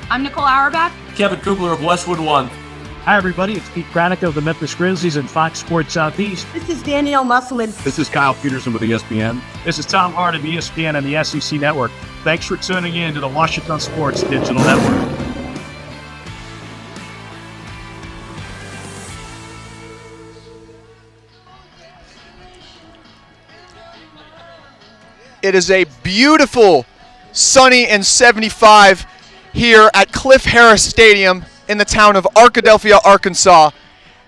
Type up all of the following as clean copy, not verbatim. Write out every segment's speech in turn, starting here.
I'm Nicole Auerbach. Kevin Kugler of Westwood One. Hi, everybody. It's Pete Kranick of the Memphis Grizzlies and Fox Sports Southeast. This is Danielle Musselman. This is Kyle Peterson with ESPN. This is Tom Hart of ESPN and the SEC Network. Thanks for tuning in to the Ouachita Sports Digital Network. It is a beautiful sunny and 75 here at Cliff Harris Stadium in the town of Arkadelphia, Arkansas,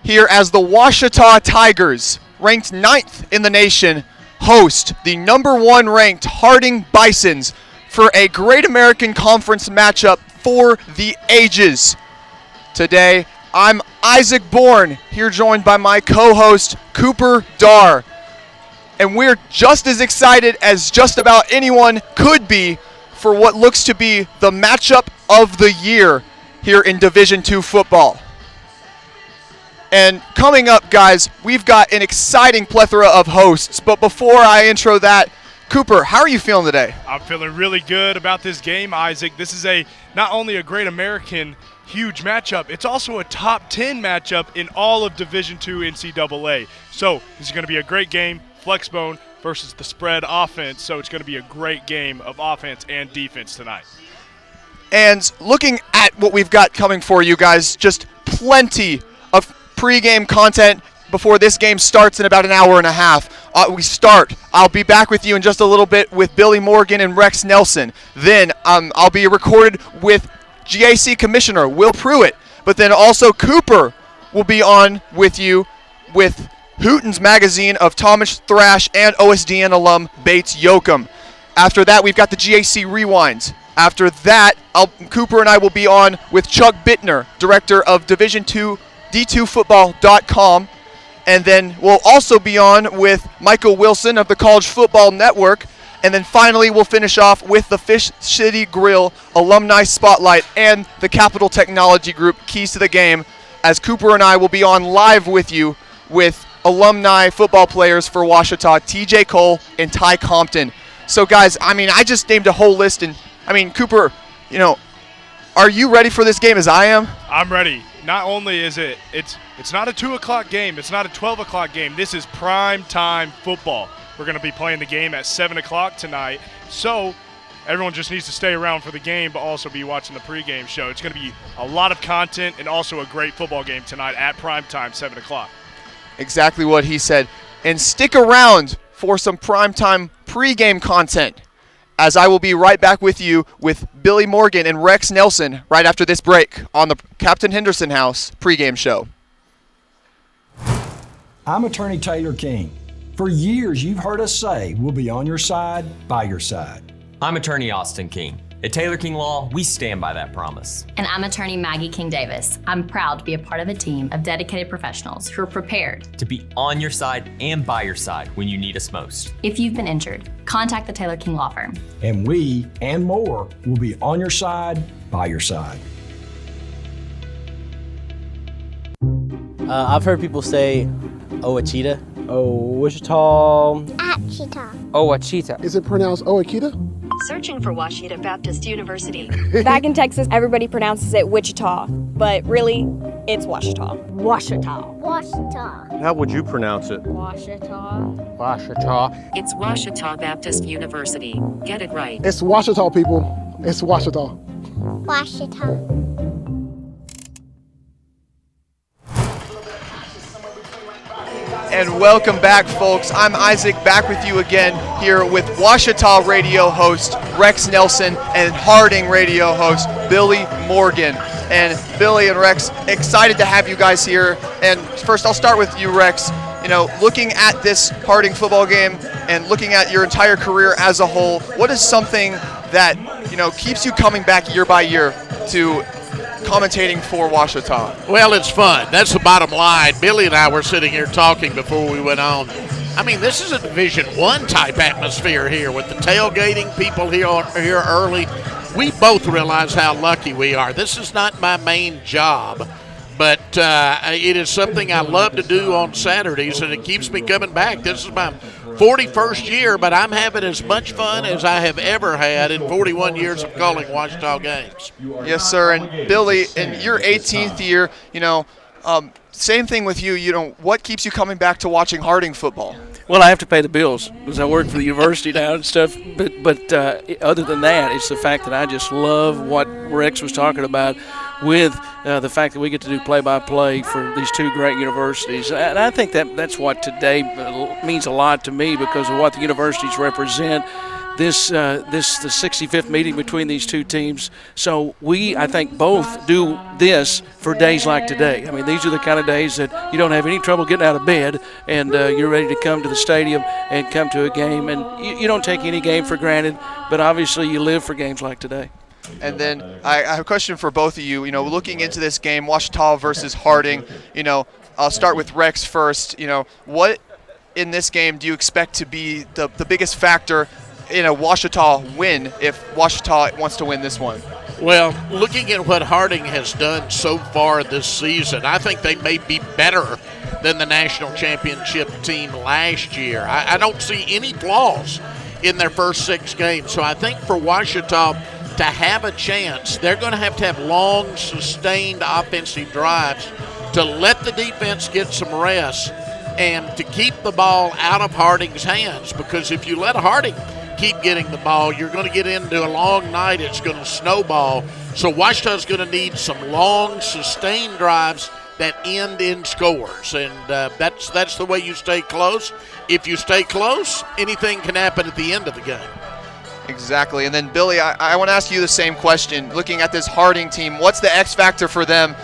here as the Ouachita Tigers, ranked 9th in the nation, host the number 1 ranked Harding Bisons for a Great American Conference matchup for the ages. Today, I'm Isaac Bourne, here joined by my co-host Cooper Darr, and we're just as excited as just about anyone could be for what looks to be the matchup of the year here in Division II football. And coming up, guys, we've got an exciting plethora of hosts. But before I intro that, Cooper, how are you feeling today? I'm feeling really good about this game, Isaac. This is not only a Great American huge matchup, it's also a top 10 matchup in all of Division II NCAA. So this is going to be a great game, Flexbone versus the spread offense. So it's going to be a great game of offense and defense tonight. And looking at what we've got coming for you guys, just plenty of pregame content before this game starts in about an hour and a half. I'll be back with you in just a little bit with Billy Morgan and Rex Nelson. Then I'll be recorded with GAC Commissioner Will Prewitt. But then also Cooper will be on with you with Hooten's magazine of Thomas Thrash and OSDN alum Bates Yoakum. After that, we've got the GAC Rewinds. After that, Cooper and I will be on with Chuck Bitner, director of Division II, D2Football.com. And then we'll also be on with Michael Wilson of the College Football Network. And then finally, we'll finish off with the Fish City Grill Alumni Spotlight and the Capital Technology Group Keys to the Game, as Cooper and I will be on live with you with alumni football players for Ouachita, TJ Cole and Ty Compton. So, guys, I just named a whole list, and Cooper, are you ready for this game as I am? I'm ready. Not only is it's not a 2 o'clock game, it's not a 12 o'clock game. This is prime time football. We're going to be playing the game at 7 o'clock tonight. So everyone just needs to stay around for the game, but also be watching the pregame show. It's going to be a lot of content and also a great football game tonight at prime time, 7 o'clock. Exactly what he said. And stick around for some primetime pregame content, as I will be right back with you with Billy Morgan and Rex Nelson right after this break on the Captain Henderson House pregame show. I'm Attorney Taylor King. For years, you've heard us say we'll be on your side, by your side. I'm Attorney Austin King. At Taylor King Law, we stand by that promise. And I'm Attorney Maggie King Davis. I'm proud to be a part of a team of dedicated professionals who are prepared to be on your side and by your side when you need us most. If you've been injured, contact the Taylor King Law Firm. And we, and more, will be on your side, by your side. I've heard people say Ouachita. Ouachita. Is it pronounced Ouachita? Searching for Ouachita Baptist University. Back in Texas, everybody pronounces it Wichita, but really, it's Ouachita. Ouachita. Ouachita. How would you pronounce it? Ouachita. Ouachita. It's Ouachita Baptist University. Get it right. It's Ouachita, people. It's Ouachita. Ouachita. And welcome back, folks. I'm Isaac, back with you again here with Ouachita radio host Rex Nelson and Harding radio host Billy Morgan. And Billy and Rex, excited to have you guys here. And first, I'll start with you, Rex. Looking at this Harding football game and looking at your entire career as a whole, what is something that, keeps you coming back year by year to commentating for Ouachita? Well, it's fun. That's the bottom line. Billy and I were sitting here talking before we went on. This is a Division I type atmosphere here with the tailgating, people here early. We both realize how lucky we are. This is not my main job, But it is something I love to do on Saturdays, and it keeps me coming back. This is my 41st year, but I'm having as much fun as I have ever had in 41 years of calling Ouachita games. Yes, sir. And Billy, in your 18th year, same thing with you. What keeps you coming back to watching Harding football? Well, I have to pay the bills because I work for the university now and stuff. But other than that, it's the fact that I just love what Rex was talking about with the fact that we get to do play-by-play for these two great universities. And I think that's what today means a lot to me because of what the universities represent. The 65th meeting between these two teams. So we, I think, both do this for days like today. I mean, these are the kind of days that you don't have any trouble getting out of bed and you're ready to come to the stadium and come to a game. And you don't take any game for granted, but obviously you live for games like today. And then I have a question for both of you. Looking into this game, Ouachita versus Harding, I'll start with Rex first. What in this game do you expect to be the biggest factor in a Ouachita win if Ouachita wants to win this one? Well, looking at what Harding has done so far this season, I think they may be better than the national championship team last year. I don't see any flaws in their first 6 games. So I think for Ouachita to have a chance, they're going to have long, sustained offensive drives to let the defense get some rest and to keep the ball out of Harding's hands, because if you let Harding keep getting the ball, you're going to get into a long night. It's going to snowball. So Ouachita's going to need some long, sustained drives that end in scores, and that's the way you stay close. If you stay close, anything can happen at the end of the game. Exactly. And then, Billy, I want to ask you the same question. Looking at this Harding team, what's the X factor for them,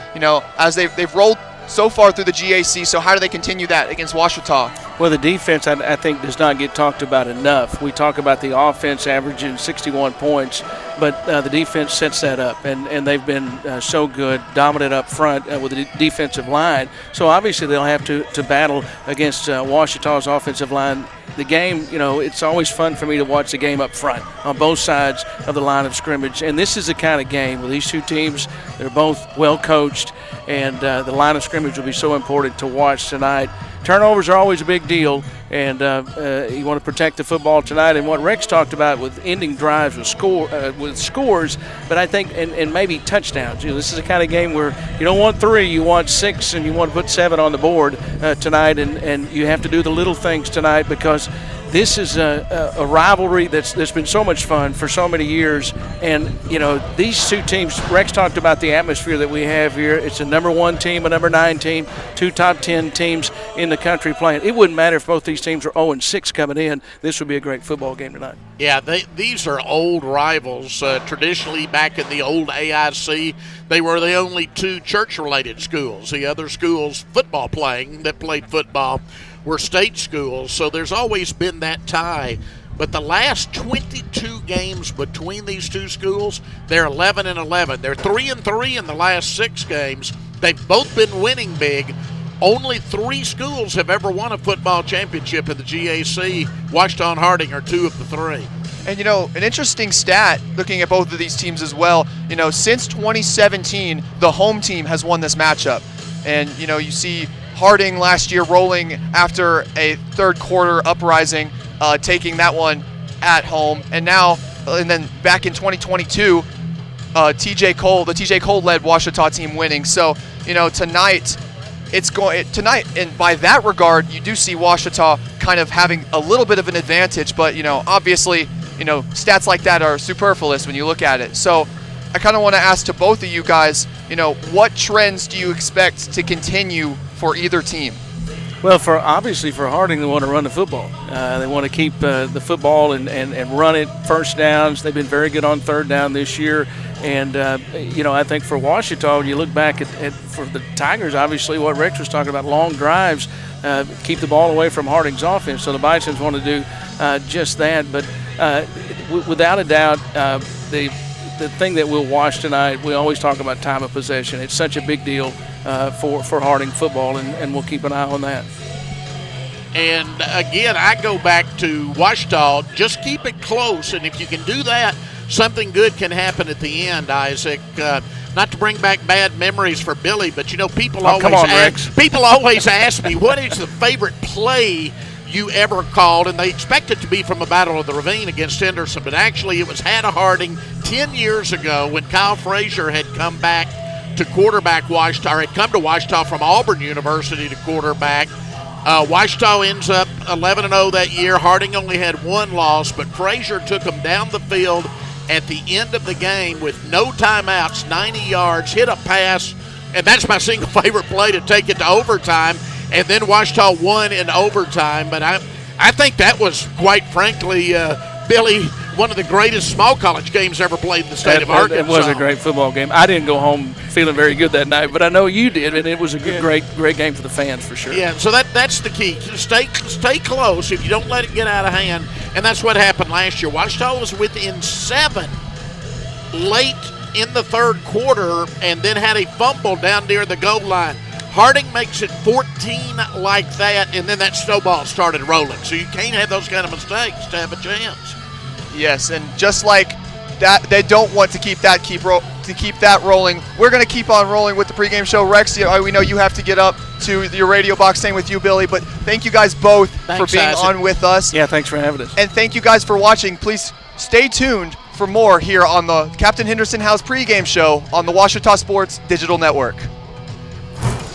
as they've rolled so far through the GAC, so how do they continue that against Ouachita? Well, the defense, I think, does not get talked about enough. We talk about the offense averaging 61 points, but the defense sets that up, and they've been so good, dominant up front with the defensive line. So obviously they'll have to battle against Ouachita's offensive line. The game, it's always fun for me to watch the game up front on both sides of the line of scrimmage. And this is the kind of game where these two teams, they're both well coached, and the line of scrimmage will be so important to watch tonight. Turnovers are always a big deal, and you want to protect the football tonight. And what Rex talked about with ending drives with scores, but I think and maybe touchdowns. This is the kind of game where you don't want 3, you want 6, and you want to put 7 on the board tonight. And you have to do the little things tonight because this is a rivalry that's been so much fun for so many years. And, these two teams, Rex talked about the atmosphere that we have here. It's a number 1 team, a number 9 team, 2 top 10 teams in the country playing. It wouldn't matter if both these teams are 0-6 coming in. This would be a great football game tonight. Yeah, these are old rivals. Traditionally, back in the old AIC, they were the only 2 church-related schools. The other schools football playing that played football were state schools, so there's always been that tie. But the last 22 games between these two schools, they're 11-11. They're 3-3 in the last 6 games. They've both been winning big. Only 3 schools have ever won a football championship in the GAC. Ouachita and Harding are 2 of the 3. And, an interesting stat, looking at both of these teams as well, since 2017, the home team has won this matchup. And, you see Harding last year rolling after a third quarter uprising, taking that one at home. And then back in 2022, the TJ Cole-led Ouachita team winning. So, tonight, and by that regard, you do see Ouachita kind of having a little bit of an advantage, but, obviously, stats like that are superfluous when you look at it. So I kind of want to ask to both of you guys, what trends do you expect to continue for either team? Well, obviously for Harding, they want to run the football. They want to keep the football and run it first downs. They've been very good on third down this year. And, I think for Ouachita, when you look back at for the Tigers, obviously what Rex was talking about, long drives, keep the ball away from Harding's offense. So the Bisons want to do just that. But without a doubt, the thing that we'll watch tonight, we always talk about time of possession. It's such a big deal for Harding football, and we'll keep an eye on that. And, again, I go back to Ouachita. Just keep it close, and if you can do that, something good can happen at the end, Isaac. not to bring back bad memories for Billy, but people come on, Rex. people always ask me, what is the favorite play you ever called? And they expect it to be from a Battle of the Ravine against Henderson, but actually it was Hannah Harding 10 years ago when Kyle Frazier had come back to quarterback Ouachita, or had come to Ouachita from Auburn University to quarterback. Ouachita ends up 11-0 that year. Harding only had one loss, but Frazier took them down the field at the end of the game with no timeouts, 90 yards, hit a pass, and that's my single favorite play to take it to overtime. And then Ouachita won in overtime. But I think that was, quite frankly, Billy, one of the greatest small college games ever played in the state of Arkansas. It was a great football game. I didn't go home feeling very good that night, but I know you did, and it was a great game for the fans for sure. Yeah, so that's the key. Stay close if you don't let it get out of hand, and that's what happened last year. Ouachita was within 7 late in the third quarter and then had a fumble down near the goal line. Harding makes it 14 like that, and then that snowball started rolling. So you can't have those kind of mistakes to have a chance. Yes, and just like that, they don't want to keep that rolling. We're going to keep on rolling with the pregame show. Rex, we know you have to get up to your radio box. Same with you, Billy. But thank you guys both for being on with us. Yeah, thanks for having us. And thank you guys for watching. Please stay tuned for more here on the Captain Henderson House pregame show on the Ouachita Sports Digital Network.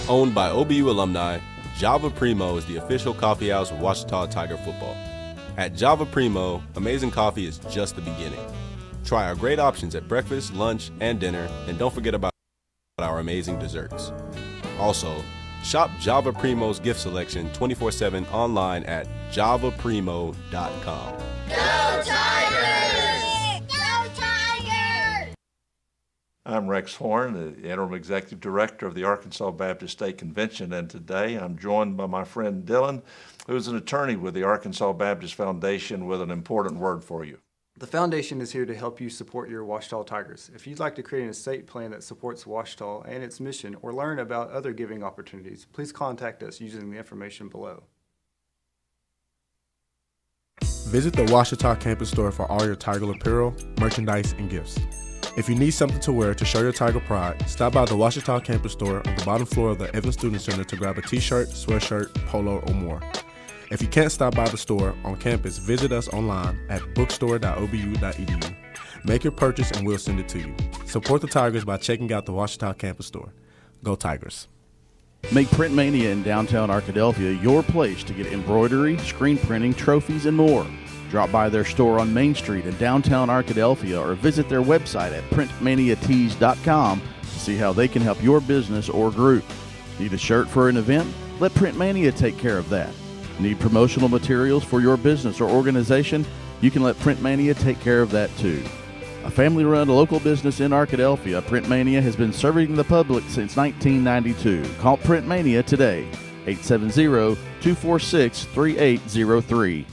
Owned by OBU alumni, Java Primo is the official coffee house of Ouachita Tiger football. At Java Primo, amazing coffee is just the beginning. Try our great options at breakfast, lunch, and dinner, and don't forget about our amazing desserts. Also, shop Java Primo's gift selection 24/7 online at javaprimo.com. Go Tigers! Go Tigers! I'm Rex Horn, the Interim Executive Director of the Arkansas Baptist State Convention, and today I'm joined by my friend Dylan, who is an attorney with the Arkansas Baptist Foundation, with an important word for you. The foundation is here to help you support your Ouachita Tigers. If you'd like to create an estate plan that supports Ouachita and its mission, or learn about other giving opportunities, please contact us using the information below. Visit the Ouachita campus store for all your Tiger apparel, merchandise, and gifts. If you need something to wear to show your Tiger pride, stop by the Ouachita campus store on the bottom floor of the Evans Student Center to grab a t-shirt, sweatshirt, polo, or more. If you can't stop by the store on campus, visit us online at bookstore.obu.edu. Make your purchase and we'll send it to you. Support the Tigers by checking out the Ouachita campus store. Go Tigers. Make Print Mania in downtown Arkadelphia your place to get embroidery, screen printing, trophies, and more. Drop by their store on Main Street in downtown Arkadelphia or visit their website at printmaniatees.com to see how they can help your business or group. Need a shirt for an event? Let Print Mania take care of that. Need promotional materials for your business or organization? You can let Print Mania take care of that too. A family-run local business in Arkadelphia, Print Mania has been serving the public since 1992. Call Print Mania today, 870-246-3803.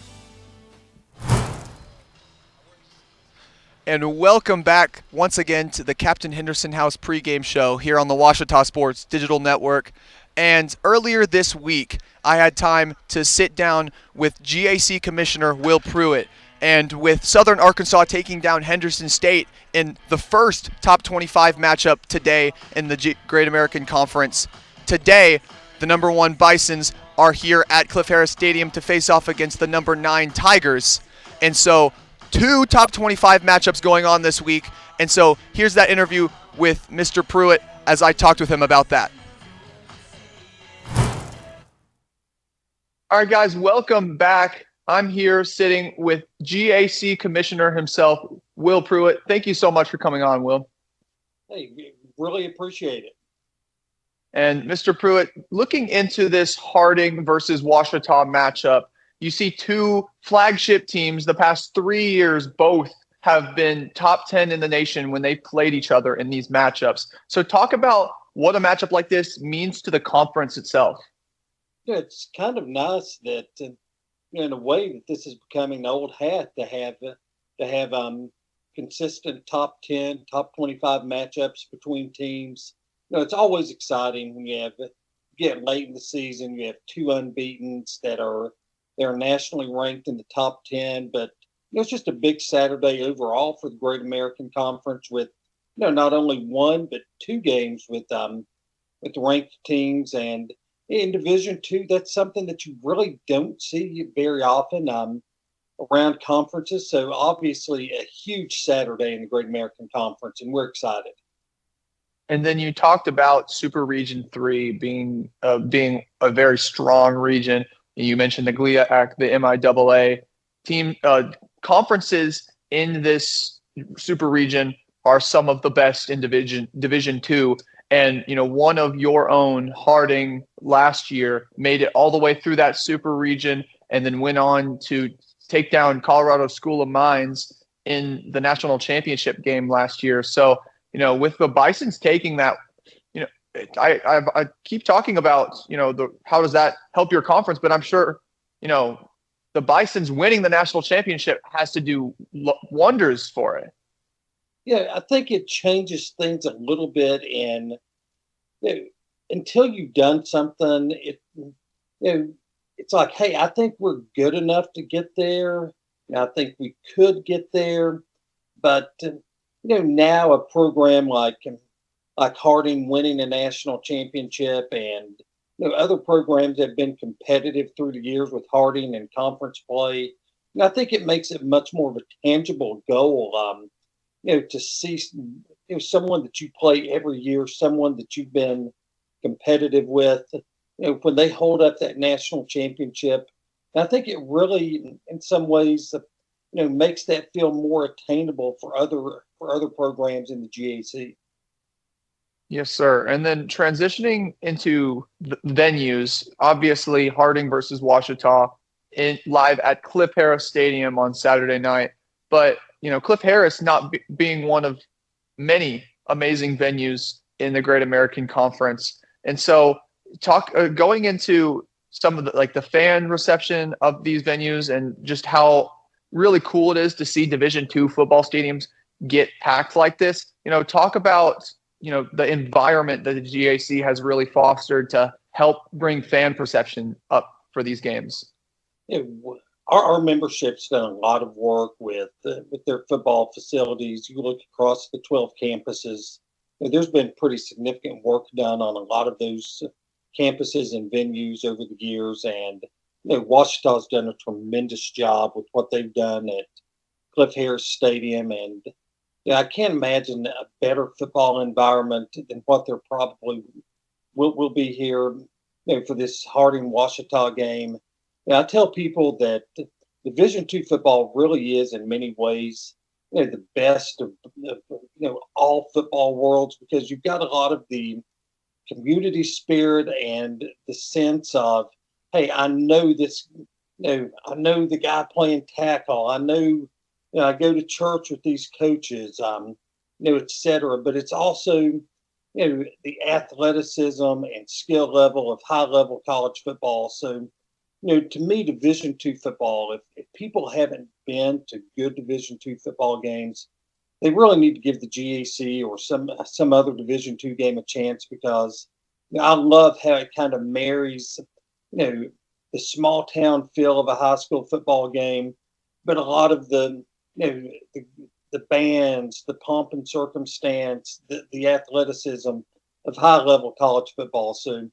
And welcome back once again to the Captain Henderson House pregame show here on the Ouachita Sports Digital Network. And earlier this week, I had time to sit down with GAC Commissioner Will Prewitt. And with Southern Arkansas taking down Henderson State in the first top 25 matchup today in the Great American Conference, today the number 1 Bisons are here at Cliff Harris Stadium to face off against the number 9 Tigers. And so 2 top 25 matchups going on this week. And so here's that interview with Mr. Prewitt as I talked with him about that. All right, guys, welcome back. I'm here sitting with GAC Commissioner himself, Will Prewitt. Thank you so much for coming on, Will. Hey, really appreciate it. And Mr. Prewitt, looking into this Harding versus Ouachita matchup, you see 2 flagship teams the past 3 years both have been top 10 in the nation when they played each other in these matchups. So talk about what a matchup like this means to the conference itself. Yeah, it's kind of nice that in a way that this is becoming an old hat to have consistent top 10, top 25 matchups between teams. It's always exciting when you get late in the season, you have 2 unbeatens they're nationally ranked in the top 10, but it's just a big Saturday overall for the Great American Conference with not only one but two games with ranked teams. And in Division II, that's something that you really don't see very often around conferences. So obviously a huge Saturday in the Great American Conference, and we're excited. And then you talked about Super Region 3 being a very strong region. You mentioned the GLIAC, the MIAA team conferences in this Super Region are some of the best in Division 2. And, one of your own, Harding, last year made it all the way through that Super Region and then went on to take down Colorado School of Mines in the national championship game last year. So, with the Bisons taking that, I keep talking about, how does that help your conference? But I'm sure, the Bisons winning the national championship has to do wonders for it. Yeah, I think it changes things a little bit. And until you've done something, it's like, hey, I think we're good enough to get there. And I think we could get there. But, now a program like Harding winning a national championship and other programs have been competitive through the years with Harding and conference play. And I think it makes it much more of a tangible goal, to see someone that you play every year, someone that you've been competitive with, when they hold up that national championship. And I think it really, in some ways, makes that feel more attainable for other programs in the GAC. Yes, sir. And then transitioning into the venues, obviously Harding versus Ouachita live at Cliff Harris Stadium on Saturday night. But, Cliff Harris not being one of many amazing venues in the Great American Conference. And so going into some of the fan reception of these venues and just how really cool it is to see Division II football stadiums get packed like this. Talk about the environment that the GAC has really fostered to help bring fan perception up for these games. Our membership's done a lot of work with their football facilities. You look across the 12 campuses, there's been pretty significant work done on a lot of those campuses and venues over the years. And Ouachita's done a tremendous job with what they've done at Cliff Harris Stadium. And I can't imagine a better football environment than what there probably will be here for this Harding Ouachita game. And I tell people that Division II football really is, in many ways, the best of all football worlds, because you've got a lot of the community spirit and the sense of, hey, I know this, I know the guy playing tackle. I know, I go to church with these coaches, et cetera. But it's also, the athleticism and skill level of high-level college football. So, to me, Division II football, if people haven't been to good Division II football games, they really need to give the GAC or some other Division II game a chance, because I love how it kind of marries, the small town feel of a high school football game, but a lot of the bands, the pomp and circumstance, the athleticism of high level college football. So,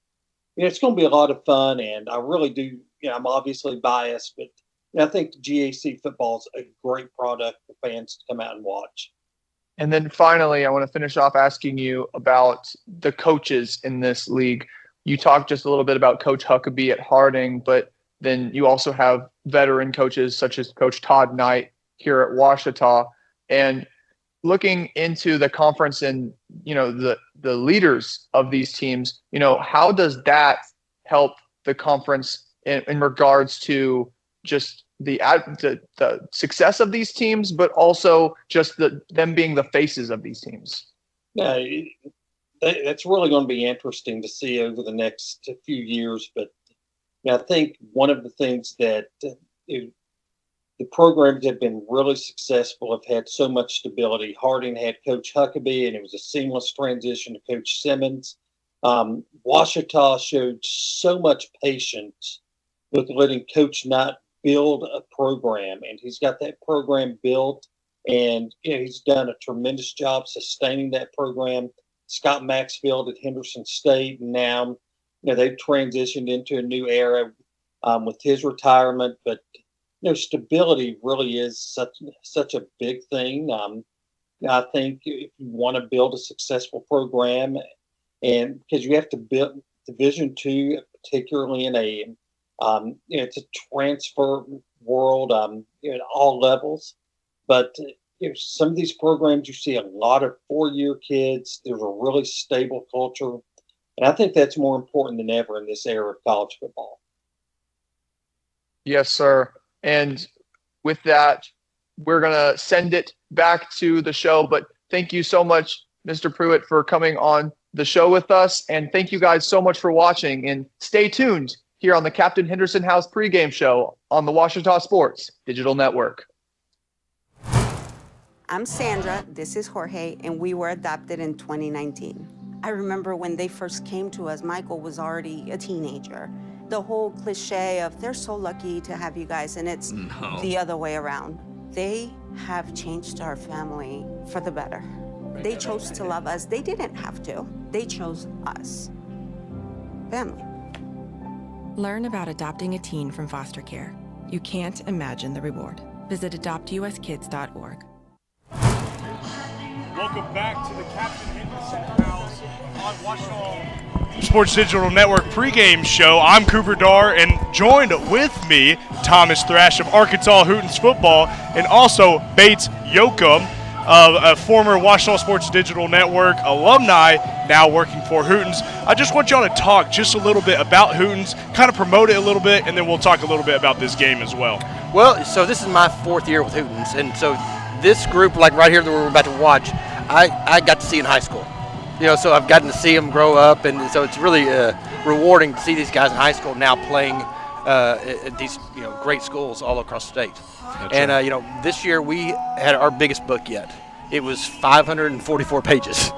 it's going to be a lot of fun, and I really do. I'm obviously biased, but I think GAC football is a great product for fans to come out and watch. And then finally, I want to finish off asking you about the coaches in this league. You talked just a little bit about Coach Huckabee at Harding, but then you also have veteran coaches such as Coach Todd Knight here at Ouachita. And looking into the conference and, the leaders of these teams, how does that help the conference in regards to just the success of these teams, but also just them being the faces of these teams? Yeah, that's really going to be interesting to see over the next few years. But I think one of the things that the programs have been really successful have had so much stability. Harding had Coach Huckabee, and it was a seamless transition to Coach Simmons. Ouachita showed so much patience with letting Coach Knight build a program, and he's got that program built. And he's done a tremendous job sustaining that program. Scott Maxfield at Henderson State, and now they've transitioned into a new era with his retirement. But stability really is such a big thing. I think if you want to build a successful program, and because you have to build Division II, particularly in it's a transfer world at all levels. But some of these programs, you see a lot of 4-year kids. There's a really stable culture. And I think that's more important than ever in this era of college football. Yes, sir. And with that, we're going to send it back to the show. But thank you so much, Mr. Prewitt, for coming on the show with us. And thank you guys so much for watching. And stay tuned here on the Captain Henderson House pregame show on the Ouachita Sports Digital Network. I'm Sandra, this is Jorge, and we were adopted in 2019. I remember when they first came to us, Michael was already a teenager. The whole cliche of they're so lucky to have you guys, and it's the other way around. They have changed our family for the better. They chose to love us. They didn't have to. They chose us. Family. Learn about adopting a teen from foster care. You can't imagine the reward. Visit adoptuskids.org. Welcome back to the Captain Henderson House on Ouachita Sports Digital Network pregame show. I'm Cooper Darr, and joined with me, Thomas Thrash of Arkansas Hootens Football, and also Bates Yoakum of a former Ouachita Sports Digital Network alumni, now working for Hootens. I just want y'all to talk just a little bit about Hootens, kind of promote it a little bit, and then we'll talk a little bit about this game as well. Well, so this is my 4th year with Hootens, and so this group, like right here that we're about to watch, I got to see in high school. So I've gotten to see them grow up, and so it's really rewarding to see these guys in high school now playing at these great schools all across the state. And this year we had our biggest book yet. It was 544 pages,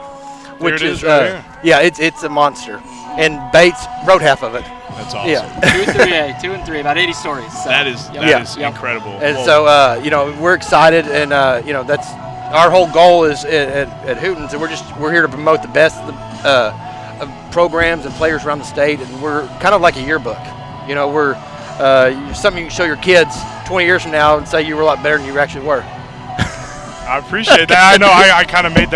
which is right yeah, it's a monster. And Bates wrote half of it. That's awesome. Yeah. 2 and 3, about 80 stories. So. That is incredible. And so we're excited, and that's our whole goal is at Hootens, and we're here to promote the best of programs and players around the state, and we're kind of like a yearbook. We're something you can show your kids 20 years from now and say you were a lot better than you actually were. I appreciate that. I know I kind of made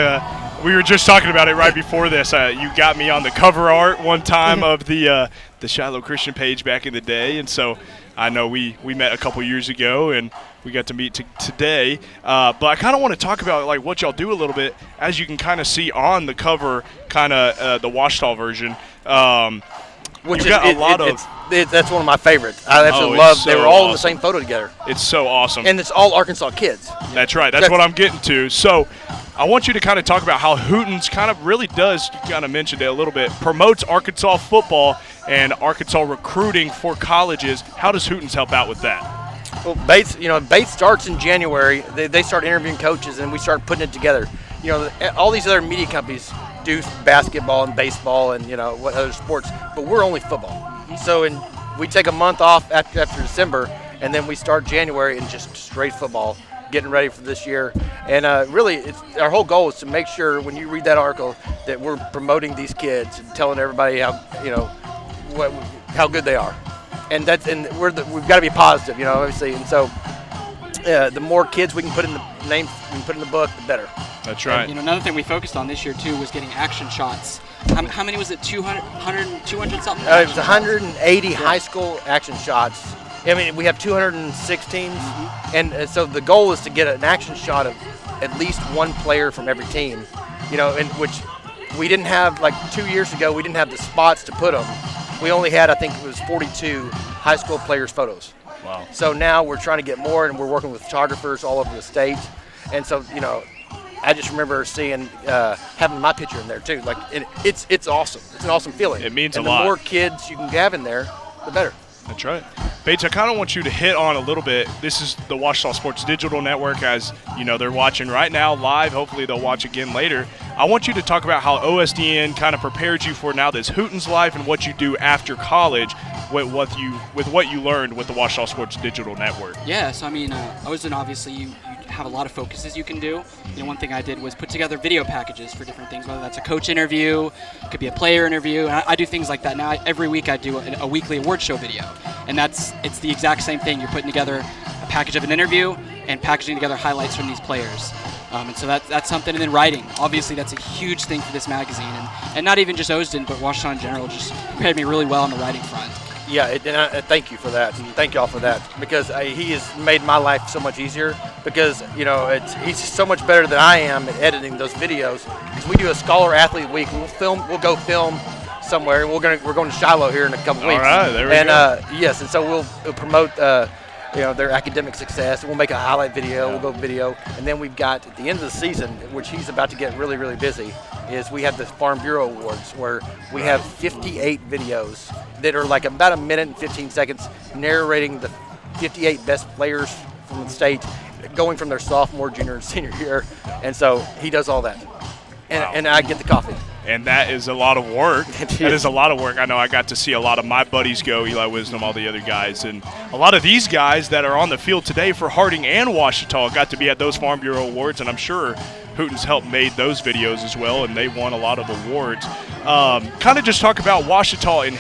we were just talking about it right before this. You got me on the cover art one time of the Shiloh Christian page back in the day, and so I know we met a couple years ago, and we got to meet today. But I kind of want to talk about like what y'all do a little bit, as you can kind of see on the cover, kind of the Ouachita version. Which got a lot of. That's one of my favorites. I absolutely love. They were all in the same photo together. It's so awesome. And it's all Arkansas kids. That's right. That's what I'm getting to. So I want you to kind of talk about how Hootens kind of really does, you kind of mentioned it a little bit, promotes Arkansas football and Arkansas recruiting for colleges. How does Hootens help out with that? Well, Bates starts in January. They start interviewing coaches, and we start putting it together. All these other media companies do basketball and baseball and what other sports, but we're only football. So we take a month off after December, and then we start January and just straight football, getting ready for this year. And really, our whole goal is to make sure when you read that article that we're promoting these kids and telling everybody how good they are. And we've got to be positive, obviously. And so the more kids we can put in the names, we can put in the book, the better. That's right. And, another thing we focused on this year too was getting action shots. How many was it? 200 something? It was 180 high school action shots. I mean, we have 216, and so the goal is to get an action shot of at least one player from every team. In which we didn't have, like 2 years ago, we didn't have the spots to put them. We only had, I think it was 42 high school players' photos. Wow. So now we're trying to get more, and we're working with photographers all over the state. And so, I just remember seeing having my picture in there too. Like it's awesome. It's an awesome feeling. It means and a lot. The more kids you can have in there, the better. That's right. Bates, I kind of want you to hit on a little bit. This is the Ouachita Sports Digital Network, as they're watching right now live. Hopefully they'll watch again later. I want you to talk about how OSDN kind of prepares you for now this Hootens life and what you do after college with what you learned with the Ouachita Sports Digital Network. Yeah, so I mean, OSDN obviously you have a lot of focuses you can do. One thing I did was put together video packages for different things, whether that's a coach interview, it could be a player interview, and I do things like that now. Every week I do a weekly award show video, and it's the exact same thing. You're putting together a package of an interview and packaging together highlights from these players. And so that's something. And then writing, obviously that's a huge thing for this magazine, and not even just Osden, but Ouachita in general just prepared me really well on the writing front. Yeah, and I thank you for that. Thank y'all for that, because he has made my life so much easier. Because he's so much better than I am at editing those videos. Because we do a Scholar Athlete Week. We'll go film somewhere. We're going to Shiloh here in a couple weeks. All right, there we go. Yes, and so we'll promote their academic success. We'll make a highlight video. We'll go video, and then we've got at the end of the season, which he's about to get really, really busy, is we have the Farm Bureau Awards, where we have 58 videos that are like about a minute and 15 seconds narrating the 58 best players from the state, going from their sophomore, junior, and senior year. And so he does all that, and I get the coffee. And that is a lot of work. That is a lot of work. I know I got to see a lot of my buddies go, Eli Wisdom, all the other guys. And a lot of these guys that are on the field today for Harding and Ouachita got to be at those Farm Bureau Awards, and I'm sure Hooten's helped made those videos as well, and they won a lot of awards. Kind of just talk about Ouachita and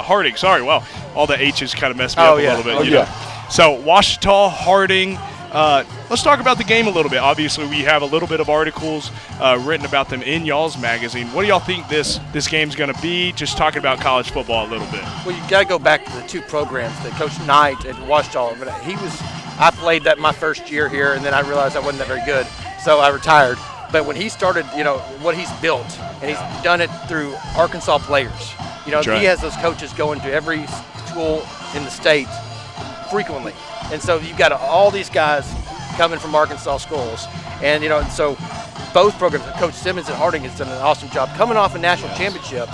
Harding. Sorry, well, all the H's kind of messed me up a little bit. You know? So Ouachita, Harding. Let's talk about the game a little bit. Obviously, we have a little bit of articles written about them in y'all's magazine. What do y'all think this game's going to be? Just talking about college football a little bit. Well, you got to go back to the two programs that Coach Knight at Ouachita. But I played that my first year here, and then I realized I wasn't that very good, so I retired. But when he started, what he's built, and he's done it through Arkansas players. He has those coaches going to every school in the state frequently. And so you've got all these guys coming from Arkansas schools. And, so both programs, Coach Simmons at Harding has done an awesome job coming off a national championship.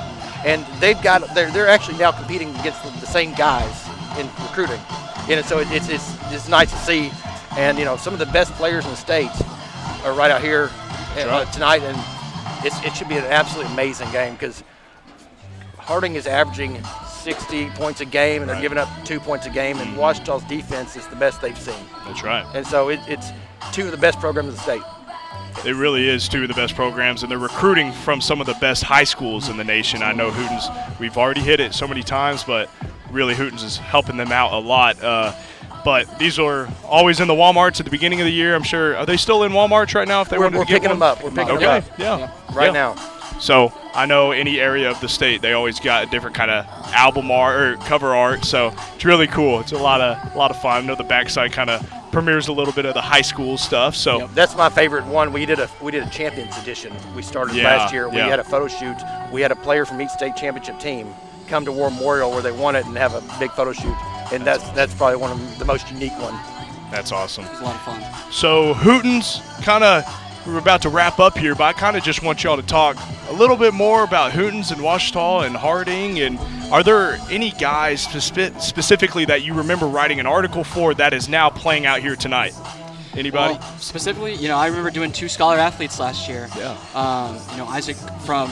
And they're actually now competing against the same guys in recruiting. So it's nice to see. And, some of the best players in the state are right out here tonight. And it should be an absolutely amazing game, because Harding is averaging 60 points a game, and they're giving up 2 points a game, and Ouachita's defense is the best they've seen. That's right. And so it's two of the best programs in the state. It really is two of the best programs, and they're recruiting from some of the best high schools in the nation. I know Hooten's, we've already hit it so many times, but really Hooten's is helping them out a lot. But these are always in the Walmarts at the beginning of the year. I'm sure. Are they still in Walmarts right now? If we're picking them up. We're picking them up. Yeah. Right now. So I know any area of the state, they always got a different kind of album art or cover art. So it's really cool. It's a lot of fun. I know the backside kind of premieres a little bit of the high school stuff. So that's my favorite one. We did a Champions Edition. We started last year. We had a photo shoot. We had a player from each state championship team come to War Memorial where they won it and have a big photo shoot. And that's probably one of the most unique one. That's awesome. It's a lot of fun. So Hooten's we're about to wrap up here, but I kind of just want y'all to talk a little bit more about Hooten's and Ouachita and Harding. And are there any guys specifically that you remember writing an article for that is now playing out here tonight? Anybody? Well, specifically, I remember doing 2 Scholar Athletes last year. Yeah. Isaac from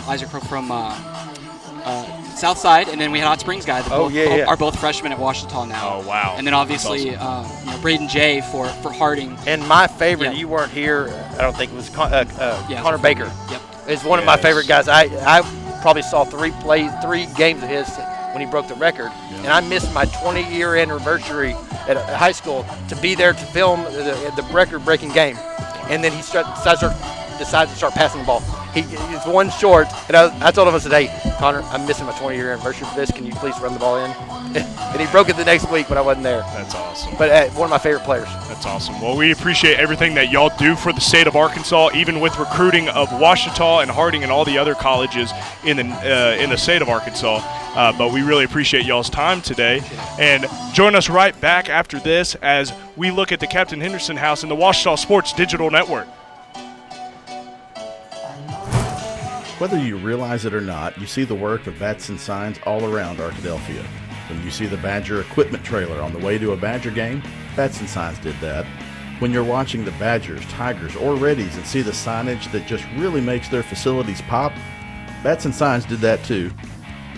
Southside, and then we had Hot Springs guy that are both freshmen at Ouachita now. Oh, wow. And then obviously Braden J for Harding. And my favorite, you weren't here, I don't think, was Connor Baker. Yep. Is one of my favorite guys. I probably saw 3 games of his when he broke the record, and I missed my 20-year anniversary at high school to be there to film the record-breaking game. And then he decides to start passing the ball. He's one short, and I told him, I said, hey, Connor, I'm missing my 20-year anniversary for this. Can you please run the ball in? And he broke it the next week when I wasn't there. That's awesome. But one of my favorite players. That's awesome. Well, we appreciate everything that y'all do for the state of Arkansas, even with recruiting of Ouachita and Harding and all the other colleges in the state of Arkansas. But we really appreciate y'all's time today. And join us right back after this as we look at the Captain Henderson House in the Ouachita Sports Digital Network. Whether you realize it or not, you see the work of bats and signs all around Arkadelphia. When you see the Badger equipment trailer on the way to a Badger game, Bats and Signs did that. When you're watching the Badgers, Tigers, or Reddies and see the signage that just really makes their facilities pop, Bats and Signs did that too.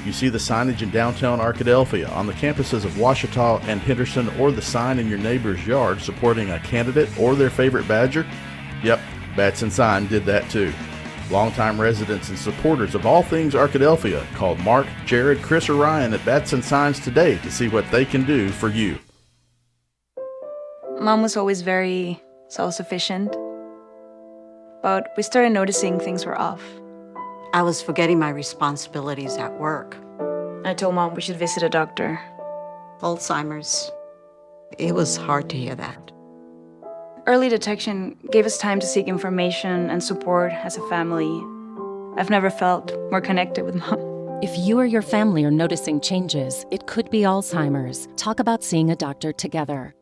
You see the signage in downtown Arkadelphia, on the campuses of Ouachita and Henderson, or the sign in your neighbor's yard supporting a candidate or their favorite Badger? Yep, Bats and Sign did that too. Longtime residents and supporters of all things Arkadelphia called Mark, Jared, Chris, or Ryan at Bats and Signs today to see what they can do for you. Mom was always very self-sufficient, but we started noticing things were off. I was forgetting my responsibilities at work. I told Mom we should visit a doctor. Alzheimer's. It was hard to hear that. Early detection gave us time to seek information and support as a family. I've never felt more connected with Mom. If you or your family are noticing changes, it could be Alzheimer's. Talk about seeing a doctor together.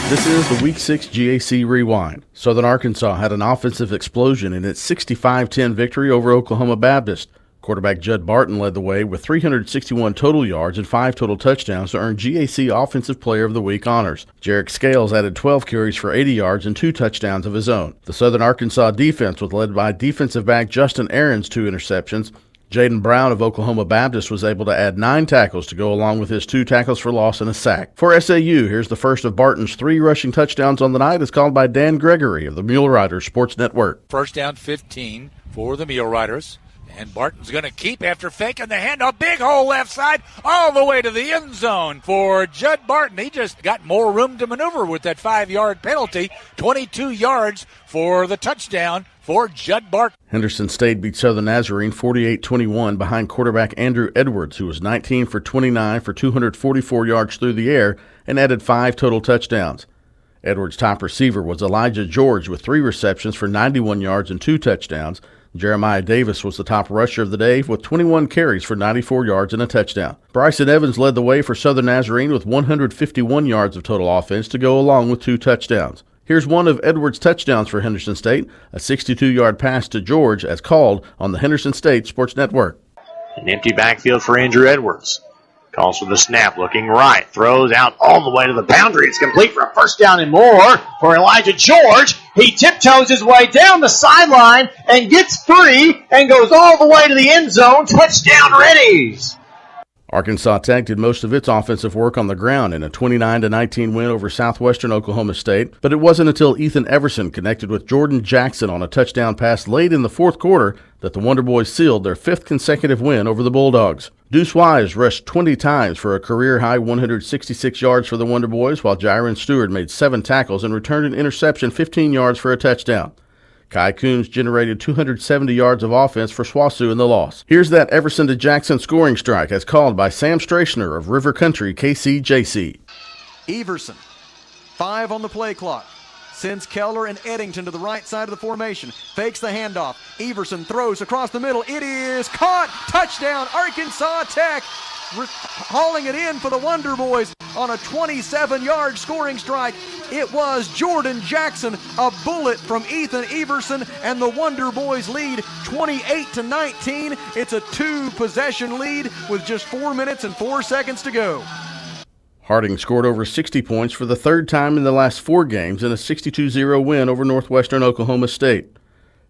This is the Week 6 GAC Rewind. Southern Arkansas had an offensive explosion in its 65-10 victory over Oklahoma Baptist. Quarterback Judd Barton led the way with 361 total yards and 5 total touchdowns to earn GAC Offensive Player of the Week honors. Jarek Scales added 12 carries for 80 yards and 2 touchdowns of his own. The Southern Arkansas defense was led by defensive back Justin Aaron's 2 interceptions. Jaden Brown of Oklahoma Baptist was able to add 9 tackles to go along with his 2 tackles for loss and a sack. For SAU, here's the first of Barton's 3 rushing touchdowns on the night, as called by Dan Gregory of the Mule Riders Sports Network. First down 15 for the Mule Riders. And Barton's going to keep after faking the handoff. Big hole left side all the way to the end zone for Judd Barton. He just got more room to maneuver with that 5-yard penalty. 22 yards for the touchdown for Judd Barton. Henderson State beat Southern Nazarene 48-21 behind quarterback Andrew Edwards, who was 19 for 29 for 244 yards through the air and added 5 total touchdowns. Edwards' top receiver was Elijah George with 3 receptions for 91 yards and 2 touchdowns. Jeremiah Davis was the top rusher of the day with 21 carries for 94 yards and a touchdown. Bryson Evans led the way for Southern Nazarene with 151 yards of total offense to go along with 2 touchdowns. Here's one of Edwards' touchdowns for Henderson State, a 62-yard pass to George as called on the Henderson State Sports Network. An empty backfield for Andrew Edwards. Calls for the snap, looking right, throws out all the way to the boundary. It's complete for a first down and more for Elijah George. He tiptoes his way down the sideline and gets free and goes all the way to the end zone. Touchdown, Reddies! Arkansas Tech did most of its offensive work on the ground in a 29-19 win over Southwestern Oklahoma State, but it wasn't until Ethan Everson connected with Jordan Jackson on a touchdown pass late in the fourth quarter that the Wonder Boys sealed their 5th consecutive win over the Bulldogs. Deuce Wise rushed 20 times for a career-high 166 yards for the Wonder Boys, while Jaron Stewart made 7 tackles and returned an interception 15 yards for a touchdown. Kai Coons generated 270 yards of offense for SWASU in the loss. Here's that Everson to Jackson scoring strike as called by Sam Strachner of River Country KCJC. Everson, 5 on the play clock. Sends Keller and Eddington to the right side of the formation. Fakes the handoff. Everson throws across the middle. It is caught. Touchdown, Arkansas Tech. Hauling it in for the Wonder Boys on a 27-yard scoring strike. It was Jordan Jackson, a bullet from Ethan Everson, and the Wonder Boys lead 28-19. It's a 2-possession lead with just 4 minutes and 4 seconds to go. Harding scored over 60 points for the 3rd time in the last 4 games in a 62-0 win over Northwestern Oklahoma State.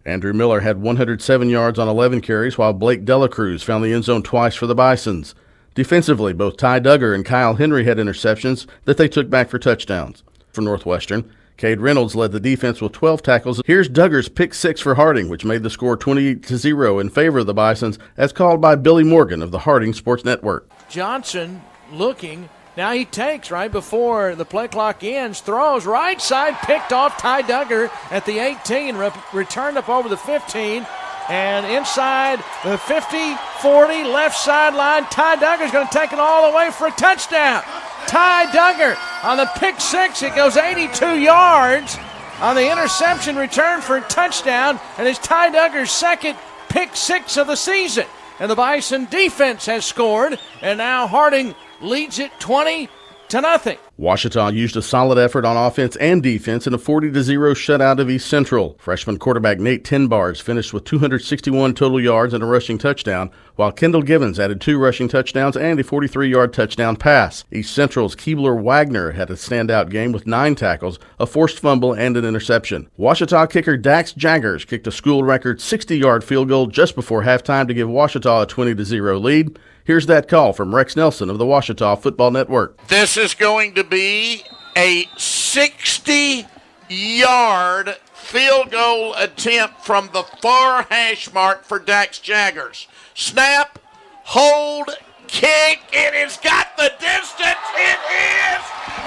Andrew Miller had 107 yards on 11 carries, while Blake Delacruz found the end zone twice for the Bisons. Defensively, both Ty Duggar and Kyle Henry had interceptions that they took back for touchdowns. For Northwestern, Cade Reynolds led the defense with 12 tackles. Here's Duggar's pick 6 for Harding, which made the score 28-0 in favor of the Bisons, as called by Billy Morgan of the Harding Sports Network. Johnson looking. Now he takes right before the play clock ends, throws right side, picked off Ty Duggar at the 18, returned up over the 15, and inside the 50, 40, left sideline, Ty Duggar's going to take it all the way for a touchdown. Ty Duggar on the pick 6, it goes 82 yards on the interception return for a touchdown, and it's Ty Duggar's 2nd pick 6 of the season. And the Bison defense has scored, and now Harding leads it 20-0. Ouachita used a solid effort on offense and defense in a 40-0 shutout of East Central. Freshman quarterback Nate Tenbars finished with 261 total yards and a rushing touchdown, while Kendall Givens added 2 rushing touchdowns and a 43-yard touchdown pass. East Central's Keebler Wagner had a standout game with 9 tackles, a forced fumble, and an interception. Ouachita kicker Dax Jaggers kicked a school record 60-yard field goal just before halftime to give Ouachita a 20-0 lead. Here's that call from Rex Nelson of the Ouachita Football Network. This is going to be a 60-yard field goal attempt from the far hash mark for Dax Jaggers. Snap, hold, kick. It has got the distance. It is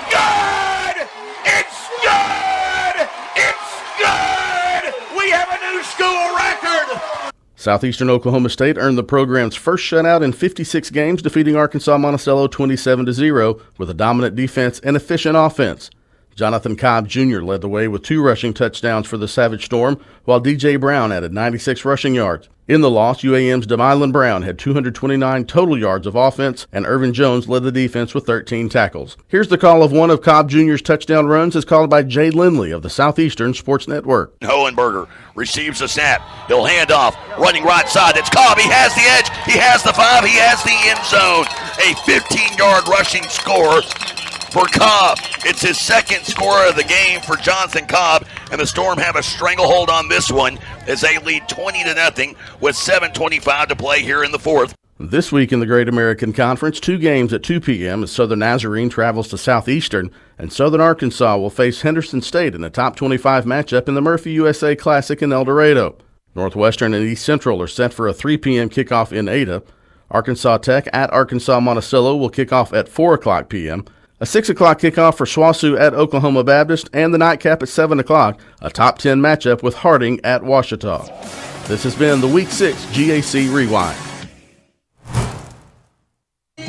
good. It's good. It's good. We have a new school record. Southeastern Oklahoma State earned the program's first shutout in 56 games, defeating Arkansas Monticello 27-0 with a dominant defense and efficient offense. Jonathan Cobb Jr. led the way with 2 rushing touchdowns for the Savage Storm, while DJ Brown added 96 rushing yards. In the loss, UAM's Demylan Brown had 229 total yards of offense, and Irvin Jones led the defense with 13 tackles. Here's the call of one of Cobb Jr.'s touchdown runs, as called by Jay Lindley of the Southeastern Sports Network. Hohenberger receives the snap. He'll hand off, running right side. It's Cobb. He has the edge. He has the 5. He has the end zone. A 15-yard rushing score for Cobb. It's his second score of the game for Jonathan Cobb, and the Storm have a stranglehold on this one as they lead 20-0 with 7:25 to play here in the fourth. This week in the Great American Conference, 2 games at 2 p.m. as Southern Nazarene travels to Southeastern, and Southern Arkansas will face Henderson State in a top 25 matchup in the Murphy USA Classic in El Dorado. Northwestern and East Central are set for a 3 p.m. kickoff in Ada. Arkansas Tech at Arkansas Monticello will kick off at 4 o'clock p.m. A 6 o'clock kickoff for SWOSU at Oklahoma Baptist, and the nightcap at 7 o'clock, a top 10 matchup with Harding at Ouachita. This has been the Week 6 GAC Rewind.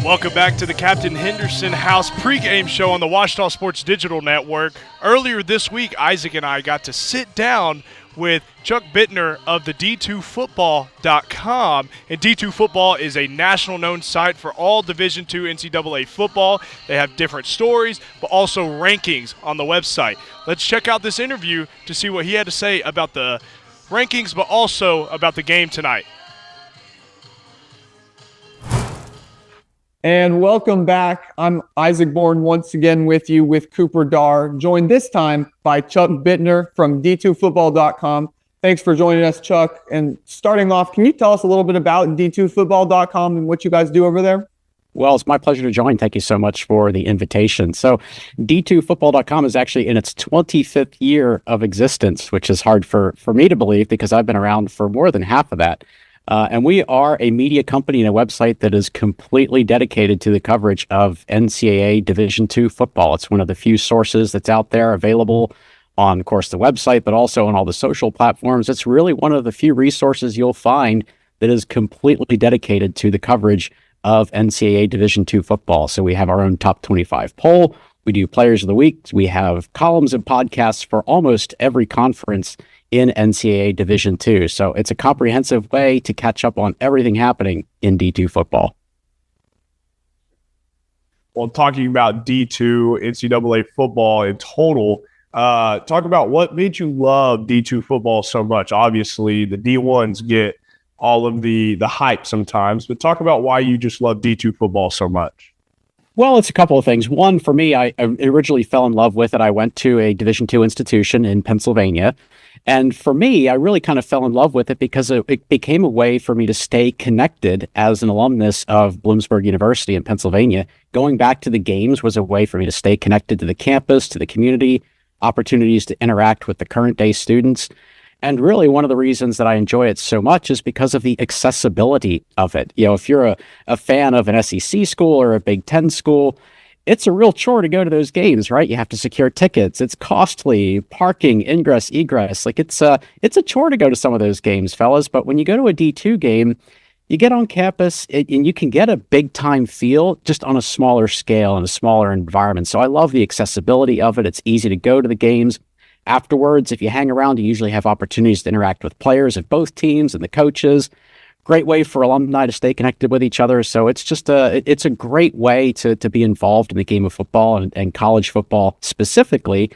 Welcome back to the Captain Henderson House pregame show on the Ouachita Sports Digital Network. Earlier this week, Isaac and I got to sit down with Chuck Bitner of the D2Football.com. And D2 Football is a national known site for all Division II NCAA football. They have different stories, but also rankings on the website. Let's check out this interview to see what he had to say about the rankings, but also about the game tonight. And welcome back. I'm Isaac Bourne once again with you with Cooper Darr, joined this time by Chuck Bitner from D2Football.com. Thanks for joining us, Chuck. And starting off, can you tell us a little bit about D2Football.com and what you guys do over there? Well, it's my pleasure to join. Thank you so much for the invitation. So D2Football.com is actually in its 25th year of existence, which is hard for me to believe because I've been around for more than half of that. And we are a media company and a website that is completely dedicated to the coverage of NCAA Division II football. It's one of the few sources that's out there available on, of course, the website, but also on all the social platforms. It's really one of the few resources you'll find that is completely dedicated to the coverage of NCAA Division II football. So we have our own top 25 poll. We do Players of the Week. We have columns and podcasts for almost every conference in NCAA Division II. So it's a comprehensive way to catch up on everything happening in D2 football. Well, talking about D2 NCAA football in total, talk about what made you love D2 football so much. Obviously, the D1s get all of the hype sometimes, but talk about why you just love D2 football so much. Well, it's a couple of things. One, for me, I originally fell in love with it. I went to a Division II institution in Pennsylvania. And for me, I really kind of fell in love with it because it became a way for me to stay connected as an alumnus of Bloomsburg University in Pennsylvania. Going back to the games was a way for me to stay connected to the campus, to the community, opportunities to interact with the current day students. And really, one of the reasons that I enjoy it so much is because of the accessibility of it. You know, if you're a fan of an SEC school or a Big Ten school, it's a real chore to go to those games, right? You have to secure tickets. It's costly, parking, ingress, egress. Like it's a chore to go to some of those games, fellas. But when you go to a D2 game, you get on campus and you can get a big time feel just on a smaller scale and a smaller environment. So I love the accessibility of it. It's easy to go to the games. Afterwards, if you hang around, you usually have opportunities to interact with players of both teams and the coaches. great way for alumni to stay connected with each other. So it's just it's a great way to be involved in the game of football and college football specifically,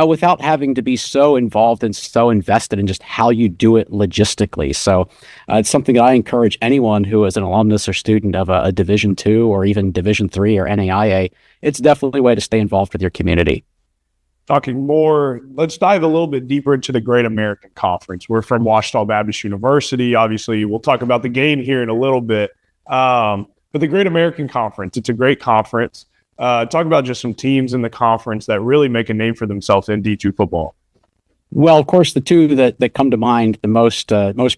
without having to be so involved and so invested in just how you do it logistically. So it's something that I encourage anyone who is an alumnus or student of a Division II or even Division III or NAIA. It's definitely a way to stay involved with your community. Talking more, let's dive a little bit deeper into the Great American Conference. We're from Ouachita Baptist University. Obviously, we'll talk about the game here in a little bit. But the Great American Conference, it's a great conference. Talk about just some teams in the conference that really make a name for themselves in D2 football. Well, of course, the two that come to mind the most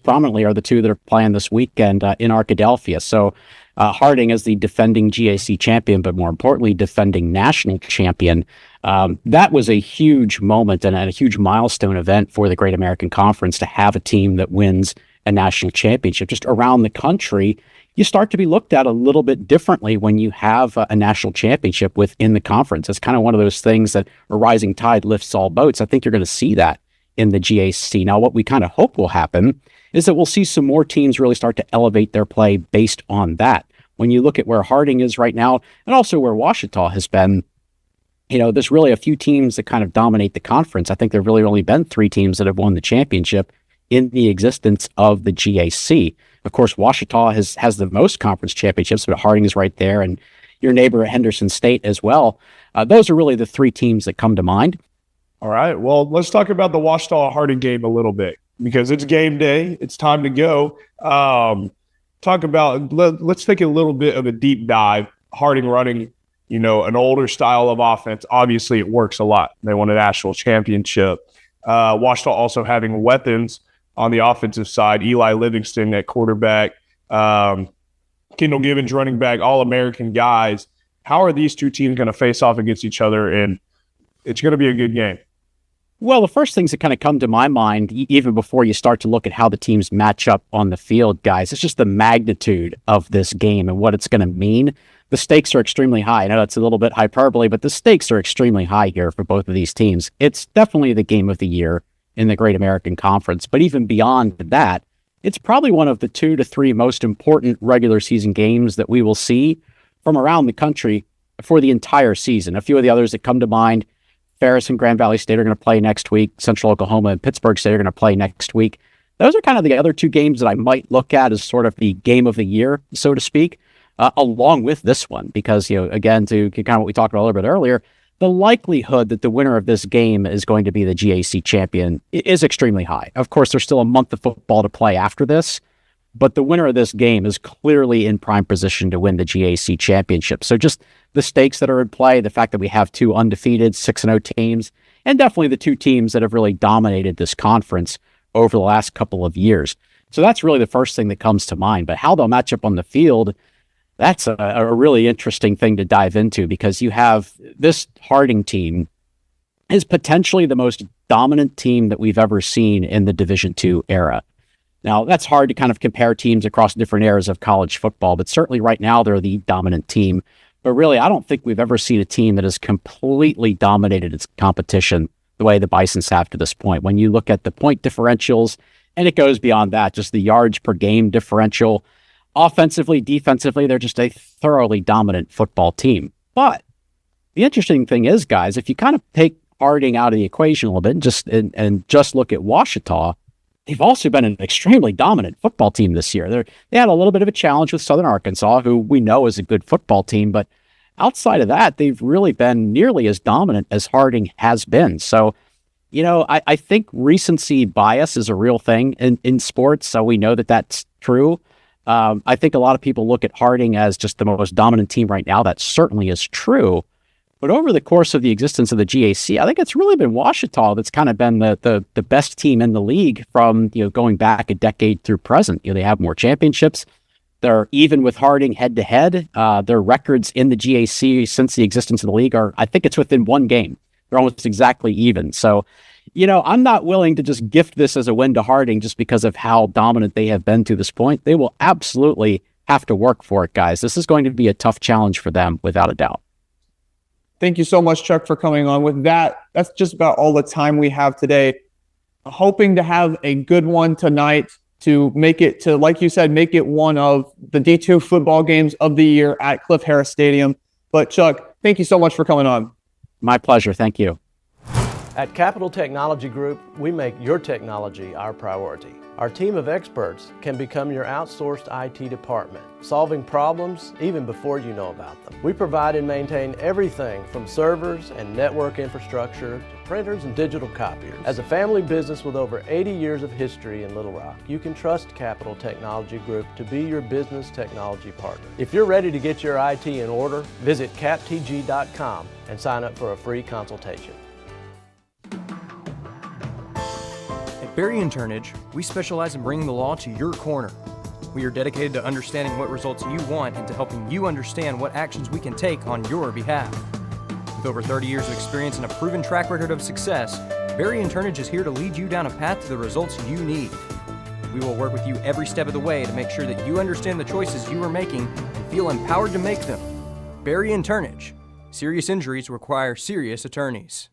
prominently are the two that are playing this weekend in Arkadelphia. So Harding is the defending GAC champion, but more importantly, defending national champion. That was a huge moment and a huge milestone event for the Great American Conference to have a team that wins a national championship. Just around the country, you start to be looked at a little bit differently when you have a national championship within the conference. It's kind of one of those things that a rising tide lifts all boats. I think you're going to see that in the GAC. Now, what we kind of hope will happen is that we'll see some more teams really start to elevate their play based on that. When you look at where Harding is right now, and also where Ouachita has been, there's really a few teams that kind of dominate the conference. I think there have really only been 3 teams that have won the championship in the existence of the GAC. Of course, Ouachita has the most conference championships, but Harding is right there, and your neighbor at Henderson State as well. Those are really the 3 teams that come to mind. All right. Well, let's talk about the Ouachita Harding game a little bit because it's game day. It's time to go. Let's take a little bit of a deep dive. Harding running, an older style of offense. Obviously, it works a lot. They won a national championship. Ouachita also having weapons on the offensive side. Eli Livingston at quarterback. Kendall Gibbons running back, all-American guys. How are these two teams going to face off against each other? And it's going to be a good game. Well, the first things that kind of come to my mind, even before you start to look at how the teams match up on the field, guys, it's just the magnitude of this game and what it's going to mean. The stakes are extremely high. I know that's a little bit hyperbole, but the stakes are extremely high here for both of these teams. It's definitely the game of the year in the Great American Conference. But even beyond that, it's probably one of the 2 to 3 most important regular season games that we will see from around the country for the entire season. A few of the others that come to mind, Ferris and Grand Valley State are going to play next week. Central Oklahoma and Pittsburgh State are going to play next week. Those are kind of the other 2 games that I might look at as sort of the game of the year, so to speak, along with this one. Because, again, to kind of what we talked about a little bit earlier, the likelihood that the winner of this game is going to be the GAC champion is extremely high. Of course, there's still a month of football to play after this, but the winner of this game is clearly in prime position to win the GAC championship. So just the stakes that are in play, the fact that we have 2 undefeated 6-0 teams, and definitely the 2 teams that have really dominated this conference over the last couple of years. So that's really the first thing that comes to mind. But how they'll match up on the field, that's a really interesting thing to dive into, because you have this Harding team is potentially the most dominant team that we've ever seen in the Division II era. Now, that's hard to kind of compare teams across different eras of college football, but certainly right now they're the dominant team. But really, I don't think we've ever seen a team that has completely dominated its competition the way the Bisons have to this point. When you look at the point differentials, and it goes beyond that, just the yards per game differential, offensively, defensively, they're just a thoroughly dominant football team. But the interesting thing is, guys, if you kind of take Harding out of the equation a little bit and just look at Ouachita, they've also been an extremely dominant football team this year. They had a little bit of a challenge with Southern Arkansas, who we know is a good football team, but outside of that, they've really been nearly as dominant as Harding has been. So, I think recency bias is a real thing in sports, so we know that that's true. I think a lot of people look at Harding as just the most dominant team right now. That certainly is true. But over the course of the existence of the GAC, I think it's really been Ouachita that's kind of been the best team in the league from going back a decade through present. They have more championships. They're even with Harding head-to-head. Their records in the GAC since the existence of the league I think it's within 1 game. They're almost exactly even. So, I'm not willing to just gift this as a win to Harding just because of how dominant they have been to this point. They will absolutely have to work for it, guys. This is going to be a tough challenge for them, without a doubt. Thank you so much, Chuck, for coming on. With that, that's just about all the time we have today. Hoping to have a good one tonight. to make it to, like you said, make it one of the D2 football games of the year at Cliff Harris Stadium. But Chuck, thank you so much for coming on. My pleasure. Thank you. At Capital Technology Group, we make your technology our priority. Our team of experts can become your outsourced IT department, solving problems even before you know about them. We provide and maintain everything from servers and network infrastructure to printers and digital copiers. As a family business with over 80 years of history in Little Rock, you can trust Capital Technology Group to be your business technology partner. If you're ready to get your IT in order, visit captg.com and sign up for a free consultation. At Barry & Turnage, we specialize in bringing the law to your corner. We are dedicated to understanding what results you want and to helping you understand what actions we can take on your behalf. With over 30 years of experience and a proven track record of success, Barry & Turnage is here to lead you down a path to the results you need. We will work with you every step of the way to make sure that you understand the choices you are making and feel empowered to make them. Barry & Turnage. Serious injuries require serious attorneys.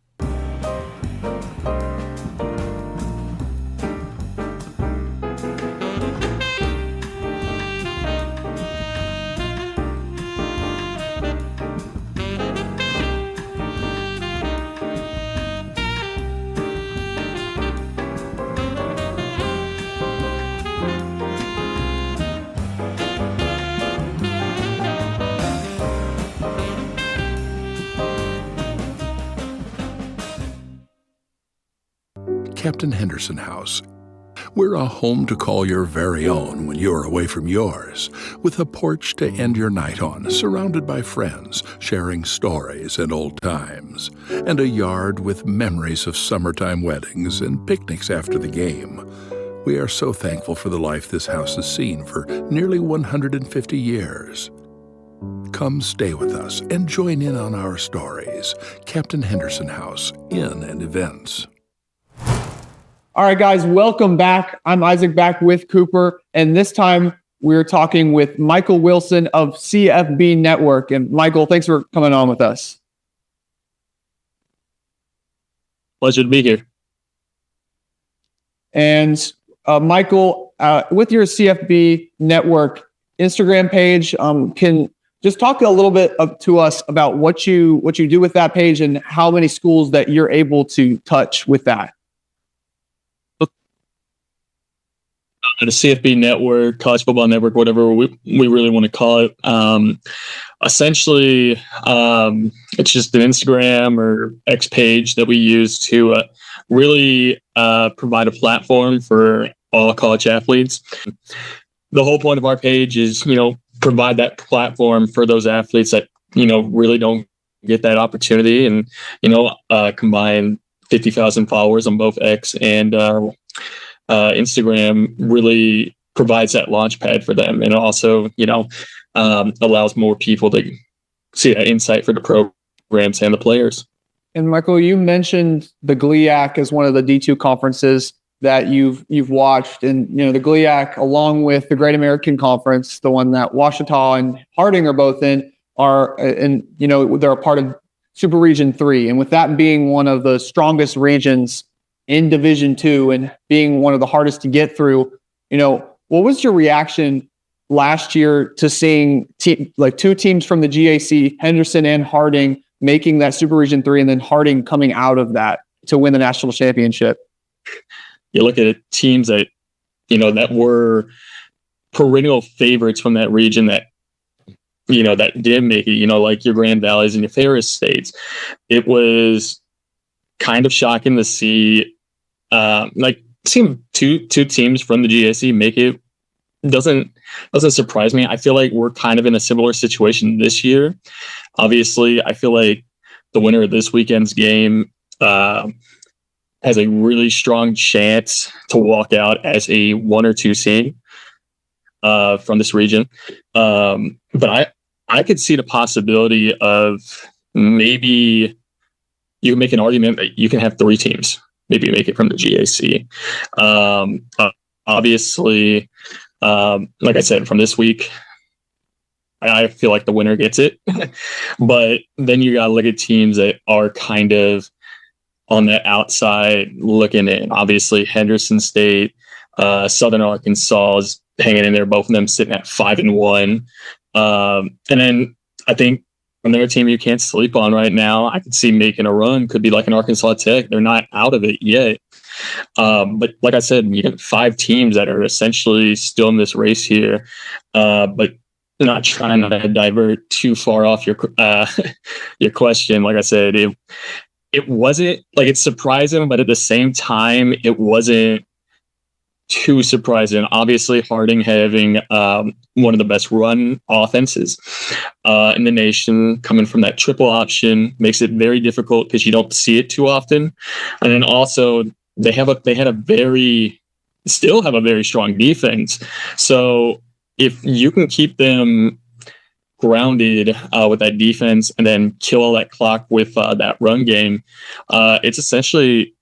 Captain Henderson House. We're a home to call your very own when you're away from yours, with a porch to end your night on, surrounded by friends, sharing stories and old times, and a yard with memories of summertime weddings and picnics after the game. We are so thankful for the life this house has seen for nearly 150 years. Come stay with us and join in on our stories. Captain Henderson House, Inn and Events. All right, guys, welcome back. I'm Isaac, back with Cooper, and this time we're talking with Michael Wilson of CFB Network. And Michael, thanks for coming on with us. Pleasure to be here. And Michael, with your CFB Network Instagram page, can just talk a little bit to us about what you do with that page and how many schools that you're able to touch with that. The CFB Network, College Football Network, whatever we really want to call it. Essentially, it's just an Instagram or X page that we use to really provide a platform for all college athletes. The whole point of our page is, provide that platform for those athletes that, really don't get that opportunity, and, combine 50,000 followers on both X and Instagram really provides that launch pad for them, and also, allows more people to see that insight for the programs and the players. And Michael, you mentioned the GLIAC as one of the D2 conferences that you've watched, and the GLIAC, along with the Great American Conference, the one that Ouachita and Harding are both in, they're a part of Super Region 3, and with that being one of the strongest regions in Division II and being one of the hardest to get through, what was your reaction last year to seeing two teams from the GAC, Henderson and Harding, making that Super Region 3, and then Harding coming out of that to win the national championship? You look at teams that, that were perennial favorites from that region that, that did make it, like your Grand Valleys and your Ferris States. It was kind of shocking to see, seeing two teams from the GAC make it. Doesn't surprise me. I feel like we're kind of in a similar situation this year. Obviously, I feel like the winner of this weekend's game has a really strong chance to walk out as a 1 or 2 seed from this region. But I could see the possibility of maybe you can make an argument that you can have 3 teams maybe make it from the GAC. Obviously, like I said, from this week, I feel like the winner gets it. But then you got to look at teams that are kind of on that outside looking in. Obviously, Henderson State, Southern Arkansas is hanging in there, both of them sitting at 5-1. And then I think another team you can't sleep on right now, I could see making a run, could be like an Arkansas Tech. They're not out of it yet. But like I said, you got 5 teams that are essentially still in this race here. But not trying to divert too far off your question. Like I said, it wasn't like, it's surprising, but at the same time, it wasn't too surprising. Obviously, Harding having one of the best run offenses in the nation, coming from that triple option, makes it very difficult because you don't see it too often. And then also they still have a very strong defense. So if you can keep them grounded with that defense and then kill all that clock with that run game, it's essentially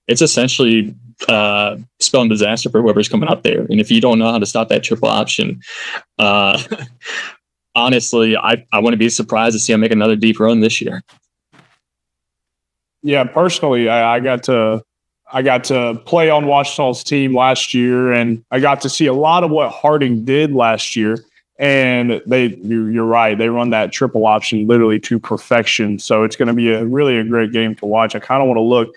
spelling disaster for whoever's coming up there. And if you don't know how to stop that triple option, honestly, I wouldn't be surprised to see them make another deep run this year. Yeah, personally, I got to play on Ouachita's team last year, and I got to see a lot of what Harding did last year. And you're right, they run that triple option literally to perfection. So it's going to be a great game to watch. I kind of want to look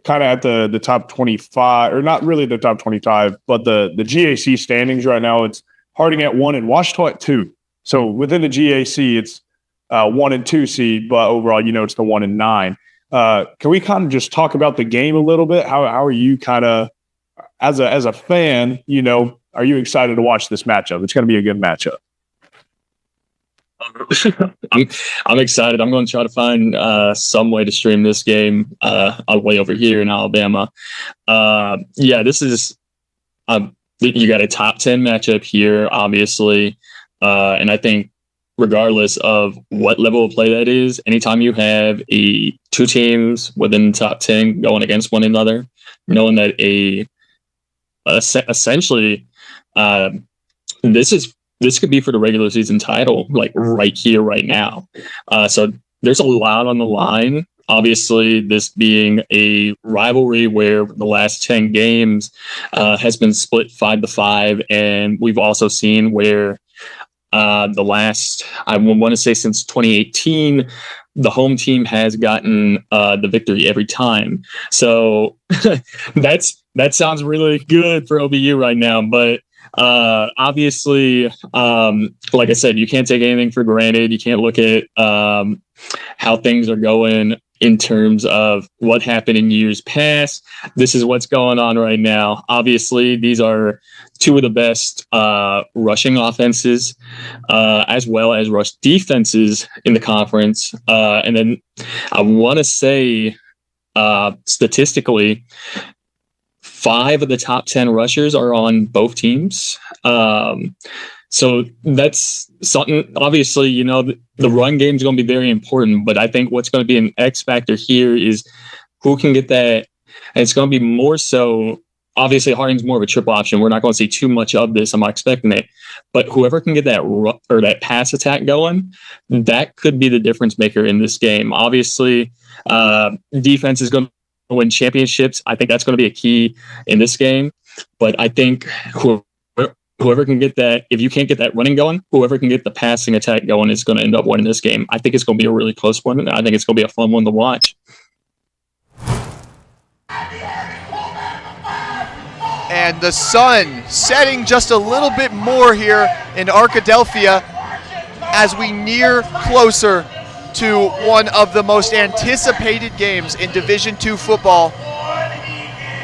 at the top 25, or not really the top 25, but the GAC standings right now. It's Harding at 1 and Ouachita at 2. So within the GAC, it's 1 and 2 seed, but overall, it's the 1 and 9. Can we kind of just talk about the game a little bit? How are you kind of, as a fan, are you excited to watch this matchup? It's going to be a good matchup. I'm excited. I'm going to try to find some way to stream this game way over here in Alabama. This is you got a top 10 matchup here, obviously, and I think regardless of what level of play that is, anytime you have two teams within the top 10 going against one another, knowing that essentially this could be for the regular season title, like right here, right now. So there's a lot on the line. Obviously, this being a rivalry where the last 10 games has been split 5-5. And we've also seen where the last, I want to say since 2018, the home team has gotten the victory every time. So that sounds really good for OBU right now. But obviously, like I said, you can't take anything for granted. You can't look at how things are going in terms of what happened in years past. This is what's going on right now. Obviously, these are two of the best rushing offenses as well as rush defenses in the conference. And then I want to say statistically, 5 of the top 10 rushers are on both teams. So that's something, obviously, the run game is going to be very important, but I think what's going to be an X factor here is who can get that. And it's going to be more so, obviously, Harding's more of a triple option. We're not going to see too much of this. I'm not expecting it. But whoever can get that pass attack going, that could be the difference maker in this game. Obviously, defense is going to win championships. I think that's going to be a key in this game. But I think whoever can get that, if you can't get that running going, whoever can get the passing attack going is going to end up winning this game. I think it's going to be a really close one, and I think it's going to be a fun one to watch. And the sun setting just a little bit more here in Arkadelphia as we near closer to one of the most anticipated games in Division II football.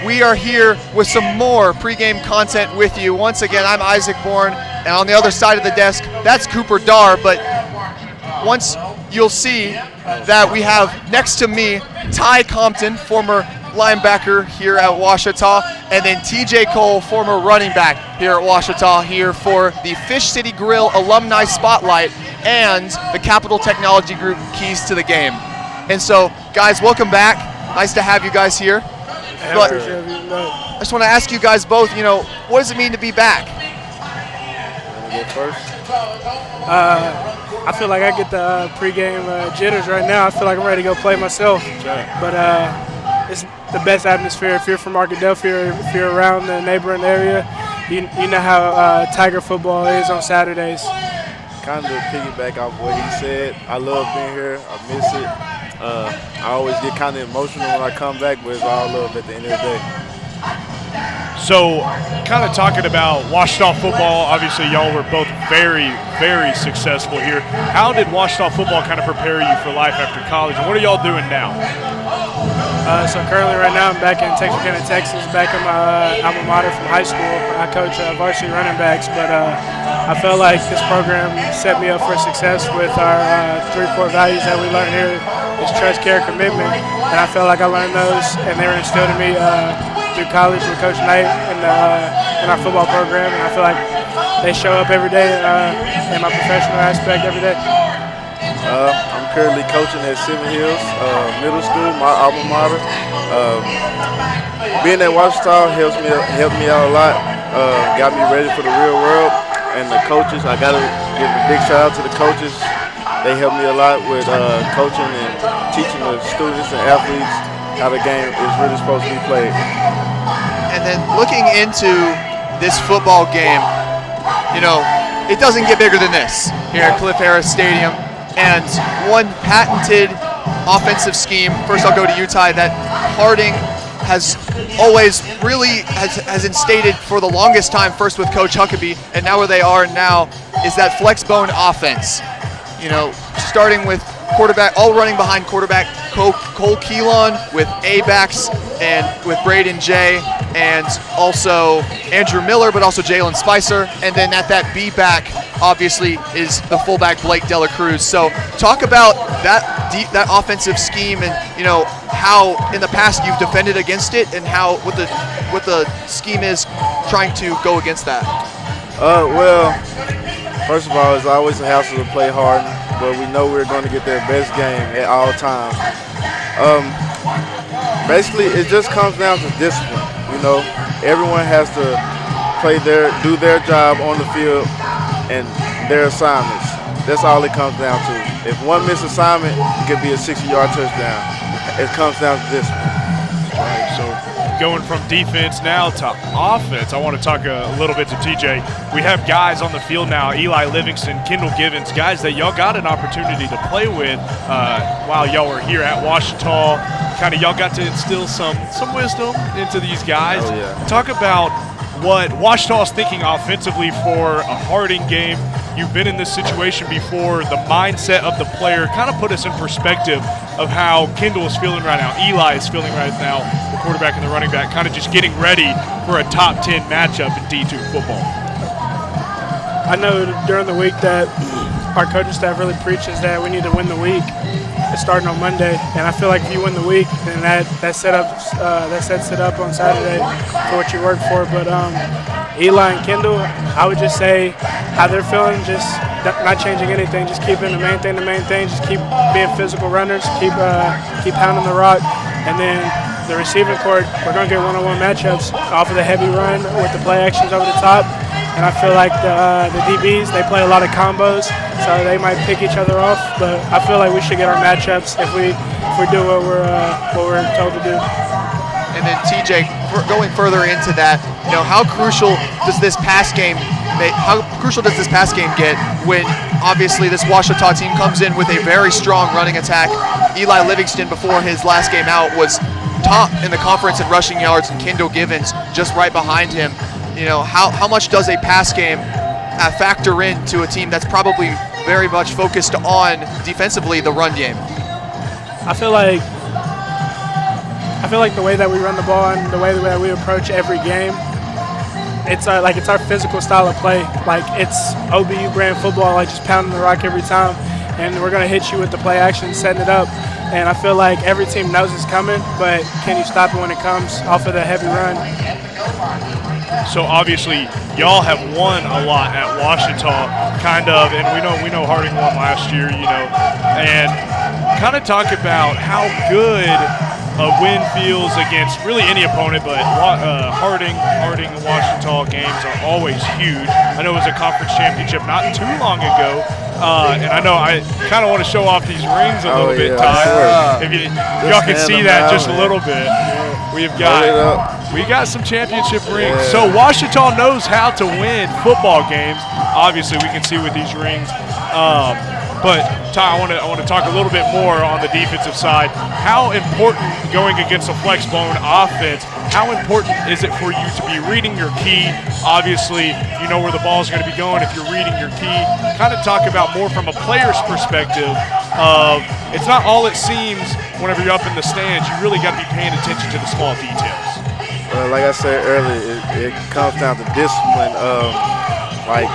We are here with some more pregame content with you. Once again, I'm Isaac Bourne, and on the other side of the desk, that's Cooper Darr. But once you'll see that we have next to me Ty Compton, former linebacker here at Ouachita, and then TJ Cole, former running back here at Ouachita, here for the Fish City Grill Alumni Spotlight and the Capital Technology Group Keys to the Game. And so, guys, welcome back. Nice to have you guys here. But I just want to ask you guys both, what does it mean to be back? Go first. I feel like I get the pregame jitters right now. I feel like I'm ready to go play myself. But it's the best atmosphere if you're from Arkadelphia, if you're around the neighboring area. you know how Tiger football is on Saturdays. Kind of piggyback off what he said. I love being here. I miss it. I always get kind of emotional when I come back, but it's all love at the end of the day. So, kind of talking about Ouachita football, obviously y'all were both very, very successful here. How did Ouachita football kind of prepare you for life after college, and what are y'all doing now? So currently right now I'm back in Texarkana, Texas, back in my alma mater from high school. I coach varsity running backs, but I felt like this program set me up for success with our 3 core values that we learned here. It's trust, care, commitment, and I felt like I learned those, and they were instilled in me through college with Coach Knight and in our football program, and I feel like they show up every day in my professional aspect every day. I'm currently coaching at Seven Hills Middle School, my alma mater. Being at Ouachita helped me out a lot, got me ready for the real world, and the coaches, I got to give a big shout out to the coaches. They helped me a lot with coaching and teaching the students and athletes how the game is really supposed to be played. And then looking into this football game, you know, it doesn't get bigger than this here at Cliff Harris Stadium. And one patented offensive scheme. First I'll go to Utah that Harding has always really has instated for the longest time, first with Coach Huckabee, and now where they are now is that flex bone offense. You know, starting with quarterback, all running behind quarterback Cole Keelan with A-backs and with Braden Jay and also Andrew Miller, but also Jalen Spicer. And then at that B-back, obviously, is the fullback Blake Dela Cruz. So talk about that offensive scheme and, you know, how in the past you've defended against it and how what the scheme is trying to go against that. Well, first of all, it's always a hassle to play hard, but we know we're going to get their best game at all times. Basically, it just comes down to discipline. You know, everyone has to do their job on the field and their assignments. That's all it comes down to. If one missed assignment, it could be a 60-yard touchdown. It comes down to discipline. Right, so going from defense now to offense, I want to talk a little bit to TJ. We have guys on the field now, Eli Livingston, Kendall Givens, guys that y'all got an opportunity to play with while y'all were here at Ouachita. Kind of y'all got to instill some wisdom into these guys. Oh, yeah. Talk about what Ouachita is thinking offensively for a Harding game. You've been in this situation before. The mindset of the player, kind of put us in perspective of how Kendall is feeling right now, Eli is feeling right now, the quarterback and the running back, kind of just getting ready for a top 10 matchup in D2 football. I know during the week that our coaching staff really preaches that we need to win the week. It's starting on Monday, and I feel like if you win the week, then that sets it up on Saturday for what you work for. But Eli and Kendall, I would just say how they're feeling, just not changing anything, just keeping the main thing, just keep being physical runners, keep pounding the rock, and then the receiving court, we're going to get one-on-one matchups off of the heavy run with the play actions over the top. And I feel like the DBs, they play a lot of combos, so they might pick each other off. But I feel like we should get our matchups if we do what we're told to do. And then TJ, going further into that, you know, how crucial does this pass game get when obviously this Ouachita team comes in with a very strong running attack? Eli Livingston, before his last game out, was top in the conference in rushing yards, and Kendall Givens just right behind him. You know, how much does a pass game factor into a team that's probably very much focused on defensively the run game? I feel like the way that we run the ball and the way that we approach every game, it's our physical style of play. Like, it's OBU brand football, like just pounding the rock every time, and we're gonna hit you with the play action, setting it up. And I feel like every team knows it's coming, but can you stop it when it comes off of the heavy run? So obviously, y'all have won a lot at Ouachita, kind of, and we know Harding won last year, you know, and kind of talk about how good a win feels against really any opponent, but Harding and Ouachita games are always huge. I know it was a conference championship not too long ago, and I know I kind of want to show off these rings a little bit, Ty. If y'all can see that just a little bit. We got some championship rings. So Ouachita knows how to win football games. Obviously, we can see with these rings. But Ty, I want to talk a little bit more on the defensive side. How important going against a flex bone offense? How important is it for you to be reading your key? Obviously, you know where the ball is going to be going if you're reading your key. Kind of talk about more from a player's perspective of it's not all it seems whenever you're up in the stands. You really got to be paying attention to the small details. Like I said earlier, it comes down to discipline. Like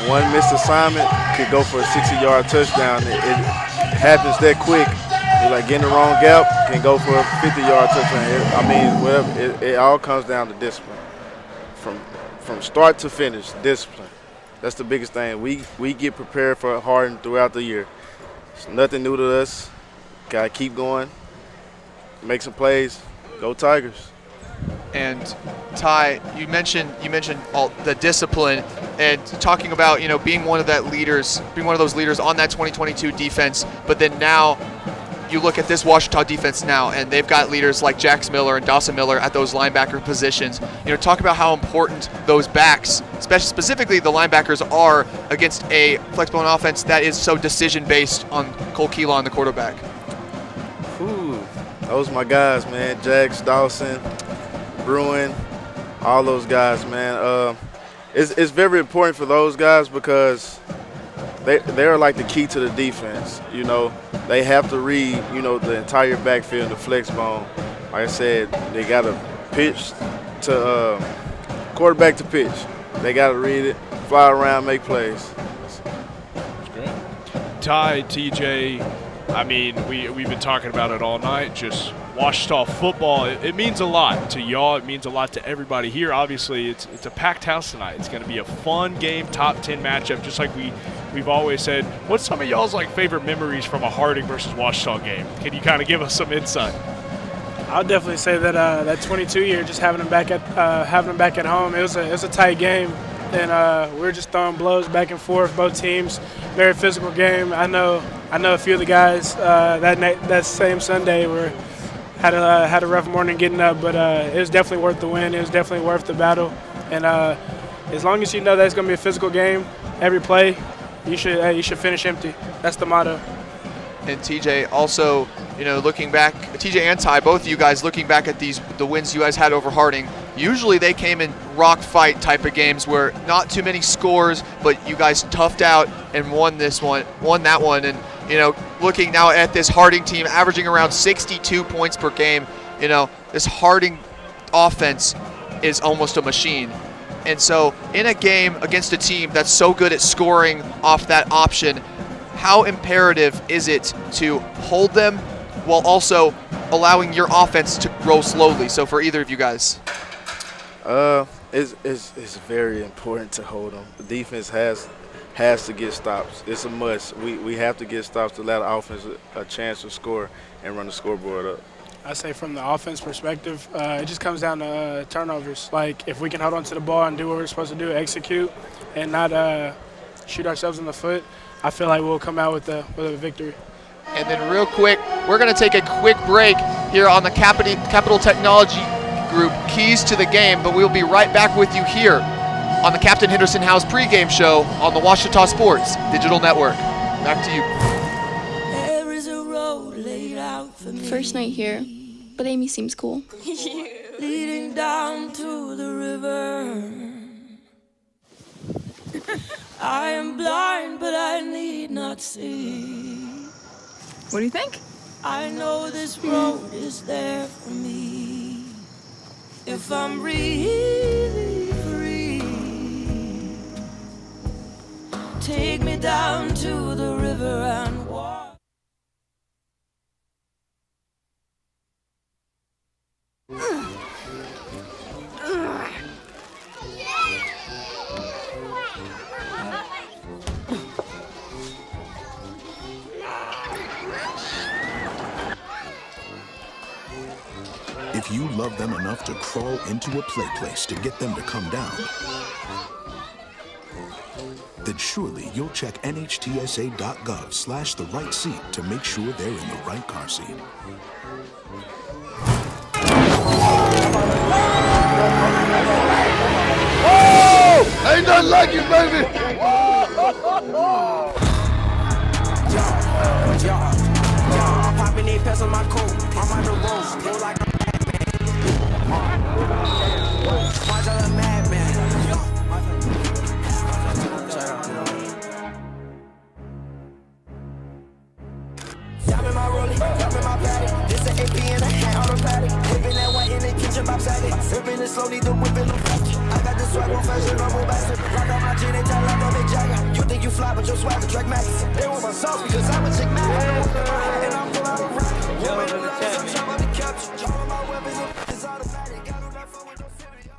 one missed assignment could go for a 60-yard touchdown. It happens that quick. You're like getting the wrong gap can go for a 50-yard touchdown. It all comes down to discipline. From start to finish, discipline. That's the biggest thing. We get prepared for Harding throughout the year. It's nothing new to us. Gotta keep going, make some plays, go Tigers. And Ty, you mentioned all the discipline and talking about being one of those leaders on that 2022 defense. But then now you look at this Ouachita defense now, and they've got leaders like Jax Miller and Dawson Miller at those linebacker positions. Talk about how important those backs, specifically the linebackers, are against a flex bone offense that is so decision based on Cole Keelan, the quarterback. Ooh, those my guys, man. Jax, Dawson, Bruin, all those guys, man. It's very important for those guys because they're like the key to the defense. They have to read, the entire backfield, the flex bone. Like I said, they got to pitch to quarterback to pitch. They got to read it, fly around, make plays. That's great. Ty, TJ, I mean, we've been talking about it all night. Just Ouachita football, it means a lot to y'all. It means a lot to everybody here. Obviously, it's a packed house tonight. It's going to be a fun game, top 10 matchup, just like we've always said. What's some of y'all's favorite memories from a Harding versus Ouachita game? Can you kind of give us some insight? I'll definitely say that that 22 year, just having them back at home, it was a tight game, and we were just throwing blows back and forth, both teams. Very physical game. I know a few of the guys that same Sunday had a rough morning getting up, but it was definitely worth the win. It was definitely worth the battle, and as long as you know that it's going to be a physical game, every play, you should finish empty. That's the motto. And TJ, also, looking back, TJ and Ty, both of you guys looking back at the wins you guys had over Harding, usually they came in rock fight type of games where not too many scores, but you guys toughed out and won that one. And, looking now at this Harding team averaging around 62 points per game, this Harding offense is almost a machine. And so in a game against a team that's so good at scoring off that option, how imperative is it to hold them while also allowing your offense to grow slowly? So for either of you guys. It's very important to hold them. The defense has to get stops. It's a must. We have to get stops to allow the offense a chance to score and run the scoreboard up. I say from the offense perspective, it just comes down to turnovers. Like, if we can hold on to the ball and do what we're supposed to do, execute, and not shoot ourselves in the foot, I feel like we'll come out with a victory. And then real quick, we're going to take a quick break here on the Capital Technology Group Keys to the Game, but we'll be right back with you here on the Captain Henderson House pregame show on the Ouachita Sports Digital Network. Back to you. There is a road laid out for me. First night here, but Amy seems cool. Leading down to the river. I am blind, but I need not see. What do you think? I know this road is there for me. If I'm really free, take me down to the river and walk. If you love them enough to crawl into a play place to get them to come down, then surely you'll check nhtsa.gov/the right seat to make sure they're in the right car seat. Oh! Ain't nothing like it, baby! Popping 8 pants on my coat. I'm on the road. Feel like I'm watch out, a madman. Y'all in my rollie, y'all in my paddock. This an AP and a hat automatic. Whipping that white in the kitchen, box at it. Whipping it slowly, the whipping them fast. I got this swag on fashion, I'm a bastard. Rock out my jean, they tell like a big jagger. You think you fly, but your swag a track max. They want my sauce because I'm a chick man. And I'm full out of rap. I'm trying to capture. All of my weapons is automatic. Got on that phone with no city.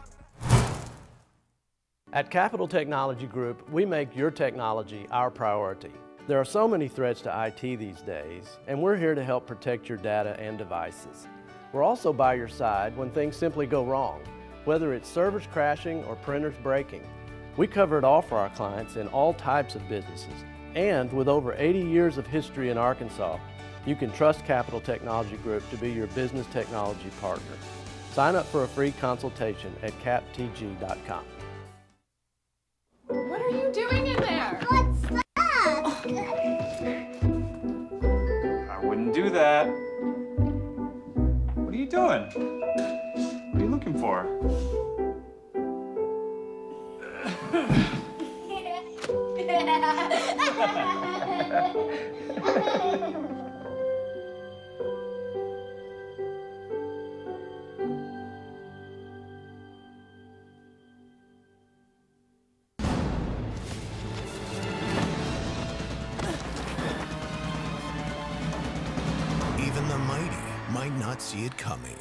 At Capital Technology Group, we make your technology our priority. There are so many threats to IT these days, and we're here to help protect your data and devices. We're also by your side when things simply go wrong, whether it's servers crashing or printers breaking. We cover it all for our clients in all types of businesses. And with over 80 years of history in Arkansas, you can trust Capital Technology Group to be your business technology partner. Sign up for a free consultation at captg.com. What are you doing in there? What's that? I wouldn't do that. What are you doing? What are you looking for? Even the mighty might not see it coming.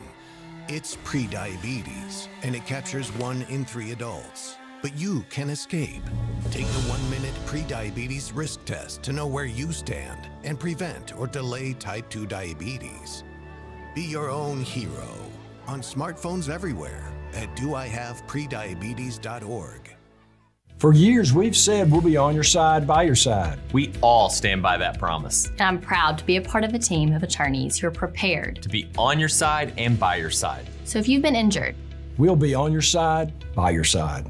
It's prediabetes, and it captures 1 in 3 adults. But you can escape. Take the 1-minute prediabetes risk test to know where you stand and prevent or delay type 2 diabetes. Be your own hero on smartphones everywhere at doihaveprediabetes.org. For years, we've said we'll be on your side, by your side. We all stand by that promise. And I'm proud to be a part of a team of attorneys who are prepared to be on your side and by your side. So if you've been injured, we'll be on your side, by your side.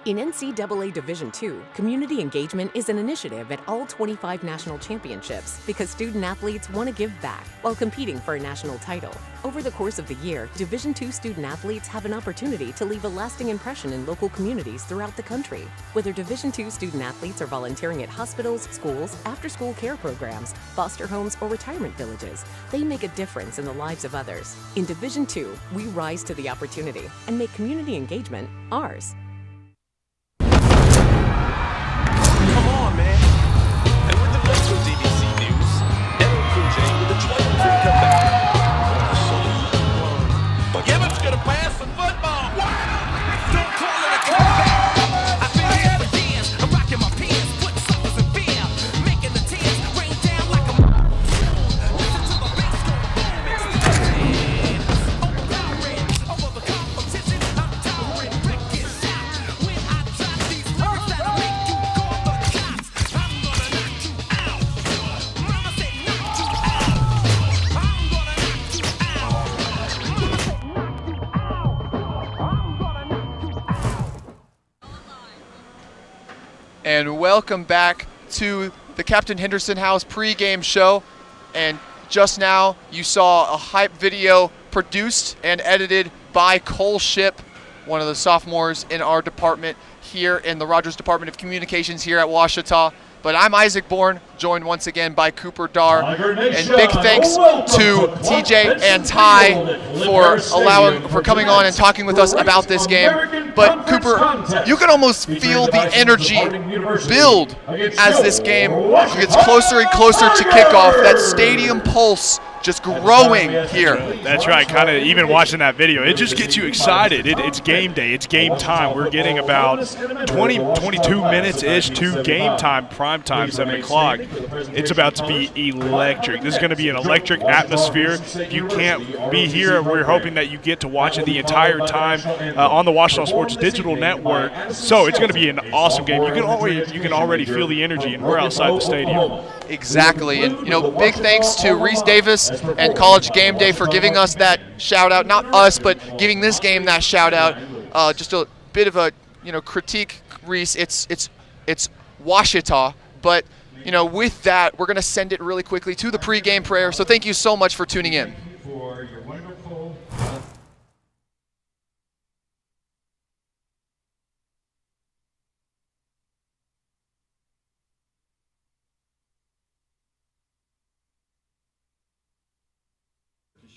In NCAA Division II, community engagement is an initiative at all 25 national championships because student athletes want to give back while competing for a national title. Over the course of the year, Division II student athletes have an opportunity to leave a lasting impression in local communities throughout the country. Whether Division II student athletes are volunteering at hospitals, schools, after-school care programs, foster homes, or retirement villages, they make a difference in the lives of others. In Division II, we rise to the opportunity and make community engagement ours. Come on, man. And with the rest of DBC News, Aaron Kuj with the 23 comeback. Gibbons gonna pass the football. Don't call it a comeback. I've been here for years. I'm rocking my pants, putting suckers in fear, making the tears rain down like a. Listen to the bass go boom. Overpowering over the competition. I'm towering, Rick is shot. When I drop these lyrics that'll make you call the cops. I'm gonna knock you out. Mama said knock you out. I'm gonna knock you out. Mama said And welcome back to the Captain Henderson House pregame show. And just now you saw a hype video produced and edited by Cole Shipp, one of the sophomores in our department here in the Rogers Department of Communications here at Ouachita. But I'm Isaac Bourne, joined once again by Cooper Darr. And big thanks to TJ and Ty for coming on and talking with us about this game. But Cooper, you can almost feel the energy build as this game gets closer and closer to kickoff. That stadium pulse just growing here. That's right. Kind of even watching that video, it just gets you excited. It's game day. It's game time. We're getting about 22 minutes-ish to game time, prime time, 7 o'clock. It's about to be electric. This is going to be an electric atmosphere. If you can't be here, we're hoping that you get to watch it the entire time on the Ouachita Sports Digital Network. So it's going to be an awesome game. You can already feel the energy, and we're outside the stadium. Exactly. And, big thanks to Reese Davis and College Game Day for giving us that shout-out. Not us, but giving this game that shout-out. Just a bit of a, critique, Reese. It's Ouachita, but, with that, we're going to send it really quickly to the pregame prayer. So thank you so much for tuning in.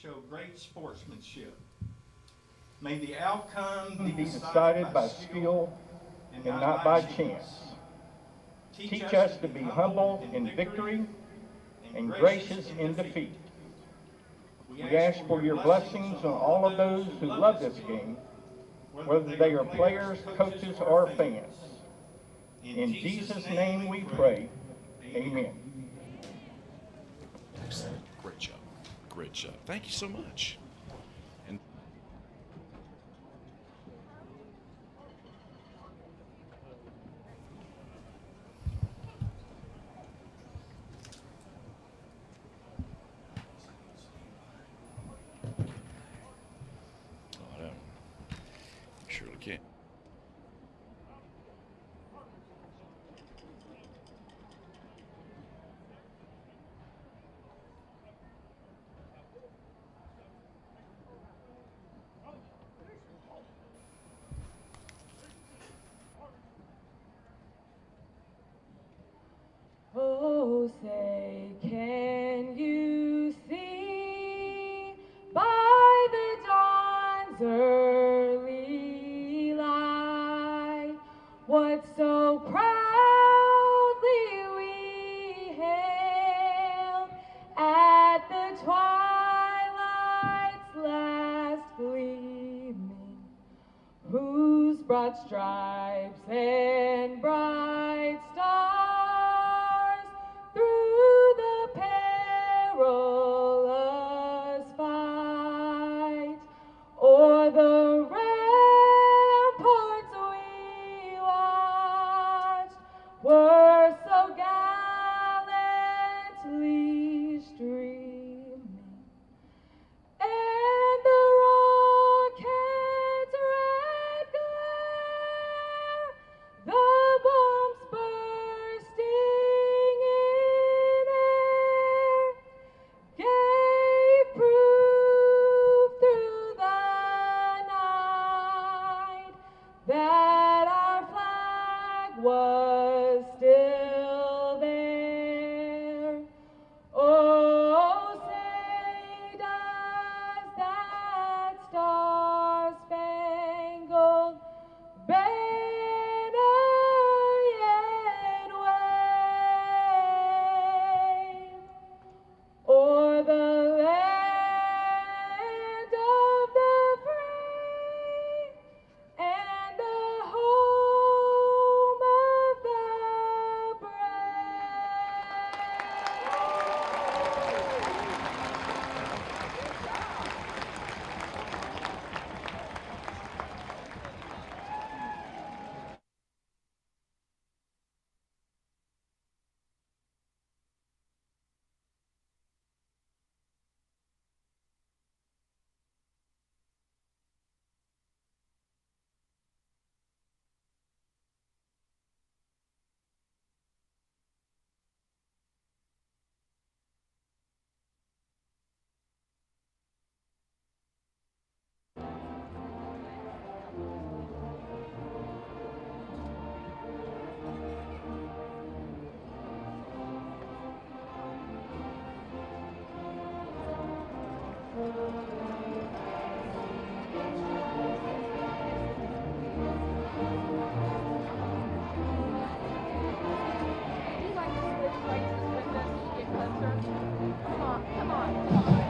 Show great sportsmanship. May the outcome be decided by skill and not by chance. Teach us to be humble in victory and gracious in defeat. We ask for your blessings on all of those who love this game, whether they are players, coaches, or fans. In Jesus' name we pray. Amen. Excellent. Great job. Great job. Thank you so much. And surely can. Oh, say, can you see by the dawn's early light what so proudly we hailed at the twilight's last gleaming, whose broad stripes and bright stars through the perilous fight o'er the ramparts we watched were so gallantly streaming, and the rocket's red glare, the bombs bursting in air, gave proof through the night that our flag was still there. Oh, say does that star-spangled banner yet wave o'er the land of the free and the home of the Come on.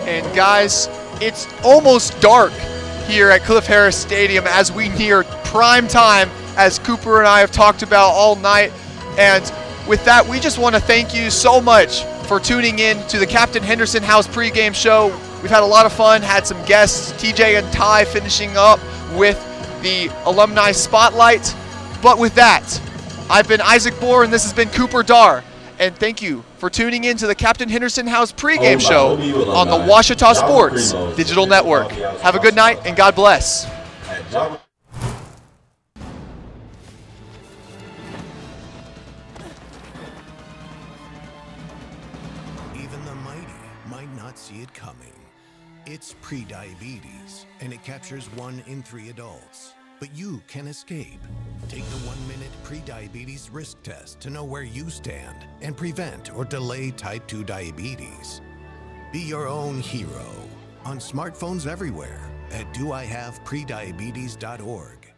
And guys, it's almost dark here at Cliff Harris Stadium as we near prime time, as Cooper and I have talked about all night. And with that, we just want to thank you so much for tuning in to the Captain Henderson House pregame show. We've had a lot of fun, had some guests, TJ and Ty finishing up with the alumni spotlight. But with that, I've been Isaac Bourne and this has been Cooper Darr. And thank you for tuning in to the Captain Henderson House pregame show on the Ouachita Sports Digital Network. Have a good night and God bless. Even the mighty might not see it coming. It's prediabetes, and it captures 1 in 3 adults. But you can escape. Take the 1-minute prediabetes risk test to know where you stand and prevent or delay type 2 diabetes. Be your own hero on smartphones everywhere at doihaveprediabetes.org.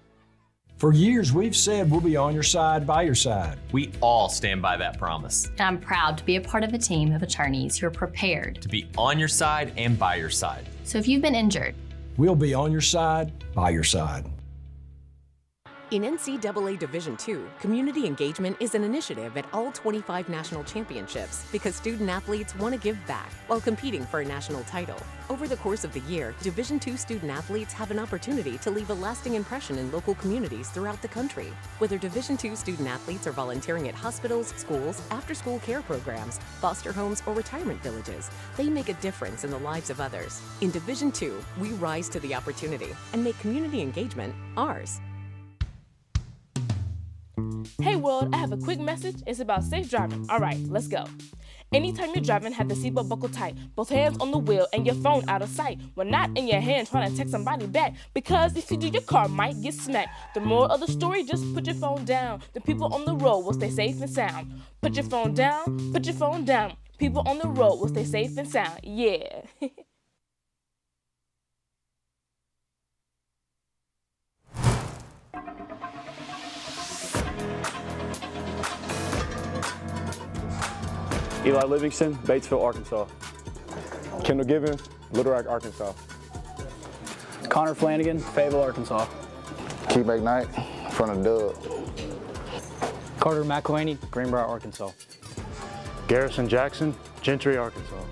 For years, we've said we'll be on your side, by your side. We all stand by that promise. And I'm proud to be a part of a team of attorneys who are prepared To be on your side and by your side. So if you've been injured, We'll be on your side, by your side. In NCAA Division II, community engagement is an initiative at all 25 national championships because student athletes want to give back while competing for a national title. Over the course of the year, Division II student athletes have an opportunity to leave a lasting impression in local communities throughout the country. Whether Division II student athletes are volunteering at hospitals, schools, after-school care programs, foster homes, or retirement villages, they make a difference in the lives of others. In Division II, we rise to the opportunity and make community engagement ours. Hey world, I have a quick message. It's about safe driving. All right, let's go. Anytime you're driving, have the seatbelt buckled tight. Both hands on the wheel and your phone out of sight. When not in your hand trying to text somebody back. Because if you do, your car might get smacked. The moral of the story, just put your phone down. The people on the road will stay safe and sound. Put your phone down, put your phone down. People on the road will stay safe and sound. Yeah. Eli Livingston, Batesville, Arkansas. Kendall Gibbons, Little Rock, Arkansas. Connor Flanagan, Fayetteville, Arkansas. Keith McKnight, front of Dub. Carter McElhaney, Greenbrier, Arkansas. Garrison Jackson, Gentry, Arkansas.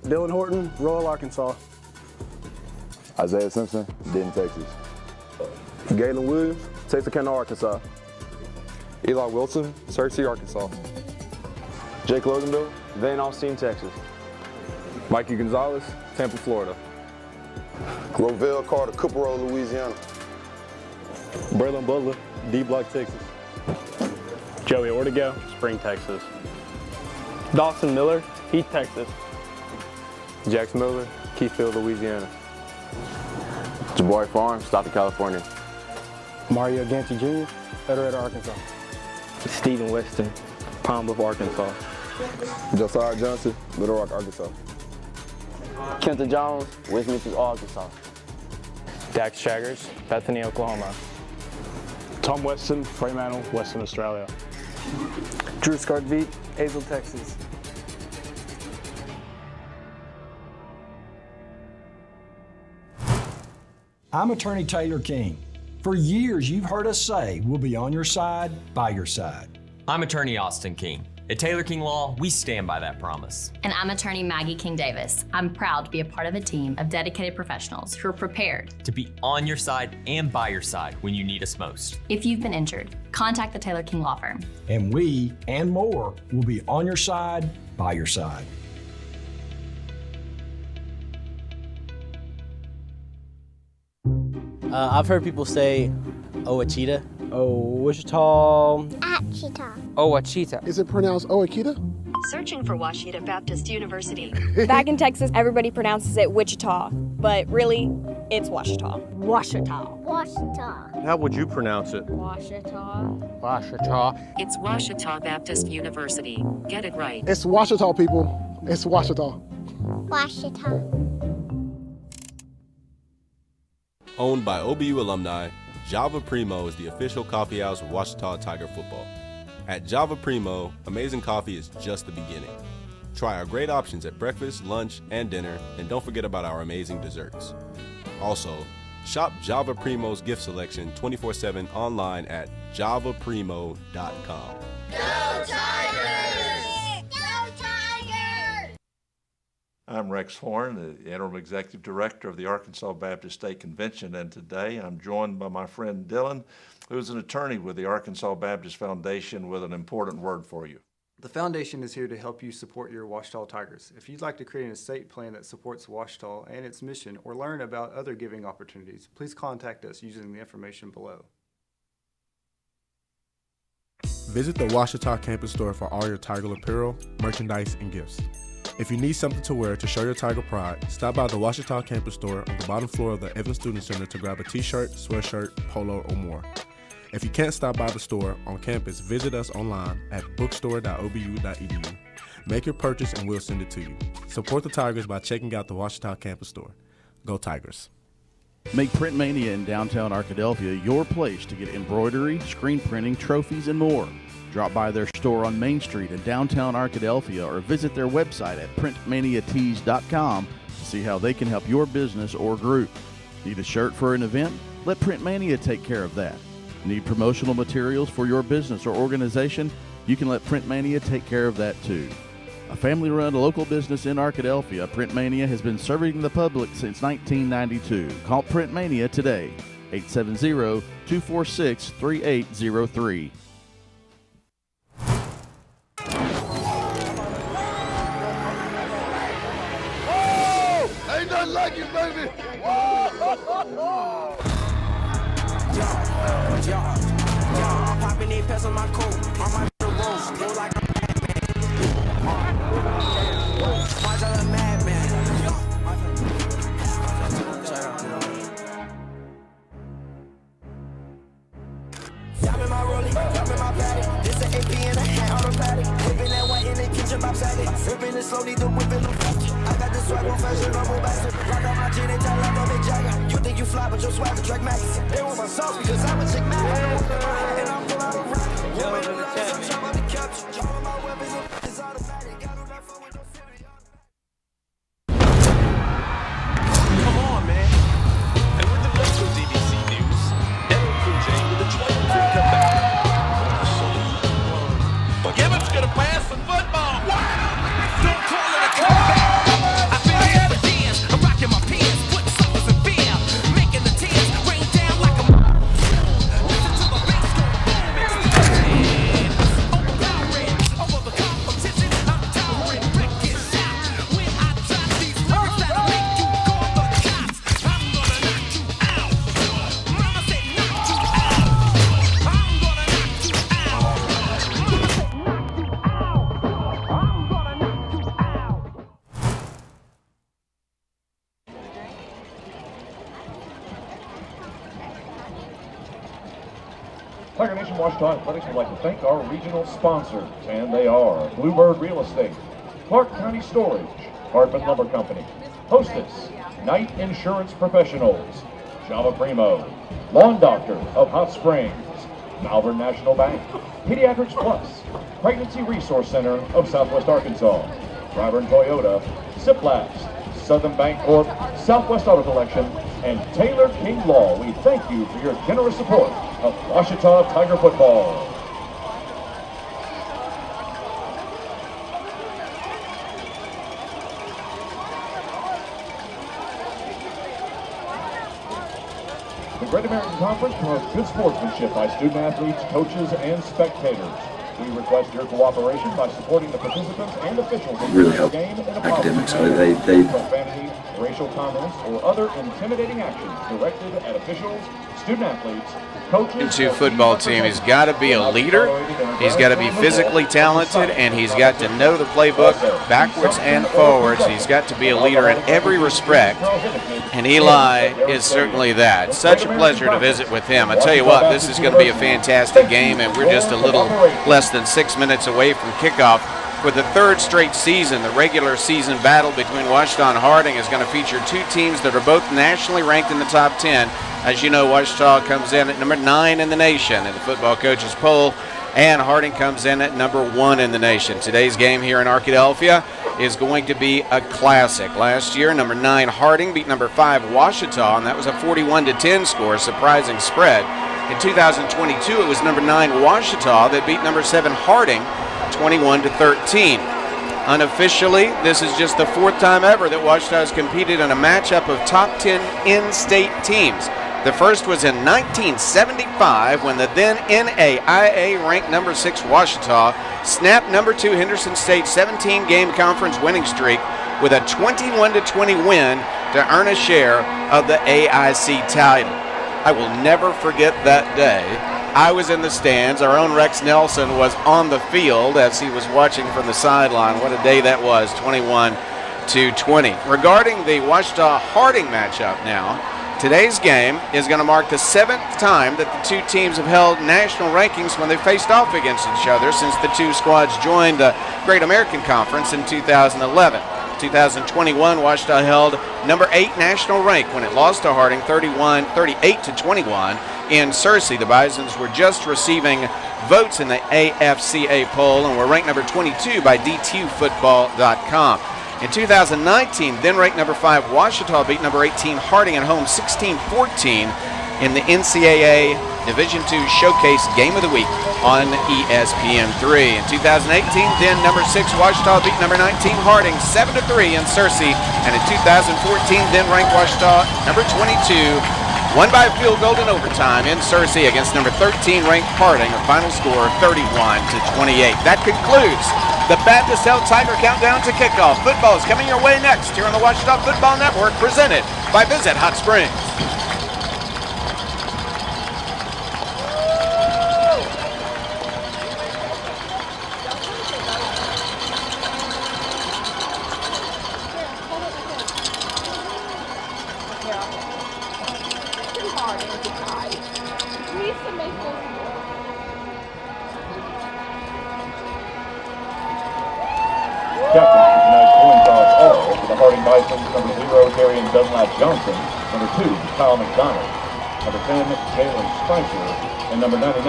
Dylan Horton, Royal, Arkansas. Isaiah Simpson, Denton, Texas. Galen Williams, Texarkana, Arkansas. Eli Wilson, Searcy, Arkansas. Jake Loganville, Van Alstyne, Texas. Mikey Gonzalez, Tampa, Florida. Grovell Carter, Cooperole, Louisiana. Braylon Butler, D Block, Texas. Joey Ortego, Spring, Texas. Dawson Miller, Heath, Texas. Jax Miller, Keithfield, Louisiana. Jabari Farms, Stockton, California. Mario Ganti Jr., Federer, Arkansas. Stephen Weston, Palm Bluff, Arkansas. Josiah Johnson, Little Rock, Arkansas. Kenta Jones, West Memphis, Arkansas. Dax Shaggers, Bethany, Oklahoma. Tom Weston, Fremantle, Western Australia. Drew Scartveet, Hazel, Texas. I'm attorney Taylor King. For years, you've heard us say we'll be on your side, by your side. I'm attorney Austin King. At Taylor King Law, we stand by that promise. and I'm attorney Maggie King Davis. I'm proud to be a part of a team of dedicated professionals who are prepared To be on your side and by your side when you need us most. If you've been injured, contact the Taylor King Law Firm. And we, and more, will be on your side, by your side. I've heard people say Ouachita. Ouachita. Ouachita. Is it pronounced Ouachita? Searching for Ouachita Baptist University. Back in Texas, everybody pronounces it Wichita, but really, it's Ouachita. Ouachita. Ouachita. How would you pronounce it? Ouachita. Ouachita. It's Ouachita Baptist University. Get it right. It's Ouachita, people. It's Ouachita. Ouachita. Owned by OBU alumni, Java Primo is the official coffee house of Ouachita Tiger football. At Java Primo, amazing coffee is just the beginning. Try our great options at breakfast, lunch, and dinner, and don't forget about our amazing desserts. Also, shop Java Primo's gift selection 24/7 online at javaprimo.com. Go Tigers! Go Tigers! I'm Rex Horn, the Interim Executive Director of the Arkansas Baptist State Convention, and today I'm joined by my friend Dylan, who's an attorney with the Arkansas Baptist Foundation with an important word for you. The foundation is here to help you support your Ouachita Tigers. If you'd like to create an estate plan that supports Ouachita and its mission or learn about other giving opportunities, please contact us using the information below. Visit the Ouachita campus store for all your Tiger apparel, merchandise, and gifts. If you need something to wear to show your Tiger pride, stop by the Ouachita campus store on the bottom floor of the Evans Student Center to grab a t-shirt, sweatshirt, polo, or more. If you can't stop by the store on campus, visit us online at bookstore.obu.edu. Make your purchase and we'll send it to you. Support the Tigers by checking out the Ouachita campus store. Go Tigers. Make Print Mania in downtown Arkadelphia your place to get embroidery, screen printing, trophies, and more. Drop by their store on Main Street in downtown Arkadelphia or visit their website at printmaniatees.com to see how they can help your business or group. Need a shirt for an event? Let Print Mania take care of that. Need promotional materials for your business or organization? You can let Print Mania take care of that too. A family-run local business in Arkadelphia, Print Mania has been serving the public since 1992. Call Print Mania today, 870-246-3803. Ain't nothing like it, baby! Popping in pets on my coat. On my roast. Go like a madman. Y'all in my rollie, y'all in my patty. This an AP and a hat automatic. Whipping that white in the kitchen, box at it. Whipping it slowly, the whipping the fast. I got this swag on fashion, I'm a bastard. Rock out my jean, they tell like a big jagger. You think you fly, but your swag is track max. They want my sauce because I'm a chick man. And I'm full out of rap. Come on, man. And with the rest of DBC News, LJ with a 23 comeback. Gibbons gonna pass some football. Don't call it a comeback. I've been here for years. I'm rocking my pants, putting suckers in fear, making the tears rain down like a. Listen to the bass go boom. Overpowering over the competition. I'm towering, breaking shot. When I drop these lyrics that'll make you call the cops. I'm gonna knock you out. Mama said knock you out. I'm gonna knock you out. Mama said knock you out. Tiger Nation Ouachita Athletics would like to thank our regional sponsors, and they are Bluebird Real Estate, Clark County Storage, Hardman Lumber Company, Hostess, Knight Insurance Professionals, Java Primo, Lawn Doctor of Hot Springs, Malvern National Bank, Pediatrics Plus, Pregnancy Resource Center of Southwest Arkansas, Ryburn Toyota, Siplast, Southern Bank Corp, Southwest Auto Collection, and Taylor King Law. We thank you for your generous support of Ouachita Tiger football. The Great American Conference promotes good sportsmanship by student athletes, coaches, and spectators. We request your cooperation by supporting the participants and officials in really the help game in a academics. positive They profanity, racial comments, or other intimidating actions directed at officials, student athletes, coaches. Into football team, he's got to be a leader. He's got to be physically talented, and he's got to know the playbook backwards and forwards. He's got to be a leader in every respect, and Eli is certainly that. Such a pleasure to visit with him. I tell you what, this is going to be a fantastic game, and we're just a little less than 6 minutes away from kickoff. For the third straight season, the regular season battle between Ouachita and Harding is going to feature two teams that are both nationally ranked in the top 10. As you know, Ouachita comes in at number 9 in the nation in the football coaches poll. and Harding comes in at number 1 in the nation. Today's game here in Arkadelphia is going to be a classic. Last year, number 9 Harding beat number 5 Ouachita, and that was a 41-10 score, surprising spread. In 2022, it was number 9 Ouachita that beat number 7 Harding 21-13. Unofficially, this is just the 4th time ever that Ouachita has competed in a matchup of top 10 in-state teams. The first was in 1975 when the then NAIA ranked number 6 Ouachita snapped number 2 Henderson State's 17-game conference winning streak with a 21-20 win to earn a share of the AIC title. I will never forget that day. I was in the stands. Our own Rex Nelson was on the field as he was watching from the sideline. What a day that was, 21-20. Regarding the Ouachita-Harding matchup now, today's game is going to mark the 7th time that the two teams have held national rankings when they faced off against each other since the two squads joined the Great American Conference in 2011. 2021, Ouachita held number 8 national rank when it lost to Harding 38-21 in Searcy. The Bisons were just receiving votes in the AFCA poll and were ranked number 22 by D2Football.com. In 2019, then ranked number 5 Ouachita beat number 18 Harding at home 16-14 in the NCAA Division II Showcase Game of the Week on ESPN3. In 2018, then number 6 Ouachita beat number 19 Harding 7-3 in Searcy, and in 2014, then ranked Ouachita number 22 won by a field goal in overtime in Searcy against number 13 ranked Harding, a final score of 31-28. That concludes the Baptist Health Tiger Countdown to Kickoff. Football is coming your way next here on the Ouachita Football Network, presented by Visit Hot Springs. Captain for tonight's coin toss are for the Harding Bisons, number 0, Darian Dunlap Johnson, number 2, Kyle McDonald, number 10, Jalen Spicer, and number 99,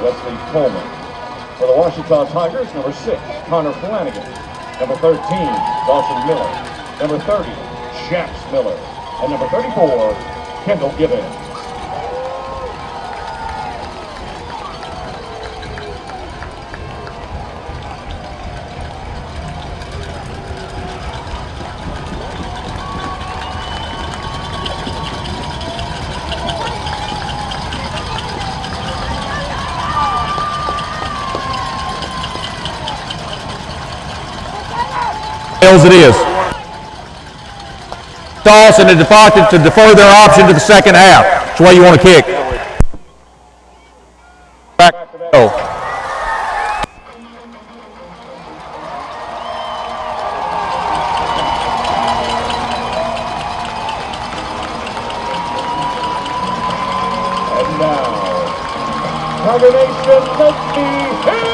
Wesley Coleman. For the Ouachita Tigers, number 6, Connor Flanagan, number 13, Dawson Miller, number 30, Jax Miller, and number 34, Kendall Gibbons. It is. Toss and the departed to defer their option to the second half. That's the way you want to kick. Back. Oh. And now, combination, let's be here.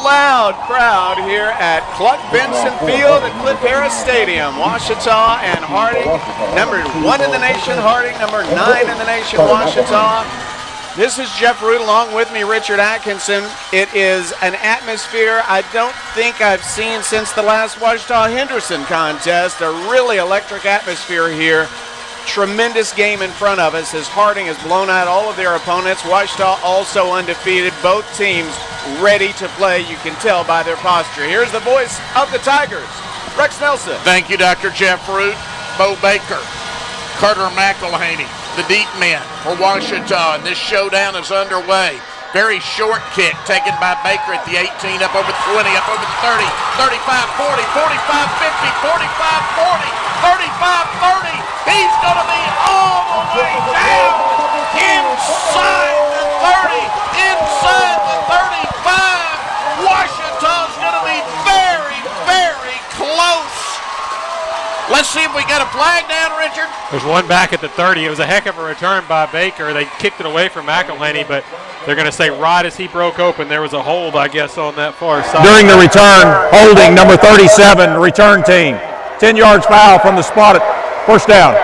loud crowd here at Clark Benson Field at Cliff Harris Stadium. Ouachita and Harding, number 1 in the nation, Harding, number 9 in the nation, Ouachita. This is Jeff Root, along with me, Richard Atkinson. It is an atmosphere I don't think I've seen since the last Ouachita Henderson contest. A really electric atmosphere here. Tremendous game in front of us as Harding has blown out all of their opponents. Ouachita also undefeated. Both teams ready to play, you can tell by their posture. Here's the voice of the Tigers, Rex Nelson. Thank you, Dr. Jeff Root. Bo Baker, Carter McElhaney, the deep men for Ouachita, and this showdown is underway. Very short kick taken by Baker at the 18, up over 20, up over 30, 35, 40, 45, 50, 45, 40, 35, 30. He's going to be all the way down inside the 30, inside the 35. Ouachita's going to be very, very close. Let's see if we got a flag down, Richard. There's one back at the 30. It was a heck of a return by Baker. They kicked it away from McElhaney, but they're going to say right as he broke open, there was a hold, I guess, on that far side. During the return, holding number 37, return team. 10 yards foul from the spot at first down.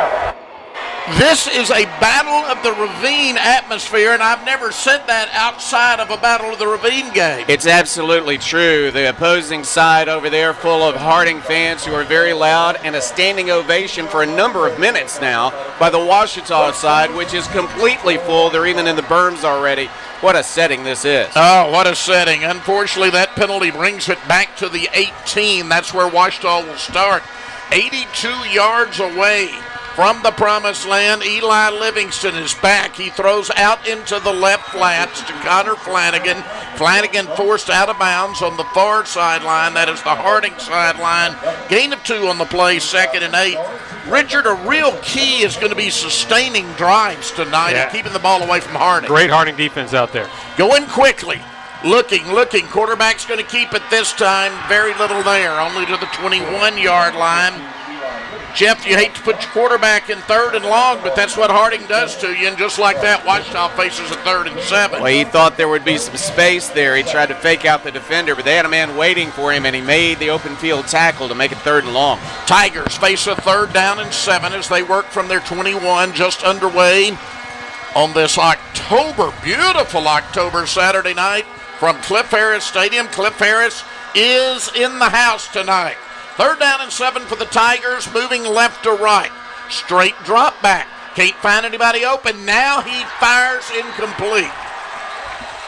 This is a Battle of the Ravine atmosphere, and I've never said that outside of a Battle of the Ravine game. It's absolutely true. The opposing side over there full of Harding fans who are very loud, and a standing ovation for a number of minutes now by the Ouachita side, which is completely full. They're even in the berms already. What a setting this is. Oh, what a setting. Unfortunately, that penalty brings it back to the 18. That's where Ouachita will start. 82 yards away from the promised land. Eli Livingston is back. He throws out into the left flats to Connor Flanagan. Flanagan forced out of bounds on the far sideline. That is the Harding sideline. Gain of 2 on the play, 2nd and 8. Richard, a real key is going to be sustaining drives tonight and keeping the ball away from Harding. Great Harding defense out there. Going quickly. Looking. Quarterback's going to keep it this time. Very little there, only to the 21-yard line. Jeff, you hate to put your quarterback in 3rd and long, but that's what Harding does to you, and just like that, Ouachita faces a 3rd and 7. Well, he thought there would be some space there. He tried to fake out the defender, but they had a man waiting for him, and he made the open field tackle to make it 3rd and long. Tigers face a 3rd down and 7 as they work from their 21, just underway on this beautiful October Saturday night from Cliff Harris Stadium. Cliff Harris is in the house tonight. 3rd down and 7 for the Tigers, moving left to right. Straight drop back. Can't find anybody open. Now he fires incomplete.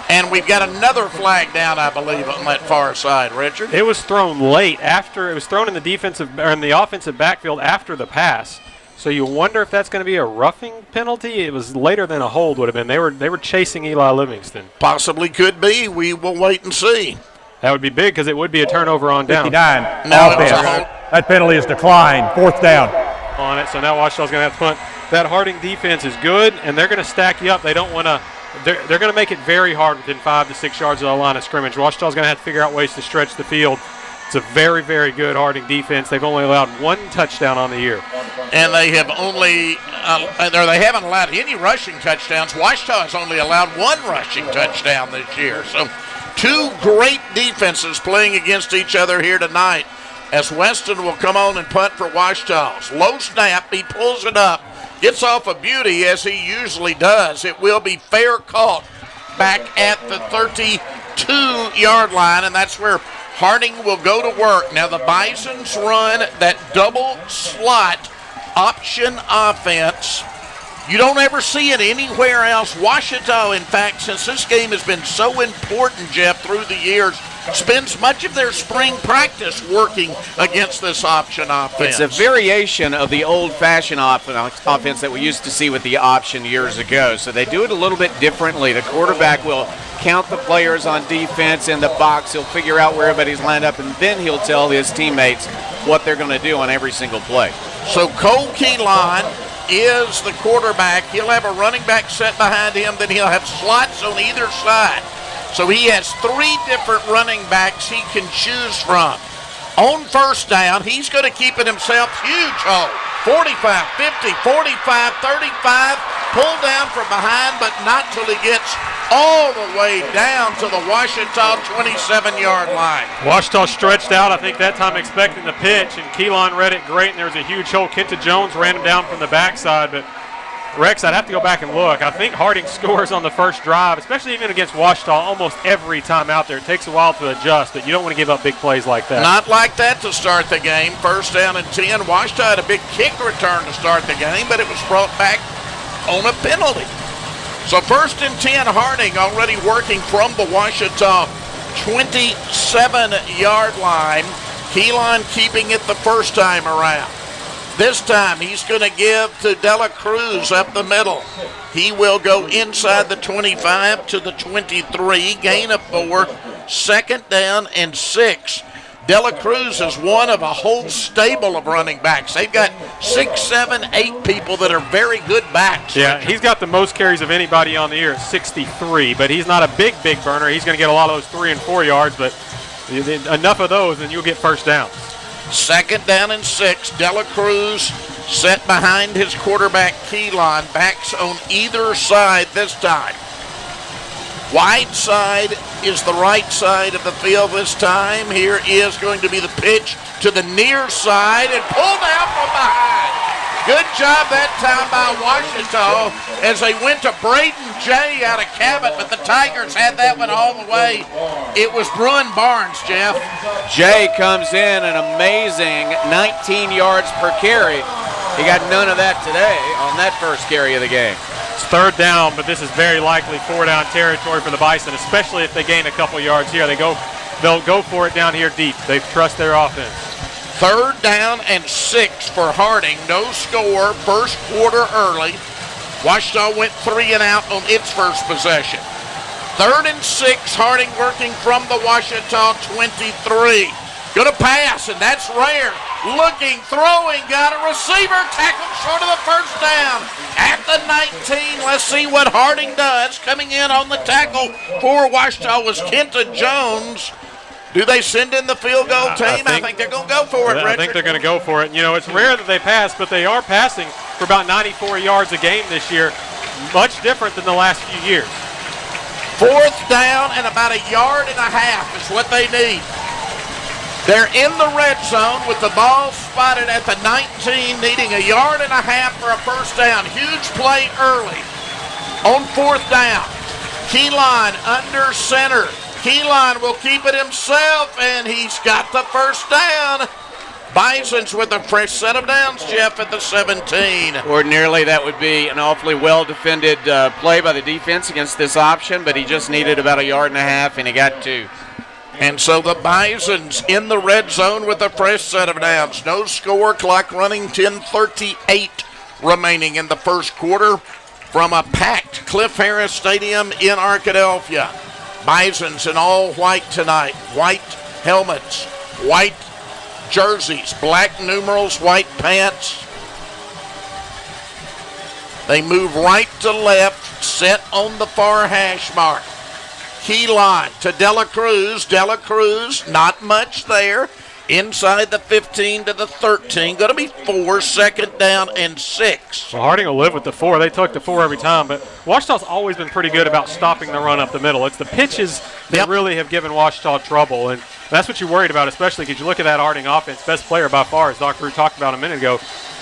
And we've got another flag down, I believe, on that far side, Richard. It was thrown late after it was thrown in the offensive backfield after the pass. So you wonder if that's going to be a roughing penalty. It was later than a hold would have been. They were chasing Eli Livingston. Possibly could be. We will wait and see. That would be big because it would be a turnover on down. 59. No, offense. That penalty is declined. 4th down. On it, so now Ouachita's going to have to punt. That Harding defense is good, and they're going to stack you up. They don't want to. They're going to make it very hard within 5 to 6 yards of the line of scrimmage. Ouachita's going to have to figure out ways to stretch the field. It's a very, very good Harding defense. They've only allowed 1 touchdown on the year. And they have they haven't allowed any rushing touchdowns. Ouachita has only allowed 1 rushing touchdown this year. So 2 great defenses playing against each other here tonight as Weston will come on and punt for Ouachita. Low snap, he pulls it up, gets off a beauty as he usually does. It will be fair caught back at the 32-yard line, and that's where Harding will go to work. Now the Bisons run that double slot option offense. You don't ever see it anywhere else. Ouachita, in fact, since this game has been so important, Jeff, through the years, spends much of their spring practice working against this option offense. It's a variation of the old-fashioned offense that we used to see with the option years ago. So they do it a little bit differently. The quarterback will count the players on defense in the box. He'll figure out where everybody's lined up, and then he'll tell his teammates what they're going to do on every single play. So Cole Keelan is the quarterback. He'll have a running back set behind him, then he'll have slots on either side. So he has 3 different running backs he can choose from. On first down, he's going to keep it himself. Huge hole. 45, 50, 45, 35. Pulled down from behind, but not till he gets all the way down to the Ouachita 27-yard line. Ouachita stretched out, I think that time expecting the pitch, and Keelan read it great, and there was a huge hole. Kenta Jones ran him down from the backside, but Rex, I'd have to go back and look. I think Harding scores on the first drive, especially even against Ouachita, almost every time out there. It takes a while to adjust, but you don't want to give up big plays like that. Not like that to start the game. First down and 10. Ouachita had a big kick return to start the game, but it was brought back on a penalty. So first and 10, Harding already working from the Ouachita 27-yard line. Keelan keeping it the first time around. This time he's going to give to Dela Cruz up the middle. He will go inside the 25 to the 23, gain of 4, second down and 6. Dela Cruz is one of a whole stable of running backs. They've got 6, 7, 8 people that are very good backs. Yeah, he's got the most carries of anybody on the year at 63, but he's not a big burner. He's going to get a lot of those 3 and 4 yards, but enough of those and you'll get first down. Second down and 6. Dela Cruz set behind his quarterback Keelan. Backs on either side this time. Wide side is the right side of the field this time. Here is going to be the pitch to the near side and pulled out from behind. Good job that time by Ouachita as they went to Braden Jay out of Cabot, but the Tigers had that one all the way. It was Bruin Barnes, Jeff. Jay comes in an amazing 19 yards per carry. He got none of that today on that first carry of the game. It's third down, but this is very likely 4-down territory for the Bison, especially if they gain a couple yards here. They'll go for it down here deep. They trust their offense. Third down and 6 for Harding. No score. First quarter early. Ouachita went 3 and out on its first possession. Third and 6. Harding working from the Ouachita 23. Going to pass, and that's rare. Looking, throwing, got a receiver. Tackled short of the first down. At the 19, let's see what Harding does. Coming in on the tackle for Ouachita was Kenta Jones. Do they send in the field goal team? I think they're going to go for it, Richard. I think they're going to go for it. You know, it's rare that they pass, but they are passing for about 94 yards a game this year. Much different than the last few years. Fourth down and about 1.5 yards is what they need. They're in the red zone with the ball spotted at the 19, needing 1.5 yards for a first down. Huge play early. On fourth down, Keelan under center. Keelan will keep it himself, and he's got the first down. Bison's with a fresh set of downs, Jeff, at the 17. Ordinarily, that would be an awfully well-defended play by the defense against this option, but he just needed about 1.5 yards, and he got 2. And so the Bison's in the red zone with a fresh set of downs. No score, clock running, 10:38 remaining in the first quarter from a packed Cliff Harris Stadium in Arkadelphia. Bison's in all white tonight. White helmets, white jerseys, black numerals, white pants. They move right to left, set on the far hash mark. Keelan to Dela Cruz. Dela Cruz, not much there. Inside the 15 to the 13. Going to be 4, second down and 6. Well, Harding will live with the 4. They took the 4 every time, but Ouachita's always been pretty good about stopping the run up the middle. It's the pitches that really have given Ouachita trouble, and that's what you're worried about, especially because you look at that Harding offense. Best player by far, as Dr. Drew talked about a minute ago,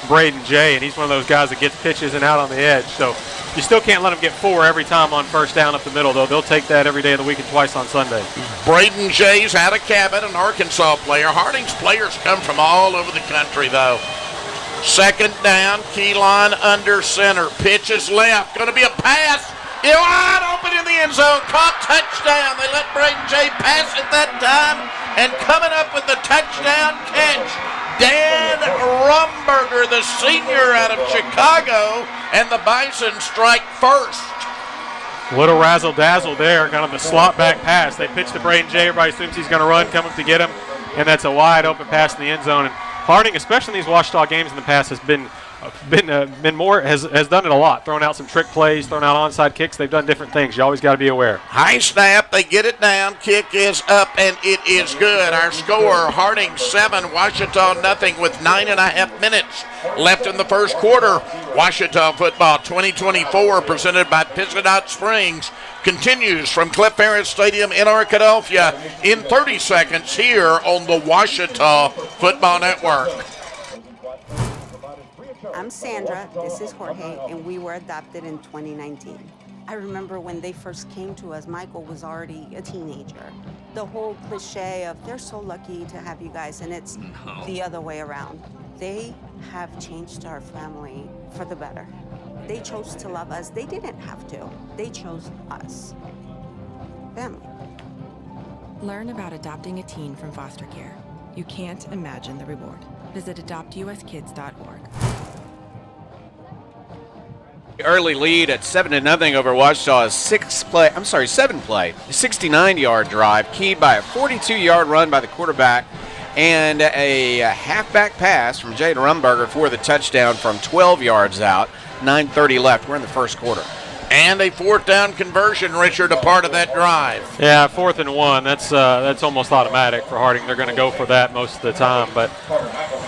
Braden Jay, and he's one of those guys that gets pitches and out on the edge. So you still can't let him get 4 every time on first down up the middle, though. They'll take that every day of the week and twice on Sunday. Braden Jay's out of Cabot, an Arkansas player. Harding's players come from all over the country, though. Second down, Keelan under center. Pitch is left. Going to be a pass. Wide open in the end zone. Caught, touchdown. They let Braden Jay pass it that time. And coming up with the touchdown catch, Dan Rumberger, the senior out of Chicago, and the Bison strike first. Little razzle-dazzle there, kind of the slot back pass. They pitch to Braden Jay. Everybody assumes he's going to run, come up to get him, and that's a wide open pass in the end zone. And Harding, especially in these Ouachita games in the past, has been Ben Moore has done it a lot, thrown out some trick plays, thrown out onside kicks. They've done different things. You always got to be aware. High snap, they get it down, kick is up, and it is good. Our score, Harding 7, Ouachita nothing with 9.5 minutes left in the first quarter. Ouachita football 2024 presented by Pizzadot Springs continues from Cliff Harris Stadium in Arkadelphia in 30 seconds here on the Ouachita Football Network. I'm Sandra, this is Jorge, and we were adopted in 2019. I remember when they first came to us, Michael was already a teenager. The whole cliche of they're so lucky to have you guys, and it's the other way around. They have changed our family for the better. They chose to love us. They didn't have to. They chose us. Family. Learn about adopting a teen from foster care. You can't imagine the reward. Visit adoptuskids.org. Early lead at 7-0 over Ouachita's 7-play, 69-yard drive, keyed by a 42-yard run by the quarterback and a halfback pass from Jay Rumberger for the touchdown from 12 yards out. 9:30 left. We're in the first quarter. And a fourth down conversion, Richard, a part of that drive. Yeah, 4th and 1. That's almost automatic for Harding. They're going to go for that most of the time. But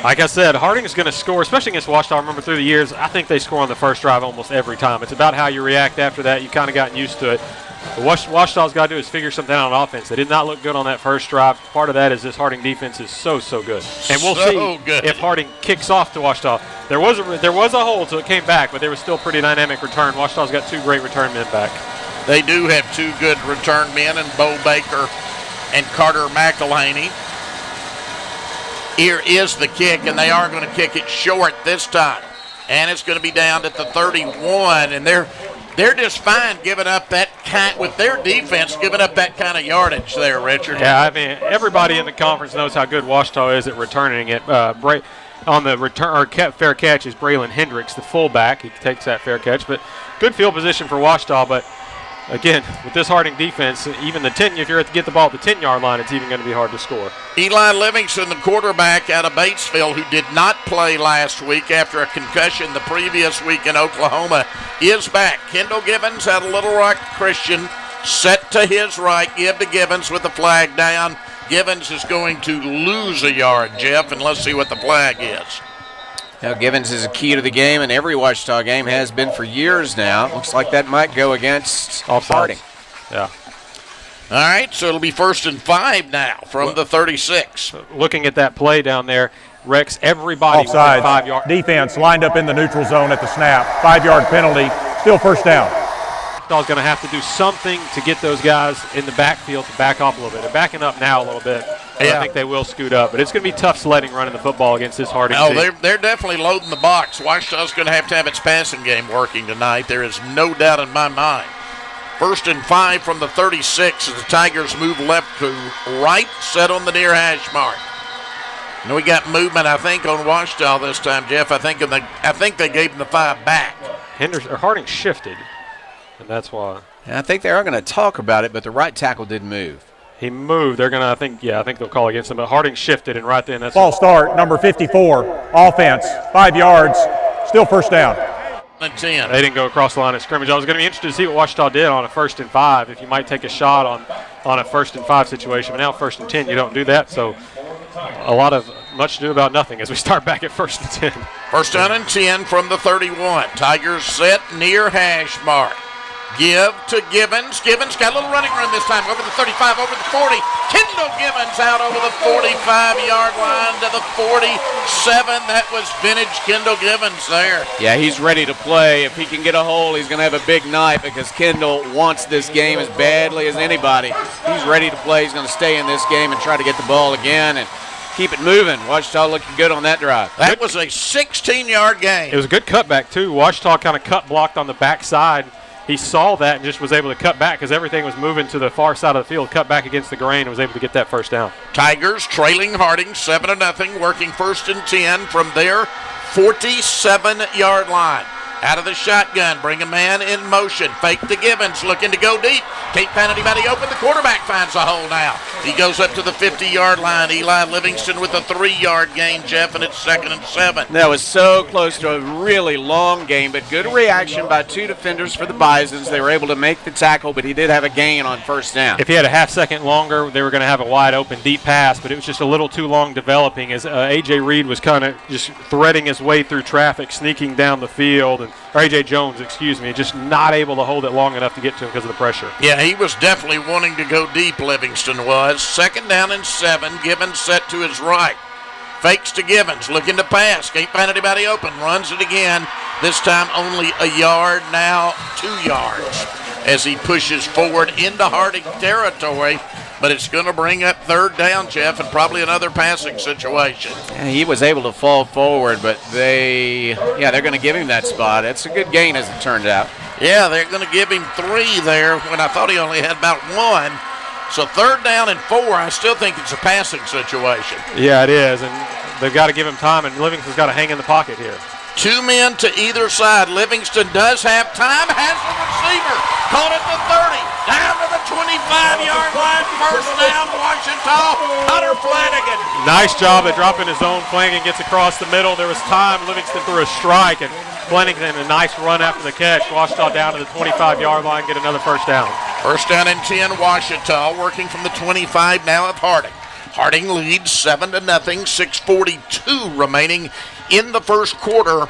like I said, Harding is going to score, especially against Ouachita. I remember through the years, I think they score on the first drive almost every time. It's about how you react after that. You've kind of gotten used to it. What Ouachita's got to do is figure something out on offense. They did not look good on that first drive. Part of that is this Harding defense is so good. And we'll see if Harding kicks off to Ouachita. There was a hole, so it came back, but there was still pretty dynamic return. Ouachita's got 2 great return men back. They do have 2 good return men, and Bo Baker and Carter McElhaney. Here is the kick, and they are going to kick it short this time. And it's going to be down at the 31, and they're just fine giving up that with their defense, giving up that kind of yardage there, Richard. Yeah, I mean, everybody in the conference knows how good Ouachita is at returning it. On the return or fair catch is Braylon Hendricks, the fullback. He takes that fair catch, but good field position for Ouachita. But again, with this Harding defense, even the 10, if you're to get the ball at the 10-yard line, it's even going to be hard to score. Eli Livingston, the quarterback out of Batesville, who did not play last week after a concussion the previous week in Oklahoma, is back. Kendall Givens out of Little Rock Christian, set to his right. Give to Givens with the flag down. Givens is going to lose a yard, Jeff, and let's see what the flag is. Now, Givens is a key to the game, and every Ouachita game has been for years now. Looks like that might go against Harding. Yeah. All right, so it'll be 1st and 5 now from the 36. Looking at that play down there, Rex, everybody offside. 5 yards. Defense lined up in the neutral zone at the snap. 5-yard penalty, still first down. Ouachita's going to have to do something to get those guys in the backfield to back off a little bit. They're backing up now a little bit. Yeah. I think they will scoot up, but it's going to be tough sledding running the football against this Harding team. They're definitely loading the box. Ouachita's going to have its passing game working tonight. There is no doubt in my mind. 1st and 5 from the 36 as the Tigers move left to right, set on the near hash mark. And we got movement, I think, on Ouachita this time, Jeff. I think they gave them the 5 back. Harding shifted, and that's why. And I think they are going to talk about it, but the right tackle did move. He moved. They're going to, I think they'll call against him. But Harding shifted, and right then that's Ball start, number 54, offense, 5 yards, still first down. 10. They didn't go across the line of scrimmage. I was going to be interested to see what Ouachita did on a 1st and 5, if you might take a shot on a 1st and 5 situation. But now 1st and 10, you don't do that. So much to do about nothing as we start back at 1st and 10. 1st down and 10 from the 31. Tigers set near hash mark. Give to Givens. Givens got a little running room this time. Over the 35, over the 40. Kendall Givens out over the 45-yard line to the 47. That was vintage Kendall Givens there. Yeah, he's ready to play. If he can get a hole, he's going to have a big night because Kendall wants this game as badly as anybody. He's ready to play. He's going to stay in this game and try to get the ball again and keep it moving. Ouachita looking good on that drive. That was a 16-yard gain. It was a good cutback, too. Ouachita kind of cut blocked on the backside. He saw that and just was able to cut back because everything was moving to the far side of the field, cut back against the grain, and was able to get that 1st down. Tigers trailing Harding 7-0, working 1st and 10 from their 47-yard line. Out of the shotgun, bring a man in motion. Fake to Givens, looking to go deep. Can't find anybody open. The quarterback finds a hole now. He goes up to the 50-yard line. Eli Livingston with a 3-yard gain, Jeff, and it's 2nd and 7. That was so close to a really long game, but good reaction by 2 defenders for the Bisons. They were able to make the tackle, but he did have a gain on first down. If he had a half second longer, they were going to have a wide open deep pass, but it was just a little too long developing as A.J. Reed was kind of just threading his way through traffic, sneaking down the field, or A.J. Jones, just not able to hold it long enough to get to him because of the pressure. Yeah, he was definitely wanting to go deep, Livingston was. 2nd down and 7. Givens set to his right. Fakes to Givens, looking to pass. Can't find anybody open. Runs it again. This time only a yard, now 2 yards. As he pushes forward into Harding territory. But it's going to bring up 3rd down, Jeff, and probably another passing situation. And he was able to fall forward, but they're going to give him that spot. It's a good gain as it turned out. Yeah, they're going to give him 3 there when I thought he only had about 1. So 3rd down and 4, I still think it's a passing situation. Yeah, it is, and they've got to give him time, and Livingston's got to hang in the pocket here. 2 men to either side. Livingston does have time, has the receiver. Caught at the 30, down to the 25-yard line. 1st down, Ouachita. Hunter Flanagan. Nice job at dropping his zone. Flanagan gets across the middle. There was time. Livingston threw a strike, and Flanagan a nice run after the catch. Ouachita down to the 25-yard line, get another 1st down. 1st down and 10, Ouachita working from the 25 now of Harding. Harding leads 7-0, 6:42 remaining in the 1st quarter.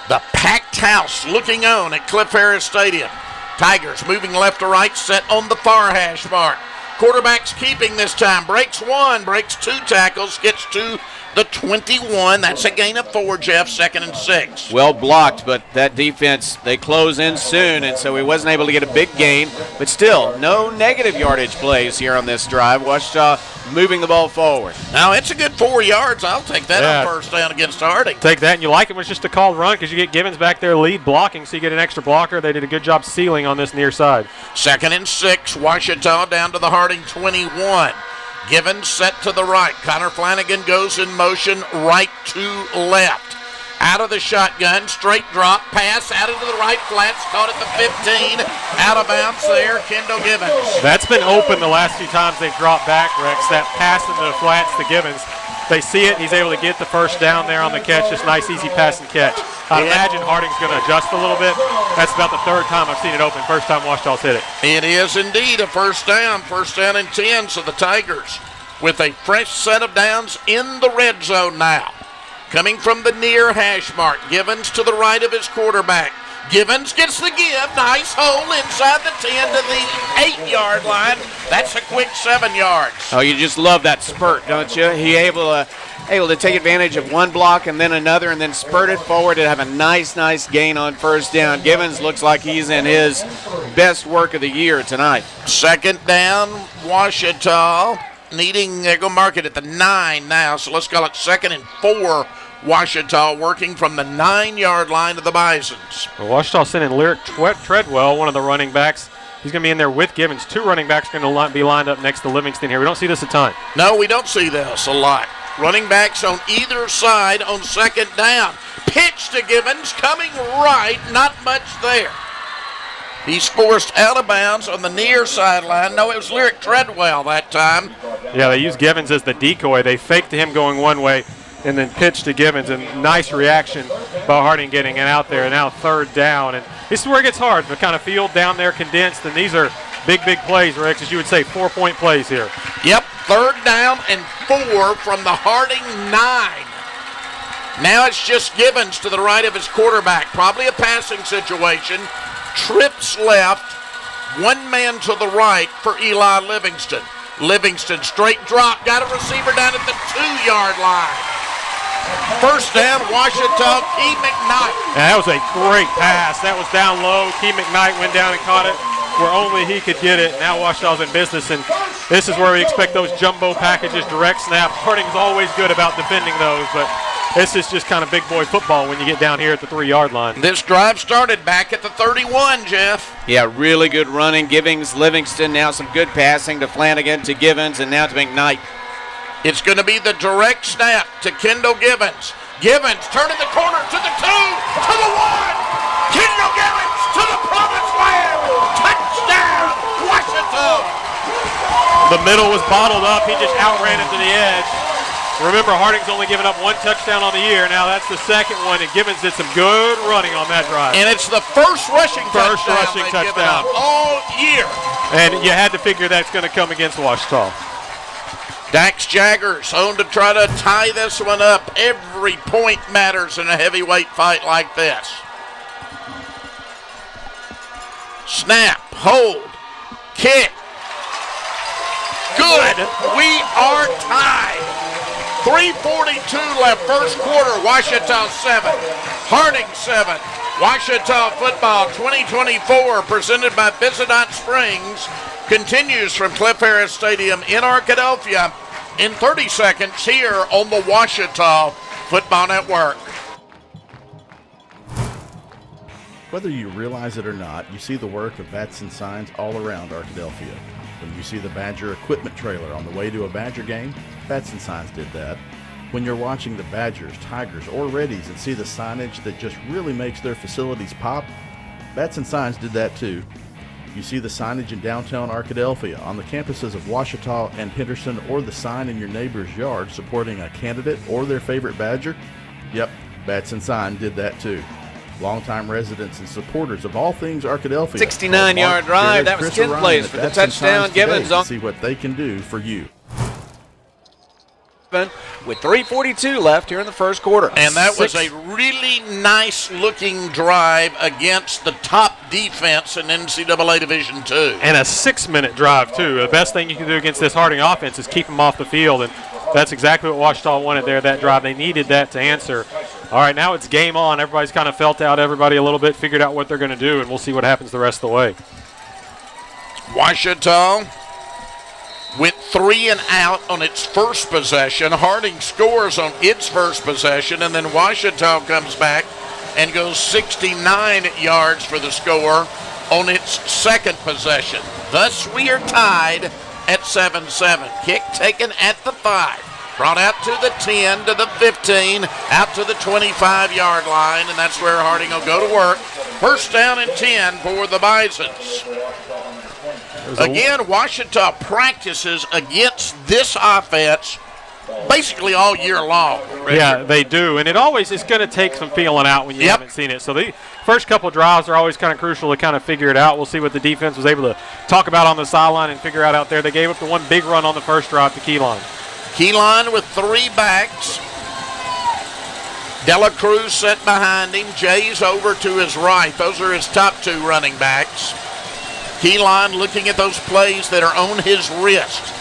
The packed house looking on at Cliff Harris Stadium. Tigers moving left to right, set on the far hash mark. Quarterback's keeping this time. Breaks 1, breaks 2 tackles, gets to the 21. That's a gain of 4, Jeff, 2nd and 6. Well blocked, but that defense, they close in soon, and so he wasn't able to get a big gain. But still, no negative yardage plays here on this drive. Ouachita moving the ball forward. Now, it's a good 4 yards. I'll take that on 1st down against Harding. Take that, and you like it when it's just a called run because you get Givens back there lead blocking, so you get an extra blocker. They did a good job sealing on this near side. 2nd and 6, Ouachita down to the Harding 21. Givens set to the right. Connor Flanagan goes in motion right to left. Out of the shotgun, straight drop, pass out into the right flats, caught at the 15, out of bounds there, Kendall Givens. That's been open the last few times they've dropped back, Rex, that pass into the flats to Givens. They see it, he's able to get the 1st down there on the catch, just nice, easy pass and catch. I imagine Harding's going to adjust a little bit. That's about the 3rd time I've seen it open. 1st time Ouachita's hit it. It is indeed a 1st down, 1st down and 10, so the Tigers with a fresh set of downs in the red zone now. Coming from the near hash mark, Givens to the right of his quarterback. Givens gets the give, nice hole inside the 10 to the 8-yard line. That's a quick 7 yards. Oh, you just love that spurt, don't you? He able to take advantage of one block and then another and then spurt it forward and have a nice gain on 1st down. Givens looks like he's in his best work of the year tonight. 2nd down, Ouachita. Needing, they're going to mark it at the 9 now, so let's call it 2nd and 4. Ouachita working from the 9-yard line of the Bisons. Well, Ouachita sent in Lyric Treadwell, one of the running backs. He's going to be in there with Givens. 2 running backs are going to be lined up next to Livingston here. We don't see this a ton. No, we don't see this a lot. Running backs on either side on 2nd down. Pitch to Givens, coming right, not much there. He's forced out of bounds on the near sideline. No, it was Lyric Treadwell that time. Yeah, they used Givens as the decoy. They faked him going one way and then pitched to Givens. And nice reaction by Harding getting it out there. And now 3rd down. And this is where it gets hard. The kind of field down there condensed. And these are big plays, Rex, as you would say, 4-point plays here. Yep, 3rd down and 4 from the Harding 9. Now it's just Givens to the right of his quarterback. Probably a passing situation. Trips left, 1 man to the right for Eli Livingston. Livingston straight drop, got a receiver down at the 2-yard line. 1st down, Ouachita, Key McKnight. And that was a great pass. That was down low. Key McKnight went down and caught it where only he could get it. Now Ouachita's in business, and this is where we expect those jumbo packages, direct snap. Harding's always good about defending those, but this is just kind of big boy football when you get down here at the 3-yard line. This drive started back at the 31, Jeff. Yeah, really good running. Givens, Livingston, now some good passing to Flanagan, to Givens, and now to McKnight. It's going to be the direct snap to Kendall Givens. Givens turning the corner to the 2, to the 1. The middle was bottled up. He just outran him to the edge. Remember, Harding's only given up 1 touchdown on the year. Now that's the second one, and Gibbons did some good running on that drive. And it's the first rushing touchdown they've given up all year. And you had to figure that's going to come against Ouachita. Dax Jaggers on to try to tie this one up. Every point matters in a heavyweight fight like this. Snap, hold, kick. Good. We are tied. 3:42 left, first quarter. Ouachita 7, Harding 7. Ouachita football 2024, presented by Bisonot Springs, continues from Cliff Harris Stadium in Arkadelphia in 30 seconds here on the Ouachita Football Network. Whether you realize it or not, you see the work of bats and signs all around Arkadelphia. When you see the Badger equipment trailer on the way to a Badger game, Bats and Signs did that. When you're watching the Badgers, Tigers, or Reddies and see the signage that just really makes their facilities pop, Bats and Signs did that too. You see the signage in downtown Arkadelphia, on the campuses of Ouachita and Henderson, or the sign in your neighbor's yard supporting a candidate or their favorite Badger? Yep, Bats and Sign did that too. Longtime residents and supporters of all things Arkadelphia. 69-yard drive. That was 10 plays for the touchdown. Gibbons on. See what they can do for you. With 3:42 left here in the first quarter. And that was a really nice-looking drive against the top defense in NCAA Division II. And a 6-minute drive, too. The best thing you can do against this Harding offense is keep them off the field, and that's exactly what Ouachita wanted there, that drive. They needed that to answer. All right, now it's game on. Everybody's kind of felt out everybody a little bit, figured out what they're going to do, and we'll see what happens the rest of the way. Ouachita went 3 and out on its first possession. Harding scores on its first possession, and then Ouachita comes back and goes 69 yards for the score on its second possession. Thus, we are tied at 7-7. Kick taken at the 5. Brought out to the 10, to the 15, out to the 25-yard line, and that's where Harding will go to work. First down and 10 for the Bisons. Again, Ouachita practices against this offense basically all year long. Richard. Yeah, they do, and it's going to take some feeling out when you haven't seen it. So the first couple of drives are always kind of crucial to kind of figure it out. We'll see what the defense was able to talk about on the sideline and figure out there. They gave up the one big run on the first drive to Keyline. Keyline with 3 backs. Dela Cruz set behind him. Jay's over to his right. Those are his top 2 running backs. Keyline looking at those plays that are on his wrist.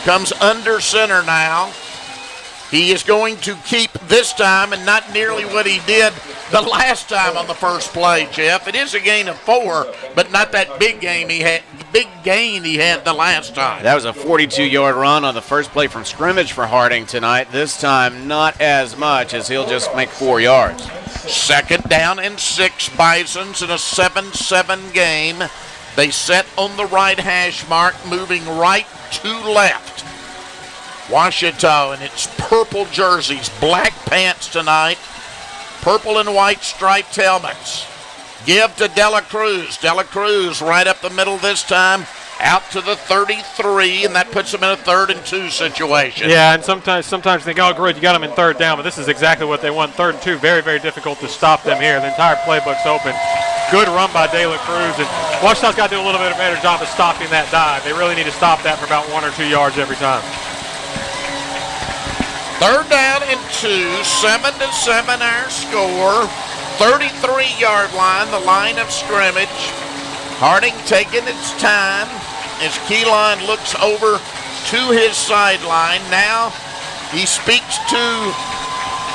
Comes under center now. He is going to keep this time, and not nearly what he did the last time on the first play, Jeff. It is a gain of 4, but not that big gain he had the last time. That was a 42-yard run on the first play from scrimmage for Harding tonight. This time, not as much, as he'll just make 4 yards. Second down and 6, Bisons in a 7-7 game. They set on the right hash mark, moving right to left. Ouachita in its purple jerseys, black pants tonight, purple and white striped helmets. Give to Dela Cruz. Dela Cruz right up the middle this time, out to the 33, and that puts them in a 3rd and 2 situation. Yeah, and sometimes you think, oh, great, you got them in 3rd down, but this is exactly what they want. 3rd and 2, very, very difficult to stop them here. The entire playbook's open. Good run by Dela Cruz, and Ouachita's got to do a little bit better job of stopping that dive. They really need to stop that for about 1 or 2 yards every time. 3rd down and 2, 7-7 our score. 33-yard line, the line of scrimmage. Harding taking its time as Keyline looks over to his sideline. Now he speaks to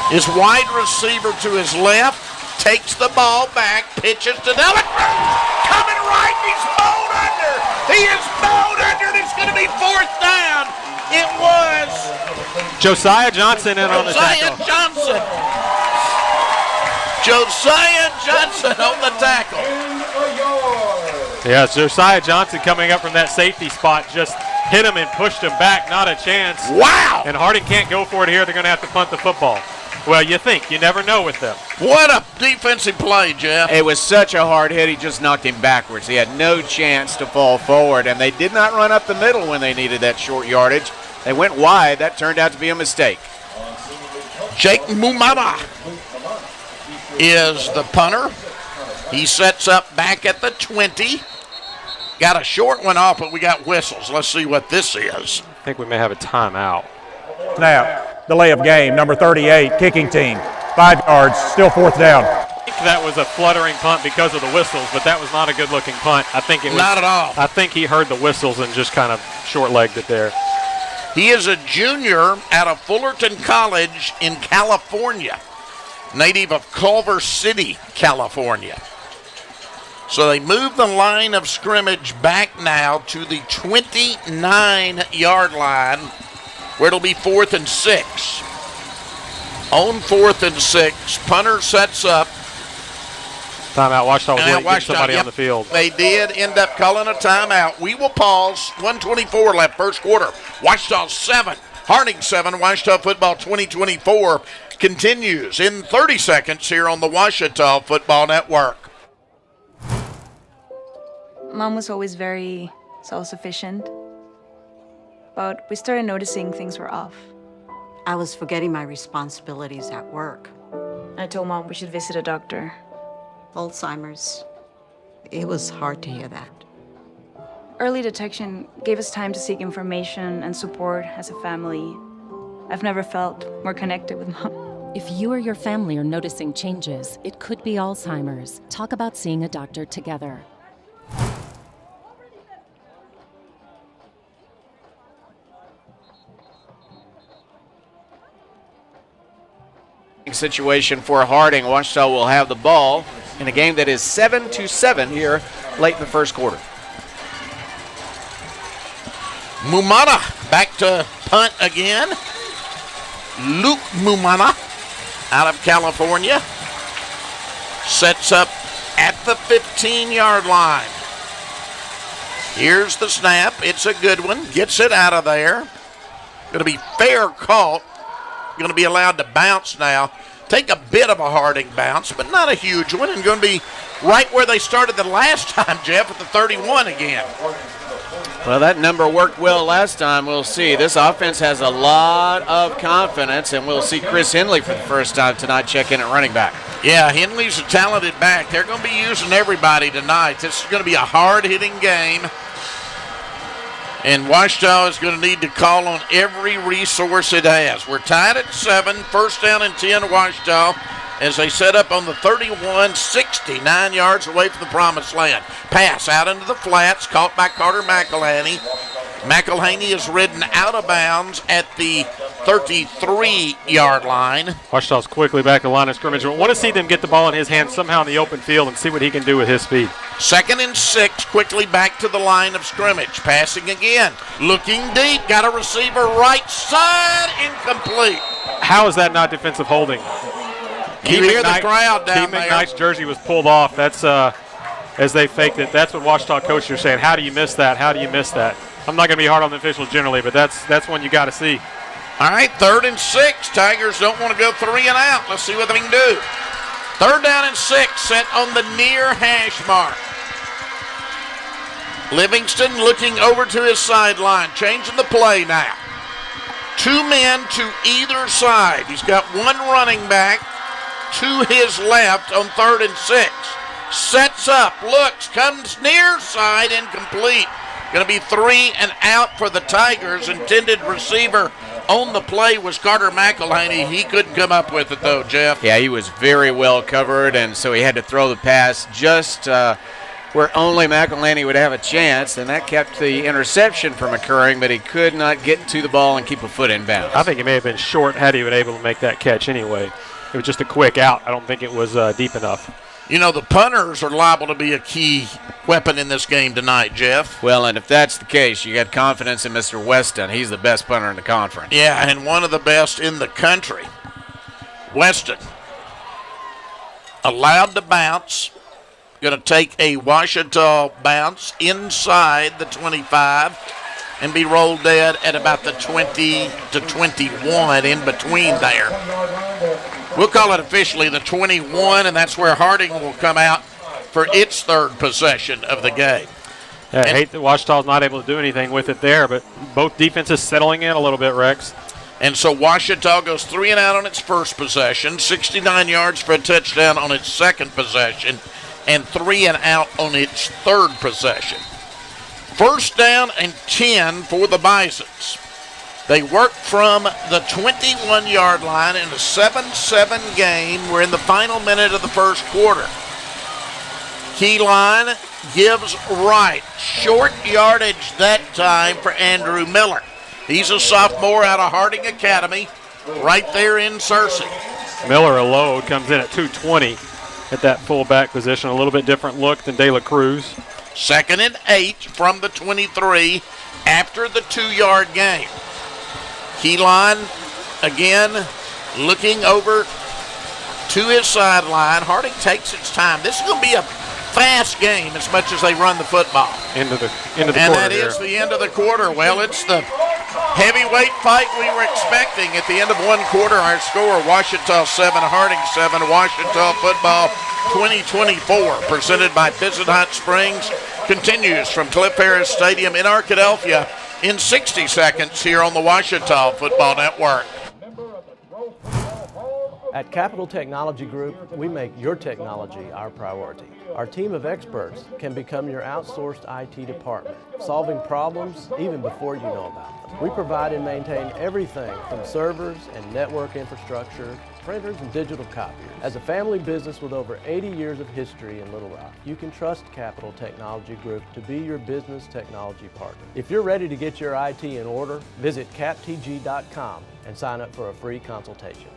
his wide receiver to his left, takes the ball back, pitches to Dela Cruz. Coming right, he's bowled under. He is bowled under, and it's going to be 4th down. It was Josiah Johnson in on the tackle. Josiah Johnson on the tackle. Yeah, Josiah Johnson coming up from that safety spot just hit him and pushed him back. Not a chance. Wow! And Harding can't go for it here. They're going to have to punt the football. Well, you think. You never know with them. What a defensive play, Jeff. It was such a hard hit, he just knocked him backwards. He had no chance to fall forward, and they did not run up the middle when they needed that short yardage. They went wide. That turned out to be a mistake. Jake Mumama is the punter. He sets up back at the 20. Got a short one off, but we got whistles. Let's see what this is. I think we may have a timeout. Snap. Delay of game, number 38, kicking team. 5 yards, still 4th down. I think that was a fluttering punt because of the whistles, but that was not a good-looking punt. I think it was. Not at all. I think he heard the whistles and just kind of short-legged it there. He is a junior out of Fullerton College in California, native of Culver City, California. So they move the line of scrimmage back now to the 29-yard line, where it'll be 4th and 6. On 4th and 6, punter sets up. Timeout. Ouachita was late getting somebody on the field. They did end up calling a timeout. We will pause. 1:24 left, first quarter. Ouachita 7, Harding 7. Ouachita football 2024 continues in 30 seconds here on the Ouachita Football Network. Mom was always very self-sufficient, but we started noticing things were off. I was forgetting my responsibilities at work. I told Mom we should visit a doctor. Alzheimer's. It was hard to hear that. Early detection gave us time to seek information and support as a family. I've never felt more connected with Mom. If you or your family are noticing changes, it could be Alzheimer's. Talk about seeing a doctor together. Situation for Harding. Ouachita will have the ball in a game that is 7-7 here late in the first quarter. Mumana back to punt again. Luke Mumana out of California sets up at the 15-yard line. Here's the snap. It's a good one. Gets it out of there. Going to be fair caught. Going to be allowed to bounce now. Take a bit of a Harding bounce, but not a huge one, and going to be right where they started the last time, Jeff, at the 31 again. Well, that number worked well last time. We'll see. This offense has a lot of confidence, and we'll see Chris Henley for the first time tonight check in at running back. Yeah, Henley's a talented back. They're going to be using everybody tonight. This is going to be a hard-hitting game. And Ouachita is going to need to call on every resource it has. We're tied at 7, first down and 10 Ouachita as they set up on the 31, 69 yards away from the promised land. Pass out into the flats, caught by Carter McElhaney. McElhaney is ridden out of bounds at the 33-yard line. Ouachita's quickly back to the line of scrimmage. We want to see them get the ball in his hands somehow in the open field and see what he can do with his speed. 2nd and 6, quickly back to the line of scrimmage. Passing again, looking deep, got a receiver right side, incomplete. How is that not defensive holding? You hear the crowd down there. McKnight's jersey was pulled off. That's as they faked it. That's what Ouachita coaches are saying. How do you miss that? How do you miss that? I'm not going to be hard on the officials generally, but that's one you got to see. All right, 3rd and 6. Tigers don't want to go 3 and out. Let's see what they can do. 3rd down and 6, set on the near hash mark. Livingston looking over to his sideline, changing the play now. 2 men to either side. He's got 1 running back to his left on 3rd and 6. Sets up, looks, comes near side, incomplete. Going to be 3 and out for the Tigers. Intended receiver on the play was Carter McElhaney. He couldn't come up with it, though, Jeff. Yeah, he was very well covered, and so he had to throw the pass just where only McElhaney would have a chance, and that kept the interception from occurring, but he could not get to the ball and keep a foot in bounds. I think it may have been short had he been able to make that catch anyway. It was just a quick out. I don't think it was deep enough. You know, the punters are liable to be a key weapon in this game tonight, Jeff. Well, and if that's the case, you got confidence in Mr. Weston. He's the best punter in the conference. Yeah, and one of the best in the country. Weston allowed to bounce. Going to take a Ouachita bounce inside the 25 and be rolled dead at about the 20 to 21 in between there. We'll call it officially the 21, and that's where Harding will come out for its third possession of the game. Yeah, I hate that Ouachita's not able to do anything with it there, but both defenses settling in a little bit, Rex. And so Ouachita goes 3 and out on its first possession, 69 yards for a touchdown on its second possession, and 3 and out on its third possession. First down and 10 for the Bisons. They work from the 21-yard line in a 7-7 game. We're in the final minute of the first quarter. Keyline gives right. Short yardage that time for Andrew Miller. He's a sophomore out of Harding Academy, right there in Searcy. Miller, a load, comes in at 220 at that fullback position. A little bit different look than De La Cruz. 2nd and 8 from the 23 after the 2-yard gain. Keyline again looking over to his sideline. Harding takes its time. This is going to be a fast game as much as they run the football. Into the and quarter. That is the end of the quarter. Well, it's the heavyweight fight we were expecting. At the end of one quarter, our score, Ouachita 7, Harding 7, Ouachita football 2024, presented by Visit Hot Springs, continues from Cliff Harris Stadium in Arkadelphia in 60 seconds here on the Ouachita Football Network. At Capital Technology Group, we make your technology our priority. Our team of experts can become your outsourced IT department, solving problems even before you know about them. We provide and maintain everything from servers and network infrastructure, printers and digital copiers. As a family business with over 80 years of history in Little Rock, you can trust Capital Technology Group to be your business technology partner. If you're ready to get your IT in order, visit captg.com and sign up for a free consultation.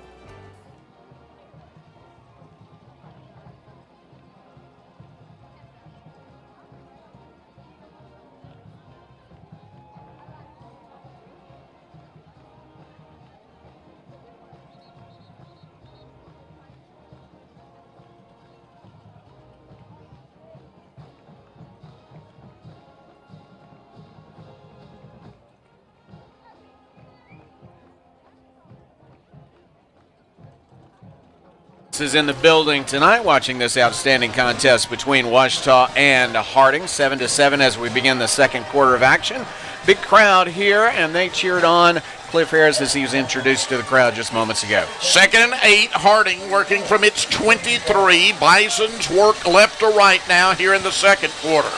Is in the building tonight watching this outstanding contest between Ouachita and Harding, 7-7 as we begin the second quarter of action. Big crowd here, and they cheered on Cliff Harris as he was introduced to the crowd just moments ago. 2nd and 8, Harding working from its 23. Bison's work left to right now here in the second quarter.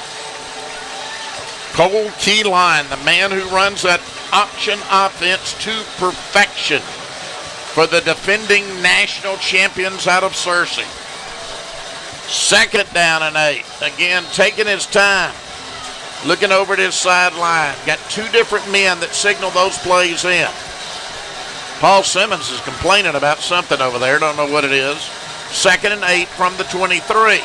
Cole Keyline, the man who runs that option offense to perfection for the defending national champions out of Searcy. 2nd down and 8. Again, taking his time. Looking over at his sideline. Got 2 different men that signal those plays in. Paul Simmons is complaining about something over there. Don't know what it is. 2nd and 8 from the 23.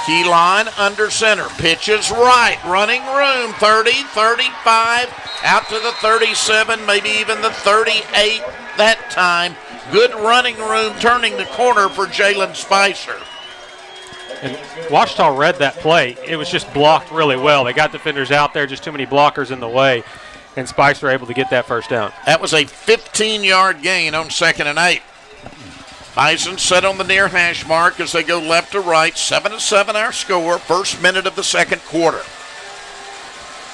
Keyline under center. Pitches right. Running room. 30, 35. Out to the 37, maybe even the 38 that time. Good running room, turning the corner for Jalen Spicer. And Ouachita read that play. It was just blocked really well. They got defenders out there, just too many blockers in the way, and Spicer able to get that first down. That was a 15-yard gain on 2nd and 8. Bison set on the near hash mark as they go left to right. 7-7 our score, first minute of the second quarter.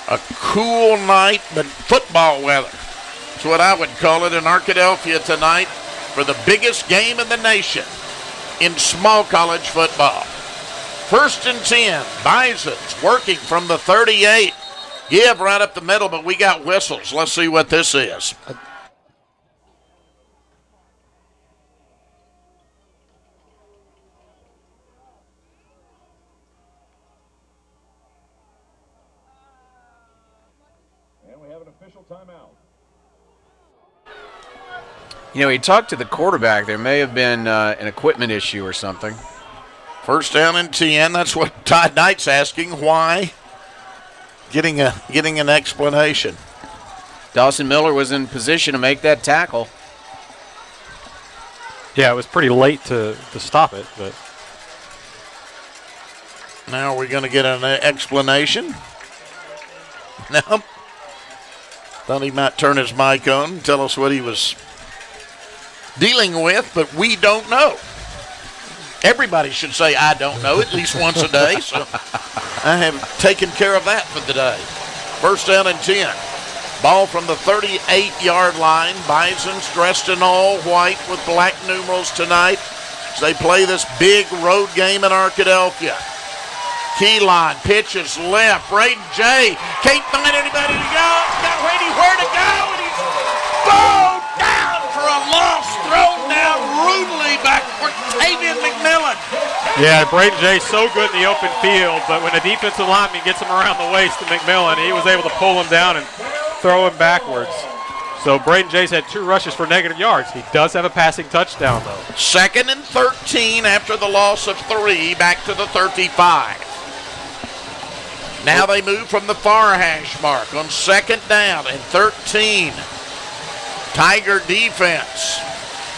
A cool night, but football weather. That's what I would call it in Arkadelphia tonight for the biggest game in the nation in small college football. 1st and 10, Bison's working from the 38. Give right up the middle, but we got whistles. Let's see what this is. And we have an official timeout. You know, he talked to the quarterback. There may have been an equipment issue or something. 1st down and 10. That's what Todd Knight's asking. Why? Getting an explanation. Dawson Miller was in position to make that tackle. Yeah, it was pretty late to stop it, but now we're going to get an explanation. No. Thought he might turn his mic on and tell us what he was dealing with, but we don't know. Everybody should say, I don't know, at least once a day. So I have taken care of that for the day. First down and 10. Ball from the 38-yard line. Bison's dressed in all white with black numerals tonight as they play this big road game in Arkadelphia. Keyline pitches left. Braden J. Can't find anybody to go. Got anywhere to go, and he's bowed down for a loss. Thrown down rudely by Cortavian McMillan. Yeah, Braden Jay's so good in the open field, but when a defensive lineman gets him around the waist to McMillan, he was able to pull him down and throw him backwards. So Braden Jay's had 2 rushes for negative yards. He does have a passing touchdown, though. 2nd and 13 after the loss of 3, back to the 35. Now they move from the far hash mark on 2nd down and 13. Tiger defense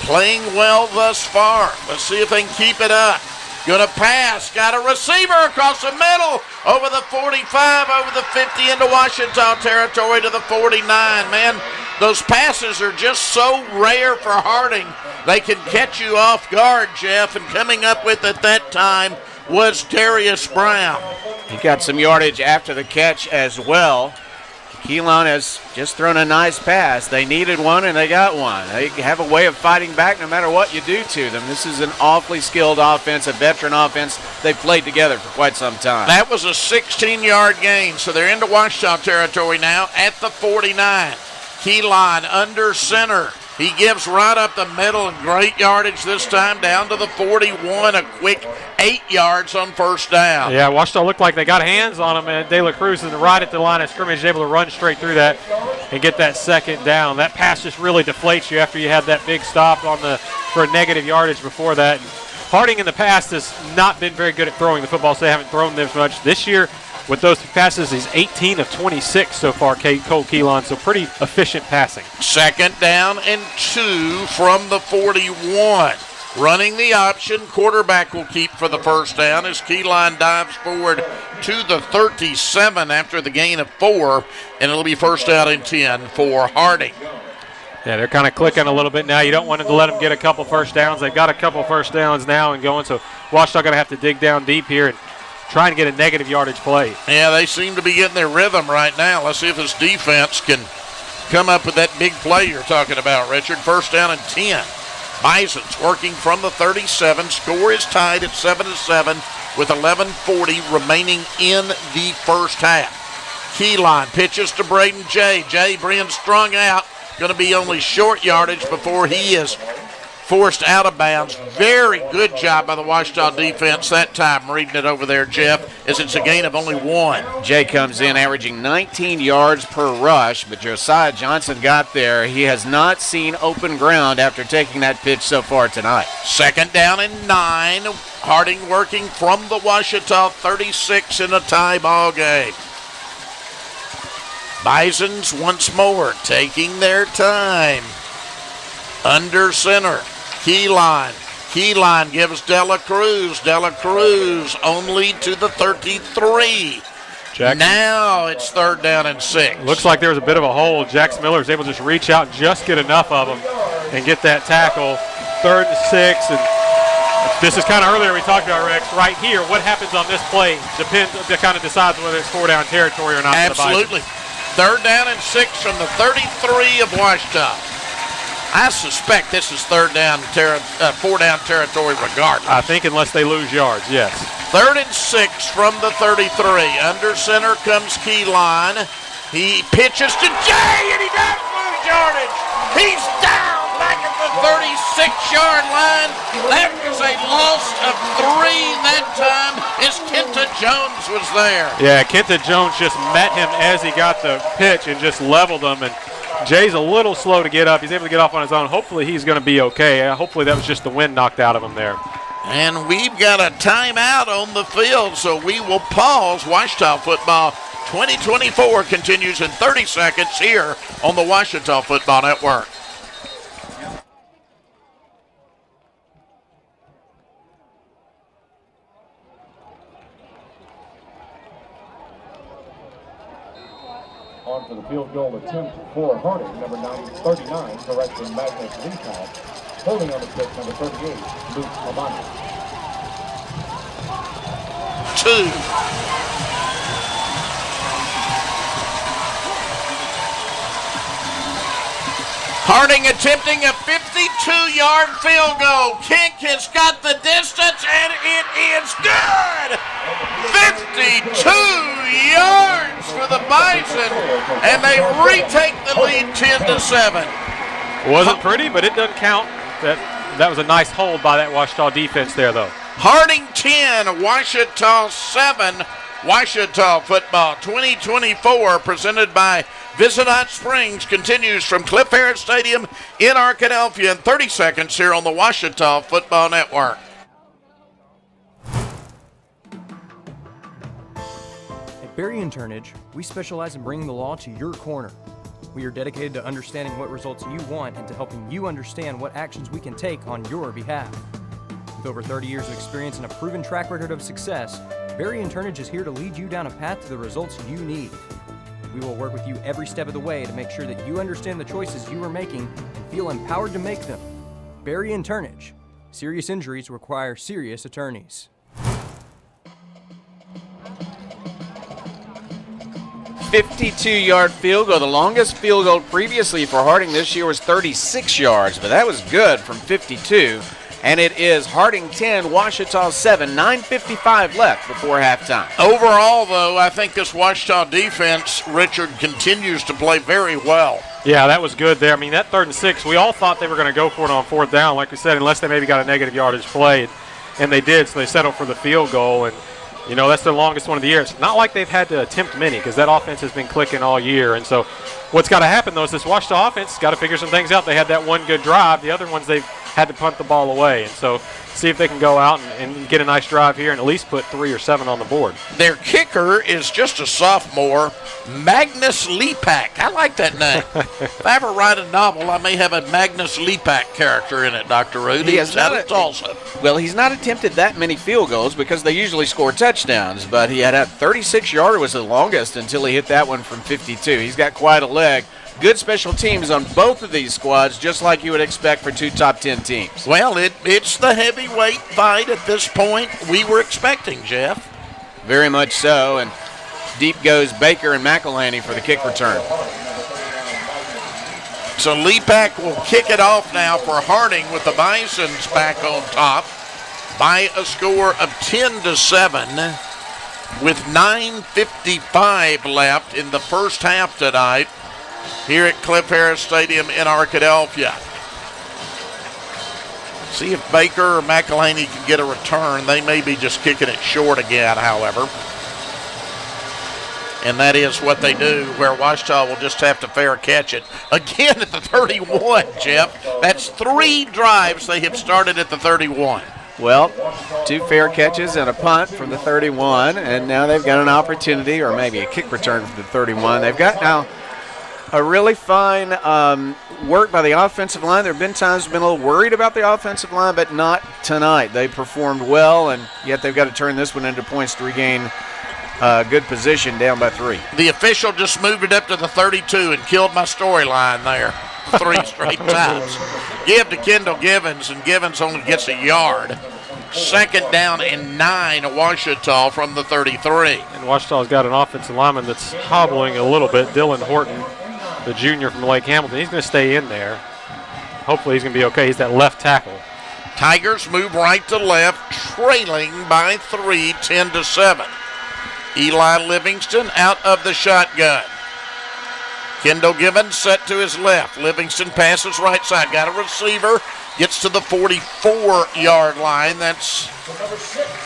playing well thus far. Let's see if they can keep it up. Gonna pass, got a receiver across the middle, over the 45, over the 50 into Ouachita territory to the 49. Man, those passes are just so rare for Harding. They can catch you off guard, Jeff, and coming up with at that time was Darius Brown. He got some yardage after the catch as well. Keelan has just thrown a nice pass. They needed one, and they got one. They have a way of fighting back no matter what you do to them. This is an awfully skilled offense, a veteran offense. They've played together for quite some time. That was a 16-yard gain, so they're into Ouachita territory now at the 49. Keeline under center. He gives right up the middle and great yardage this time down to the 41, a quick 8 yards on first down. Yeah, Ouachita looked like they got hands on him, and De La Cruz is right at the line of scrimmage, able to run straight through that and get that 2nd down. That pass just really deflates you after you had that big stop for negative yardage before that. And Harding in the past has not been very good at throwing the football, so they haven't thrown this much. This year, with those passes, he's 18 of 26 so far, Cole Keelan, so pretty efficient passing. 2nd down and 2 from the 41. Running the option, quarterback will keep for the first down as Keeline dives forward to the 37 after the gain of 4, and it'll be first down and 10 for Harding. Yeah, they're kind of clicking a little bit now. You don't want them to let them get a couple first downs. They've got a couple first downs now and going, so Ouachita going to have to dig down deep here and trying to get a negative yardage play. Yeah, they seem to be getting their rhythm right now. Let's see if this defense can come up with that big play you're talking about, Richard. First down and 10. Bison's working from the 37. Score is tied at 7-7 with 11:40 remaining in the first half. Keeline pitches to Braden J. J. being strung out. Going to be only short yardage before he is forced out of bounds. Very good job by the Ouachita defense that time. I'm reading it over there, Jeff, as it's a gain of only 1. Jay comes in averaging 19 yards per rush, but Josiah Johnson got there. He has not seen open ground after taking that pitch so far tonight. 2nd down and 9. Harding working from the Ouachita 36 in a tie ball game. Bisons once more taking their time. Under center. Keeline. Keeline gives De La Cruz. De La Cruz only to the 33. Jackson. Now it's 3rd down and 6. Looks like there was a bit of a hole. Jax Miller is able to just reach out and just get enough of them and get that tackle. 3rd and 6. And this is kind of earlier we talked about, Rex. Right here, what happens on this play kind of decides whether it's 4-down territory or not. Absolutely. 3rd down and 6 from the 33 of Ouachita. I suspect this is 4-down territory regardless. I think unless they lose yards, yes. 3rd and 6 from the 33. Under center comes Keeline. He pitches to Jay, and he does lose yardage. He's down back at the 36-yard line. That was a loss of 3 that time as Kenta Jones was there. Yeah, Kenta Jones just met him as he got the pitch and just leveled him. And Jay's a little slow to get up. He's able to get off on his own. Hopefully he's going to be okay. Hopefully that was just the wind knocked out of him there. And we've got a timeout on the field, so we will pause. Ouachita football 2024 continues in 30 seconds here on the Ouachita Football Network. On for the field goal attempt for Harding, number 39, correction Magnus Vitak. Holding on the kick, number 38, Luke Amani. 2. Harding attempting a 52-yard field goal. Kick has got the distance, and it is good! 52 yards for the Bison, and they retake the lead 10-7. Wasn't pretty, but it doesn't count. That was a nice hold by that Ouachita defense there, though. Harding 10, Ouachita 7. Ouachita football 2024 presented by Visit Hot Springs continues from Cliff Harris Stadium in Arkadelphia in 30 seconds here on the Ouachita Football Network. At Barry & Turnage, we specialize in bringing the law to your corner. We are dedicated to understanding what results you want and to helping you understand what actions we can take on your behalf. With over 30 years of experience and a proven track record of success, Barry & Turnage is here to lead you down a path to the results you need. We will work with you every step of the way to make sure that you understand the choices you are making and feel empowered to make them. Barry & Turnage. Serious injuries require serious attorneys. 52-yard field goal. The longest field goal previously for Harding this year was 36 yards, but that was good from 52. And it is Harding 10, Ouachita 7, 9:55 left before halftime. Overall, though, I think this Ouachita defense, Richard, continues to play very well. Yeah, that was good there. I mean, that 3rd and 6, we all thought they were going to go for it on 4th down, like we said, unless they maybe got a negative yardage play. And they did, so they settled for the field goal. And, you know, that's the longest one of the year. It's not like they've had to attempt many because that offense has been clicking all year. And so what's got to happen, though, is this Ouachita offense got to figure some things out. They had that one good drive. The other ones they've had to punt the ball away. And so see if they can go out and get a nice drive here and at least put 3 or 7 on the board. Their kicker is just a sophomore, Magnus Lepak. I like that name. If I ever write a novel, I may have a Magnus Lepak character in it, Dr. Rude. He's out of Tulsa. Well, he's not attempted that many field goals because they usually score touchdowns, but he had a 36-yarder was the longest until he hit that one from 52. He's got quite a leg. Good special teams on both of these squads, just like you would expect for 2 top 10 teams. Well, it's the heavyweight fight at this point we were expecting, Jeff. Very much so, and deep goes Baker and McElhaney for the kick return. So Lepak will kick it off now for Harding with the Bisons back on top by a score of 10-7 with 9:55 left in the first half tonight here at Cliff Harris Stadium in Arkadelphia. See if Baker or McElhaney can get a return. They may be just kicking it short again, however. And that is what they do, where Ouachita will just have to fair catch it. Again at the 31, Jeff. That's 3 drives they have started at the 31. Well, 2 fair catches and a punt from the 31, and now they've got an opportunity, or maybe a kick return from the 31. They've got now a really fine work by the offensive line. There have been times we've been a little worried about the offensive line, but not tonight. They performed well, and yet they've got to turn this one into points to regain good position down by 3. The official just moved it up to the 32 and killed my storyline there 3 straight times. Give to Kendall Givens, and Givens only gets a yard. 2nd down and 9, Ouachita from the 33. And Ouachita's got an offensive lineman that's hobbling a little bit, Dylan Horton, the junior from Lake Hamilton. He's going to stay in there. Hopefully he's going to be okay. He's that left tackle. Tigers move right to left, trailing by 3, 10-7. Eli Livingston out of the shotgun. Kendall Givens set to his left. Livingston passes right side. Got a receiver. Gets to the 44-yard line. That's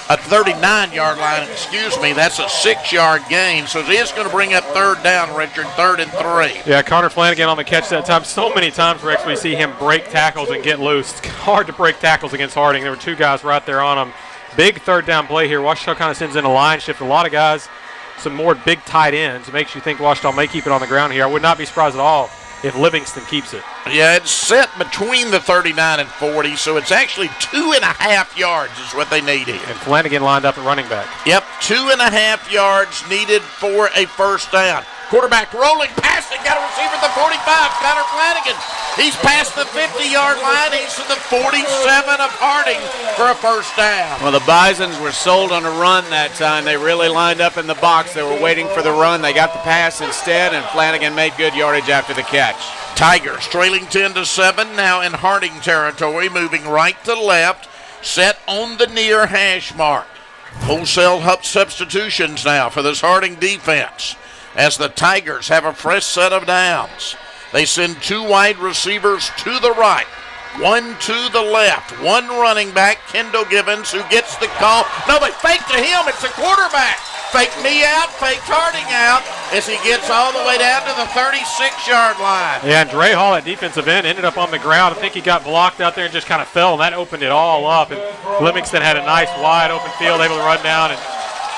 a 39-yard line, excuse me. That's a 6-yard gain. So he is going to bring up 3rd down, Richard, 3rd and 3. Yeah, Connor Flanagan on the catch that time. So many times, Rex, we see him break tackles and get loose. It's hard to break tackles against Harding. There were 2 guys right there on him. Big 3rd down play here. Ouachita kind of sends in a line shift. A lot of guys, some more big tight ends. It makes you think Ouachita may keep it on the ground here. I would not be surprised at all if Livingston keeps it. Yeah, it's set between the 39 and 40, so it's actually 2.5 yards is what they need here. And Flanagan lined up at running back. Yep, 2.5 yards needed for a 1st down. Quarterback rolling, passing, got a receiver at the 45. Connor Flanagan He's past the 50-yard line. He's to the 47 of Harding for a first down. Well, the Bisons were sold on a run that time. They really lined up in the box. They were waiting for the run. They got the pass instead, and Flanagan made good yardage after the catch. Tigers trailing 10-7, now in Harding territory, moving right to left, set on the near hash mark. Wholesale substitutions now for this Harding defense as the Tigers have a fresh set of downs. They send two wide receivers to the right, one to the left, one running back, Kendall Givens, who gets the call. No, they fake to him. It's the quarterback. Fake me out, fake Harding out as he gets all the way down to the 36-yard line. Yeah, and Dre Hall at defensive end ended up on the ground. I think he got blocked out there and just kind of fell, and that opened it all up. And Livingston had a nice wide open field, able to run down and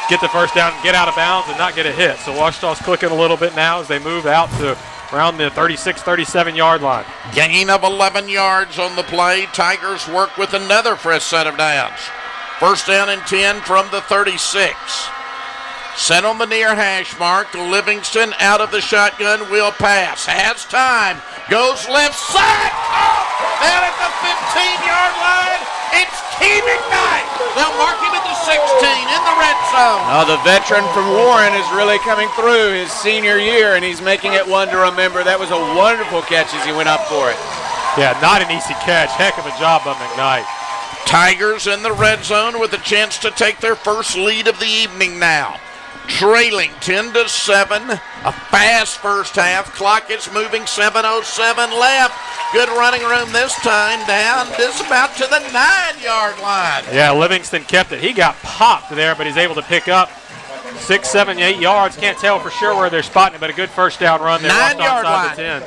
get the first down and get out of bounds and not get a hit. So Ouachita's clicking a little bit now as they move out to around the 36, 37-yard line. Gain of 11 yards on the play. Tigers work with another fresh set of downs. First down and 10 from the 36. Set on the near hash mark. Livingston out of the shotgun will pass. Has time. Goes left side. Oh! Down at the 15-yard line. It's Key McKnight. They'll mark him at the 16 in the red zone. Oh, the veteran from Warren is really coming through his senior year, and he's making it one to remember. That was a wonderful catch as he went up for it. Yeah, not an easy catch. Heck of a job by McKnight. Tigers in the red zone with a chance to take their first lead of the evening now. Trailing 10-7, a fast first half. Clock is moving, 7:07 left. Good running room this time, down just about to the 9-yard line. Yeah, Livingston kept it. He got popped there, but he's able to pick up 6, 7, 8 yards. Can't tell for sure where they're spotting it, but a good first down run there. 9-yard line. The 10.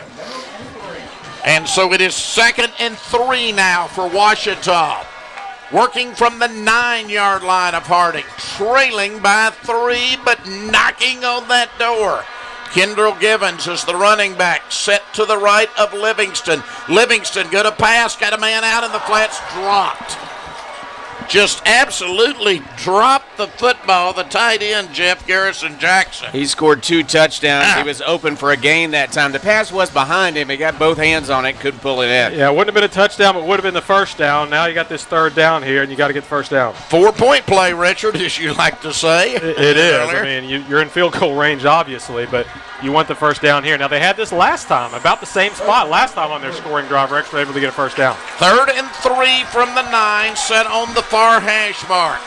And so it is 2nd and 3 now for Ouachita. Working from the 9-yard line of Harding, trailing by 3, but knocking on that door. Kendall Givens is the running back, set to the right of Livingston. Livingston going to pass, got a man out in the flats, dropped. Just absolutely dropped the football, the tight end, Jeff Garrison Jackson. He scored 2 touchdowns. He was open for a gain that time. The pass was behind him. He got both hands on it, couldn't pull it in. Yeah, it wouldn't have been a touchdown, but would have been the first down. Now you got this third down here, and you got to get the first down. 4-point play, Richard, as you like to say. It is. I mean, you're in field goal range, obviously, but you want the first down here. Now, they had this last time, about the same spot last time on their scoring drive. Rex were able to get a first down. 3rd and 3 from the 9, set on the far hash mark.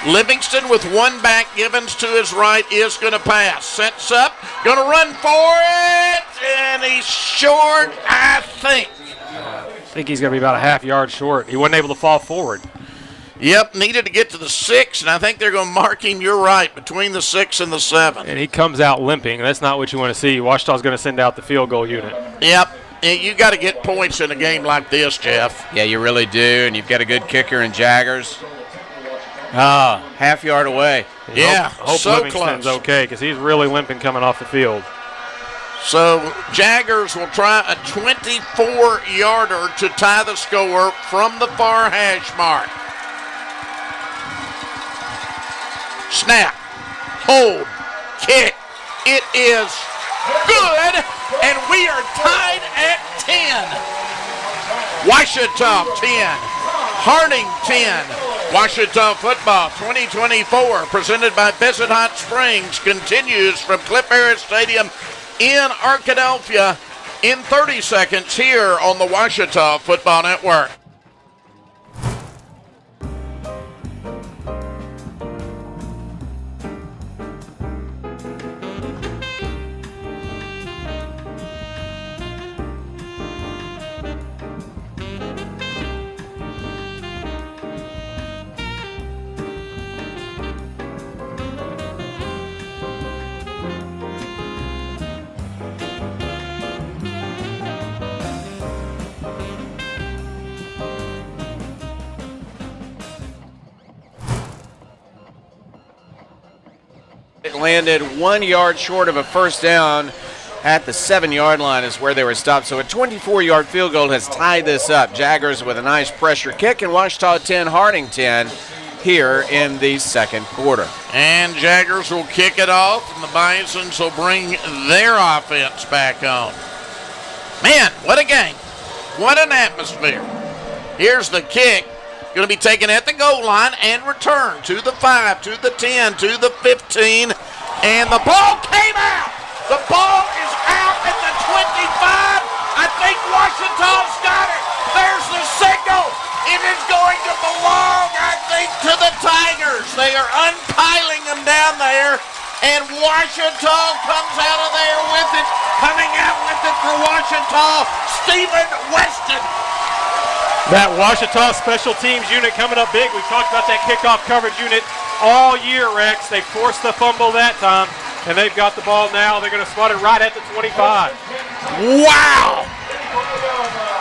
Livingston with one back, Givens to his right is going to pass. Sets up, going to run for it, and he's short, I think. I think he's going to be about a half yard short. He wasn't able to fall forward. Yep, needed to get to the 6, and I think they're going to mark him, you're right, between the 6 and the 7. And he comes out limping. That's not what you want to see. Ouachita's going to send out the field goal unit. Yep. You got to get points in a game like this, Jeff. Yeah, you really do, and you've got a good kicker in Jaggers. Half yard away. Yeah, hope so Livingston's close. okay because he's really limping coming off the field. So Jaggers will try a 24-yarder to tie the score from the far hash mark. Snap, hold, kick. It is good, and we are tied at 10. Ouachita 10, Harding 10. Ouachita football 2024, presented by Visit Hot Springs, continues from Cliff Harris Stadium in Arkadelphia in 30 seconds here on the Ouachita Football Network. It landed 1 yard short of a first down at the 7-yard line is where they were stopped. So a 24-yard field goal has tied this up. Jaggers with a nice pressure kick, and Ouachita 10, Harding 10 here in the second quarter. And Jaggers will kick it off, and the Bisons will bring their offense back on. Man, what a game. What an atmosphere. Here's the kick. Going to be taken at the goal line and returned to the 5, to the 10, to the 15. And the ball came out. The ball is out at the 25. I think Ouachita's got it. There's the signal. It is going to belong, I think, to the Tigers. They are unpiling them down there. And Ouachita comes out of there with it. Coming out with it for Ouachita, Stephen Weston. That Ouachita special teams unit coming up big. We talked about that kickoff coverage unit all year, Rex. They forced the fumble that time, and they've got the ball now. They're going to spot it right at the 25. Wow!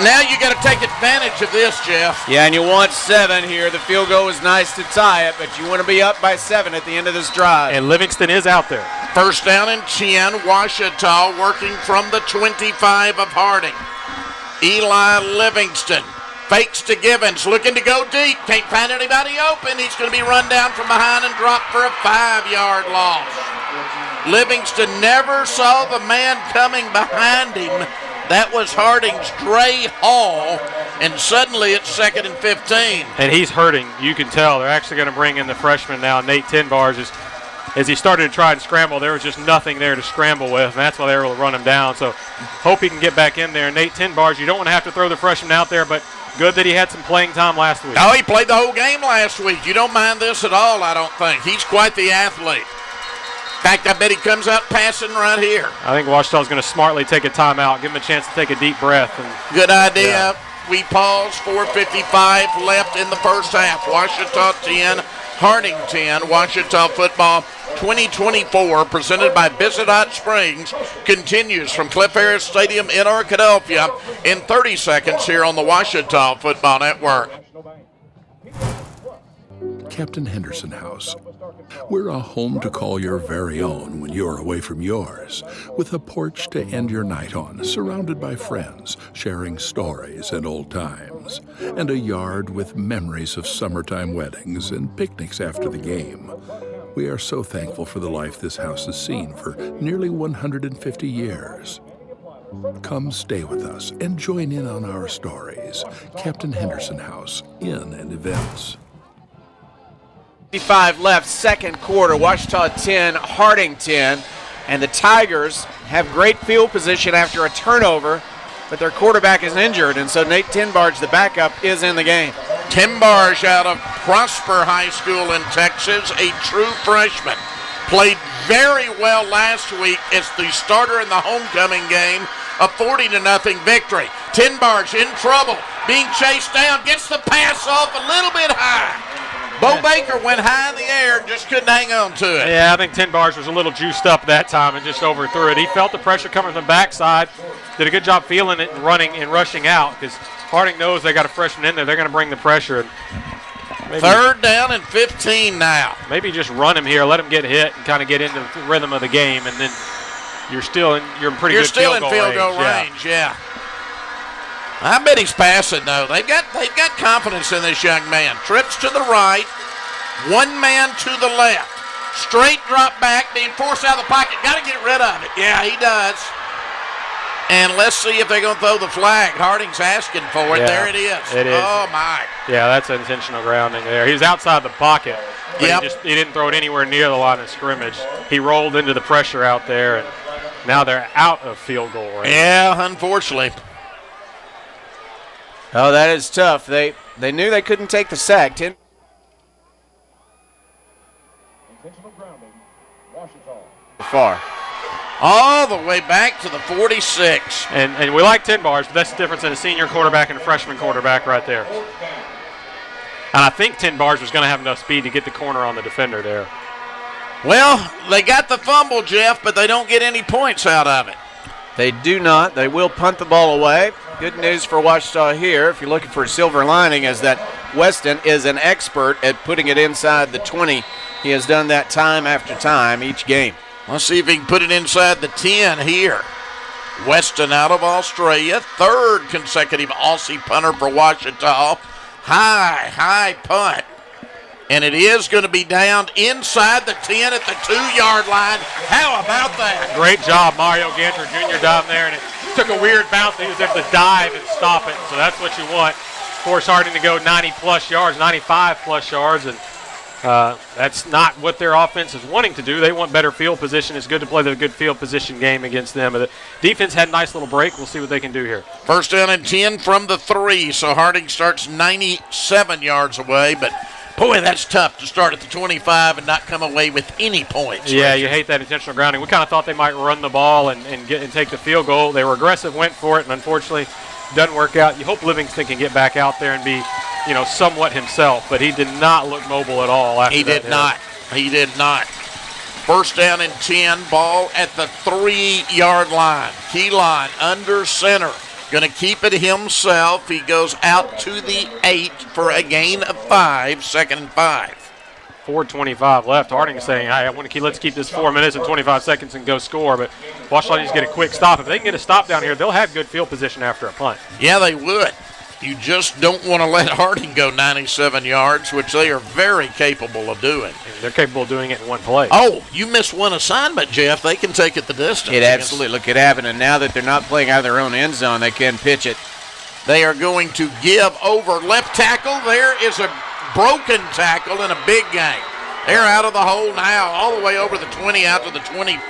Now you got to take advantage of this, Jeff. Yeah, and you want 7 here. The field goal is nice to tie it, but you want to be up by 7 at the end of this drive. And Livingston is out there. First down and 10, Ouachita working from the 25 of Harding. Eli Livingston fakes to Givens, looking to go deep. Can't find anybody open. He's going to be run down from behind and dropped for a 5-yard loss. Livingston never saw the man coming behind him. That was Harding's Dre Hall, and suddenly it's 2nd and 15. And he's hurting. You can tell. They're actually going to bring in the freshman now, Nate Tinbars. As he started to try and scramble, there was just nothing there to scramble with, and that's why they were able to run him down. So hope he can get back in there. Nate Tinbars, you don't want to have to throw the freshman out there, but good that he had some playing time last week. Oh, he played the whole game last week. You don't mind this at all, I don't think. He's quite the athlete. In fact, I bet he comes out passing right here. I think Ouachita's going to smartly take a timeout, give him a chance to take a deep breath. Good idea. Yeah. We pause, 4:55 left in the first half. Ouachita 10, Harding 10. Ouachita football 2024, presented by Visit Hot Springs, continues from Cliff Harris Stadium in Arkadelphia in 30 seconds here on the Ouachita Football Network. Captain Henderson House. We're a home to call your very own when you're away from yours, with a porch to end your night on, surrounded by friends, sharing stories and old times, and a yard with memories of summertime weddings and picnics after the game. We are so thankful for the life this house has seen for nearly 150 years. Come stay with us and join in on our stories. Captain Henderson House, Inn and Events. 55 left, second quarter. Ouachita 10, Harding 10. And the Tigers have great field position after a turnover, but their quarterback is injured, and so Nate Tinbarge, the backup, is in the game. Tinbarge out of Prosper High School in Texas, a true freshman. Played very well last week as the starter in the homecoming game, a 40-0 victory. Tinbarge in trouble, being chased down, gets the pass off a little bit high. Bo Baker went high in the air and just couldn't hang on to it. Yeah, I think Tinbarge was a little juiced up that time and just overthrew it. He felt the pressure coming from the backside, did a good job feeling it and running and rushing out because Harding knows they got a freshman in there. They're going to bring the pressure. Maybe, 3rd down and 15 now. Maybe just run him here, let him get hit and kind of get into the rhythm of the game, and then you're in pretty good field goal range. Yeah. I bet he's passing, though. They've got confidence in this young man. Trips to the right, one man to the left. Straight drop back, being forced out of the pocket. Got to get rid of it. Yeah, he does. And let's see if they're going to throw the flag. Harding's asking for it. Yeah, there it is. It is. Oh, my. Yeah, that's intentional grounding there. He was outside the pocket, but he didn't throw it anywhere near the line of scrimmage. He rolled into the pressure out there, and now they're out of field goal range. Yeah, unfortunately. Oh, that is tough. They knew they couldn't take the sack. Far. All the way back to the 46. And we like Tinbarge, but that's the difference in a senior quarterback and a freshman quarterback right there. And I think Tinbarge was going to have enough speed to get the corner on the defender there. Well, they got the fumble, Jeff, but they don't get any points out of it. They do not. They will punt the ball away. Good news for Ouachita here, if you're looking for a silver lining, is that Weston is an expert at putting it inside the 20. He has done that time after time each game. Let's see if he can put it inside the 10 here. Weston out of Australia, 3rd consecutive Aussie punter for Ouachita. High punt. And it is going to be down inside the 10 at the 2-yard line. How about that? Great job, Mario Ganter Jr. down there. And took a weird bounce. He was able to dive and stop it, so that's what you want. Force Harding to go 90-plus yards, 95-plus yards, and that's not what their offense is wanting to do. They want better field position. It's good to play the good field position game against them. But the defense had a nice little break. We'll see what they can do here. First down and 10 from the 3, so Harding starts 97 yards away, but boy, that's tough to start at the 25 and not come away with any points. Yeah, you hate that intentional grounding. We kind of thought they might run the ball and take the field goal. They were aggressive, went for it, and unfortunately doesn't work out. You hope Livingston can get back out there and be, somewhat himself, but he did not look mobile at all. He did not. First down and 10, ball at the 3-yard line. Keeline under center. Going to keep it himself. He goes out to the 8 for a gain of 5, 2nd and 5. 4:25 left. Harding is saying, hey, let's keep this 4 minutes and 25 seconds and go score, but Ouachita needs to get a quick stop. If they can get a stop down here, they'll have good field position after a punt. Yeah, they would. You just don't want to let Harding go 97 yards, which they are very capable of doing. And they're capable of doing it in one play. Oh, you missed one assignment, Jeff. They can take it the distance. It absolutely could happen, and now that they're not playing out of their own end zone, they can pitch it. They are going to give over left tackle. There is a broken tackle and a big game. They're out of the hole now, all the way over the 20, out to the 25.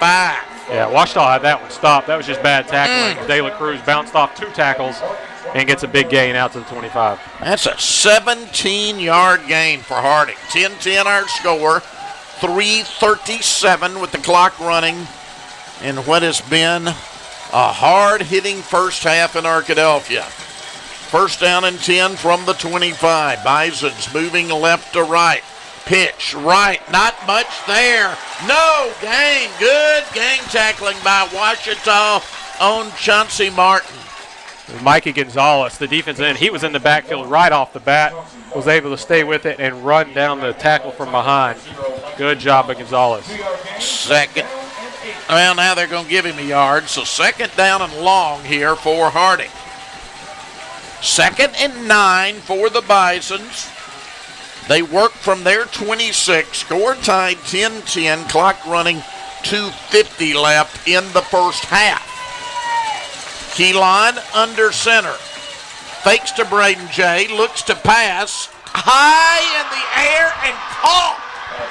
Yeah, Ouachita had that one stopped. That was just bad tackling. De La Cruz bounced off 2 tackles and gets a big gain out to the 25. That's a 17-yard gain for Harding. 10-10 our score. 3:37 with the clock running in what has been a hard-hitting first half in Arkadelphia. First down and 10 from the 25. Bison's moving left to right. Pitch right, not much there. No gain. Good game tackling by Ouachita on Chauncey Martin. Mikey Gonzalez, the defensive end, he was in the backfield right off the bat, was able to stay with it and run down the tackle from behind. Good job by Gonzalez. Second. Well, now they're going to give him a yard, so second down and long here for Harding. 2nd and 9 for the Bisons. They work from their 26, score tied 10-10, clock running, 2:50 left in the first half. Keeline under center. Fakes to Braden Jay, looks to pass. High in the air and caught.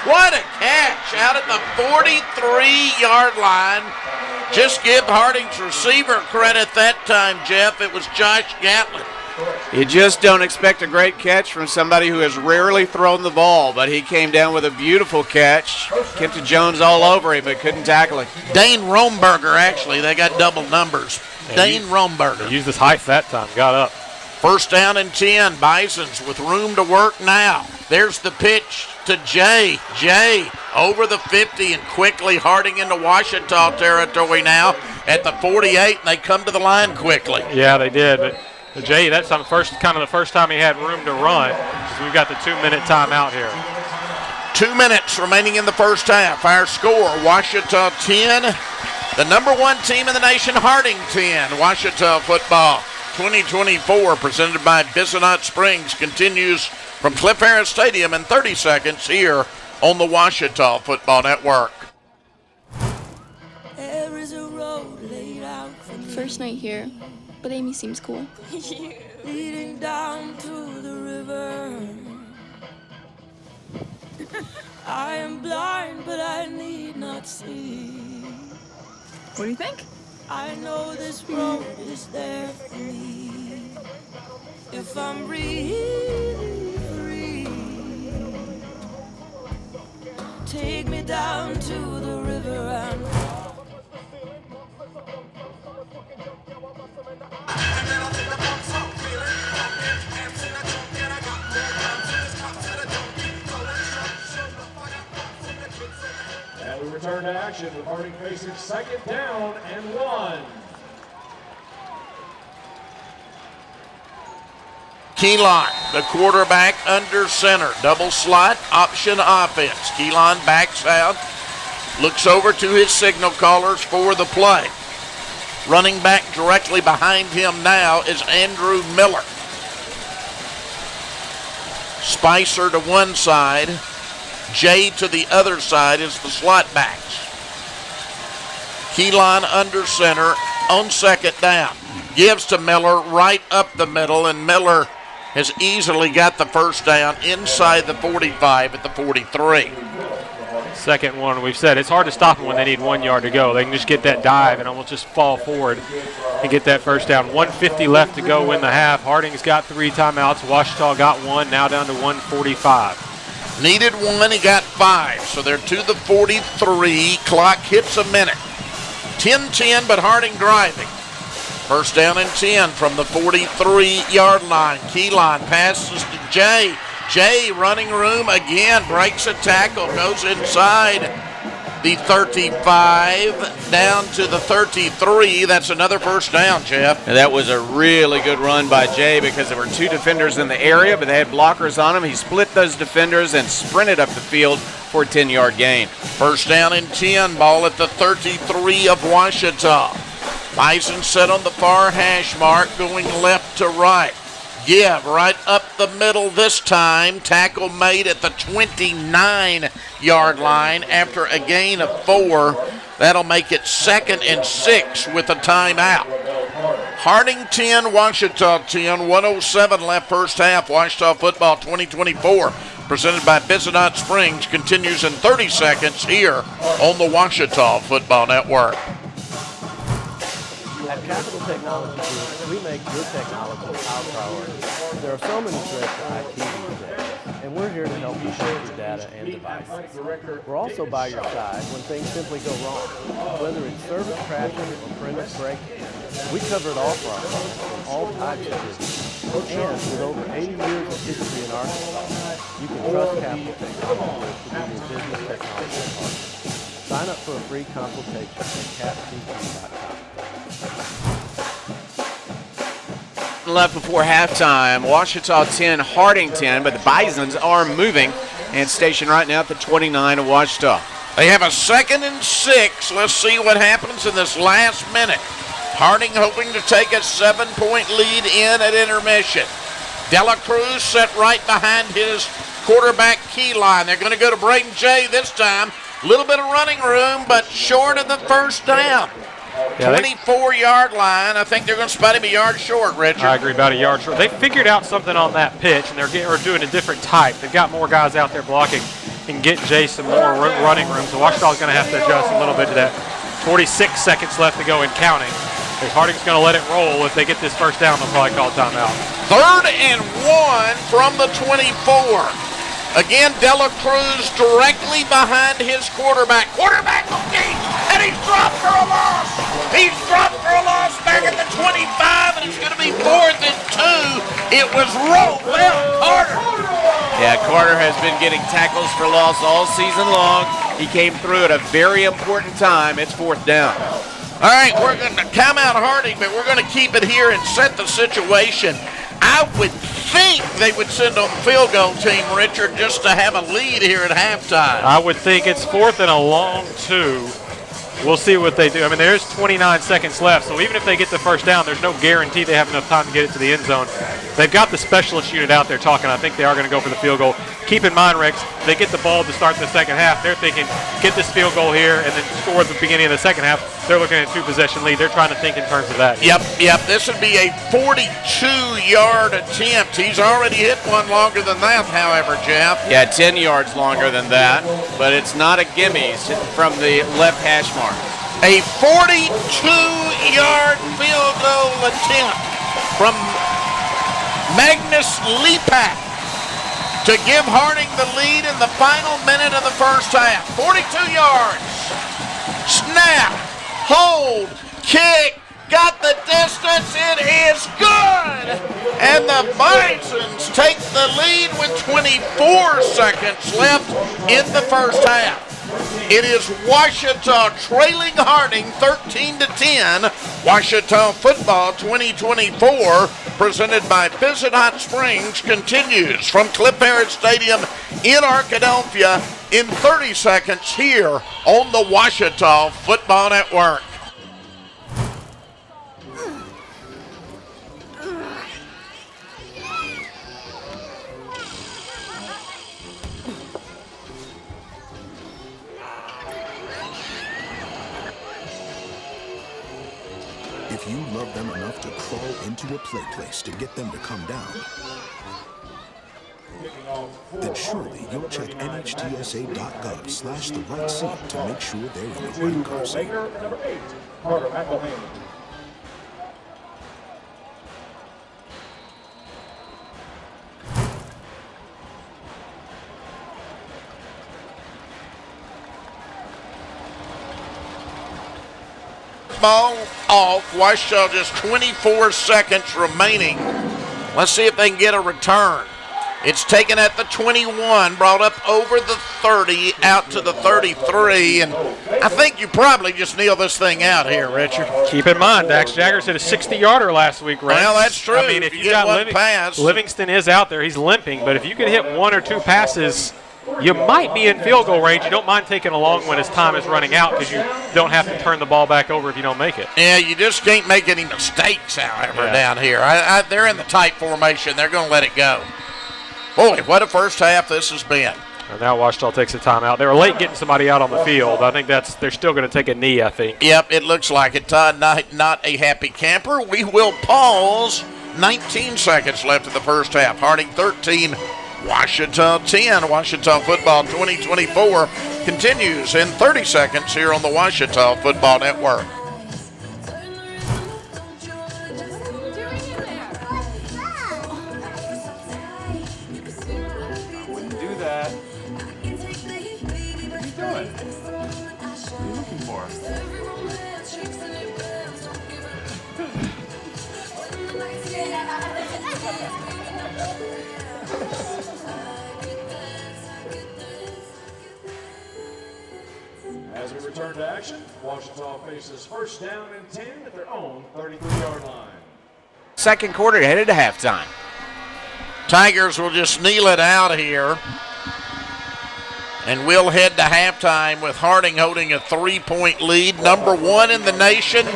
What a catch out at the 43-yard line. Just give Harding's receiver credit that time, Jeff. It was Josh Gatlin. You just don't expect a great catch from somebody who has rarely thrown the ball, but he came down with a beautiful catch. Kempton Jones all over him, but couldn't tackle him. Dane Romberger, actually. They got double numbers. Dane Romberger. He used his height that time, got up. First down and 10. Bisons with room to work now. There's the pitch to Jay. Jay over the 50 and quickly Harding into Ouachita territory now at the 48, and they come to the line quickly. Yeah, they did, but Jay, that's the first time he had room to run. So we've got the 2-minute timeout here. 2 minutes remaining in the first half. Our score, Ouachita 10. The number 1 team in the nation, Harding 10. Ouachita football 2024 presented by Bissonnet Springs continues from Cliff Harris Stadium in 30 seconds here on the Ouachita Football Network. First night here, but Amy seems cool. Leading down to the river. I am blind, but I need not see. What do you think? I know this road is there for me. If I'm really free, take me down to the river and And we return to action with Harding facing 2nd down and 1. Keeline, the quarterback under center. Double slot, option offense. Keeline backs out, looks over to his signal callers for the play. Running back directly behind him now is Andrew Miller. Spicer to one side. Jay to the other side is the slot backs. Keeline under center. on second down. Gives to Miller right up the middle, and Miller has easily got the first down inside the 45 at the 43. Second one, we've said it's hard to stop them when they need 1 yard to go. They can just get that dive and almost just fall forward and get that first down. 1:50 left to go in the half. Harding's got 3 timeouts. Ouachita got 1, now down to 1:45. Needed 1, he got 5. So they're to the 43. Clock hits a minute. 10-10, but Harding driving. First down and 10 from the 43-yard line. Keyline passes to Jay. Jay, running room again, breaks a tackle, goes inside the 35, down to the 33. That's another first down, Jeff. And that was a really good run by Jay because there were 2 defenders in the area, but they had blockers on him. He split those defenders and sprinted up the field for a 10-yard gain. First down and 10, ball at the 33 of Ouachita. Bison set on the far hash mark, going left to right. Give right up the middle this time. Tackle made at the 29-yard line after a gain of 4. That'll make it 2nd and 6 with a timeout. Harding 10, Ouachita 10, 107 left first half. Ouachita football 2024, presented by Bissonnet Springs, continues in 30 seconds here on the Ouachita Football Network. At Capital Technology Group, we make your technology our priority. There are so many threats to IT these days, and we're here to help you protect your data and devices. We're also by your side when things simply go wrong. Whether it's service crashing or premise breaking, we cover it all for our clients in all types of business. And with over 80 years of history in Arkansas, you can trust Capital Technology Group to be your business technology partner. Sign up for a free consultation at captp.com. Left before halftime. Ouachita 10, Harding 10, but the Bisons are moving and stationed right now at the 29 of Ouachita. They have a 2nd and 6. Let's see what happens in this last minute. Harding hoping to take a 7-point lead in at intermission. Dela Cruz set right behind his quarterback Keyline. They're going to go to Braden Jay this time. A little bit of running room, but short of the first down. 24-yard line. I think they're going to spot him a yard short, Richard. I agree, about a yard short. They figured out something on that pitch, and they're doing a different type. They've got more guys out there blocking and getting Jay some more running room. So Ouachita's going to have to adjust a little bit to that. 46 seconds left to go and counting. If Harding's going to let it roll, if they get this first down, they'll probably call timeout. 3rd and 1 from the 24. Again, Dela Cruz directly behind his quarterback. Quarterback will deep, and he's dropped for a loss. He's dropped for a loss back at the 25, and it's going to be 4th and 2. It was Robel Carter. Yeah, Carter has been getting tackles for loss all season long. He came through at a very important time. It's 4th down. All right, we're going to come out Harding, but we're going to keep it here and set the situation. I would think they would send on the field goal team, Richard, just to have a lead here at halftime. I would think it's 4th and a long 2. We'll see what they do. I mean, there's 29 seconds left, so even if they get the first down, there's no guarantee they have enough time to get it to the end zone. They've got the specialist unit out there talking. I think they are going to go for the field goal. Keep in mind, Rex, they get the ball to start the second half. They're thinking, get this field goal here and then score at the beginning of the second half. They're looking at a 2-possession lead. They're trying to think in terms of that. Yep. This would be a 42-yard attempt. He's already hit one longer than that, however, Jeff. Yeah, 10 yards longer than that, but it's not a gimme from the left hash mark. A 42-yard field goal attempt from Magnus Lepak to give Harding the lead in the final minute of the first half. 42 yards. Snap. Hold. Kick. Got the distance. It is good. And the Bisons take the lead with 24 seconds left in the first half. It is Ouachita trailing Harding 13-10. Ouachita football 2024, presented by Bissonnet Springs, continues from Cliff Harris Stadium in Arkadelphia in 30 seconds here on the Ouachita Football Network. If you love them enough to crawl into a play place to get them to come down, then surely you'll check nhtsa.gov/the right seat to make sure they're in the right car seat. Ball off. Ouachita just 24 seconds remaining. Let's see if they can get a return. It's taken at the 21, brought up over the 30, out to the 33, and I think you probably just kneel this thing out here, Richard. Keep in mind, Dax Jaggers hit a 60-yarder last week, right? Well, that's true. I mean, if you got Livingston is out there, he's limping, but if you could hit one or two passes, you might be in field goal range. You don't mind taking a long one as time is running out because you don't have to turn the ball back over if you don't make it. Yeah, you just can't make any mistakes, however, down here. They're in the tight formation. They're going to let it go. Boy, what a first half this has been. And now Ouachita takes a timeout. They were late getting somebody out on the field. I think they're still going to take a knee, I think. Yep, it looks like it. Todd, not a happy camper. We will pause. 19 seconds left in the first half. Harding 13, Ouachita 10. Ouachita Football 2024 continues in 30 seconds here on the Ouachita Football Network. As we return to action, Ouachita faces first down and 10 at their own 33-yard line. Second quarter headed to halftime. Tigers will just kneel it out here. And we'll head to halftime with Harding holding a 3-point lead. Number 1 in the nation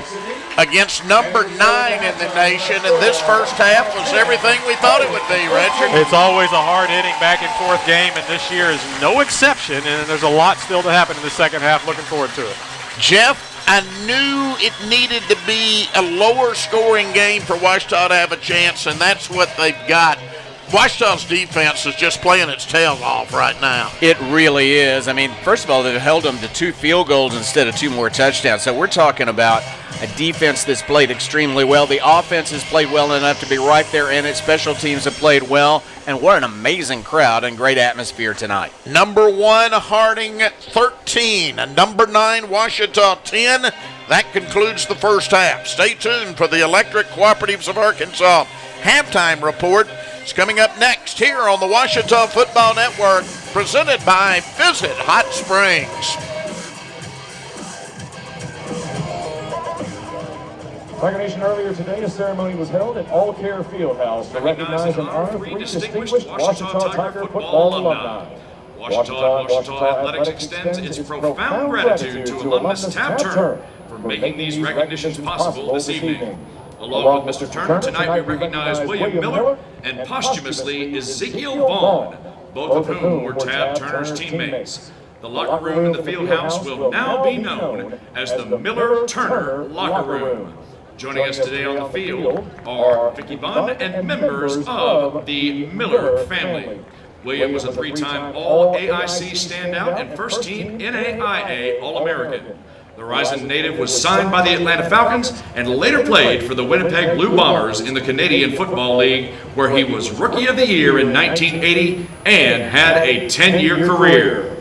against number 9 in the nation. And this first half was everything we thought it would be, Richard. It's always a hard-hitting back-and-forth game, and this year is no exception. And there's a lot still to happen in the second half. Looking forward to it. Jeff, I knew it needed to be a lower-scoring game for Ouachita to have a chance, and that's what they've got. Ouachita's defense is just playing its tail off right now. It really is. I mean, first of all, they've held them to 2 field goals instead of 2 more touchdowns. So we're talking about a defense that's played extremely well. The offense has played well enough to be right there in it. Special teams have played well. And what an amazing crowd and great atmosphere tonight. Number 1, Harding 13. And number 9, Ouachita 10. That concludes the first half. Stay tuned for the Electric Cooperatives of Arkansas halftime report. It's coming up next here on the Ouachita Football Network, presented by Visit Hot Springs. Tiger Nation, earlier today, a ceremony was held at All Care Fieldhouse to recognize and honor 3 distinguished Ouachita Tiger football alumni. Ouachita Athletics extends its profound gratitude to alumnus Tab Turner for making these recognitions possible this evening. Along with Mr. Turner, tonight we recognize William Miller and posthumously Ezekiel Vaughn, both of whom were Tab Turner's teammates. The locker room in the field house will now be known as the Miller-Turner Locker Room. Joining us today on the field are Vicky Bunn and members of the Miller family. William was a 3-time All-AIC standout and first-team NAIA All-American. The Rising native was signed by the Atlanta Falcons and later played for the Winnipeg Blue Bombers in the Canadian Football League, where he was Rookie of the Year in 1980 and had a 10-year career.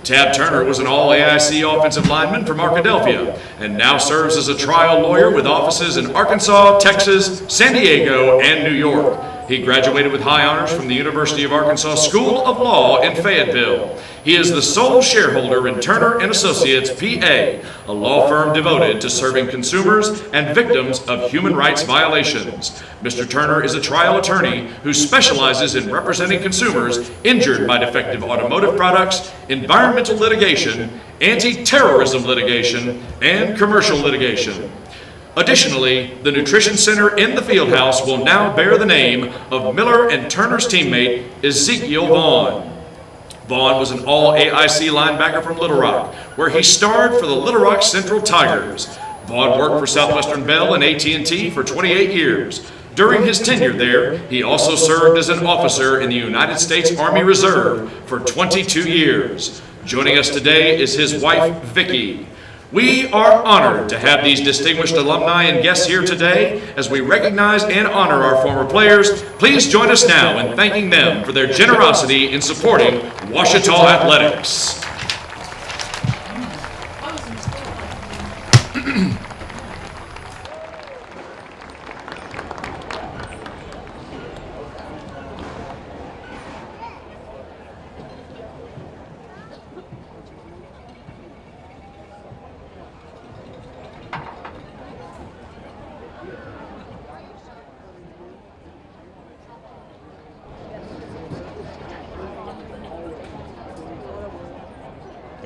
Tab Turner was an All-AIC offensive lineman from Arkadelphia and now serves as a trial lawyer with offices in Arkansas, Texas, San Diego, and New York. He graduated with high honors from the University of Arkansas School of Law in Fayetteville. He is the sole shareholder in Turner & Associates, PA, a law firm devoted to serving consumers and victims of human rights violations. Mr. Turner is a trial attorney who specializes in representing consumers injured by defective automotive products, environmental litigation, anti-terrorism litigation, and commercial litigation. Additionally, the Nutrition Center in the Fieldhouse will now bear the name of Miller and Turner's teammate, Ezekiel Vaughn. Vaughn was an All-AIC linebacker from Little Rock, where he starred for the Little Rock Central Tigers. Vaughn worked for Southwestern Bell and AT&T for 28 years. During his tenure there, he also served as an officer in the United States Army Reserve for 22 years. Joining us today is his wife, Vicki. We are honored to have these distinguished alumni and guests here today as we recognize and honor our former players. Please join us now in thanking them for their generosity in supporting Ouachita Athletics.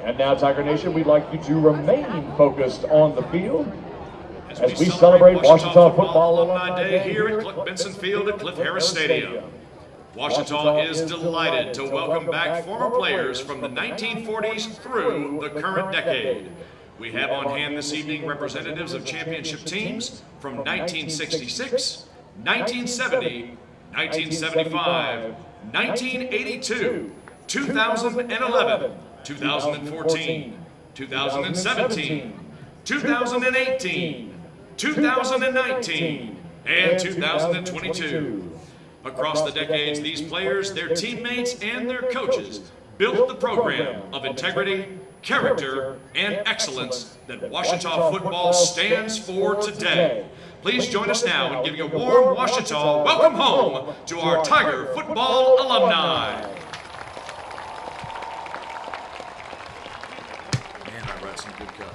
And now, Tiger Nation, we'd like you to remain focused on the field as we celebrate Ouachita Football Alumni Day here at Cliff Benson Field at Cliff Harris Stadium. Ouachita is delighted to welcome back former players from the 1940s through the current decade. We have on hand this evening representatives of championship teams from 1966, 1970, 1975, 1982, 2011, 2014, 2017, 2018, 2019, and 2022. Across the decades, these players, their teammates, and their coaches built the program of integrity, character, and excellence that Ouachita football stands for today. Please join us now in giving a warm Ouachita welcome home to our Tiger football alumni. Man, I write some good code.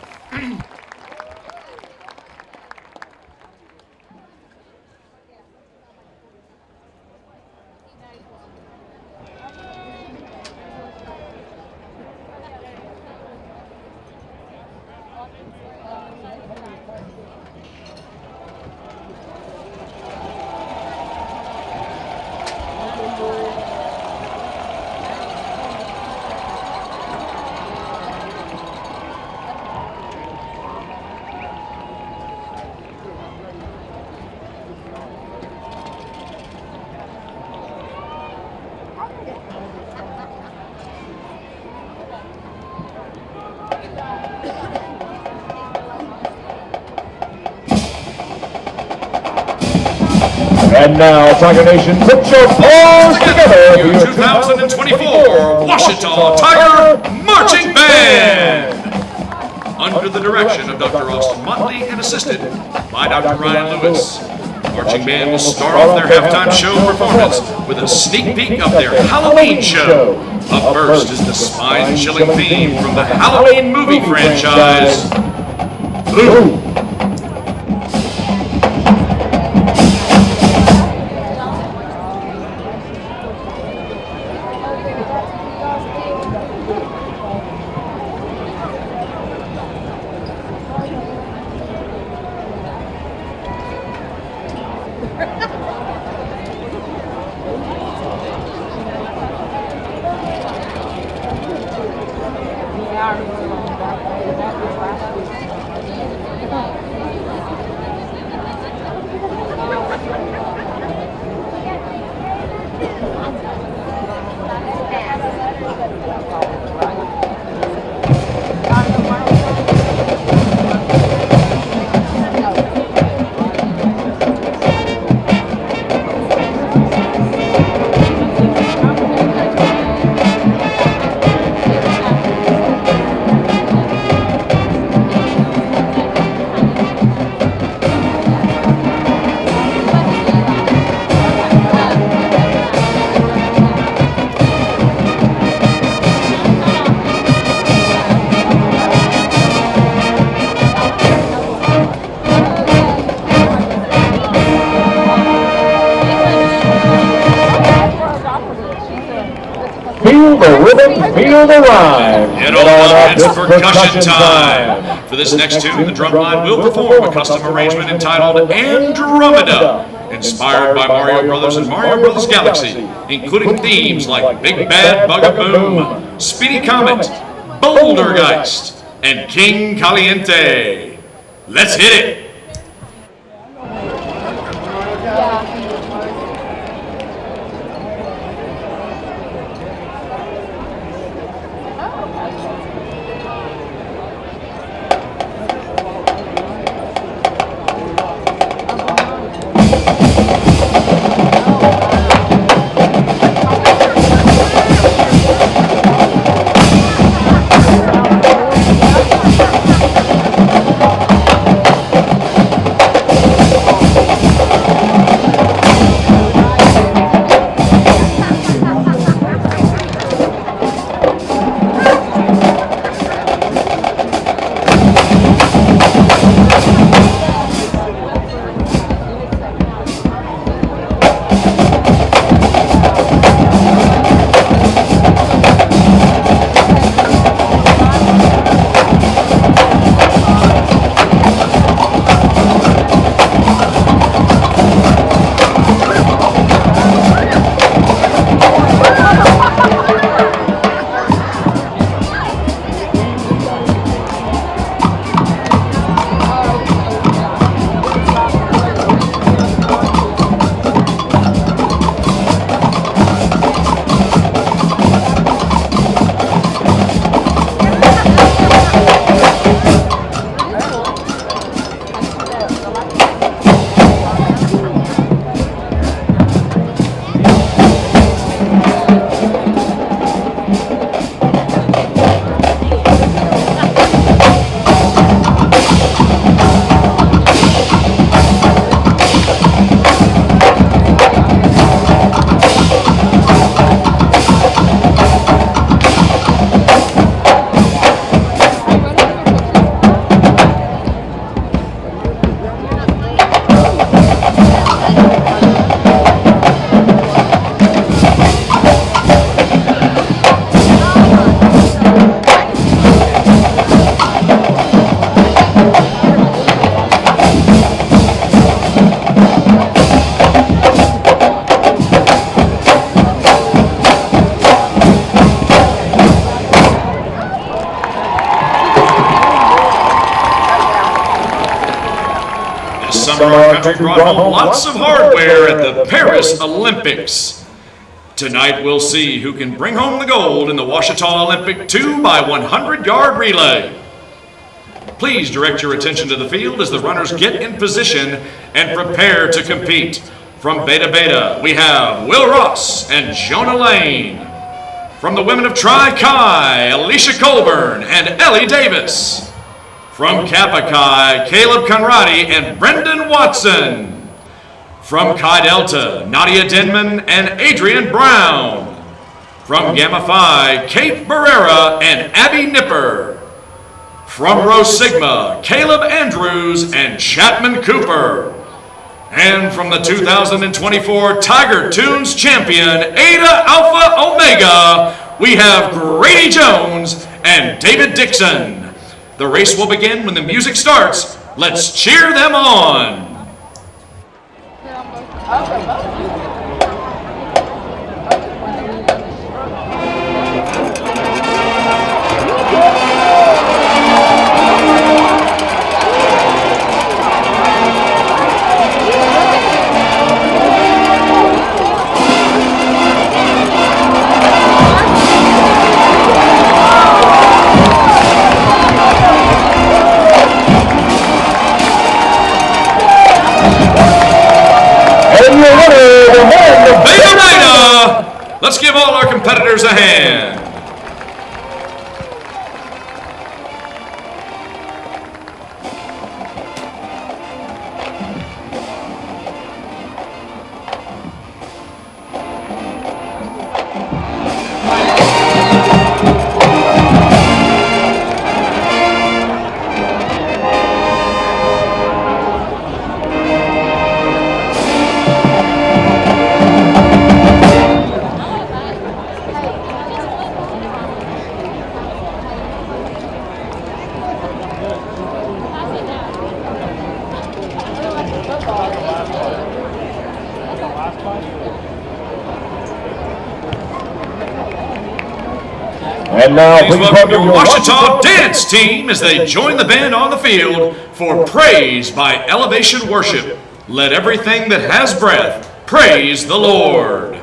And now, Tiger Nation, put your paws together for your 2024 Ouachita Tiger Marching Band! Under the direction of Dr. Austin Motley and assisted by Dr. Ryan Lewis. Marching Band will start off their halftime show performance with a sneak peek of their Halloween show. Up first is the spine-chilling theme from the Halloween movie franchise, Blue. Feel the rhythm, feel the rhyme. Get on up, it's percussion time. For this next tune, the drum line will perform a custom arrangement entitled Andromeda, inspired by Mario Brothers and Mario Brothers Galaxy, including themes like Big Bad Bug-a-Boom, Speedy Comet, Bouldergeist, and King Caliente. Let's hit it. Our country brought home lots of hardware at the Paris Olympics. Tonight we'll see who can bring home the gold in the Ouachita Olympic 2x100-yard relay. Please direct your attention to the field as the runners get in position and prepare to compete. From Beta Beta, we have Will Ross and Jonah Lane. From the women of Tri Chi, Alicia Colburn and Ellie Davis. From Kappa Chi, Caleb Conradi and Brendan Watson. From Chi Delta, Nadia Denman and Adrian Brown. From Gamma Phi, Kate Barrera and Abby Nipper. From Rho Sigma, Caleb Andrews and Chapman Cooper. And from the 2024 Tiger Tunes champion, Ada Alpha Omega, we have Grady Jones and David Dixon. The race will begin when the music starts. Let's cheer them on. Let's give all our competitors a hand. And now, please welcome your Ouachita dance team as they join the band on the field for Praise by Elevation Worship. Let everything that has breath praise the Lord.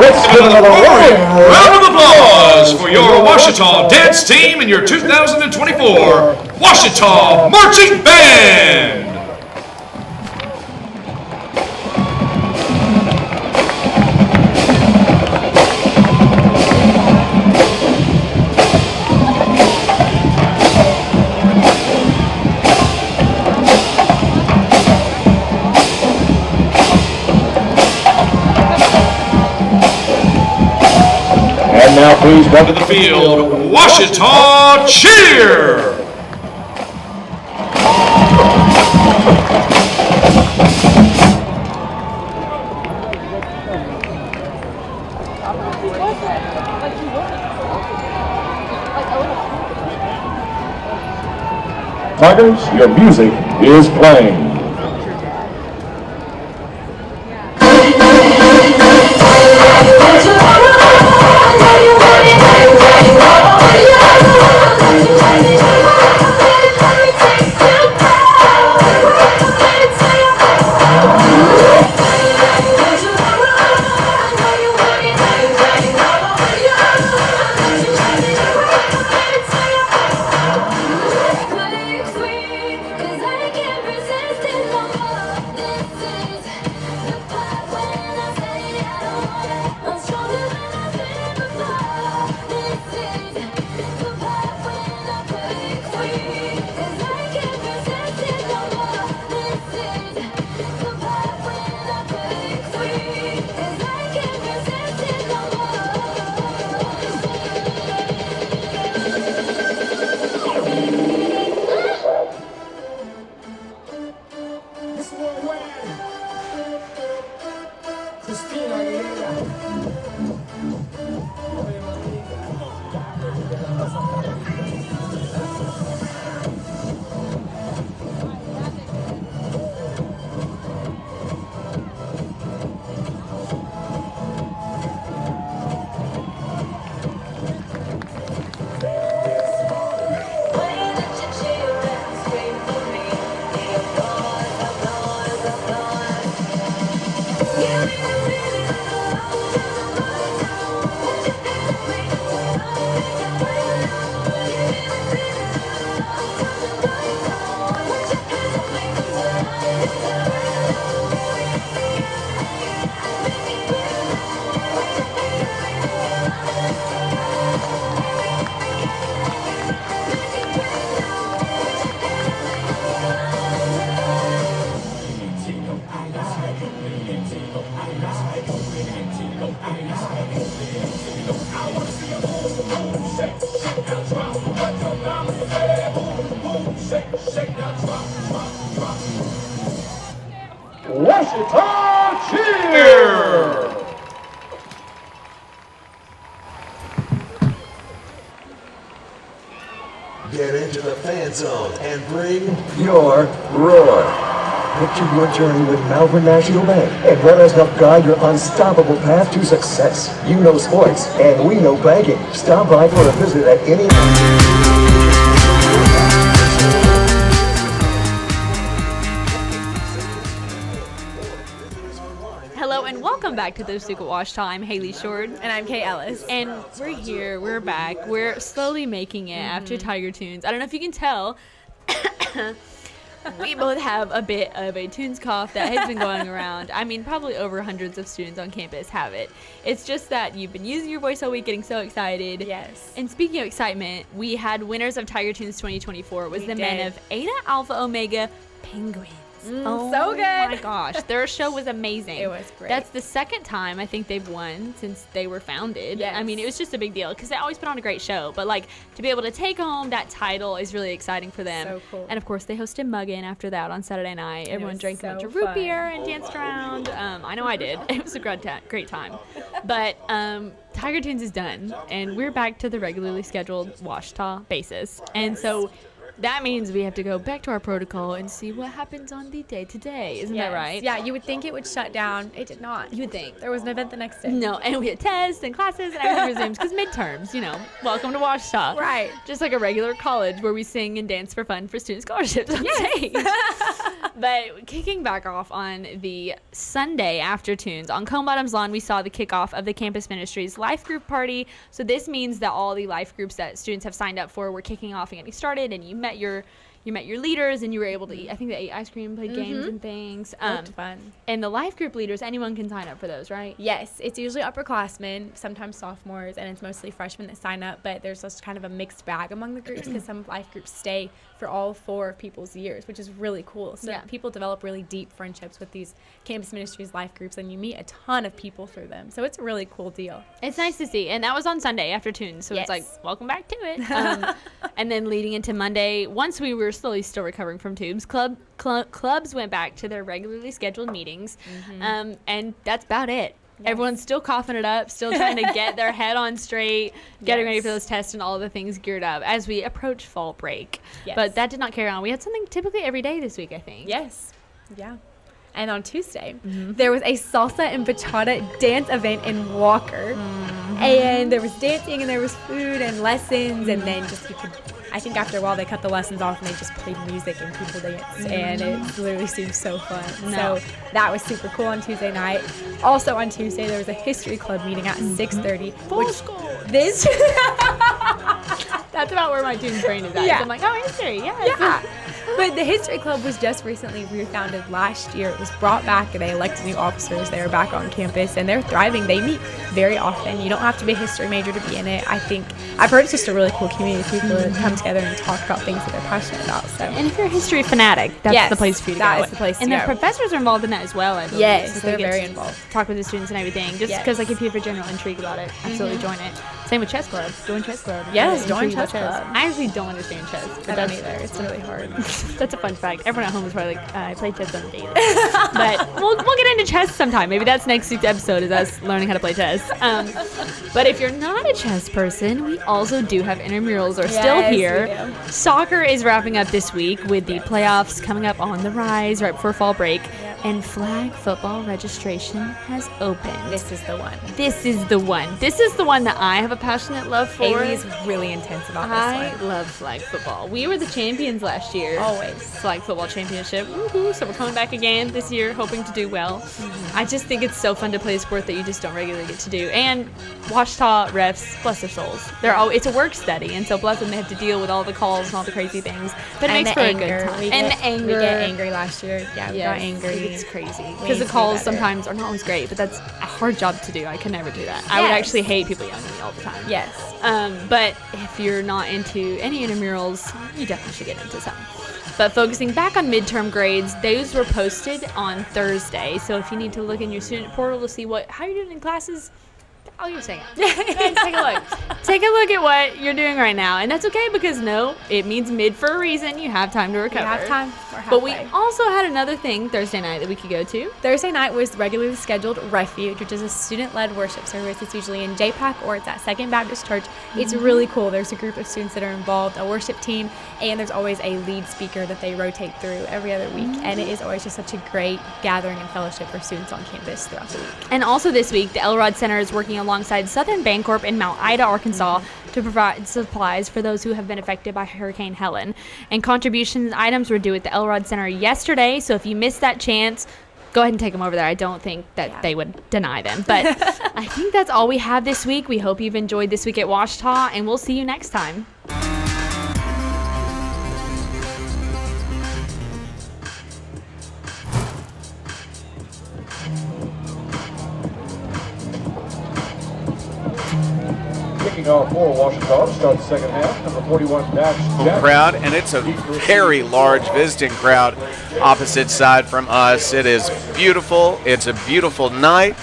Let's give another round of applause for your Ouachita dance team and your 2024 Ouachita Marching Band. And now please welcome to the field, Ouachita Cheer! Tigers, your music is playing. Cause I can't resist it. Ouachita cheer! Get into the fan zone and bring your roar. Picture your journey with Malvern National Bank and let us help guide your unstoppable path to success. You know sports, and we know banking. Stop by for a visit at any... Hello and welcome back to the Secret Ouachita. I'm Haley Short. And I'm Kay Ellis. And we're here, we're back, we're slowly making it after Tiger Tunes. I don't know if you can tell, we both have a bit of a Tunes cough that has been going around. I mean, probably over hundreds of students on campus have it. It's just that you've been using your voice all week, getting so excited. Yes. And speaking of excitement, we had winners of Tiger Tunes 2024. It was the men of Eta Alpha Omega Penguins. Oh, so good. Oh my gosh, their show was amazing. It was great. That's the second time I think they've won since they were founded. Yes. I mean, it was just a big deal because they always put on a great show. But like to be able to take home that title is really exciting for them. So cool. And of course, they hosted Muggin after that on Saturday night. Everyone drank a bunch of root fun. beer and danced around. I know I did. It was a great time. But Tiger Tunes is done, and we're back to the regularly scheduled Ouachita basis. And so that means we have to go back to our protocol and see what happens on the day-to-day. Isn't that right? Yeah, you would think it would shut down. It did not. You would think. There was an event the next day. No, and we had tests and classes and everything resumes because midterms, welcome to Ouachita. Right. Just like a regular college where we sing and dance for fun for student scholarships on stage. But kicking back off on the Sunday after Tunes, on Cone Bottom's lawn, we saw the kickoff of the Campus Ministries Life Group Party. So this means that all the life groups that students have signed up for were kicking off and getting started, and you met your leaders and you were able to eat. I think they ate ice cream, played games and things. Looked fun. And the life group leaders, anyone can sign up for those, right? Yes, it's usually upperclassmen, sometimes sophomores, and it's mostly freshmen that sign up, but there's just kind of a mixed bag among the groups because some life groups stay for all 4 of people's years, which is really cool. So people develop really deep friendships with these Campus Ministries life groups, and you meet a ton of people through them. So it's a really cool deal. It's nice to see. And that was on Sunday after Tunes, so it's like, welcome back to it. And then leading into Monday, once we were slowly still recovering from Tubes, clubs went back to their regularly scheduled meetings, and that's about it. Everyone's still coughing it up, still trying to get their head on straight, getting ready for those tests and all the things geared up as we approach fall break. But that did not carry on. We had something typically every day this week, I think. Yes. Yeah. And on Tuesday, there was a salsa and bachata dance event in Walker. And there was dancing and there was food and lessons. And then I think after a while they cut the lessons off and they just played music and people danced. And it literally seemed so fun. So that was super cool on Tuesday night. Also on Tuesday, there was a history club meeting at 6:30. This That's about where my Tunes brain is at. Yeah. So I'm like, oh, history, yeah. But the History Club was just recently refounded last year. It was brought back and they elected new officers. They are back on campus and they're thriving. They meet very often. You don't have to be a history major to be in it. I've heard it's just a really cool community of people that come together and talk about things that they're passionate about. So. And if you're a history fanatic, that's the place for you to go. That is the place to go. And the go. professors are involved in that as well, I believe. Yes, So they're they get very to involved. Talk with the students and everything. Just because if you have a general intrigue about it, absolutely join it. Same with chess club. Join chess club. Yes, join Intrigue about chess club. I actually don't understand chess. I don't either. It's really hard. That's a fun fact. Everyone at home is probably like, I play chess on the daily. But we'll get into chess sometime. Maybe that's next week's episode is us learning how to play chess. But if you're not a chess person, we also do have intramurals are still here. We do. Soccer is wrapping up this week with the playoffs coming up on the rise right before fall break. And flag football registration has opened. This is the one. This is the one. This is the one that I have a passionate love for. Haley is really intense about this one. I love flag football. We were the champions last year. Always. Flag football championship. Woohoo. So we're coming back again this year, hoping to do well. I just think it's so fun to play a sport that you just don't regularly get to do. And Ouachita refs, bless their souls. It's a work study, and so bless them, they have to deal with all the calls and all the crazy things. But it makes for a good time. The anger. We get angry last year. Yeah, we got angry. It's crazy. Because the calls sometimes are not always great, but that's a hard job to do. I could never do that. I would actually hate people yelling at me all the time. Yes. But if you're not into any intramurals, you definitely should get into some. But focusing back on midterm grades, those were posted on Thursday. So if you need to look in your student portal to see how you're doing in classes, I'll give you a second. Guys, take a look. Take a look at what you're doing right now. And that's okay because, no, it means mid for a reason. You have time to recover. We have time. But we also had another thing Thursday night that we could go to. Thursday night was the regularly scheduled Refuge, which is a student-led worship service. It's usually in JPAC or it's at Second Baptist Church. It's really cool. There's a group of students that are involved, a worship team, and there's always a lead speaker that they rotate through every other week. And it is always just such a great gathering and fellowship for students on campus throughout the week. And also this week, the Elrod Center is working alongside Southern Bancorp in Mount Ida, Arkansas, to provide supplies for those who have been affected by Hurricane Helen. And contribution items were due at the Elrod Center yesterday, so if you missed that chance, go ahead and take them over there. I don't think that they would deny them. But I think that's all we have this week. We hope you've enjoyed this week at Ouachita, and we'll see you next time. Kicking off for Ouachita to start the second half, number 41, Jack. Crowd, and it's a very large visiting crowd opposite side from us. It is beautiful. It's a beautiful night.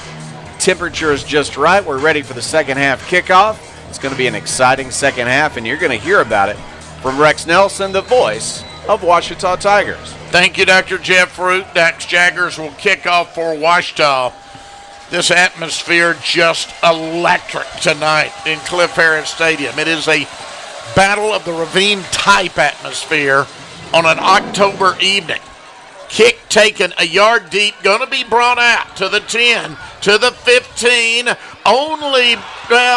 Temperature is just right. We're ready for the second half kickoff. It's going to be an exciting second half, and you're going to hear about it from Rex Nelson, the voice of Ouachita Tigers. Thank you, Dr. Jeff Root. Dax Jaggers will kick off for Ouachita. This atmosphere just electric tonight in Cliff Harris Stadium. It is a Battle of the Ravine type atmosphere on an October evening. Kick taken a yard deep, going to be brought out to the 10, to the 15.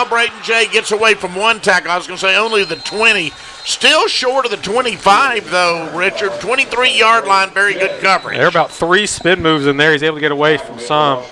Brayton J gets away from one tackle. I was going to say only the 20. Still short of the 25, though, Richard. 23-yard line, very good coverage. There are about 3 spin moves in there. He's able to get away from some.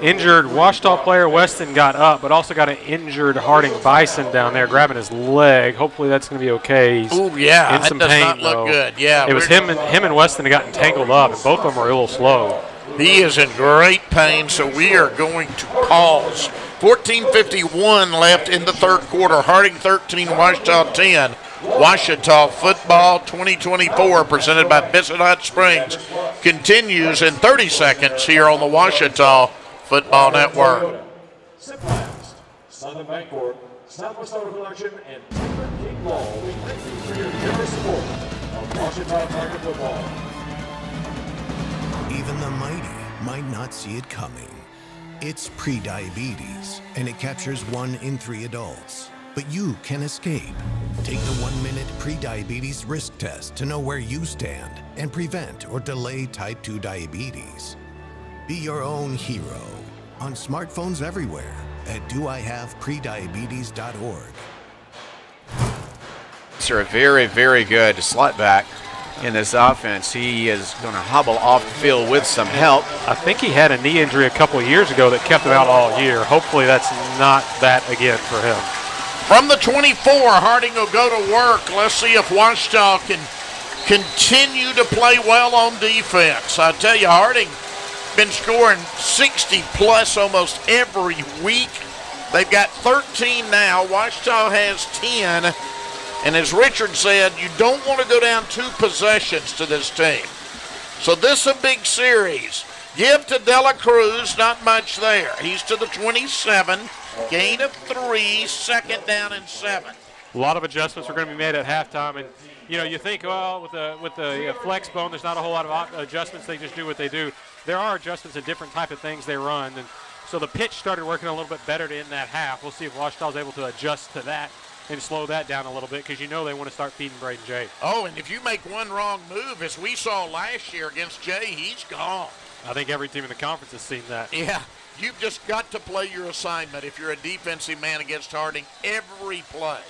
Injured Ouachita player Weston got up, but also got an injured Harding Bison down there grabbing his leg. Hopefully that's going to be okay. Oh yeah, in some that does pain, not look though. good. Yeah, it was him and Weston that got entangled up, and both of them are a little slow. He is in great pain, so we are going to pause. 14:51 left in the third quarter. Harding 13, Ouachita 10. Ouachita football 2024 presented by Bissett Hot Springs continues in 30 seconds here on the Ouachita Football Network. Southern Bancorp, Southwest Auto Collection, and Timber King Law. We thank you for your generous support of Ouachita Tiger football. Even the mighty might not see it coming. It's prediabetes, and it captures 1 in 3 adults. But you can escape. Take the 1-minute prediabetes risk test to know where you stand and prevent or delay type 2 diabetes. Be your own hero on smartphones everywhere at doihaveprediabetes.org. Sir, very, very good slot back in this offense. He is going to hobble off the field with some help. I think he had a knee injury a couple of years ago that kept him out all year. Hopefully that's not that again for him. From the 24, Harding will go to work. Let's see if Ouachita can continue to play well on defense. I tell you, Harding been scoring 60-plus almost every week. They've got 13 now. Ouachita has 10. And as Richard said, you don't want to go down 2 possessions to this team. So this is a big series. Give to Dela Cruz, not much there. He's to the 27. Gain of 3, second down and 7. A lot of adjustments are going to be made at halftime, and you think, well, with the flex bone, there's not a whole lot of adjustments. They just do what they do. There are adjustments in different type of things they run, and so the pitch started working a little bit better to end that half. We'll see if Ouachita's able to adjust to that and slow that down a little bit, because they want to start feeding Brayton J. Oh, and if you make one wrong move, as we saw last year against Jay, he's gone. I think every team in the conference has seen that. Yeah. You've just got to play your assignment if you're a defensive man against Harding every play.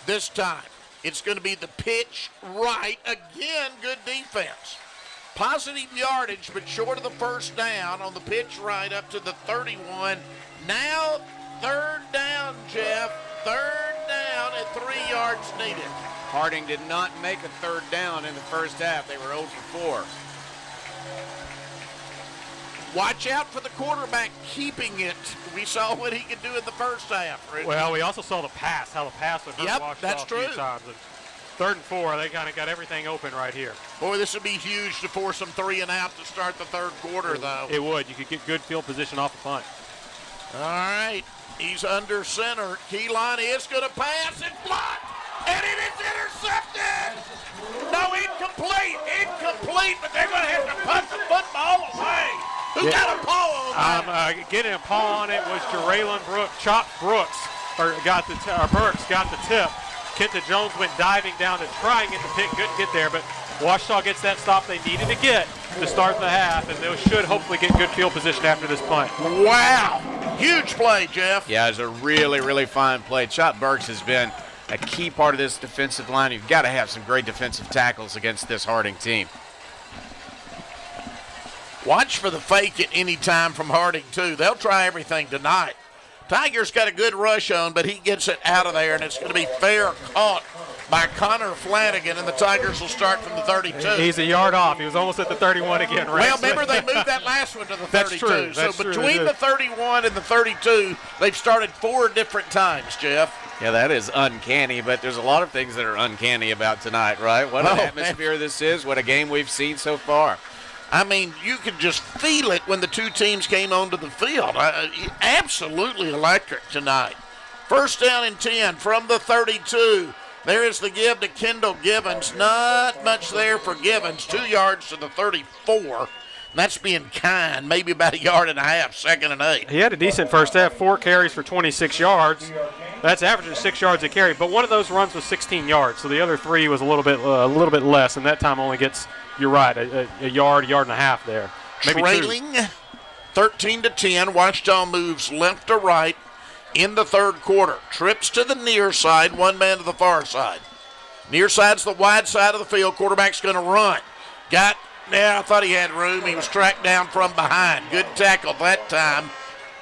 This time, it's going to be the pitch right. Again, good defense. Positive yardage, but short of the first down on the pitch right up to the 31. Now, third down, Jeff. Third down at 3 yards needed. Harding did not make a third down in the first half. They were 0 for 4. Watch out for the quarterback keeping it. We saw what he could do in the first half, Richard. Well, we also saw the pass, how the pass would hurt Ouachita a few times. And 3rd and 4, they kind of got everything open right here. Boy, this would be huge to force them 3 and out to start the third quarter, though. It would. You could get good field position off the punt. All right. He's under center. Keeline is going to pass and blocked, and it is intercepted. No, incomplete, but they're going to have to punt the football away. Who got a paw on that? Getting a paw on it was Jeraylon Burks got the tip. Kenta Jones went diving down to try and get the pick. Couldn't get there, but Ouachita gets that stop they needed to get to start the half, and they should hopefully get good field position after this punt. Wow. Huge play, Jeff. Yeah, it's a really, really fine play. Chop Burks has been a key part of this defensive line. You've got to have some great defensive tackles against this Harding team. Watch for the fake at any time from Harding, too. They'll try everything tonight. Tigers got a good rush on, but he gets it out of there, and it's going to be fair caught by Connor Flanagan, and the Tigers will start from the 32. He's a yard off. He was almost at the 31 again, right? Well, remember they moved that last one to the 32. That's true. So between the 31 and the 32, they've started 4 different times, Jeff. Yeah, that is uncanny, but there's a lot of things that are uncanny about tonight, right? What an atmosphere this is. What a game we've seen so far. I mean, you could just feel it when the two teams came onto the field. Absolutely electric tonight. First down and 10 from the 32. There is the give to Kendall Givens. Not much there for Givens. 2 yards to the 34. That's being kind. Maybe about a yard and a half, 2nd and 8. He had a decent first half. 4 carries for 26 yards. That's averaging 6 yards a carry. But one of those runs was 16 yards, so the other 3 was a little bit less, and that time only gets, you're right, a yard and a half there. Maybe trailing 13-10. Ouachita moves left to right in the third quarter. Trips to the near side, one man to the far side. Near side's the wide side of the field. Quarterback's going to run. I thought he had room. He was tracked down from behind. Good tackle that time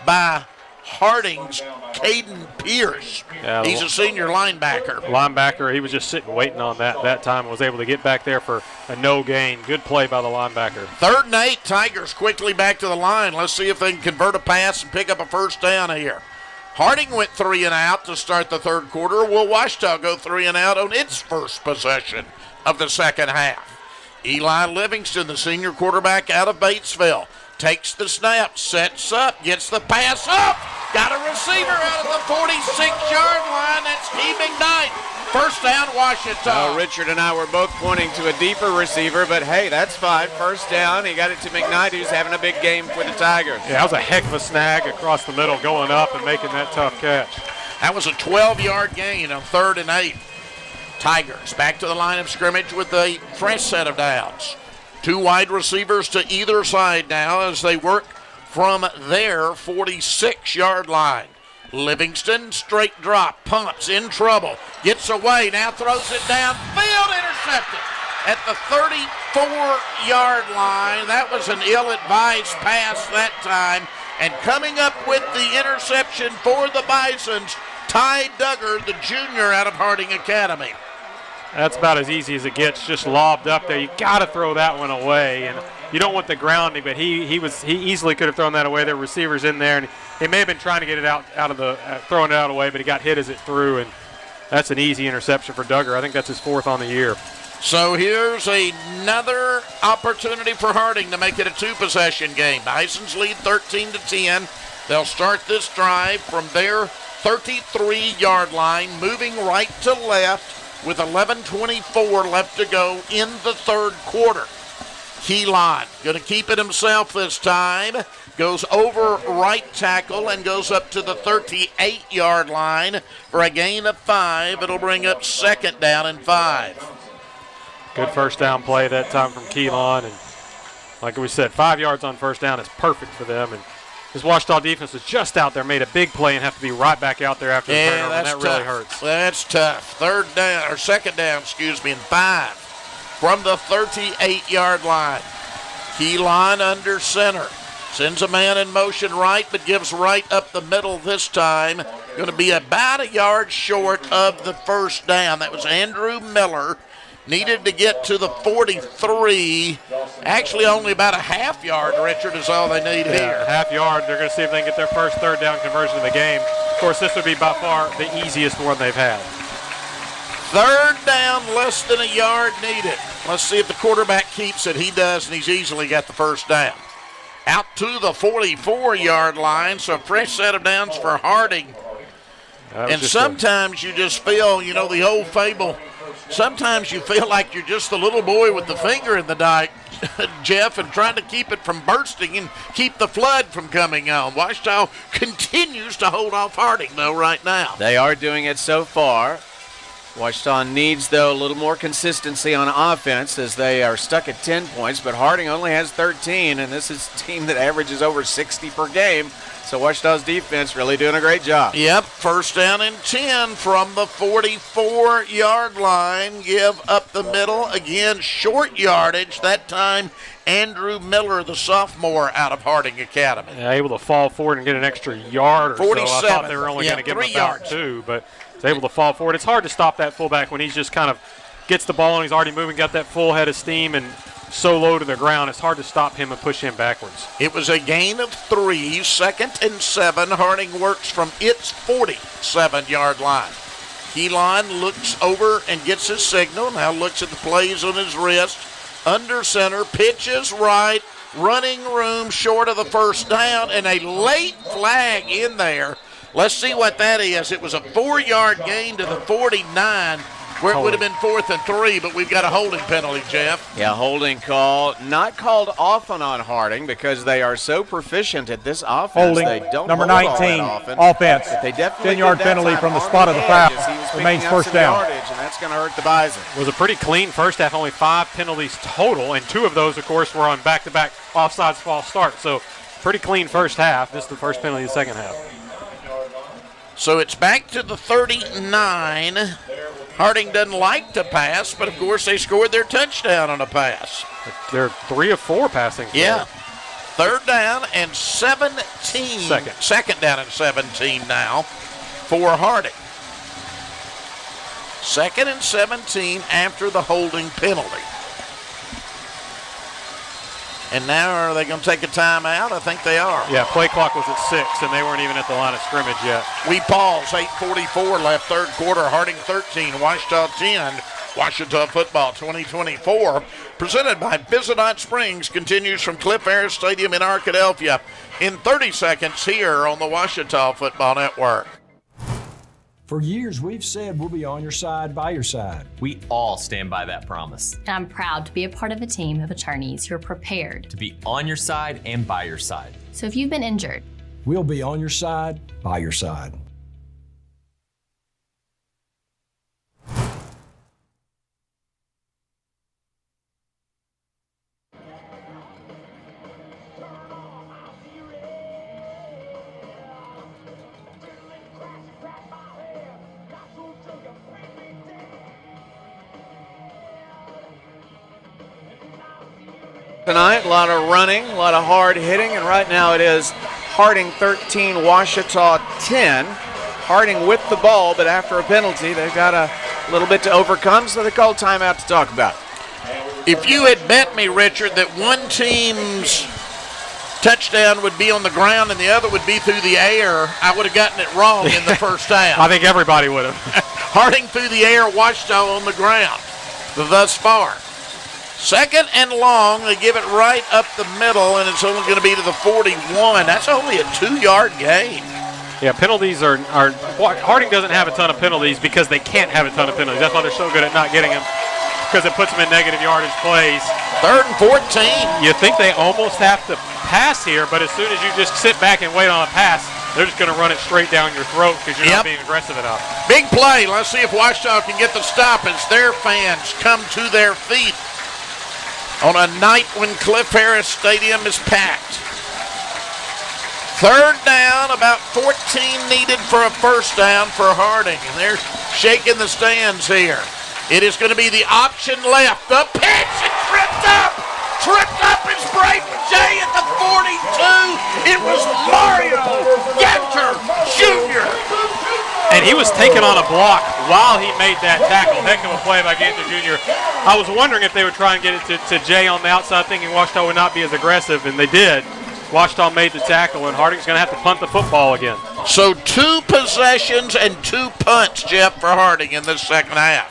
by Harding's Caden Pierce. Yeah, he's a senior linebacker. He was just sitting waiting on that time and was able to get back there for a no gain. Good play by the linebacker. 3rd and 8, Tigers quickly back to the line. Let's see if they can convert a pass and pick up a first down here. Harding went 3 and out to start the third quarter. Will Ouachita go 3 and out on its first possession of the second half? Eli Livingston, the senior quarterback out of Batesville, takes the snap, sets up, gets the pass up. Got a receiver out of the 46-yard line. That's Steve McKnight. First down, Ouachita. Richard and I were both pointing to a deeper receiver, but hey, that's fine. First down. He got it to McKnight, who's having a big game for the Tigers. Yeah, that was a heck of a snag across the middle, going up and making that tough catch. That was a 12-yard gain on 3rd and 8. Tigers back to the line of scrimmage with a fresh set of downs. 2 wide receivers to either side now as they work from their 46-yard line. Livingston, straight drop, pumps, in trouble, gets away, now throws it downfield, intercepted at the 34-yard line. That was an ill-advised pass that time. And coming up with the interception for the Bisons, Ty Duggar, the junior out of Harding Academy. That's about as easy as it gets, just lobbed up there. You got to throw that one away, and you don't want the grounding, but he easily could have thrown that away. There were receivers in there, and he may have been trying to get it out of the throwing it out away, but he got hit as it threw, and that's an easy interception for Duggar. I think that's his 4th on the year. So here's another opportunity for Harding to make it a 2-possession game. Bisons lead 13-10. They'll start this drive from their 33-yard line, moving right to left with 11:24 left to go in the third quarter. Keeline going to keep it himself this time. Goes over right tackle and goes up to the 38-yard line for a gain of 5. It'll bring up 2nd down and 5. Good first down play that time from Keeline. And like we said, 5 yards on first down is perfect for them. And this Ouachita defense was just out there, made a big play, and have to be right back out there after the turnover, and that really hurts. That's tough. 2nd down, and 5 from the 38-yard line. Keeline under center. Sends a man in motion right, but gives right up the middle this time. Going to be about a yard short of the first down. That was Andrew Miller. Needed to get to the 43. Actually, only about a half yard, Richard, is all they need here. Half yard. They're going to see if they can get their first 3rd down conversion of the game. Of course, this would be by far the easiest one they've had. 3rd down, less than a yard needed. Let's see if the quarterback keeps it. He does, and he's easily got the first down. out to the 44-yard line. So fresh set of downs for Harding. And sometimes you just feel, you know, the old fable, sometimes you feel like you're just the little boy with the finger in the dike, Jeff, and trying to keep it from bursting and keep the flood from coming on. Ouachita continues to hold off Harding, though, right now. They are doing it so far. Ouachita needs, though, a little more consistency on offense as they are stuck at 10 points, but Harding only has 13, and this is a team that averages over 60 per game. So Ouachita's defense really doing a great job. Yep, first down and 10 from the 44-yard line. Give up the middle. Again, short yardage. That time, Andrew Miller, the sophomore out of Harding Academy. Yeah, able to fall forward and get an extra yard or 47. so. I thought they were only going to give him about 2, but he's able to fall forward. It's hard to stop that fullback when he's just kind of gets the ball and he's already moving, got that full head of steam and so low to the ground. It's hard to stop him and push him backwards. It was a gain of 3, 2nd and 7. Harding works from its 47-yard line. Keelan looks over and gets his signal. Now looks at the plays on his wrist. Under center, pitches right, running room short of the first down, and a late flag in there. Let's see what that is. It was a 4-yard gain to the 49. Where it would have been 4th and 3, but we've got a holding penalty, Jeff. Yeah, holding call. Not called often on Harding because they are so proficient at this offense. Holding, they don't number hold 19, all that often. offense. But they definitely 10-yard penalty from the spot of the foul. Remains first down. Yardage, and that's going to hurt the Bison. It was a pretty clean first half, only 5 penalties total, and 2 of those, of course, were on back-to-back offsides false start. So pretty clean first half. This is the first penalty of the second half. So it's back to the 39. Harding doesn't like to pass, but of course they scored their touchdown on a pass. They're 3 of 4 passing. Yeah. 3rd down and 17. Second down and 17 now for Harding. 2nd and 17 after the holding penalty. And now are they going to take a timeout? I think they are. Yeah, play clock was at 6, and they weren't even at the line of scrimmage yet. We pause. 8:44 left, third quarter. Harding 13, Ouachita 10. Ouachita football 2024, presented by Visitant Springs, continues from Cliff Harris Stadium in Arkadelphia in 30 seconds here on the Ouachita Football Network. For years, we've said we'll be on your side, by your side. We all stand by that promise. And I'm proud to be a part of a team of attorneys who are prepared to be on your side and by your side. So if you've been injured, we'll be on your side, by your side. Tonight, a lot of running, a lot of hard hitting, and right now it is Harding 13, Ouachita 10. Harding with the ball, but after a penalty, they've got a little bit to overcome, so they call timeout to talk about. If you had bet me, Richard, that one team's touchdown would be on the ground and the other would be through the air, I would have gotten it wrong in the first half. I think everybody would have. Harding through the air, Ouachita on the ground thus far. 2nd and long, they give it right up the middle, and it's only going to be to the 41. That's only a 2-yard gain. Yeah, penalties are Harding doesn't have a ton of penalties because they can't have a ton of penalties. That's why they're so good at not getting them, because it puts them in negative yardage plays. 3rd and 14. You think they almost have to pass here, but as soon as you just sit back and wait on a pass, they're just going to run it straight down your throat because you're not being aggressive enough. Big play. Let's see if Ouachita can get the stop as their fans come to their feet on a night when Cliff Harris Stadium is packed. 3rd down, about 14 needed for a first down for Harding, and they're shaking the stands here. It is going to be the option left. The pitch is tripped up. Tripped up is Brayton J at the 42. It was Mario Ginter Jr. And he was taken on a block while he made that tackle. Heck of a play by Ginter Jr. I was wondering if they would try and get it to Jay on the outside, thinking Ouachita would not be as aggressive, and they did. Ouachita made the tackle, and Harding's going to have to punt the football again. So 2 possessions and 2 punts, Jeff, for Harding in this second half.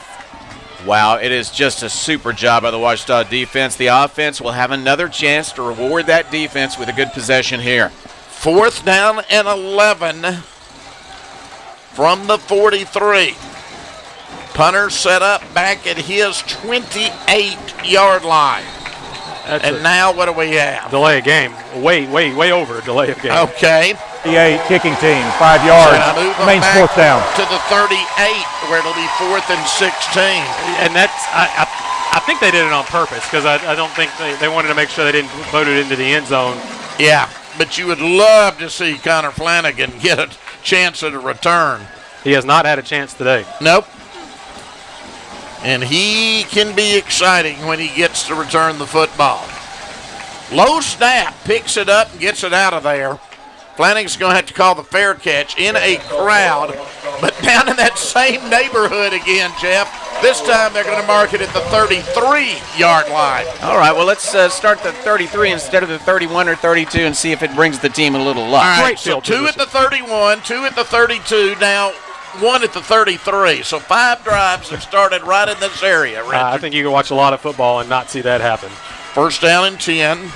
Wow, it is just a super job by the Ouachita defense. The offense will have another chance to reward that defense with a good possession here. 4th down and 11 from the 43. Punter set up back at his 28-yard line. And now what do we have? Delay of game. Way over delay of game. Okay. 58 kicking team, 5 yards. Remains 4th down. To the 38, where it'll be 4th and 16. And that's, I think they did it on purpose because I don't think they wanted to make sure they didn't vote it into the end zone. Yeah, but you would love to see Connor Flanagan get a chance at a return. He has not had a chance today. Nope. And he can be exciting when he gets to return the football. Low snap, picks it up and gets it out of there. Flanagan's going to have to call the fair catch in a crowd, but down in that same neighborhood again, Jeff. This time they're going to mark it at the 33-yard line. All right, well, let's start the 33 instead of the 31 or 32 and see if it brings the team a little luck. All right, so 2 at the 31, 2 at the 32, now 1 at the 33. So 5 drives have started right in this area, Richard. I think you can watch a lot of football and not see that happen. 1st down and 10.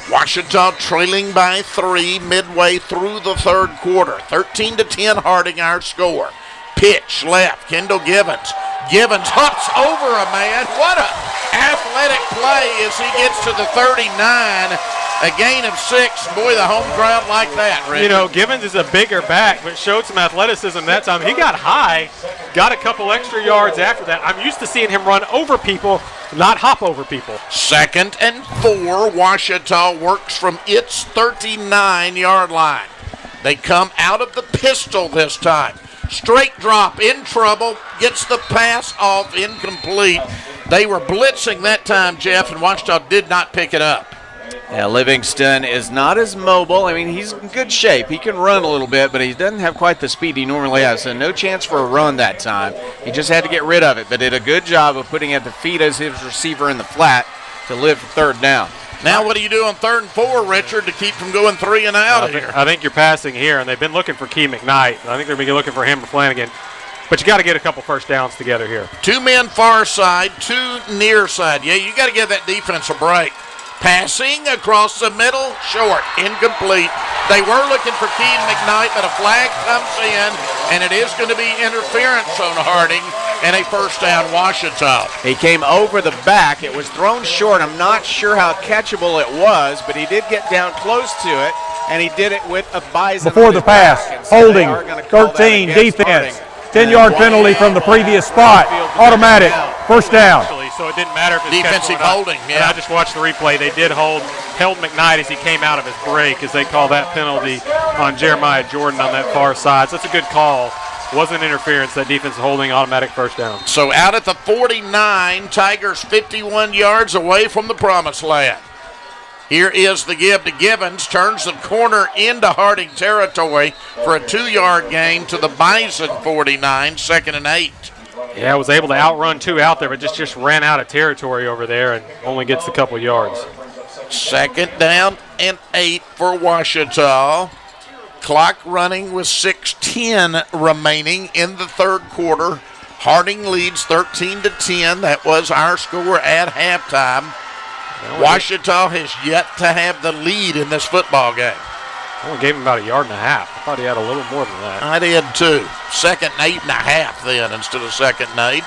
Ouachita trailing by 3 midway through the 3rd quarter. 13-10 Harding, our score. Pitch left, Kendall Givens. Givens hops over a man. What a athletic play as he gets to the 39. A gain of 6. Boy, the home crowd like that, Richard. You know, Givens is a bigger back, but showed some athleticism that time. He got high, got a couple extra yards after that. I'm used to seeing him run over people, not hop over people. 2nd and 4. Ouachita works from its 39-yard line. They come out of the pistol this time. Straight drop, in trouble, gets the pass off, incomplete. They were blitzing that time, Jeff, and Ouachita did not pick it up. Yeah, Livingston is not as mobile. I mean, he's in good shape. He can run a little bit, but he doesn't have quite the speed he normally has, so no chance for a run that time. He just had to get rid of it, but did a good job of putting at the feet as his receiver in the flat to live for 3rd down. Now what do you do on 3rd and 4, Richard, to keep from going 3 and out of here? I think you're passing here, and they've been looking for Key McKnight. I think they're going to be looking for him or Flanagan. But you got to get a couple 1st downs together here. 2 men far side, 2 near side. Yeah, you got to give that defense a break. Passing across the middle, short, incomplete. They were looking for Key McKnight, but a flag comes in, and it is going to be interference on Harding and a 1st down Ouachita. He came over the back. It was thrown short. I'm not sure how catchable it was, but he did get down close to it, and he did it with a bison. Before the pass, holding, 13, defense. 10-yard penalty from the previous spot. Automatic, 1st down. So it didn't matter if it's defensive holding. Yeah, I just watched the replay. They did held McKnight as he came out of his break, as they call that penalty on Jeremiah Jordan on that far side. So that's a good call. Wasn't interference. That defense holding, automatic 1st down. So out at the 49, Tigers 51 yards away from the promised land. Here is the give to Givens, turns the corner into Harding territory for a 2-yard gain to the Bison 49, 2nd and 8. Yeah, was able to outrun 2 out there, but just ran out of territory over there and only gets a couple yards. 2nd down and 8 for Ouachita. Clock running with 6:10 remaining in the 3rd quarter. Harding leads 13-10. That was our score at halftime. Ouachita has yet to have the lead in this football game. Only gave him about a yard and a half. I thought he had a little more than that. I did too. 2nd and 8.5 then instead of 2nd and 8.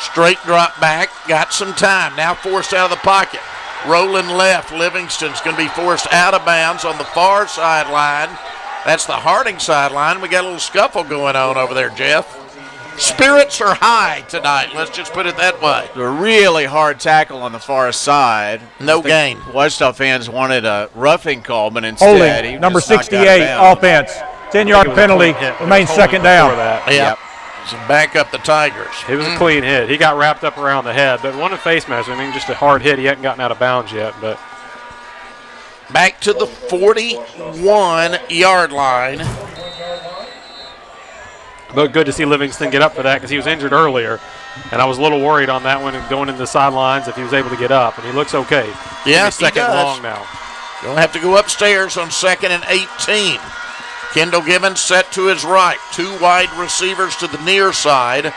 Straight drop back, got some time. Now forced out of the pocket. Rolling left, Livingston's going to be forced out of bounds on the far sideline. That's the Harding sideline. We got a little scuffle going on over there, Jeff. Spirits are high tonight, let's just put it that way. A really hard tackle on the far side. No gain. Ouachita fans wanted a roughing call, but instead holding, number 68, offense. 10-yard penalty, remains 2nd down. Yep. So back up the Tigers. It was a clean hit. He got wrapped up around the head, but one face mask. I mean, just a hard hit. He hadn't gotten out of bounds yet, but. Back to the 41-yard line. But good to see Livingston get up for that because he was injured earlier, and I was a little worried on that one and going into the sidelines if he was able to get up, and he looks okay. Yes, he does. 2nd long now. You'll have to go upstairs on 2nd and 18. Kendall Givens set to his right. 2 wide receivers to the near side.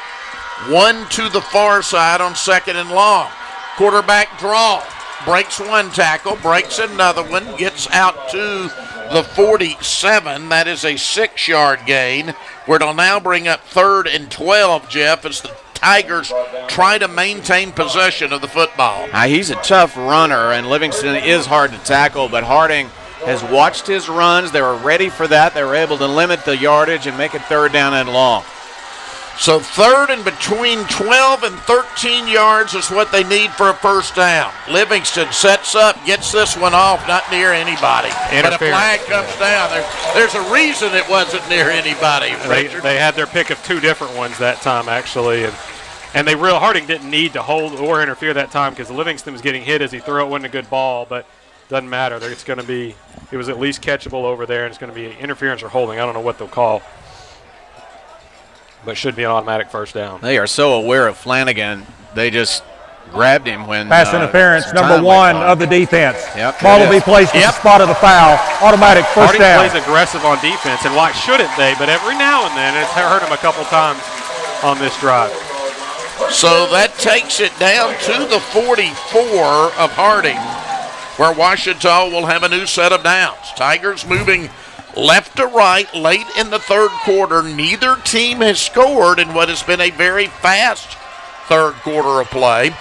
One to the far side on 2nd and long. Quarterback draw. Breaks one tackle, breaks another one, gets out to the 47. That is a 6-yard gain, where it'll now bring up 3rd and 12, Jeff, as the Tigers try to maintain possession of the football. He's a tough runner, and Livingston is hard to tackle, but Harding has watched his runs. They were ready for that. They were able to limit the yardage and make it 3rd down and long. So 3rd and between 12 and 13 yards is what they need for a first down. Livingston sets up, gets this one off, not near anybody. But a flag comes down. There's a reason it wasn't near anybody. They had their pick of 2 different ones that time, actually. And Harding didn't need to hold or interfere that time because Livingston was getting hit as he threw it. It wasn't a good ball, but doesn't matter. It was at least catchable over there, and it's going to be interference or holding. I don't know what they'll call. But should be an automatic first down. They are so aware of Flanagan, they just grabbed him when pass interference, number 1 of the defense. Yep, ball will be placed at the spot of the foul. Automatic first Harding down. plays aggressive on defense, and why shouldn't they? But every now and then, it's hurt him a couple times on this drive. So that takes it down to the 44 of Harding, where Ouachita will have a new set of downs. Tigers moving left to right late in the 3rd quarter. Neither team has scored in what has been a very fast 3rd quarter of play.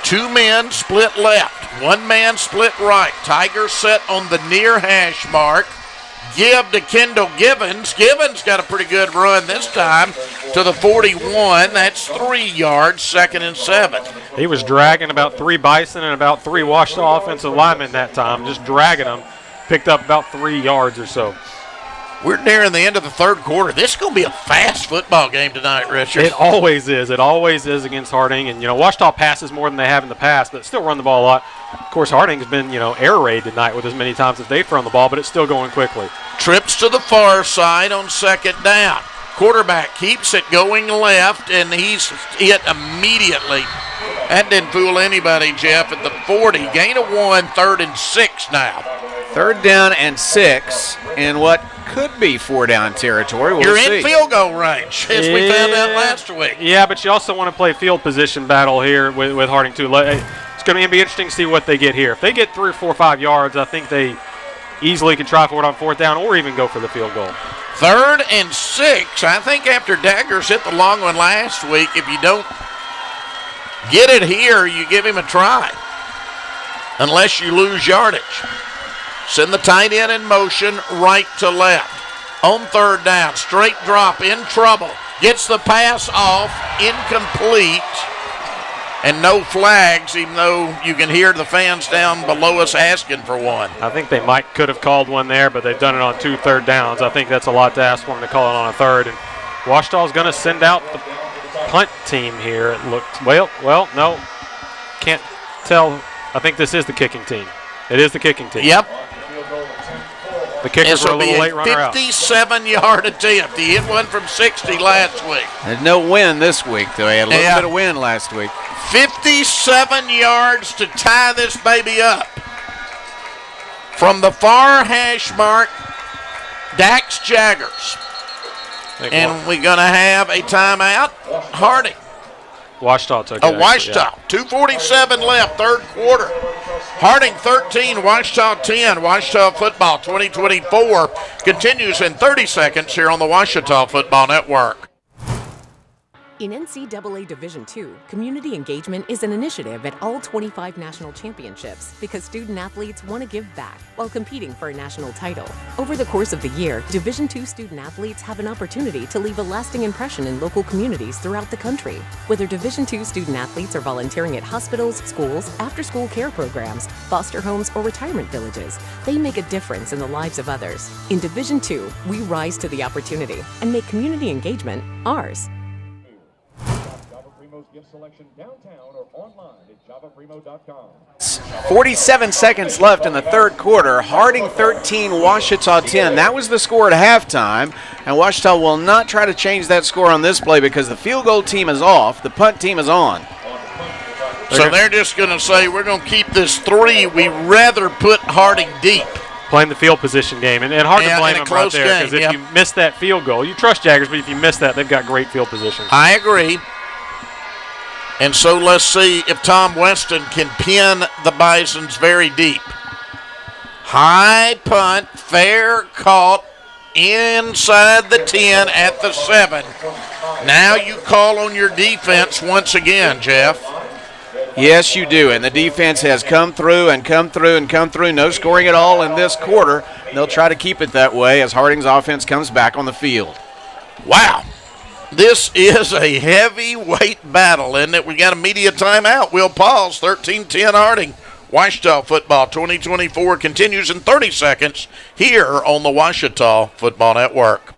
2 men split left, 1 man split right. Tigers set on the near hash mark. Give to Kendall Givens. Givens got a pretty good run this time to the 41. That's 3 yards, 2nd and 7. He was dragging about 3 Bison and about 3 Ouachita offensive linemen that time, just dragging them. Picked up about 3 yards or so. We're nearing the end of the 3rd quarter. This is going to be a fast football game tonight, Richard. It always is. It always is against Harding. And, Ouachita passes more than they have in the past, but still run the ball a lot. Of course, Harding's been, air raid tonight with as many times as they've thrown the ball, but it's still going quickly. Trips to the far side on 2nd down. Quarterback keeps it going left, and he's hit immediately. That didn't fool anybody, Jeff, at the 40. Gain of 1, 3rd and 6 now. 3rd down and 6 in what could be 4-down territory. You're in field goal range, as we found out last week. Yeah, but you also want to play field position battle here with Harding, too. It's going to be interesting to see what they get here. If they get 3 or 4 or 5 yards, I think they easily can try for it on 4th down or even go for the field goal. 3rd and 6. I think after Daggers hit the long one last week, if you don't get it here, you give him a try, unless you lose yardage. Send the tight end in motion right to left. On 3rd down, straight drop, in trouble. Gets the pass off, incomplete, and no flags, even though you can hear the fans down below us asking for one. I think they could have called one there, but they've done it on 2 third downs. I think that's a lot to ask for them to call it on a 3rd. And Ouachita's going to send out the punt team here. It looks, well, no, can't tell. I think this is the kicking team. It is the kicking team. Yep. The kickers were a little late runner out. 57-yard attempt. He hit one from 60 last week. There's no win this week, though. He had a little bit of win last week. 57 yards to tie this baby up. From the far hash mark, Dax Jaggers. And we're going to have a timeout. Harding. Ouachita took it. Ouachita. 2:47 left, 3rd quarter. Harding 13, Ouachita 10. Ouachita football 2024 continues in 30 seconds here on the Ouachita Football Network. In NCAA Division II, community engagement is an initiative at all 25 national championships because student athletes want to give back while competing for a national title. Over the course of the year, Division II student athletes have an opportunity to leave a lasting impression in local communities throughout the country. Whether Division II student athletes are volunteering at hospitals, schools, after-school care programs, foster homes, or retirement villages, they make a difference in the lives of others. In Division II, we rise to the opportunity and make community engagement ours. 47 seconds left in the 3rd quarter. Harding 13, Ouachita 10. That was the score at halftime, and Ouachita will not try to change that score on this play because the field goal team is off. The punt team is on. So they're just going to say, we're going to keep this 3. We'd rather put Harding deep. playing the field position game. And hard to blame them right there, because if you miss that field goal, you trust Jaggers, but if you miss that, they've got great field position. I agree. And so let's see if Tom Weston can pin the Bisons very deep. High punt, fair caught, inside the 10 at the 7. Now you call on your defense once again, Jeff. Yes, you do, and the defense has come through and come through and come through. No scoring at all in this quarter. They'll try to keep it that way as Harding's offense comes back on the field. Wow. This is a heavyweight battle, isn't it? We got a media timeout. We'll pause. 13-10 Harding. Ouachita football 2024 continues in 30 seconds here on the Ouachita Football Network.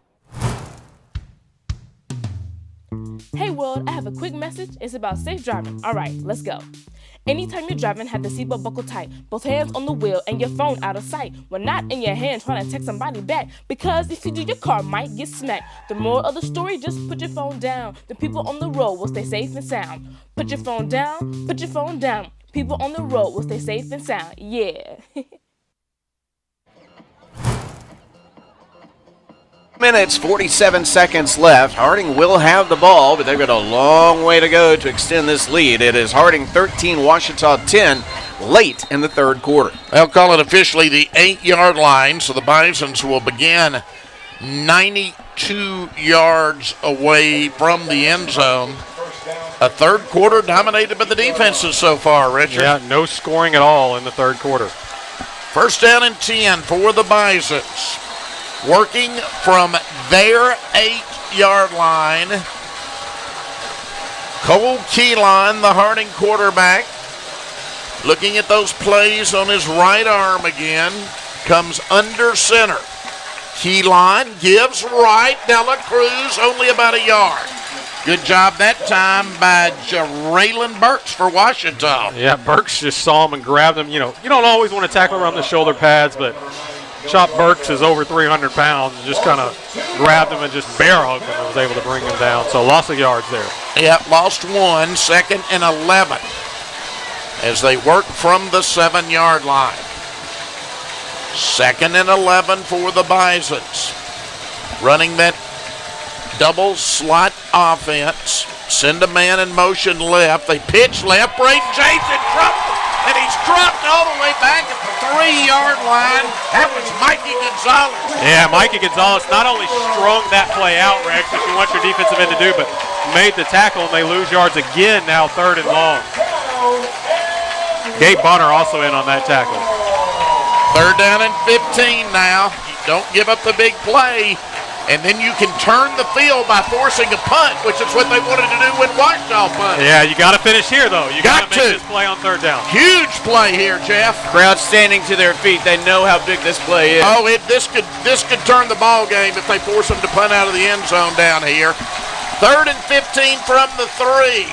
Hey world, I have a quick message. It's about safe driving. All right, let's go. Anytime you're driving, have the seatbelt buckled tight. Both hands on the wheel and your phone out of sight. When not in your hand trying to text somebody back. Because if you do, your car might get smacked. The moral of the story, just put your phone down. The people on the road will stay safe and sound. Put your phone down, put your phone down. People on the road will stay safe and sound. Yeah. Minutes, 47 seconds left. Harding will have the ball, but they've got a long way to go to extend this lead. It is Harding 13, Ouachita 10, late in the third quarter. They'll call it officially the 8-yard line, so the Bisons will begin 92 yards away from the end zone. A third quarter dominated by the defenses so far, Richard. Yeah, no scoring at all in the third quarter. First down and 10 for the Bisons. Working from their 8-yard line. Cole Keeline, the Harding quarterback, looking at those plays on his right arm again, comes under center. Keeline gives right. Dela Cruz only about a yard. Good job that time by Raylan Burks for Ouachita. Yeah, Burks just saw him and grabbed him. You know, you don't always want to tackle around the shoulder pads, but Chop Burks is over 300 pounds and just kind of grabbed him and just bear hugged him and was able to bring him down. So lots of yards there. Yep, lost one, 2nd and 11 as they work from the 7-yard line. 2nd and 11 for the Bisons. Running that double slot offense. Send a man in motion left. They pitch left. Braden James in trouble. And he's dropped all the way back at the 3-yard line. That was Mikey Gonzalez. Yeah, Mikey Gonzalez not only strung that play out, Rex, which you want your defensive end to do, but made the tackle, and they lose yards again now 3rd and long. Gabe Bonner also in on that tackle. 3rd down and 15 now. You don't give up the big play. And then you can turn the field by forcing a punt, which is what they wanted to do with Ouachita punt. Yeah, you got to finish here, though. You got to make this play on 3rd down. Huge play here, Jeff. Crowd standing to their feet. They know how big this play is. Oh, this could turn the ball game if they force them to punt out of the end zone down here. 3rd and 15 from the 3.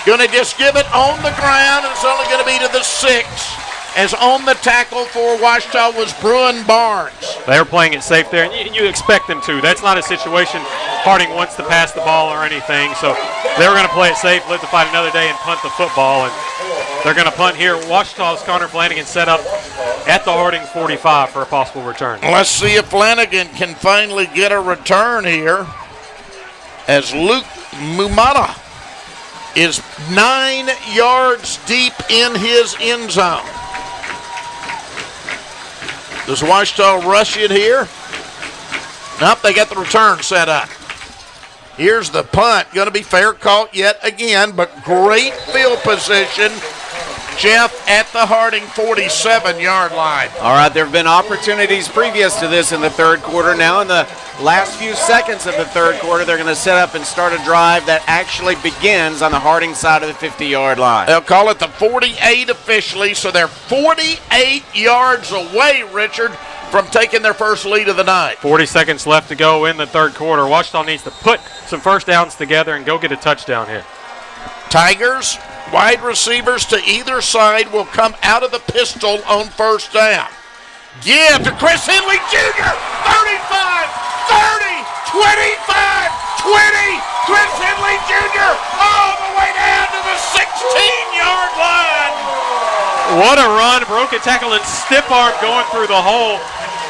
Going to just give it on the ground, and it's only going to be to the 6. As on the tackle for Ouachita was Bruin Barnes. They were playing it safe there, and you expect them to. That's not a situation Harding wants to pass the ball or anything, so they were going to play it safe, live to fight another day, and punt the football, and they're going to punt here. Ouachita's Connor Flanagan set up at the Harding 45 for a possible return. Let's see if Flanagan can finally get a return here as Luke Mumata is 9 yards deep in his end zone. Does Ouachita rush it here? Nope, they got the return set up. Here's the punt. Going to be fair caught yet again, but great field position. Jeff at the Harding 47-yard line. All right, there have been opportunities previous to this in the third quarter. Now in the last few seconds of the third quarter, they're going to set up and start a drive that actually begins on the Harding side of the 50-yard line. They'll call it the 48 officially, so they're 48 yards away, Richard, from taking their first lead of the night. 40 seconds left to go in the third quarter. Ouachita needs to put some first downs together and go get a touchdown here. Tigers, wide receivers to either side will come out of the pistol on first down. Give to Chris Henley Jr. 35, 30, 25, 20. Chris Henley Jr. all the way down to the 16-yard line. What a run. Broken tackle and stiff arm going through the hole.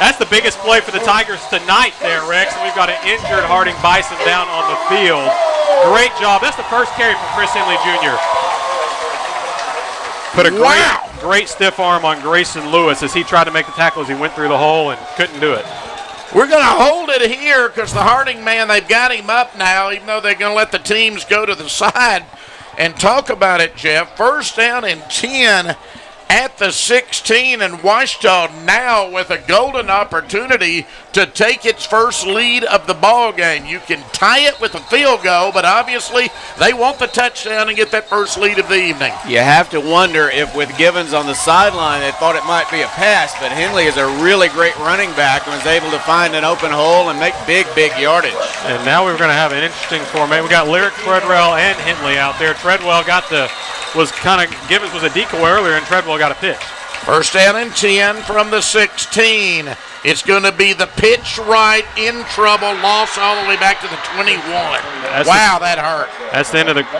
That's the biggest play for the Tigers tonight there, Rex. And we've got an injured Harding Bison down on the field. Great job. That's the first carry for Chris Henley Jr. Put a great stiff arm on Grayson Lewis as he tried to make the tackle as he went through the hole and couldn't do it. We're going to hold it here because the Harding man, they've got him up now, even though they're going to let the teams go to the side and talk about it, Jeff. First down and 10 at the 16, and Ouachita now with a golden opportunity to take its first lead of the ball game. You can tie it with a field goal, but obviously they want the touchdown and get that first lead of the evening. You have to wonder if with Givens on the sideline they thought it might be a pass, but Henley is a really great running back and was able to find an open hole and make big yardage. And now we're going to have an interesting formation. We got Lyric, Treadwell, and Henley out there. Treadwell Givens was a decoy earlier, and Treadwell got a pitch. First down and 10 from the 16. It's going to be the pitch right, in trouble, loss all the way back to the 21. That hurt. That's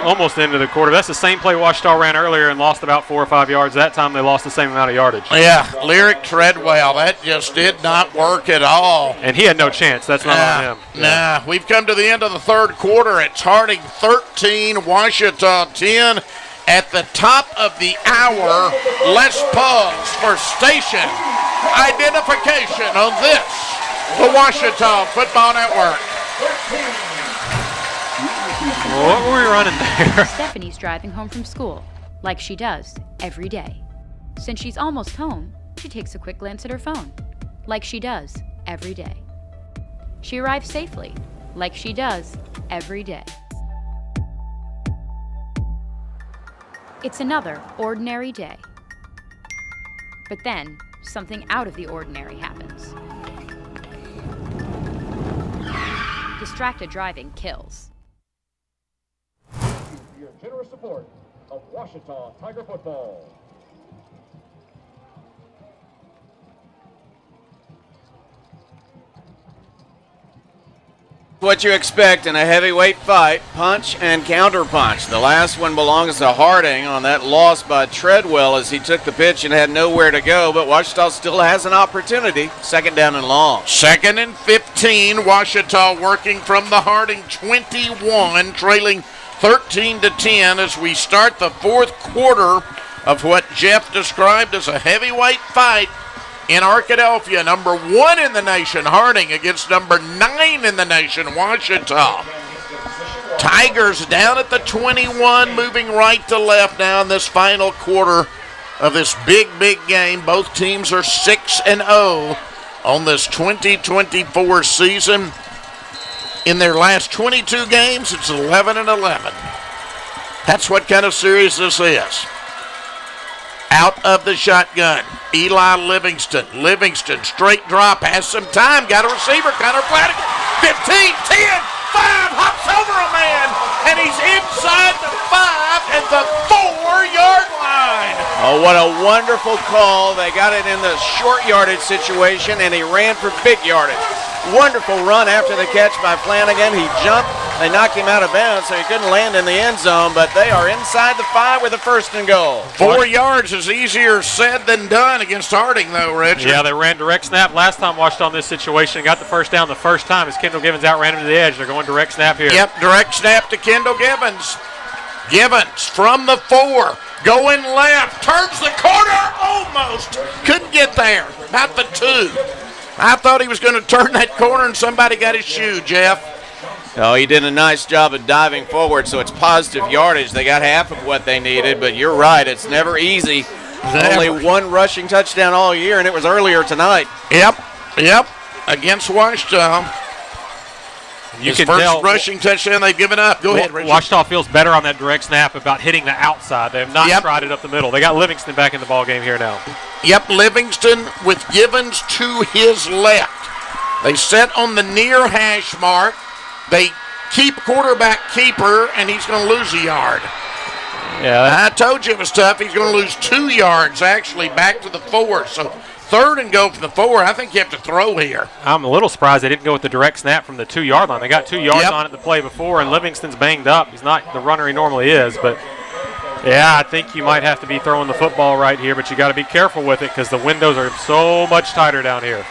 almost the end of the quarter. That's the same play Ouachita ran earlier and lost about 4 or 5 yards. That time they lost the same amount of yardage. Yeah, Lyric Treadwell, that just did not work at all. And he had no chance. That's not on him. Nah, we've come to the end of the third quarter. It's Harding 13, Ouachita 10. At the top of the hour, let's pause for station identification on this, the Ouachita Football Network. What were we running there? Stephanie's driving home from school, like she does every day. Since she's almost home, she takes a quick glance at her phone, like she does every day. She arrives safely, like she does every day. It's another ordinary day. But then, something out of the ordinary happens. Distracted driving kills. Your generous support of Ouachita Tiger football. What you expect in a heavyweight fight, punch and counter punch. The last one belongs to Harding on that loss by Treadwell as he took the pitch and had nowhere to go, but Ouachita still has an opportunity. Second down and long. Second and 15, Ouachita working from the Harding 21, trailing 13-10 as we start the fourth quarter of what Jeff described as a heavyweight fight in Arkadelphia. Number 1 in the nation, Harding, against number 9 in the nation, Ouachita. Tigers down at the 21, moving right to left now in this final quarter of this big game. Both teams are 6-0 on this 2024 season. In their last 22 games, it's 11-11. That's what kind of series this is. Out of the shotgun, Eli Livingston. Livingston, straight drop, has some time, got a receiver, Connor Flanagan. 15, 10, 5, hops over a man, and he's inside the 5 at the 4-yard line. Oh, what a wonderful call. They got it in the short yardage situation, and he ran for big yardage. Wonderful run after the catch by Flanagan. He jumped. They knocked him out of bounds, so he couldn't land in the end zone, but they are inside the 5 with a first and goal. 4 yards is easier said than done against Harding, though, Richard. Yeah, they ran direct snap. Last time watched on this situation, got the first down the first time as Kendall Givens outran him to the edge. They're going direct snap here. Yep, direct snap to Kendall Givens. Givens from the 4, going left, turns the corner, almost. Couldn't get there, about the 2. I thought he was going to turn that corner and somebody got his shoe, Jeff. Oh, he did a nice job of diving forward, so it's positive yardage. They got half of what they needed, but you're right, it's never easy. Only 1 rushing touchdown all year, and it was earlier tonight. Yep, against Ouachita. His first rushing touchdown they've given up. Go ahead, Richard. Ouachita feels better on that direct snap about hitting the outside. They have not tried it up the middle. They got Livingston back in the ball game here now. Yep, Livingston with Givens to his left. They set on the near hash mark. They keep quarterback keeper, and he's going to lose a yard. Yeah, I told you it was tough. He's going to lose 2 yards, actually, back to the 4. So third and go from the 4. I think you have to throw here. I'm a little surprised they didn't go with the direct snap from the 2-yard line. They got 2 yards on it the play before, and Livingston's banged up. He's not the runner he normally is, but Yeah, I think you might have to be throwing the football right here, but you got to be careful with it because the windows are so much tighter down here.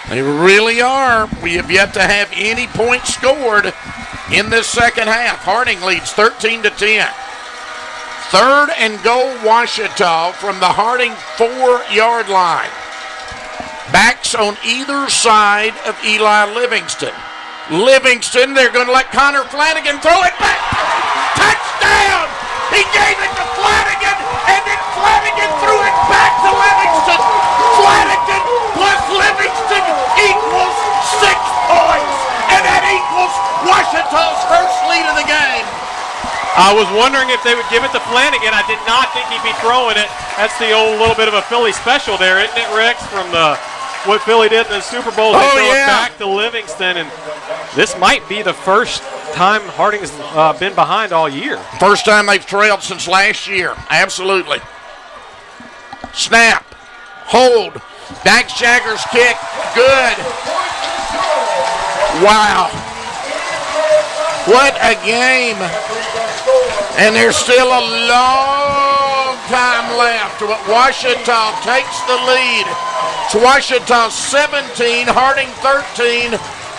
They really are. We have yet to have any points scored in this second half. Harding leads 13-10. 3rd and goal, Ouachita from the Harding 4-yard line. Backs on either side of Eli Livingston. Livingston, they're going to let Connor Flanagan throw it back. Touchdown! He gave it to Flanagan, and then Flanagan threw it back to Livingston. Flanagan plus Livingston equals 6 points, and that equals Ouachita's first lead of the game. I was wondering if they would give it to Flanagan. I did not think he'd be throwing it. That's the old little bit of a Philly special there, isn't it, Rex, from what Philly did in the Super Bowl. They throw it back to Livingston, and this might be the first time Harding's been behind all year. First time they've trailed since last year. Absolutely. Snap. Hold. Dax Jagger's kick. Good. Wow. What a game. And there's still a long time left. Ouachita takes the lead. It's Ouachita 17, Harding 13,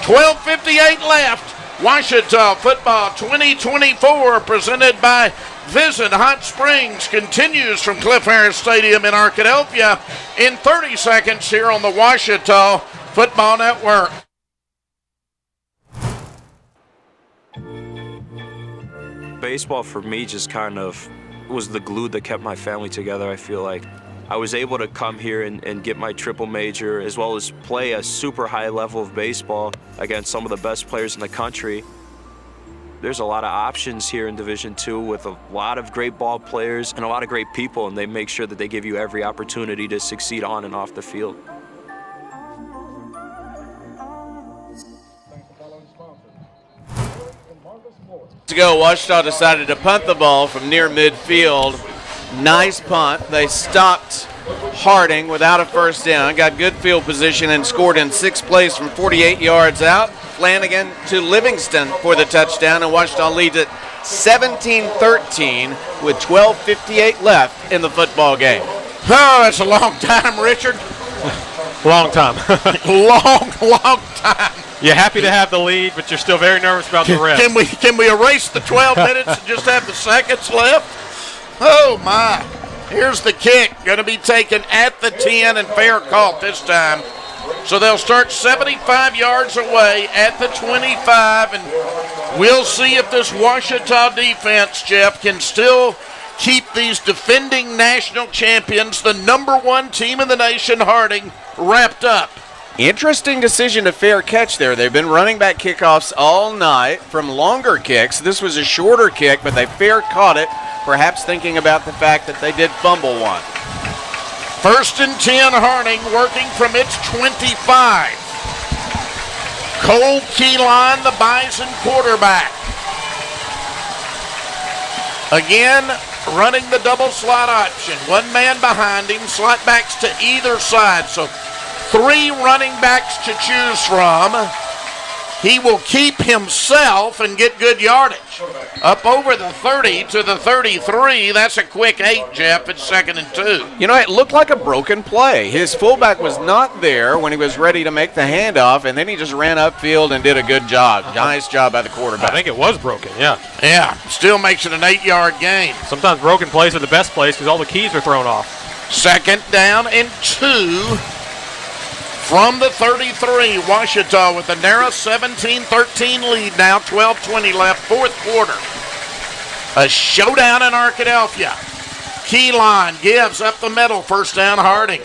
12:58 left. Ouachita Football 2024 presented by Visit Hot Springs continues from Cliff Harris Stadium in Arkadelphia in 30 seconds here on the Ouachita Football Network. Baseball for me just kind of was the glue that kept my family together. I feel like I was able to come here and get my triple major as well as play a super high level of baseball against some of the best players in the country. There's a lot of options here in Division II with a lot of great ball players and a lot of great people, and they make sure that they give you every opportunity to succeed on and off the field. To go, Ouachita decided to punt the ball from near midfield. Nice punt. They stopped Harding without a first down, got good field position, and scored in 6 plays from 48 yards out. Flanagan to Livingston for the touchdown, and Ouachita leads it 17-13 with 12:58 left in the football game. Oh, that's a long time, Richard. Long time. long time. You're happy to have the lead, but you're still very nervous about the rest. Can we erase the 12 minutes and just have the seconds left? Oh, my. Here's the kick. Going to be taken at the 10 and fair caught this time. So they'll start 75 yards away at the 25, and we'll see if this Ouachita defense, Jeff, can still keep these defending national champions, the #1 team in the nation, Harding, wrapped up. Interesting decision to fair catch there. They've been running back kickoffs all night from longer kicks. This was a shorter kick, but they fair caught it, perhaps thinking about the fact that they did fumble one. 1st and 10, Harding working from its 25. Cole Keyline, the Bison quarterback. Again, running the double slot option. 1 man behind him, slot backs to either side. So 3 running backs to choose from. He will keep himself and get good yardage. Up over the 30 to the 33. That's a quick 8, Jeff. It's 2nd and 2. You know, it looked like a broken play. His fullback was not there when he was ready to make the handoff, and then he just ran upfield and did a good job. Nice job by the quarterback. I think it was broken, yeah. Yeah, still makes it an 8-yard gain. Sometimes broken plays are the best plays because all the keys are thrown off. 2nd down and 2. From the 33, Ouachita with a narrow 17-13 lead now, 12:20 left, 4th quarter. A showdown in Arkadelphia. Keyline gives up the middle, 1st down, Harding.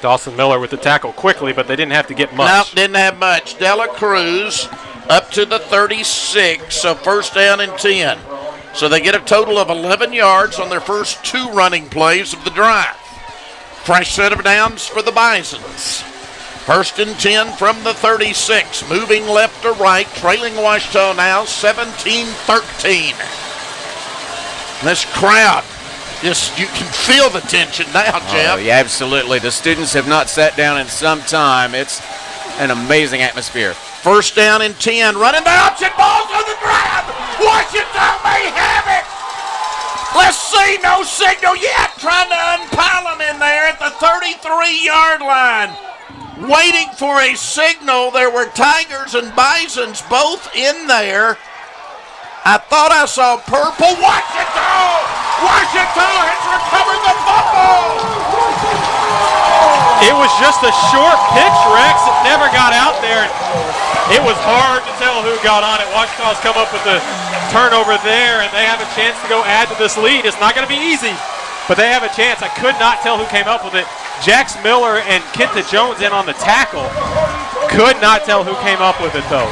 Dawson Miller with the tackle quickly, but they didn't have to get much. No, didn't have much. Dela Cruz up to the 36, so 1st down and 10. So they get a total of 11 yards on their first 2 running plays of the drive. Fresh set of downs for the Bisons. 1st and 10 from the 36, moving left to right, trailing Ouachita now 17-13. This crowd, you can feel the tension now, Jeff. Oh, yeah, absolutely. The students have not sat down in some time. It's an amazing atmosphere. 1st down and 10, running the option, balls on the grab. Ouachita may have it. Let's see, no signal yet. Trying to unpile him in there at the 33-yard line. Waiting for a signal. There were Tigers and Bisons both in there. I thought I saw purple. Ouachita! Ouachita has recovered the football! It was just a short pitch, Rex. It never got out there. It was hard to tell who got on it. Ouachita's come up with the turnover there, and they have a chance to go add to this lead. It's not going to be easy, but they have a chance. I could not tell who came up with it. Jax Miller and Kenta Jones in on the tackle. Could not tell who came up with it, though.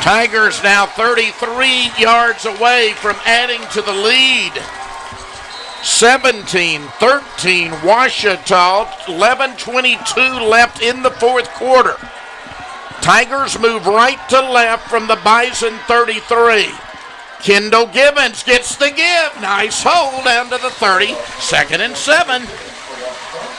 Tigers now 33 yards away from adding to the lead. 17-13 Ouachita, 11:22 left in the fourth quarter. Tigers move right to left from the Bison 33. Kendall Givens gets the give. Nice hold down to the 30. 2nd and 7.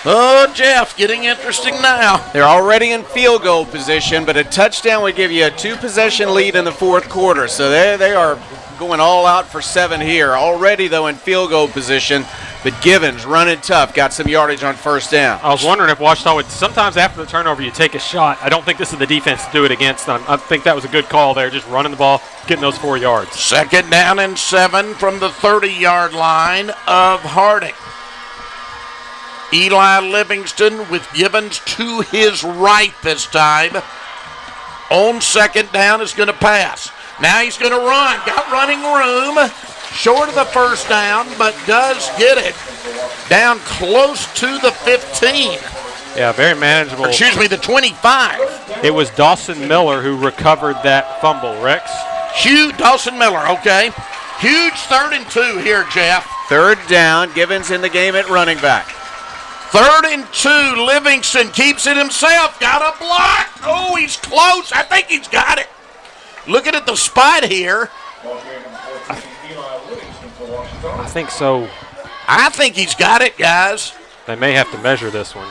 Oh, Jeff, getting interesting now. They're already in field goal position, but a touchdown would give you a 2-possession lead in the fourth quarter. So they are going all out for 7 here. Already, though, in field goal position, but Givens running tough, got some yardage on first down. I was wondering if Ouachita would, sometimes after the turnover, you take a shot. I don't think this is the defense to do it against them. I think that was a good call there, just running the ball, getting those 4 yards. 2nd down and 7 from the 30-yard line of Harding. Eli Livingston with Givens to his right this time. On 2nd down is going to pass. Now he's going to run. Got running room. Short of the first down, but does get it down close to the 15. Yeah, very manageable. Or excuse me, the 25. It was Dawson Miller who recovered that fumble, Rex. Dawson Miller, okay. Huge 3rd and 2 here, Jeff. 3rd down, Givens in the game at running back. 3rd and 2, Livingston keeps it himself. Got a block. Oh, he's close. I think he's got it. Looking at the spot here. I think so. I think he's got it, guys. They may have to measure this one.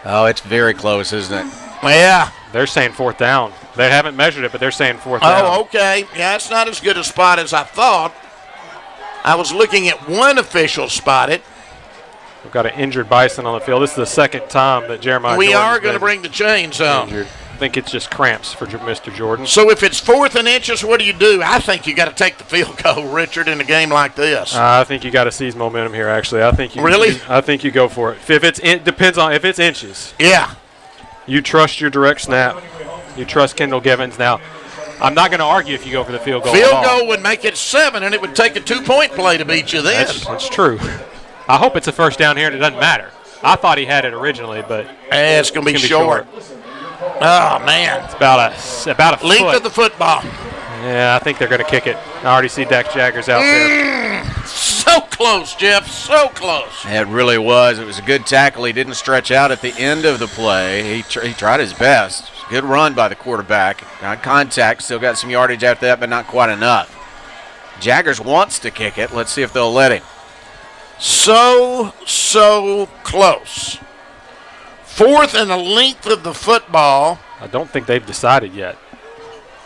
Oh, it's very close, isn't it? Yeah. They're saying 4th down. They haven't measured it, but they're saying 4th down. Oh, okay. Yeah, it's not as good a spot as I thought. I was looking at one official spot it. We've got an injured Bison on the field. This is the 2nd time that Jeremiah We Jordan's are going to bring the chains on. Injured. I think it's just cramps for Mr. Jordan. So if it's 4th and inches, what do? I think you got to take the field goal, Richard, in a game like this. I think you got to seize momentum here. Actually, I think you really. I think you go for it. If it depends on if it's inches. Yeah. You trust your direct snap. You trust Kendall Givens. Now, I'm not going to argue if you go for the field goal. Field goal would make it 7, and it would take a 2-point play to beat you then. That's true. I hope it's a first down here, and it doesn't matter. I thought he had it originally, but it's going to be short. Oh, man. It's about a length foot of the football. Yeah, I think they're going to kick it. I already see Dax Jaggers out there. So close, Jeff. So close. It really was. It was a good tackle. He didn't stretch out at the end of the play. He tried his best. Good run by the quarterback. Got contact. Still got some yardage after that, but not quite enough. Jaggers wants to kick it. Let's see if they'll let him. So close. 4th and the length of the football. I don't think they've decided yet.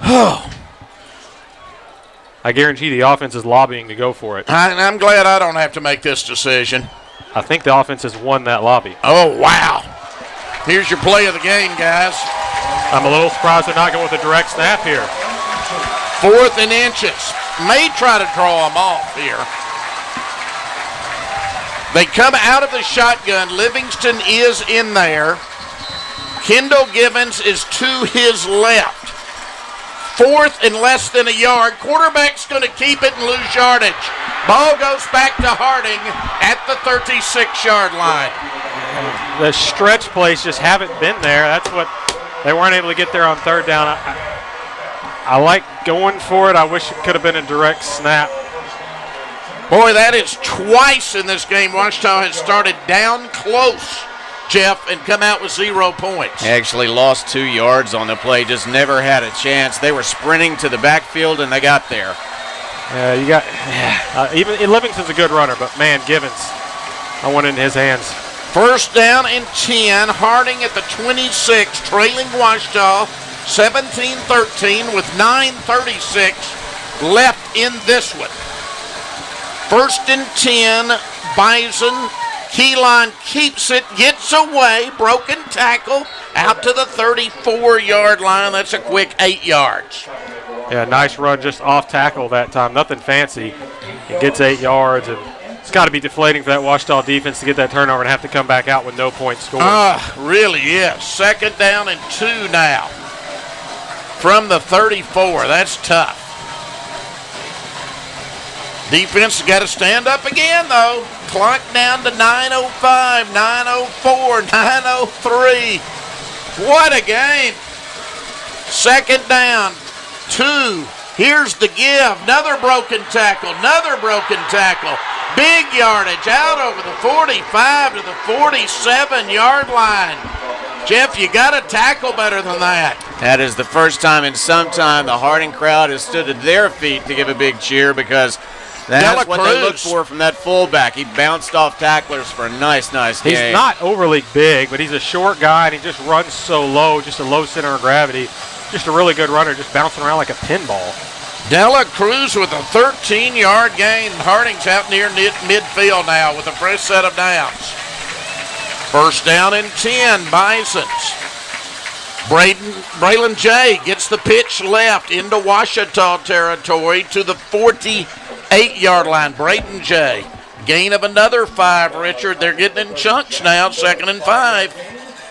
Oh. I guarantee the offense is lobbying to go for it. I'm glad I don't have to make this decision. I think the offense has won that lobby. Oh, wow. Here's your play of the game, guys. I'm a little surprised they're not going with a direct snap here. 4th and inches. May try to draw them off here. They come out of the shotgun. Livingston is in there. Kendall Givens is to his left. 4th and less than a yard. Quarterback's going to keep it and lose yardage. Ball goes back to Harding at the 36-yard line. The stretch plays just haven't been there. That's what they weren't able to get there on 3rd down. I like going for it. I wish it could have been a direct snap. Boy, that is twice in this game. Ouachita has started down close, Jeff, and come out with 0 points. Actually lost 2 yards on the play. Just never had a chance. They were sprinting to the backfield, and they got there. You got even Livingston's a good runner, but man, Givens, I want it in his hands. 1st down and 10. Harding at the 26, trailing Ouachita 17-13 with 9:36 left in this one. 1st and 10, Bison. Keyline keeps it, gets away, broken tackle, out to the 34-yard line. That's a quick 8 yards. Yeah, nice run just off tackle that time. Nothing fancy. He gets 8 yards, and it's got to be deflating for that Ouachita defense to get that turnover and have to come back out with no points scored. Really is. 2nd down and 2 now from the 34. That's tough. Defense has got to stand up again, though. Clock down to 9:05, 9:04, 9:03. What a game. 2nd down, 2. Here's the give. Another broken tackle, Big yardage out over the 45 to the 47-yard line. Jeff, you got to tackle better than that. That is the first time in some time the Harding crowd has stood at their feet to give a big cheer, because that's what they look for from that fullback. He bounced off tacklers for a nice game. He's not overly big, but he's a short guy, and he just runs so low, just a low center of gravity. Just a really good runner, just bouncing around like a pinball. Dela Cruz with a 13-yard gain. Harding's out near midfield now with a fresh set of downs. 1st down and 10, Bisons. Braylon J gets the pitch left into Ouachita territory to the 48-yard line. Braden J, gain of another 5, Richard. They're getting in chunks now, 2nd and 5.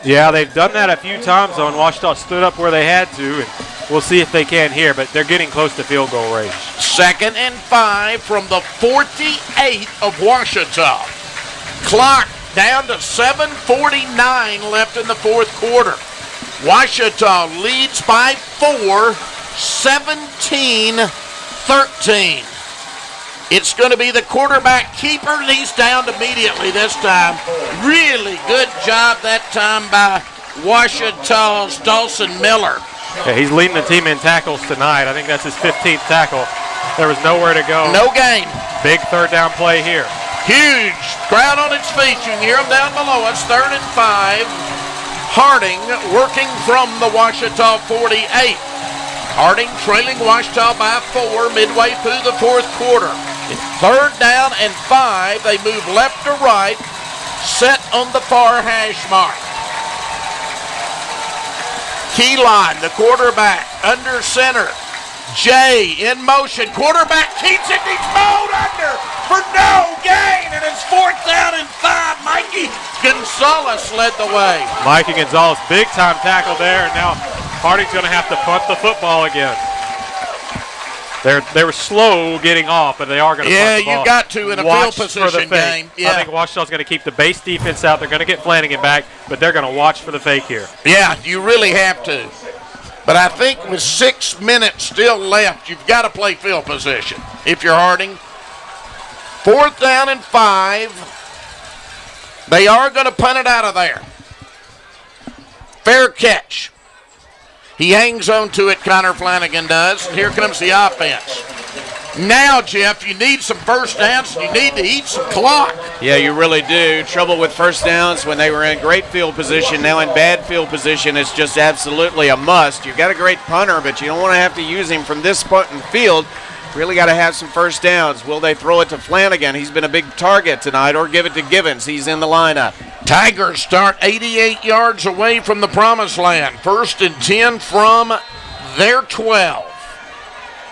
Yeah, they've done that a few times, though, and Ouachita stood up where they had to, and we'll see if they can here, but they're getting close to field goal range. 2nd and 5 from the 48 of Ouachita. Clock down to 7:49 left in the 4th quarter. Ouachita leads by 4, 17-13. It's going to be the quarterback keeper, and he's downed immediately this time. Really good job that time by Ouachita's Dawson Miller. Yeah, he's leading the team in tackles tonight. I think that's his 15th tackle. There was nowhere to go. No gain. Big 3rd down play here. Huge crowd on its feet. You can hear them down below us. 3rd and 5. Harding working from the Ouachita 48. Harding trailing Ouachita by 4 midway through the 4th quarter. It's 3rd down and 5. They move left to right, set on the far hash mark. Keyline, the quarterback, under center. Jay in motion. Quarterback keeps it. He's mowed under for no gain, and it's 4th down and 5. Mikey Gonzalez led the way. Mikey Gonzalez, big time tackle there, and now Harding's going to have to punt the football again. They were slow getting off, but they are going to punt the ball. Yeah, you got to in a field position game. Yeah. I think Ouachita's going to keep the base defense out. They're going to get Flanagan back, but they're going to watch for the fake here. Yeah, you really have to. But I think with 6 minutes still left, you've got to play field position if you're Harding. 4th down and 5. They are going to punt it out of there. Fair catch. He hangs on to it, Connor Flanagan does, and here comes the offense. Now, Jeff, you need some first downs, and you need to eat some clock. Yeah, you really do. Trouble with first downs when they were in great field position. Now in bad field position, it's just absolutely a must. You've got a great punter, but you don't want to have to use him from this point in the field. Really got to have some first downs. Will they throw it to Flanagan? He's been a big target tonight, or give it to Givens. He's in the lineup. Tigers start 88 yards away from the promised land. 1st and 10 from their 12.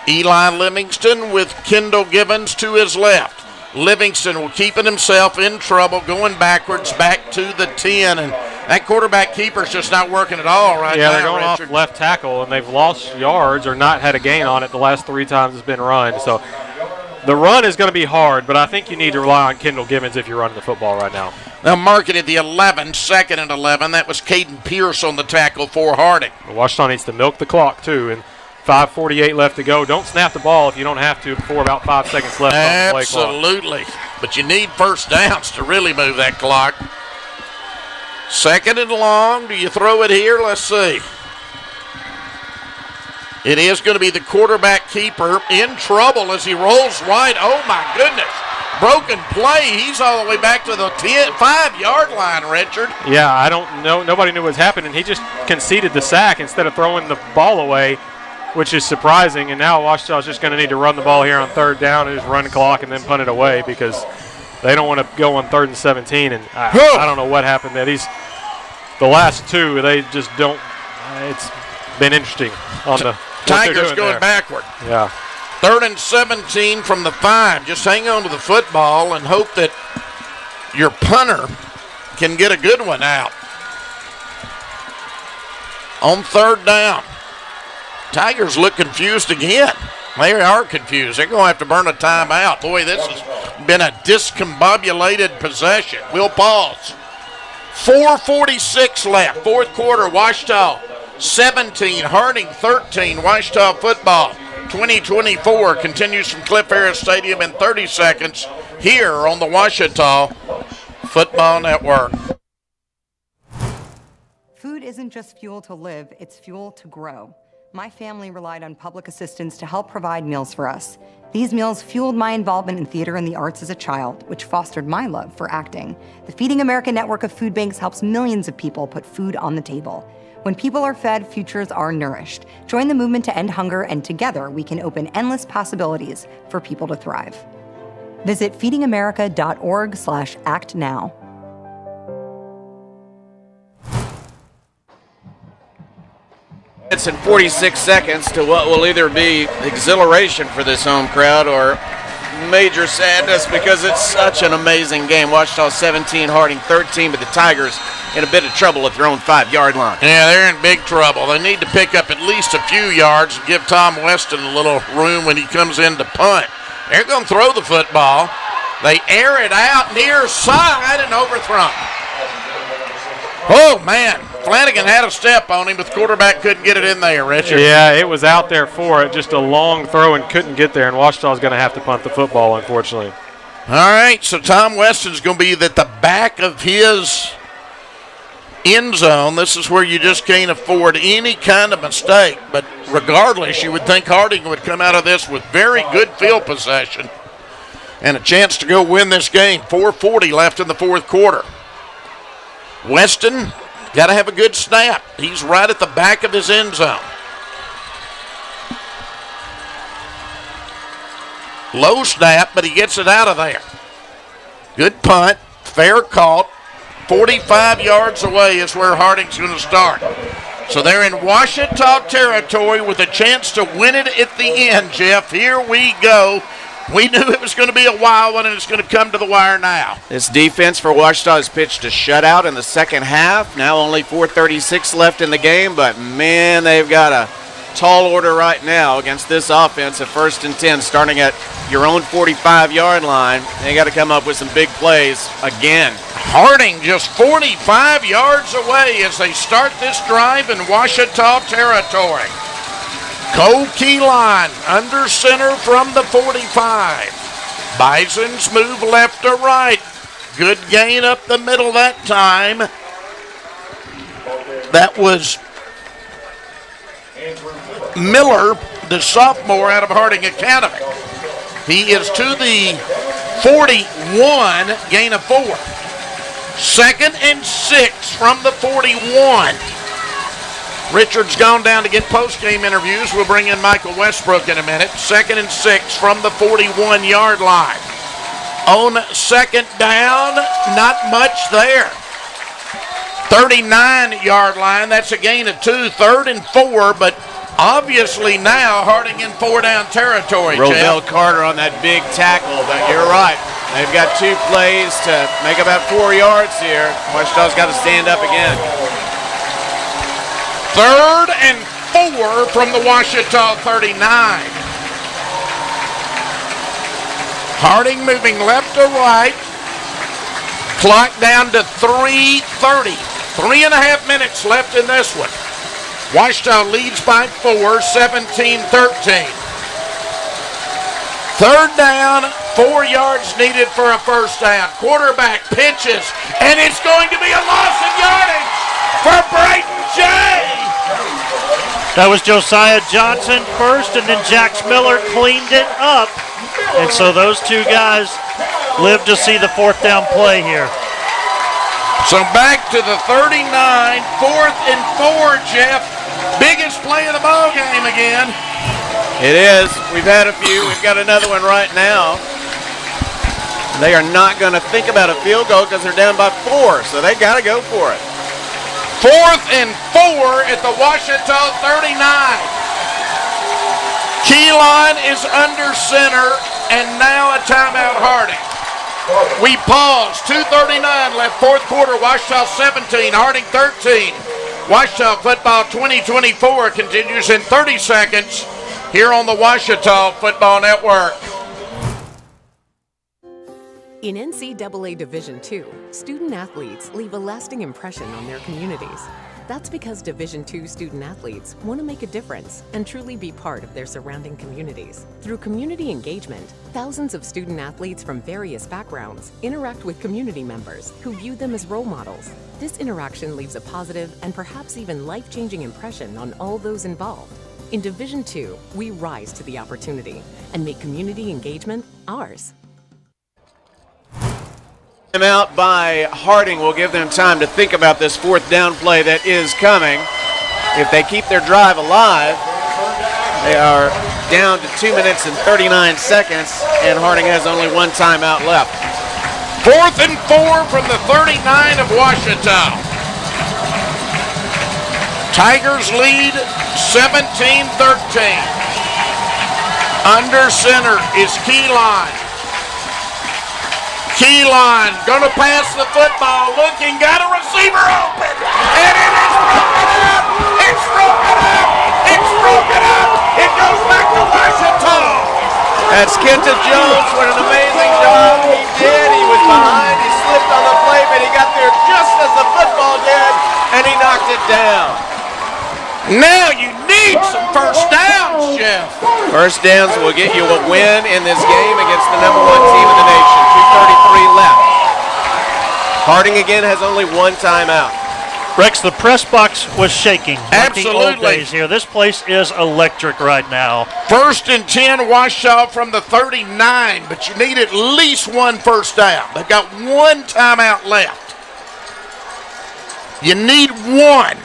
Eli Livingston with Kendall Givens to his left. Livingston will keep it himself in trouble, going backwards back to the 10. And that quarterback keeper's just not working at all right now. Yeah, they're going Richard. off left tackle, and they've lost yards or not had a gain on it the last 3 times it's been run. So the run is going to be hard, but I think you need to rely on Kendall Givens if you're running the football right now. Now mark it at the 11, 2nd and 11. That was Caden Pierce on the tackle for Harding. Ouachita needs to milk the clock, too, and 5:48 left to go. Don't snap the ball if you don't have to before about 5 seconds left on the play clock. Absolutely. But you need first downs to really move that clock. 2nd and long. Do you throw it here? Let's see. It is going to be the quarterback keeper in trouble as he rolls wide. Oh, my goodness. Broken play. He's all the way back to the 5-yard line, Richard. Yeah, I don't know. Nobody knew what was happening. He just conceded the sack instead of throwing the ball away. which is surprising. And now Ouachita's just going to need to run the ball here on third down and just run the clock and then punt it away because they don't want to go on 3rd and 17. And I don't know what happened there. The last two, they just don't. It's been interesting on the Tigers going there. backward. Yeah. 3rd and 17 from the 5. Just hang on to the football and hope that your punter can get a good one out. On 3rd down. Tigers look confused again. They are confused. They're going to have to burn a timeout. Boy, this has been a discombobulated possession. We'll pause. 4:46 left. 4th quarter. Ouachita 17, Harding 13. Ouachita football 2024 continues from Cliff Harris Stadium in 30 seconds here on the Ouachita Football Network. Food isn't just fuel to live, it's fuel to grow. My family relied on public assistance to help provide meals for us. These meals fueled my involvement in theater and the arts as a child, which fostered my love for acting. The Feeding America network of food banks helps millions of people put food on the table. When people are fed, futures are nourished. Join the movement to end hunger, and together we can open endless possibilities for people to thrive. Visit feedingamerica.org/act now. It's in 46 seconds to what will either be exhilaration for this home crowd or major sadness because it's such an amazing game. Ouachita 17, Harding 13, but the Tigers in a bit of trouble at their own 5-yard line. Yeah, they're in big trouble. They need to pick up at least a few yards and give Tom Weston a little room when he comes in to punt. They're going to throw the football. They air it out near side and overthrown. Oh, man. Flanagan had a step on him, but the quarterback couldn't get it in there, Richard. Yeah, it was out there for it. Just a long throw and couldn't get there, and Ouachita's going to have to punt the football, unfortunately. All right, so Tom Weston's going to be at the back of his end zone. This is where you just can't afford any kind of mistake. But regardless, you would think Harding would come out of this with very good field possession and a chance to go win this game. 4:40 left in the 4th quarter. Weston got to have a good snap. He's right at the back of his end zone. Low snap, but he gets it out of there. Good punt, fair caught. 45 yards away is where Harding's going to start. So they're in Ouachita territory with a chance to win it at the end, Jeff. Here we go. We knew it was going to be a wild one, and it's going to come to the wire now. This defense for Ouachita has pitched a shutout in the second half. Now only 4:36 left in the game, but, man, they've got a tall order right now against this offense at 1st and 10, starting at your own 45-yard line. They got to come up with some big plays again. Harding just 45 yards away as they start this drive in Ouachita territory. Cole Keyline under center from the 45. Bisons move left to right. Good gain up the middle that time. That was Miller, the sophomore out of Harding Academy. He is to the 41, gain of 4. 2nd and 6 from the 41. Richard's gone down to get post-game interviews. We'll bring in Michael Westbrook in a minute. 2nd and 6 from the 41-yard line. On 2nd down, not much there. 39-yard line, that's a gain of 2. 3rd and 4, but obviously now Harding in 4-down territory, Rovell Jeff. Carter on that big tackle, but you're right. They've got 2 plays to make about 4 yards here. Ouachita's got to stand up again. 3rd and 4 from the Ouachita 39. Harding moving left to right. Clock down to 3:30. 3.5 minutes left in this one. Ouachita leads by 4, 17-13. 3rd down, 4 yards needed for a first down. Quarterback pitches, and it's going to be a loss of yardage for Brayton Jay. That was Josiah Johnson first, and then Jax Miller cleaned it up. And so those 2 guys live to see the 4th down play here. So back to the 39, 4th and 4, Jeff. Biggest play of the ball game again. It is. We've had a few. We've got another one right now. They are not going to think about a field goal because they're down by 4, so they got to go for it. 4th and 4 at the Ouachita 39. Keyline is under center, and now a timeout Harding. We pause. 2:39 left, fourth quarter. Ouachita 17, Harding 13. Ouachita football 2024 continues in 30 seconds here on the Ouachita Football Network. In NCAA Division II, student athletes leave a lasting impression on their communities. That's because Division II student athletes want to make a difference and truly be part of their surrounding communities. Through community engagement, thousands of student athletes from various backgrounds interact with community members who view them as role models. This interaction leaves a positive and perhaps even life-changing impression on all those involved. In Division II, we rise to the opportunity and make community engagement ours. Out by Harding will give them time to think about this 4th down play that is coming. If they keep their drive alive, they are down to 2 minutes and 39 seconds, and Harding has only one timeout left. 4th and 4 from the 39 of Ouachita. Tigers lead 17-13. Under center is Keyline. Keyline gonna pass the football, looking, got a receiver open, and it is broken up! It's broken up! It's broken up! It goes back to Ouachita! That's Kenton Jones. What an amazing job he did. He was behind, he slipped on the play, but he got there just as the football did, and he knocked it down. Now you need some first downs, Jeff. First downs will get you a win in this game against the number 1 team in the nation. 2:33 left. Harding again has only one timeout. Rex, the press box was shaking. Absolutely. Like the old days here. This place is electric right now. 1st and 10, Ouachita from the 39, but you need at least one first down. They've got one timeout left. You need one.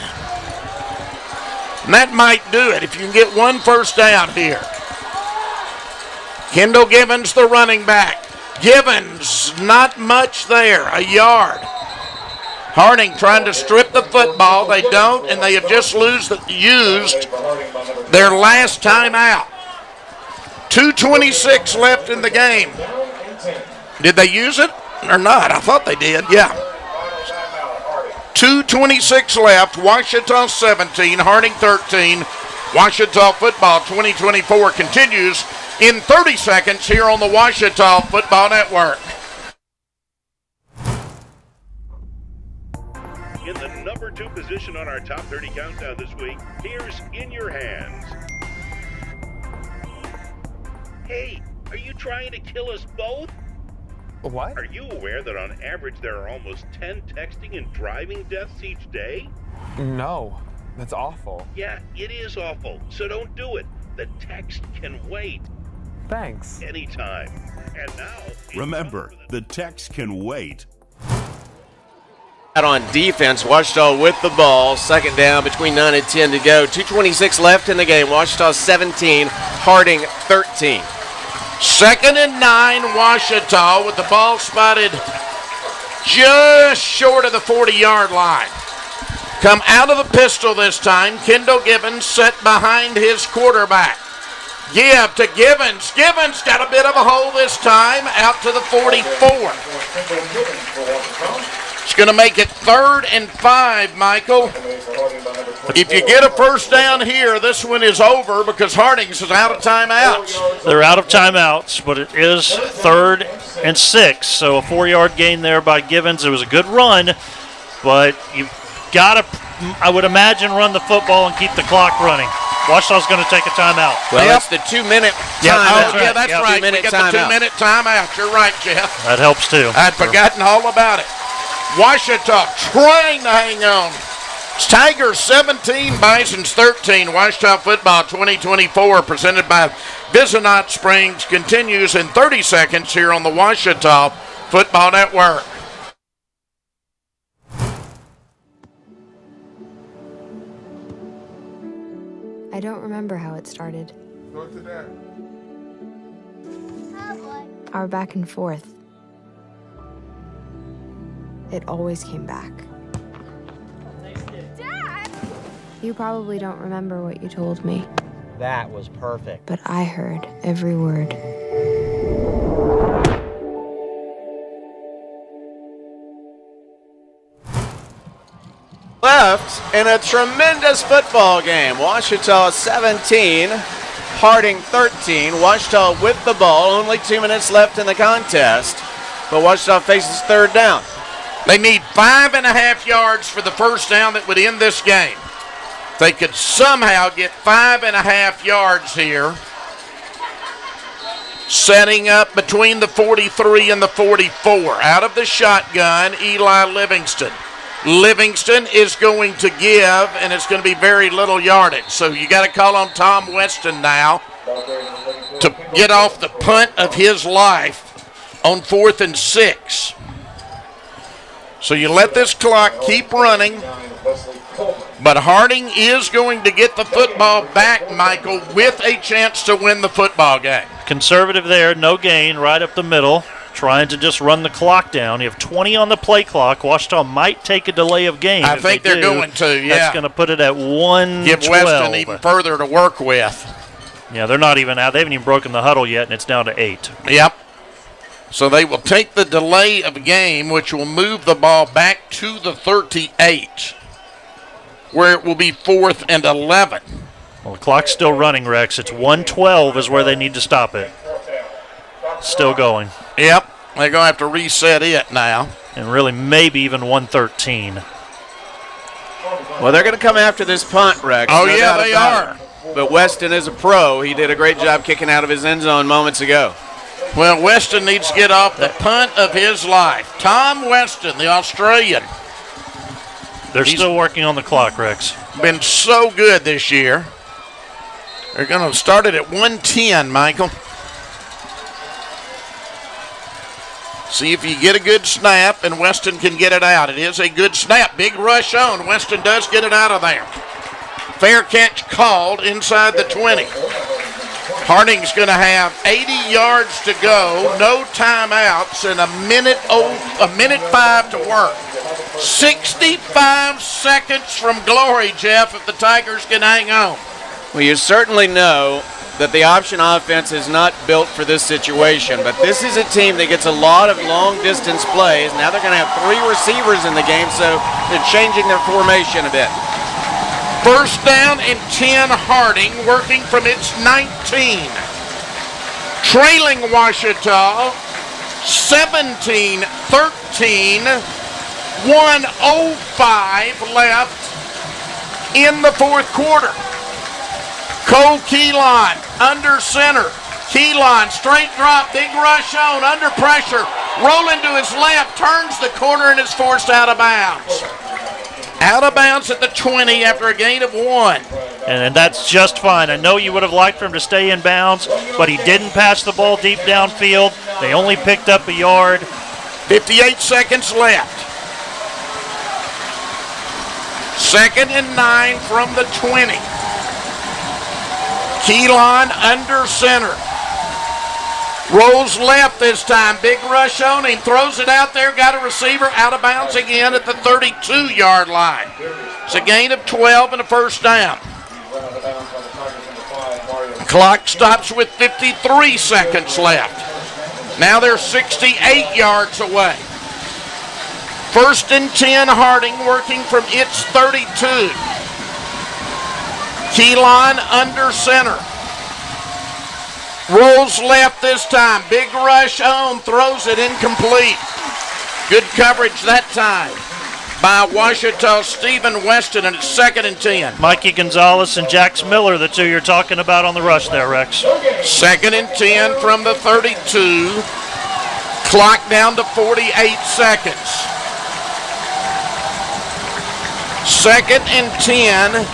And that might do it if you can get one first down here. Kendall Givens, the running back. Givens, not much there, a yard. Harding trying to strip the football. They don't, and they have just used their last timeout. 2:26 left in the game. Did they use it or not? I thought they did, yeah. 2:26 left, Ouachita 17, Harding 13. Ouachita football 2024 continues in 30 seconds here on the Ouachita Football Network. In the number 2 position on our top 30 countdown this week, here's In Your Hands. Hey, are you trying to kill us both? What? Are you aware that on average there are almost 10 texting and driving deaths each day? No, that's awful. Yeah, it is awful, so don't do it. The text can wait. Thanks. Anytime. And now... Remember, the text can wait. Out on defense, Ouachita with the ball. 2nd down, between 9 and 10 to go. 2:26 left in the game. Ouachita 17, Harding 13. 2nd and 9, Ouachita with the ball spotted just short of the 40-yard line. Come out of the pistol this time. Kendall Givens set behind his quarterback. Give to Givens. Givens got a bit of a hole this time, out to the 44. It's going to make it 3rd and 5, Michael. If you get a first down here, this one is over because Harding's is out of timeouts. They're out of timeouts, but it is 3rd and 6, so a 4-yard gain there by Givens. It was a good run, but you've got to, I would imagine, run the football and keep the clock running. Ouachita's going to take a timeout. Well, that's the 2-minute timeout. Yeah, that's right. We got the 2-minute timeout. You're right, Jeff. That helps, too. I'd forgotten all about it. Ouachita trying to hang on. It's Tigers 17, Bisons 13. Ouachita football 2024 presented by Vizionat Springs continues in 30 seconds here on the Ouachita Football Network. I don't remember how it started. Go to Dad. Our back and forth. It always came back. Dad! You probably don't remember what you told me, That was perfect. but I heard every word. Left in a tremendous football game. Ouachita 17, Harding 13. Ouachita with the ball. Only 2 minutes left in the contest. But Ouachita faces third down. They need 5.5 yards for the first down that would end this game. They could somehow get 5.5 yards here. Setting up between the 43 and the 44. Out of the shotgun, Eli Livingston. Livingston is going to give, and it's going to be very little yardage. So you got to call on Tom Weston now to get off the punt of his life on 4th and 6. So you let this clock keep running, but Harding is going to get the football back, Michael, with a chance to win the football game. Conservative there, no gain, right up the middle. Trying to just run the clock down. You have 20 on the play clock. Ouachita might take a delay of game. I think they're going to, yeah. That's going to put it at 1-12. Give Weston even further to work with. Yeah, they're not even out. They haven't even broken the huddle yet, and it's down to 8. Yep. So they will take the delay of game, which will move the ball back to the 38, where it will be 4th and 11. Well, the clock's still running, Rex. It's 1:12 is where they need to stop it. Still going. Yep. They're going to have to reset it now. And really maybe even 1:13. Well, they're going to come after this punt, Rex. Oh, no yeah, doubt they about are. it. But Weston is a pro. He did a great job kicking out of his end zone moments ago. Well, Weston needs to get off the punt of his life. Tom Weston, the Australian. He's still working on the clock, Rex. Been so good this year. They're going to start it at 1:10, Michael. See if you get a good snap, and Weston can get it out. It is a good snap. Big rush on. Weston does get it out of there. Fair catch called inside the 20. Harding's going to have 80 yards to go, no timeouts, and a minute 5 to work. 65 seconds from glory, Jeff, if the Tigers can hang on. Well, you certainly know that the option offense is not built for this situation, but this is a team that gets a lot of long-distance plays. Now they're going to have 3 receivers in the game, so they're changing their formation a bit. First down and 10, Harding, working from its 19. Trailing Ouachita, 17-13, 1:05 left in the fourth quarter. Cole Keelan under center. Keelan, straight drop, big rush on, under pressure, rolling to his left, turns the corner and is forced out of bounds. Out of bounds at the 20 after a gain of 1. And that's just fine. I know you would have liked for him to stay in bounds, but he didn't pass the ball deep downfield. They only picked up a yard. 58 seconds left. 2nd and 9 from the 20. Keelan under center. Rolls left this time. Big rush on him. Throws it out there. Got a receiver out of bounds again at the 32-yard line. It's a gain of 12 and a first down. Clock stops with 53 seconds left. Now they're 68 yards away. 1st and 10, Harding working from its 32. Keelan under center. Rolls left this time. Big rush on. Throws it incomplete. Good coverage that time by Ouachita Stephen Weston, and it's 2nd and 10. Mikey Gonzalez and Jax Miller, the two you're talking about on the rush there, Rex. 2nd and 10 from the 32. Clock down to 48 seconds. 2nd and 10.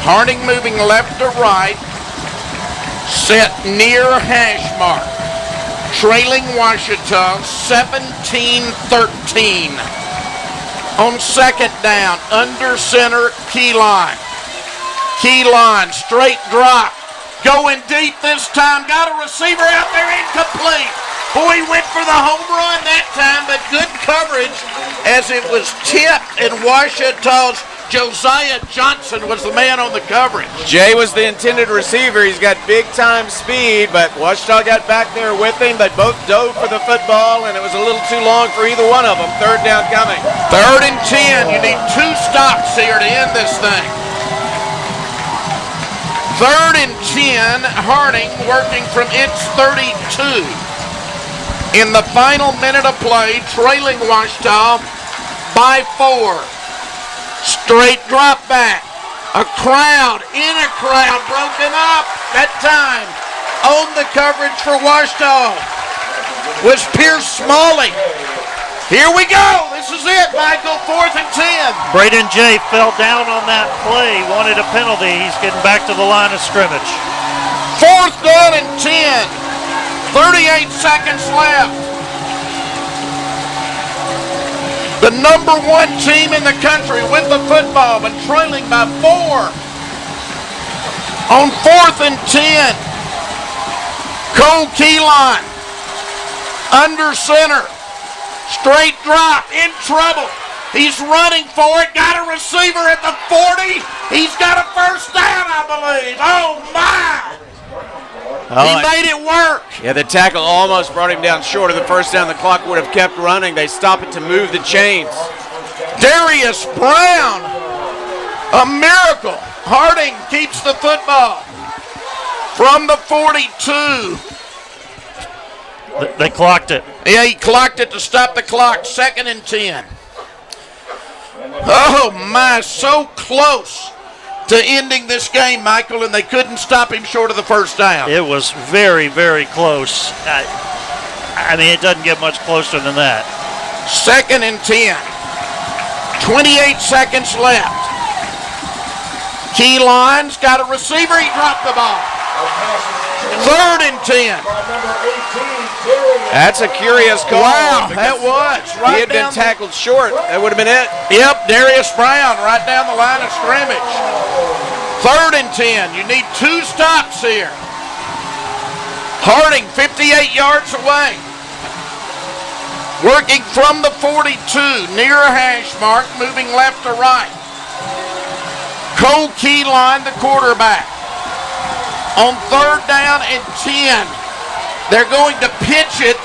Harding moving left to right. Set near hash mark. Trailing Ouachita 17-13. On 2nd down, under center, Keelan. Keelan, straight drop. Going deep this time. Got a receiver out there, incomplete. Boy, he went for the home run that time, but good coverage as it was tipped, and Ouachita's Josiah Johnson was the man on the coverage. Jay was the intended receiver. He's got big-time speed, but Ouachita got back there with him. They both dove for the football, and it was a little too long for either one of them. Third down coming. 3rd and 10. You need 2 stops here to end this thing. 3rd and 10. Harding working from its 32. In the final minute of play, trailing Ouachita by 4. Straight drop back. A crowd, broken up. That time, on the coverage for Ouachita was Pierce Smalley. Here we go. This is it, Michael. 4th and 10. Braden Jay fell down on that play, wanted a penalty. He's getting back to the line of scrimmage. 4th down and 10. 38 seconds left. The number 1 team in the country with the football, but trailing by 4. On 4th and 10. Cole Keelan. Under center. Straight drop. In trouble. He's running for it. Got a receiver at the 40. He's got a first down, I believe. Oh, my. He made it work. Yeah, the tackle almost brought him down short of the first down. The clock would have kept running. They stop it to move the chains. Darius Brown, a miracle. Harding keeps the football from the 42. They clocked it. Yeah, he clocked it to stop the clock. 2nd and 10. Oh, my, so close to ending this game, Michael, and they couldn't stop him short of the first down. It was very, very close. I mean, it doesn't get much closer than that. 2nd and 10. 28 seconds left. Keelan's got a receiver. He dropped the ball. 3rd and 10. That's a curious call. Wow, that was. He had been tackled short. That would have been it. Yep, Darius Brown right down the line of scrimmage. 3rd and 10. You need 2 stops here. Harding 58 yards away. Working from the 42, near a hash mark, moving left to right. Cole Keelan, the quarterback. On 3rd down and 10. They're going to pitch it,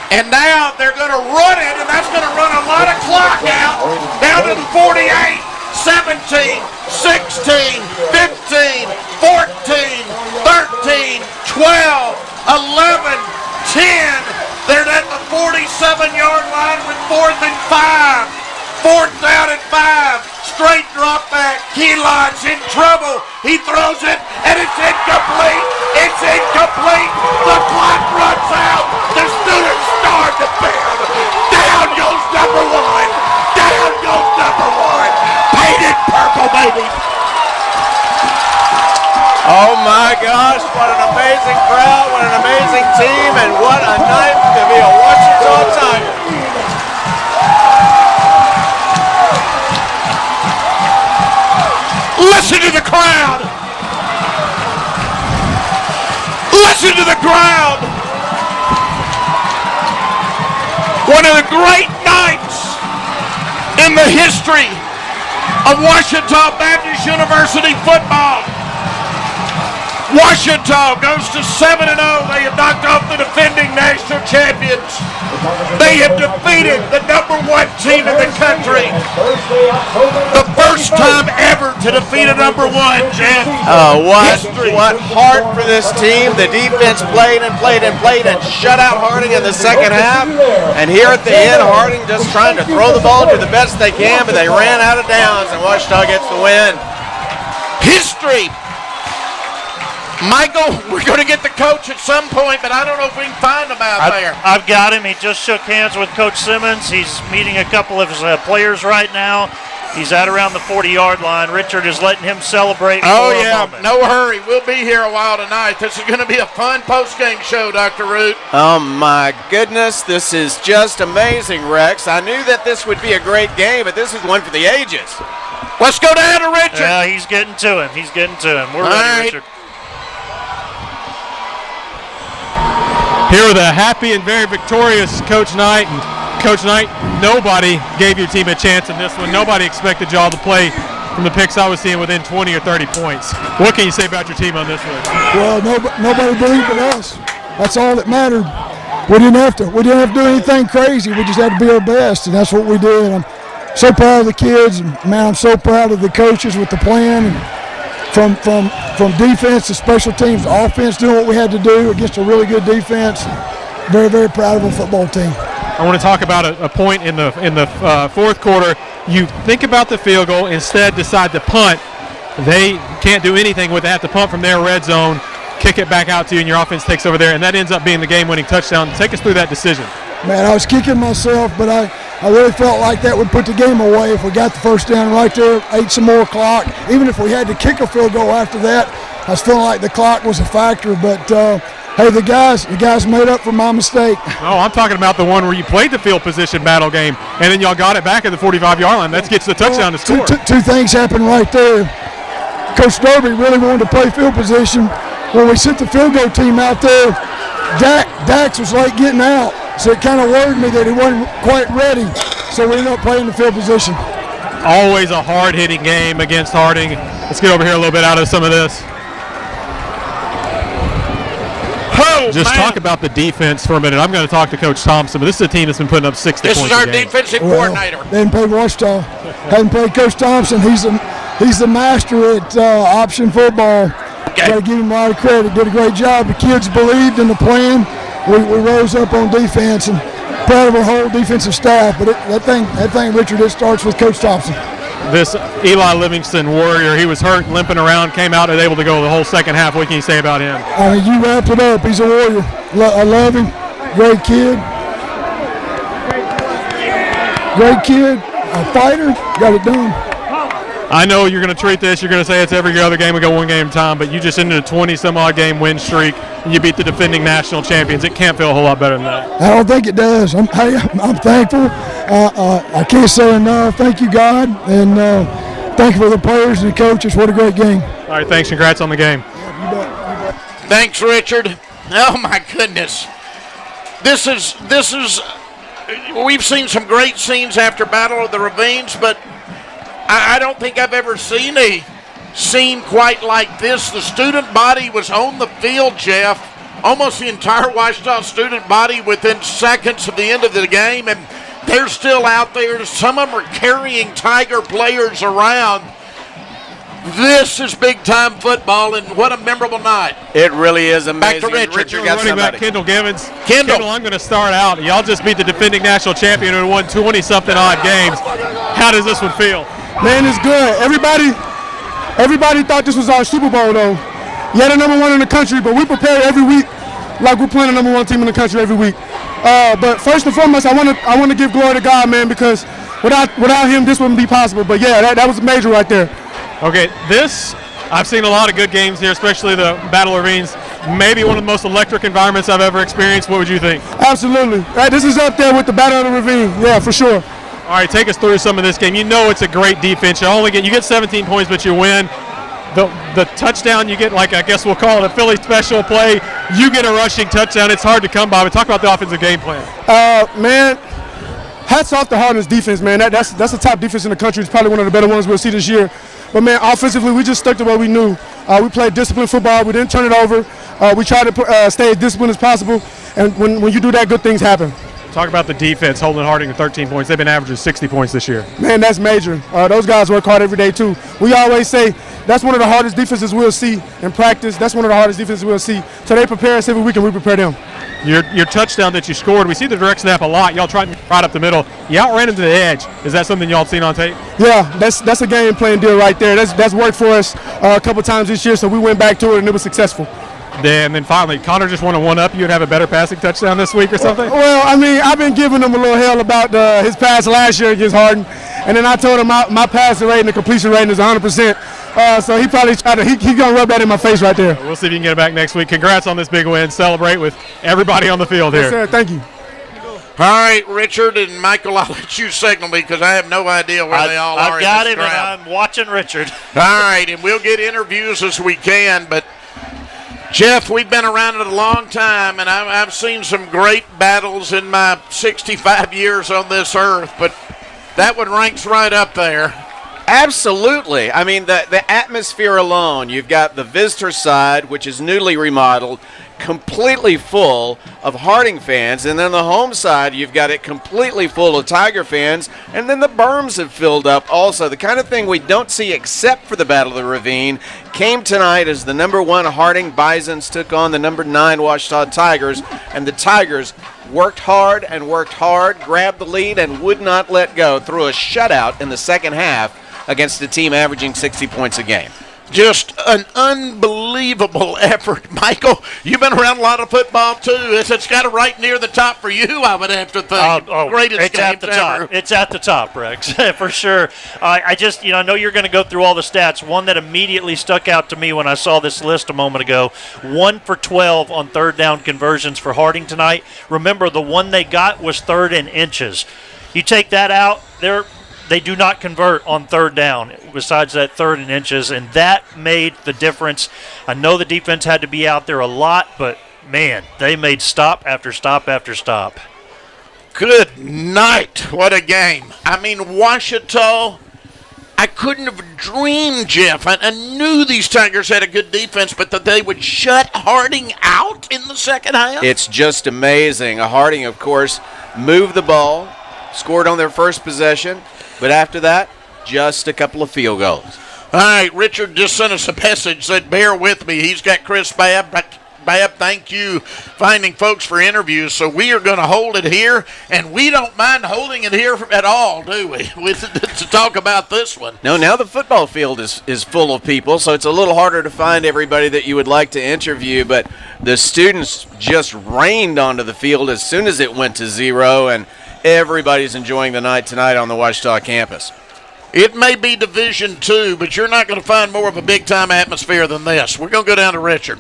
and now they're going to run it, and that's going to run a lot of clock out. Down to the 48, 17, 16, 15, 14, 13, 12, 11, 10. They're at the 47-yard line with 4th and 5. 4th down and 5. Straight drop back. Keelan's in trouble. He throws it, and it's incomplete. It's incomplete. The clock runs out. The students start to build. Down goes number 1. Down goes number 1. Painted purple, baby. Oh my gosh, what an amazing crowd, what an amazing team, and what a night to be a Ouachita Tiger. Listen to the crowd. Listen to the crowd. One of the great nights in the history of Ouachita Baptist University football. Ouachita goes to 7-0. They have knocked off the defending national champions. They have defeated the number 1 team in the country. The first time ever to defeat a number 1, Jeff. What heart for this team. The defense played and shut out Harding in the second half. And here at the end, Harding just trying to throw the ball to the best they can, but they ran out of downs, and Ouachita gets the win. History. Michael, we're going to get the coach at some point, but I don't know if we can find him out there. I've got him. He just shook hands with Coach Simmons. He's meeting a couple of his players right now. He's out around the 40-yard line. Richard is letting him celebrate Oh, for a yeah. moment. No hurry. We'll be here a while tonight. This is going to be a fun post-game show, Dr. Root. Oh, my goodness. This is just amazing, Rex. I knew that this would be a great game, but this is one for the ages. Let's go down to Richard. Yeah, he's getting to him. He's getting to him. We're All ready, right. Richard. Here with a happy and very victorious Coach Knight. And Coach Knight, nobody gave your team a chance in this one. Nobody expected y'all to play from the picks I was seeing within 20 or 30 points. What can you say about your team on this one? Well, nobody believed in us. That's all that mattered. We didn't have to do anything crazy. We just had to be our best, and that's what we did. I'm so proud of the kids, and man, I'm so proud of the coaches with the plan. And from defense to special teams, offense, doing what we had to do against a really good defense. Very, very proud of a football team. I want to talk about a point in the fourth quarter. You think about the field goal, instead decide to punt. They can't do anything with that. To punt from their red zone, kick it back out to you, and your offense takes over there, and that ends up being the game-winning touchdown. Take us through that decision. Man, I was kicking myself, but I really felt like that would put the game away if we got the first down right there, ate some more clock. Even if we had to kick a field goal after that, I was feeling like the clock was a factor. But, hey, the guys made up for my mistake. Oh, I'm talking about the one where you played the field position battle game, and then y'all got it back at the 45-yard line. That gets the touchdown to score. Two things happened right there. Coach Derby really wanted to play field position. When we sent the field goal team out there, Dax was late getting out. So it kind of worried me that he wasn't quite ready. So we ended up playing the field position. Always a hard-hitting game against Harding. Let's get over here a little bit out of some of this. Just talk about the defense for a minute. I'm going to talk to Coach Thompson, but this is a team that's been putting up 60 points a game. This is our defensive coordinator. They hadn't played Ouachita. Hadn't played Coach Thompson. He's the master at option football. Got to give him a lot of credit. Did a great job. The kids believed in the plan. We rose up on defense, and proud of our whole defensive staff. But that thing, Richard, it starts with Coach Thompson. This Eli Livingston warrior, he was hurt, limping around, came out and able to go the whole second half. What can you say about him? I mean, you wrapped it up. He's a warrior. I love him. Great kid. Great kid. A fighter. Got it done. I know you're going to treat this, you're going to say it's every other game, we go one game at a time, but you just ended a 20-some-odd game win streak, and you beat the defending national champions. It can't feel a whole lot better than that. I don't think it does. I'm thankful. I can't say enough. Thank you, God, and thank you for the players and the coaches. What a great game. All right, thanks. Congrats on the game. Thanks, Richard. Oh, my goodness. This is we've seen some great scenes after Battle of the Ravines, but I don't think I've ever seen a scene quite like this. The student body was on the field, Jeff. Almost the entire Ouachita student body within seconds of the end of the game, and they're still out there. Some of them are carrying Tiger players around. This is big-time football, and what a memorable night. It really is amazing. Back to Richard. got Running somebody. back Kendall Givens. Kendall, I'm going to start out. Y'all just beat the defending national champion who won 20-something odd games. How does this one feel? Man, it's good. Everybody thought this was our Super Bowl, though. Yeah, the number one in the country, but we prepare every week like we're playing the number one team in the country every week. But first and foremost, I want to give glory to God, man, because without him, this wouldn't be possible. But yeah, that was major right there. Okay, I've seen a lot of good games here, especially the Battle of Ravines. Maybe one of the most electric environments I've ever experienced. What would you think? Absolutely. Right, this is up there with the Battle of the Ravine. Yeah, for sure. All right, take us through some of this game. You know it's a great defense. You get 17 points, but you win. The touchdown you get, like I guess we'll call it a Philly special play. You get a rushing touchdown. It's hard to come by. But talk about the offensive game plan. Man, hats off to Hardin's defense, man. That's the top defense in the country. It's probably one of the better ones we'll see this year. But, man, offensively, we just stuck to what we knew. We played disciplined football. We didn't turn it over. We tried to stay as disciplined as possible. And when you do that, good things happen. Talk about the defense holding Harding to 13 points. They've been averaging 60 points this year. Man, that's major. Those guys work hard every day, too. We always say that's one of the hardest defenses we'll see in practice. That's one of the hardest defenses we'll see. So they prepare us every week, and we prepare them. Your touchdown that you scored, we see the direct snap a lot. Y'all tried right up the middle. You outran him to the edge. Is that something y'all have seen on tape? Yeah, that's a game plan deal right there. That's worked for us a couple times this year, so we went back to it, and it was successful. And then finally, Connor just want to one-up you and have a better passing touchdown this week or something? Well, I mean, I've been giving him a little hell about his pass last year against Hardin, and then I told him my passing rate and the completion rate is 100%. So he probably tried to he's going to rub that in my face right there. We'll see if you can get it back next week. Congrats on this big win. Celebrate with everybody on the field here. Yes, sir. Thank you. All right, Richard and Michael, I'll let you signal me because I have no idea where they all are. I've got in him, this crowd. and I'm watching Richard. All right, and we'll get interviews as we can, but Jeff, we've been around it a long time, and I've seen some great battles in my 65 years on this earth, but that one ranks right up there. Absolutely. I mean, the atmosphere alone, you've got the visitor side, which is newly remodeled, completely full of Harding fans, and then the home side, you've got it completely full of Tiger fans, and then the berms have filled up also. The kind of thing we don't see except for the Battle of the Ravine came tonight as the number 1 Harding Bisons took on the number 9 Ouachita Tigers, and the Tigers worked hard, grabbed the lead, and would not let go through a shutout in the second half against a team averaging 60 points a game. Just an unbelievable effort. Michael, you've been around a lot of football, too. It's got it right near the top for you, I would have to think. Greatest it's at the top. ever. It's at the top, Rex, for sure. I just, I know you're going to go through all the stats. One that immediately stuck out to me when I saw this list a moment ago, 1 for 12 on third down conversions for Harding tonight. Remember, the one they got was 3rd and inches. You take that out, they do not convert on third down besides that 3rd and inches, and that made the difference. I know the defense had to be out there a lot, but, man, they made stop after stop after stop. Good night. What a game. I mean, Ouachita, I couldn't have dreamed, Jeff. I knew these Tigers had a good defense, but that they would shut Harding out in the second half? It's just amazing. Harding, of course, moved the ball, scored on their first possession, but after that, just a couple of field goals. All right, Richard just sent us a message, said, bear with me. He's got Chris Babb. Babb, thank you, finding folks for interviews. So we are going to hold it here, and we don't mind holding it here at all, do we, to talk about this one? No, now the football field is full of people, so it's a little harder to find everybody that you would like to interview, but the students just rained onto the field as soon as it went to 0, and everybody's enjoying the night tonight on the Ouachita campus. It may be Division II, but you're not going to find more of a big-time atmosphere than this. We're going to go down to Richard.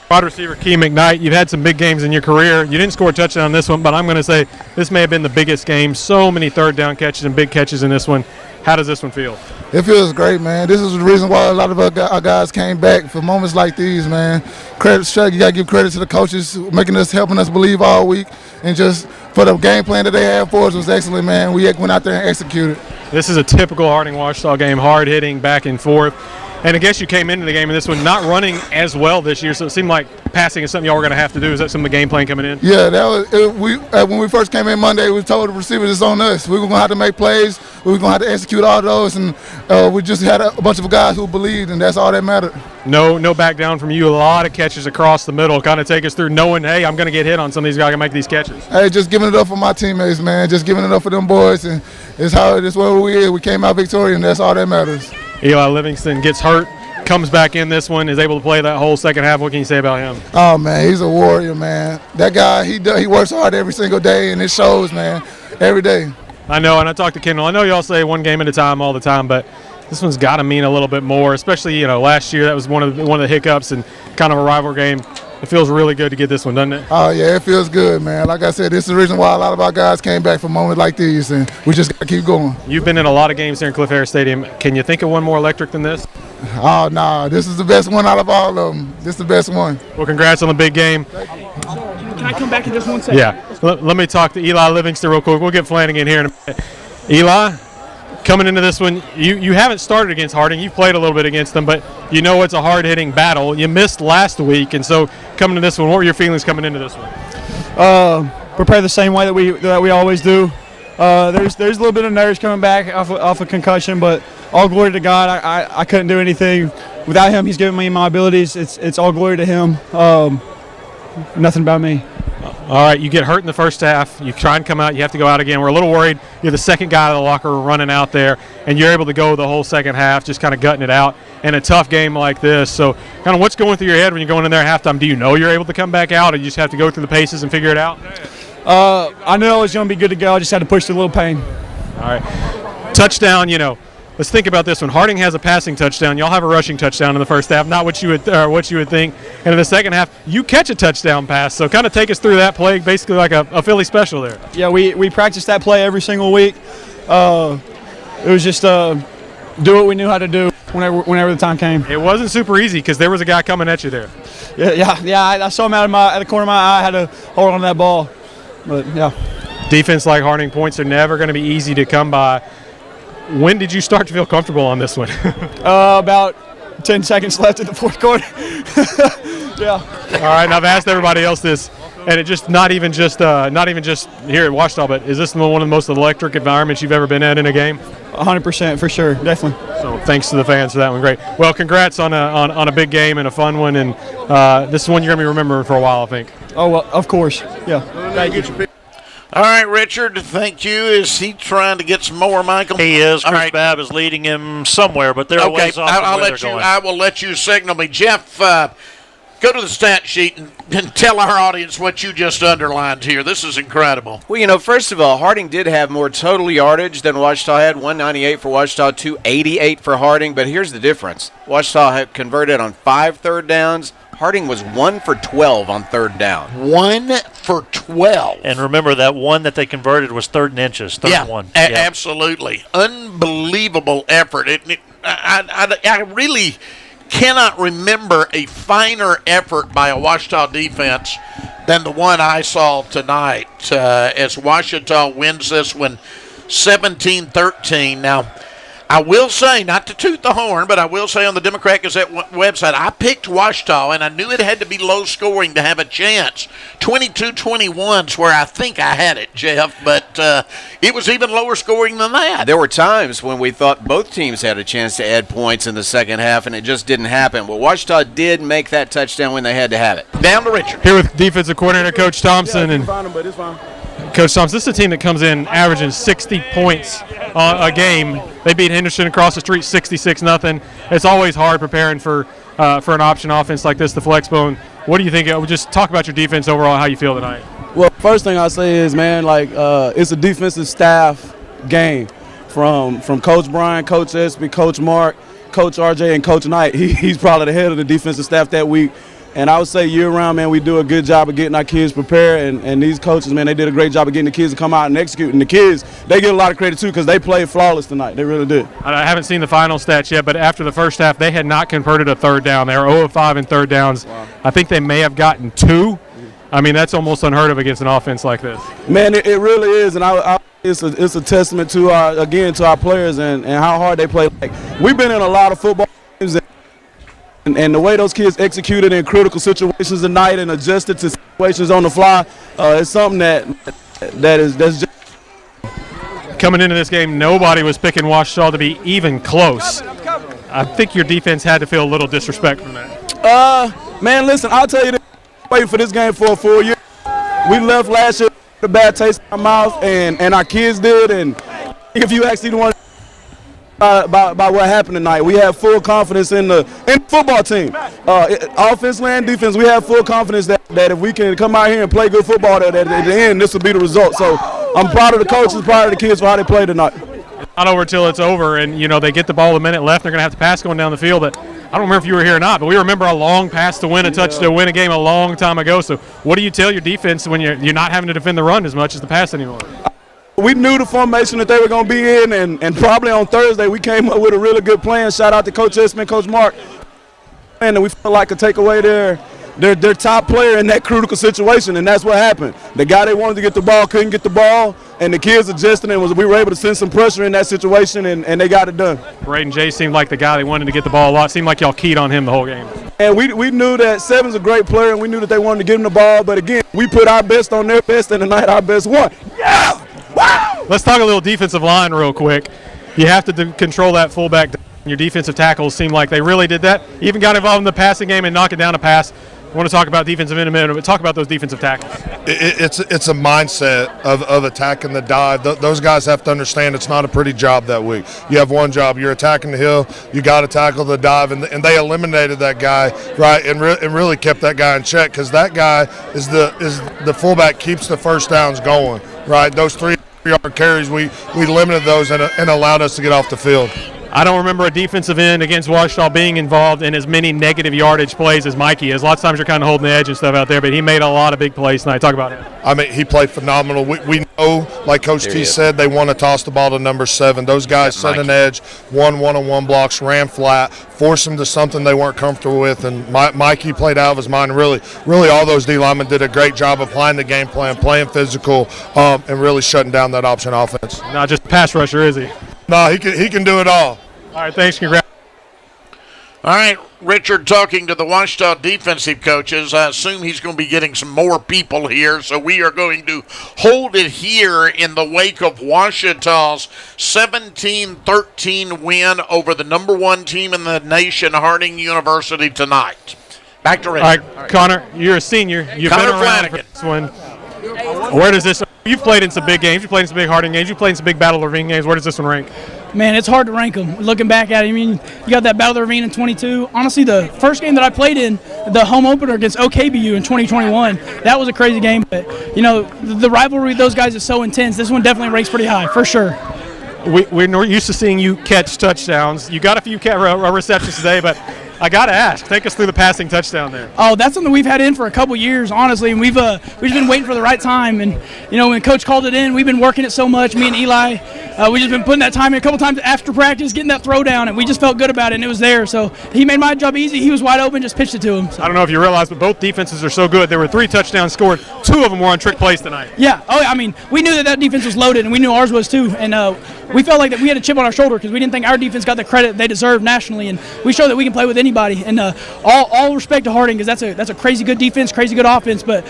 Wide receiver Key McKnight, you've had some big games in your career. You didn't score a touchdown on this one, but I'm going to say this may have been the biggest game. So many third down catches and big catches in this one. How does this one feel? It feels great, man. This is the reason why a lot of our guys came back for moments like these, man. You got to give credit to the coaches helping us believe all week, and just for the game plan that they had for us was excellent, man. We went out there and executed. This is a typical Harding-Ouachita game, hard hitting, back and forth. And I guess you came into the game in this one not running as well this year, so it seemed like passing is something y'all were going to have to do. Is that some of the game plan coming in? Yeah, that was when we first came in Monday, we told the receivers it's on us. We were going to have to make plays. We were going to have to execute all those, and we just had a bunch of guys who believed, and that's all that mattered. No back down from you. A lot of catches across the middle. Kind of take us through knowing, hey, I'm going to get hit on some of these guys can make these catches. Hey, just giving it up for my teammates, man. Just giving it up for them boys, and it's where we is. We came out victorious, and that's all that matters. Eli Livingston gets hurt, comes back in this one, is able to play that whole second half. What can you say about him? Oh, man, he's a warrior, man. That guy, he works hard every single day, and it shows, man, every day. I know, and I talked to Kendall. I know y'all say one game at a time all the time, but this one's got to mean a little bit more, especially, last year that was one of the hiccups and kind of a rival game. It feels really good to get this one, doesn't it? Oh, yeah, it feels good, man. Like I said, this is the reason why a lot of our guys came back for moments like these, and we just got to keep going. You've been in a lot of games here in Cliff Harris Stadium. Can you think of one more electric than this? Oh, no, this is the best one out of all of them. This is the best one. Well, congrats on the big game. Can I come back in just 1 second? Yeah. Let me talk to Eli Livingston real quick. We'll get Flanagan here in a minute. Eli, coming into this one, you haven't started against Harding. You've played a little bit against them, but you know it's a hard-hitting battle. You missed last week, and so coming to this one, what were your feelings coming into this one? Prepare the same way that we always do. There's a little bit of nerves coming back off a concussion, but all glory to God. I couldn't do anything without him. He's given me my abilities. It's all glory to him. Nothing about me. All right, you get hurt in the first half. You try and come out. You have to go out again. We're a little worried. You're the second guy out of the locker running out there, and you're able to go the whole second half, just kind of gutting it out in a tough game like this. So kind of what's going through your head when you're going in there at halftime? Do you know you're able to come back out, or you just have to go through the paces and figure it out? I knew I was going to be good to go. I just had to push through a little pain. All right. Touchdown, let's think about this one. Harding has a passing touchdown. Y'all have a rushing touchdown in the first half, not what you would think. And in the second half, you catch a touchdown pass. So kind of take us through that play, basically like a Philly special there. Yeah, we practiced that play every single week. It was just do what we knew how to do whenever the time came. It wasn't super easy because there was a guy coming at you there. Yeah. I saw him out the corner of my eye. I had to hold on to that ball. But yeah. Defense like Harding, points are never going to be easy to come by. When did you start to feel comfortable on this one? About 10 seconds left in the fourth quarter. Yeah. All right, and I've asked everybody else this, and it just not even just here at Ouachita, but is this one of the most electric environments you've ever been at in a game? 100% for sure, definitely. So thanks to the fans for that one. Great. Well, congrats on a big game and a fun one, and this is one you're going to be remembering for a while, I think. Oh, well, of course. Yeah. Thank you. All right, Richard, thank you. Is he trying to get some more, Michael? He is. All Chris right. Babb is leading him somewhere, but they're a ways off from where they're going. I will let you signal me. Jeff, go to the stat sheet and tell our audience what you just underlined here. This is incredible. Well, first of all, Harding did have more total yardage than Ouachita had. 198 for Ouachita, 288 for Harding. But here's the difference. Ouachita had converted on 5 third downs. Harding was 1 for 12 on third down. 1 for 12. And remember, that one that they converted was 3rd and inches, third and one. Absolutely. Unbelievable effort. I really cannot remember a finer effort by a Ouachita defense than the one I saw tonight as Ouachita wins this one 17-13. Now, I will say, not to toot the horn, but I will say on the Democrat Gazette website, I picked Ouachita, and I knew it had to be low scoring to have a chance. 22-21 is where I think I had it, Jeff, but it was even lower scoring than that. There were times when we thought both teams had a chance to add points in the second half, and it just didn't happen. Well, Ouachita did make that touchdown when they had to have it. Down to Richard. Here with defensive coordinator Coach Thompson. And It's fine. Coach Thompson, this is a team that comes in averaging 60 points a game. They beat Henderson across the street 66-0. It's always hard preparing for an option offense like this, the flex bone. What do you think? Just talk about your defense overall, how you feel tonight. Well, first thing I say is, man, it's a defensive staff game from Coach Brian, Coach Espy, Coach Mark, Coach RJ, and Coach Knight. He's probably the head of the defensive staff that week. And I would say year-round, man, we do a good job of getting our kids prepared. And these coaches, man, they did a great job of getting the kids to come out and execute. And the kids, they get a lot of credit, too, because they played flawless tonight. They really did. I haven't seen the final stats yet, but after the first half, they had not converted a third down. They were 0 of 5 in third downs. Wow. I think they may have gotten 2. I mean, that's almost unheard of against an offense like this. Man, it really is. And it's a testament to our players and how hard they play. We've been in a lot of football games. And the way those kids executed in critical situations tonight and adjusted to situations on the fly is something that's just. Coming into this game, nobody was picking Ouachita to be even close. I think your defense had to feel a little disrespect from that. Man, listen, I'll tell you this. Waiting for this game for a full year. We left last year with a bad taste in our mouth, and our kids did. And if you actually want about what happened tonight. We have full confidence in the football team. Offense and defense, we have full confidence that if we can come out here and play good football, that at the end, this will be the result. So I'm proud of the coaches, proud of the kids for how they played tonight. Not over till it's over, and, they get the ball a minute left. They're going to have to pass going down the field. But I don't remember if you were here or not, but we remember a long pass to win a touch to win a game a long time ago. So what do you tell your defense when you're not having to defend the run as much as the pass anymore? We knew the formation that they were going to be in, and probably on Thursday we came up with a really good plan. Shout out to Coach Espy and Coach Mark. And we felt like to take away their top player in that critical situation, and that's what happened. The guy they wanted to get the ball couldn't get the ball, and the kids adjusted, and we were able to send some pressure in that situation, and they got it done. Braden Jay seemed like the guy they wanted to get the ball a lot. Seemed like y'all keyed on him the whole game. And we knew that Seven's a great player, and we knew that they wanted to give him the ball, but again, we put our best on their best, and tonight our best won. Yeah! Wow! Let's talk a little defensive line real quick. You have to control that fullback. Your defensive tackles seem like they really did that. Even got involved in the passing game and knocking down a pass. I want to talk about defensive in a minute, but talk about those defensive tackles. It's a mindset of attacking the dive. Those guys have to understand it's not a pretty job that week. You have one job. You're attacking the hill. You got to tackle the dive, and they eliminated that guy, right, and really kept that guy in check because that guy is the fullback keeps the first downs going, right? Those 3-yard carries, we limited those and allowed us to get off the field. I don't remember a defensive end against Ouachita being involved in as many negative yardage plays as Mikey is. A lot of times you're kind of holding the edge and stuff out there, but he made a lot of big plays tonight. Talk about him. I mean, he played phenomenal. We know, like Coach T said, they want to toss the ball to number 7. Those guys set an edge, one-on-one blocks, ran flat, forced them to something they weren't comfortable with, and Mikey played out of his mind. Really all those D linemen did a great job applying the game plan, playing physical, and really shutting down that option offense. Not just a pass rusher, is he? No, he can do it all. All right, thanks. Congrats. All right, Richard talking to the Ouachita defensive coaches. I assume he's going to be getting some more people here, so we are going to hold it here in the wake of Ouachita's 17-13 win over the number 1 team in the nation, Harding University, tonight. Back to Richard. All right, Connor, you're a senior. You've Connor been around for this one. Where does this? You've played in some big games. You've played in some big Harding games. You've played in some big Battle of the Ravine games. Where does this one rank? Man, it's hard to rank them. Looking back at it, I mean, you got that Battle of the Ravine in 22. Honestly, the first game that I played in, the home opener against OKBU in 2021, that was a crazy game. But, you know, the rivalry with those guys is so intense. This one definitely ranks pretty high, for sure. We're used to seeing you catch touchdowns. You got a few receptions today, but I got to ask, take us through the passing touchdown there. Oh, that's something we've had in for a couple years, honestly, and we've just been waiting for the right time. And, you know, when Coach called it in, we've been working it so much, me and Eli. We've just been putting that time in a couple times after practice, getting that throw down, and we just felt good about it, and it was there. So he made my job easy. He was wide open, just pitched it to him. So. I don't know if you realize, but both defenses are so good. There were 3 touchdowns scored. 2 of them were on trick plays tonight. Yeah. Oh, I mean, we knew that defense was loaded, and we knew ours was too. And we felt like that we had a chip on our shoulder because we didn't think our defense got the credit they deserve nationally, and we showed that we can play with anybody. And all respect to Harding, because that's a crazy good defense, crazy good offense. But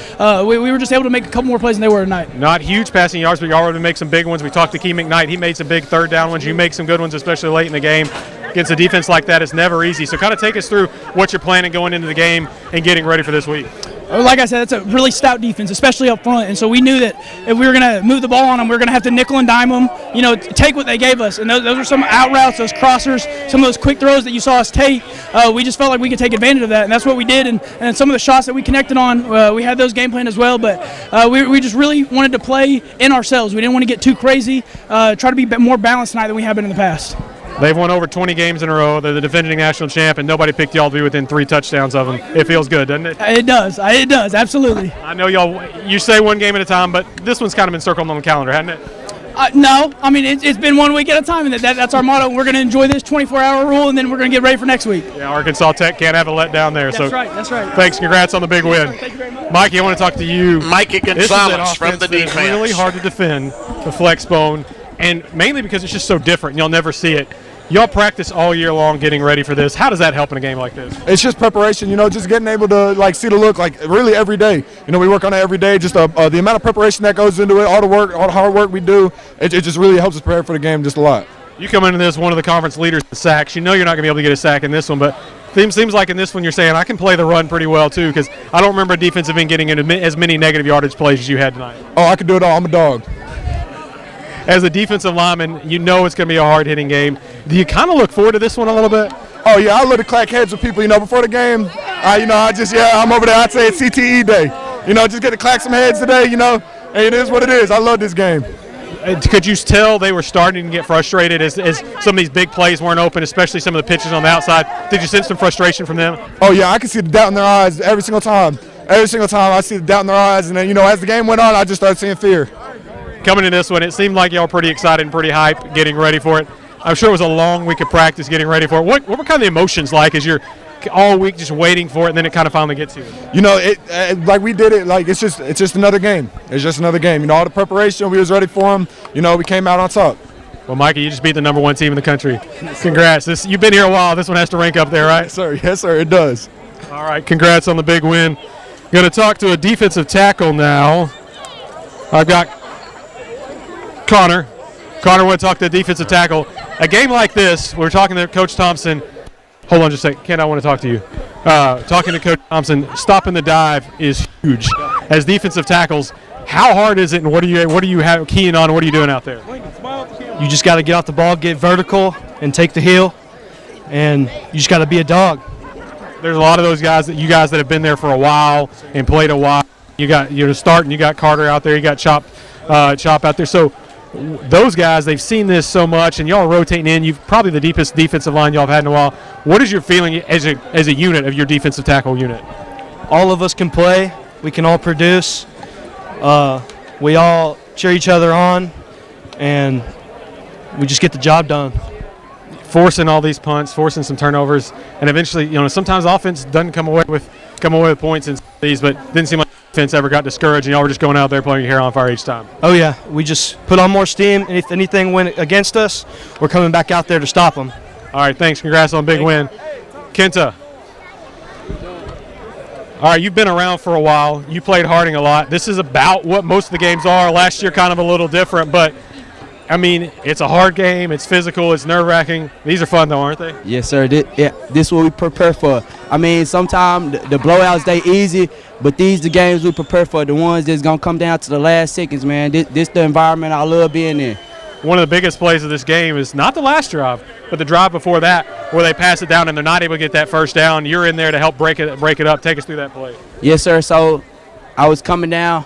we were just able to make a couple more plays than they were tonight. Not huge passing yards, but you already make some big ones. We talked to Key McKnight. He made some big third down ones. You make some good ones, especially late in the game. Against a defense like that, it's never easy. So kind of take us through what you're planning going into the game and getting ready for this week. Like I said, it's a really stout defense, especially up front. And so we knew that if we were going to move the ball on them, we were going to have to nickel and dime them, you know, take what they gave us. And those are some out routes, those crossers, some of those quick throws that you saw us take. We just felt like we could take advantage of that, and that's what we did. And some of the shots that we connected on, we had those game planned as well. But we just really wanted to play in ourselves. We didn't want to get too crazy, try to be more balanced tonight than we have been in the past. They've won over 20 games in a row. They're the defending national champ, and nobody picked y'all to be within 3 touchdowns of them. It feels good, doesn't it? It does. It does, absolutely. I know you say one game at a time, but this one's kind of been circled on the calendar, hasn't it? No. I mean, it's been 1 week at a time, and that's our motto. We're going to enjoy this 24-hour rule, and then we're going to get ready for next week. Yeah, Arkansas Tech can't have a letdown there. That's right. Thanks. Congrats on the big win. Thank you very much. Mikey, I want to talk to you. Mikey Gonzalez from the defense. It's really hard to defend the flex bone, and mainly because it's just so different, and you'll never see it. Y'all practice all year long getting ready for this. How does that help in a game like this? It's just preparation, you know, just getting able to see the look really every day. You know, we work on it every day. Just the amount of preparation that goes into it, all the hard work we do, it just really helps us prepare for the game just a lot. You come into this one of the conference leaders in sacks. You know you're not going to be able to get a sack in this one, but it seems like in this one you're saying I can play the run pretty well too, because I don't remember a defensive end getting into as many negative yardage plays as you had tonight. Oh, I can do it all. I'm a dog. As a defensive lineman, you know it's going to be a hard-hitting game. Do you kind of look forward to this one a little bit? Oh, yeah, I love to clack heads with people, you know, before the game. I'm over there. I'd say it's CTE day. You know, just get to clack some heads today, you know, and it is what it is. I love this game. Could you tell they were starting to get frustrated as some of these big plays weren't open, especially some of the pitches on the outside? Did you sense some frustration from them? Oh, yeah, I can see the doubt in their eyes every single time. Every single time I see the doubt in their eyes, and then, you know, as the game went on, I just started seeing fear. Coming in this one, it seemed like y'all were pretty excited and pretty hyped getting ready for it. I'm sure it was a long week of practice getting ready for it. What were kind of the emotions like as you're all week just waiting for it, and then it kind of finally gets you? You know, like we did it, like it's just another game. It's just another game. You know, all the preparation, we was ready for them. You know, we came out on top. Well, Mikey, you just beat the number 1 team in the country. Congrats. You've been here a while. This one has to rank up there, right? Yes, sir, it does. All right, congrats on the big win. Going to talk to a defensive tackle now. I've got Connor. Connor want to talk to the defensive tackle. A game like this, we're talking to Coach Thompson. Hold on just a second. Ken, I want to talk to you. Talking to Coach Thompson, stopping the dive is huge. As defensive tackles, how hard is it, and what are you have keying on? What are you doing out there? You just got to get off the ball, get vertical, and take the heel, and you just got to be a dog. There's a lot of those guys that have been there for a while and played a while. You're starting. You got Carter out there. You got Chop out there. So those guys, they've seen this so much, and y'all are rotating in. You've probably the deepest defensive line y'all have had in a while. What is your feeling as a unit of your defensive tackle unit? All of us can play. We can all produce. We all cheer each other on, and we just get the job done. Forcing all these punts, forcing some turnovers, and eventually, sometimes offense doesn't come away with points in these, but didn't seem like defense ever got discouraged, and y'all were just going out there playing your hair on fire each time. Oh yeah, we just put on more steam, and if anything went against us, we're coming back out there to stop them. All right, thanks. Congrats on a big win. Kenta. All right, you've been around for a while. You played Harding a lot. This is about what most of the games are. Last year kind of a little different, but I mean, it's a hard game. It's physical. It's nerve-wracking. These are fun, though, aren't they? Yes, sir. This is what we prepare for. I mean, sometimes the blowouts, they easy, but these the games we prepare for, the ones that's going to come down to the last seconds, man. This the environment I love being in. One of the biggest plays of this game is not the last drive, but the drive before that where they pass it down and they're not able to get that first down. You're in there to help break it up. Take us through that play. Yes, sir. So I was coming down.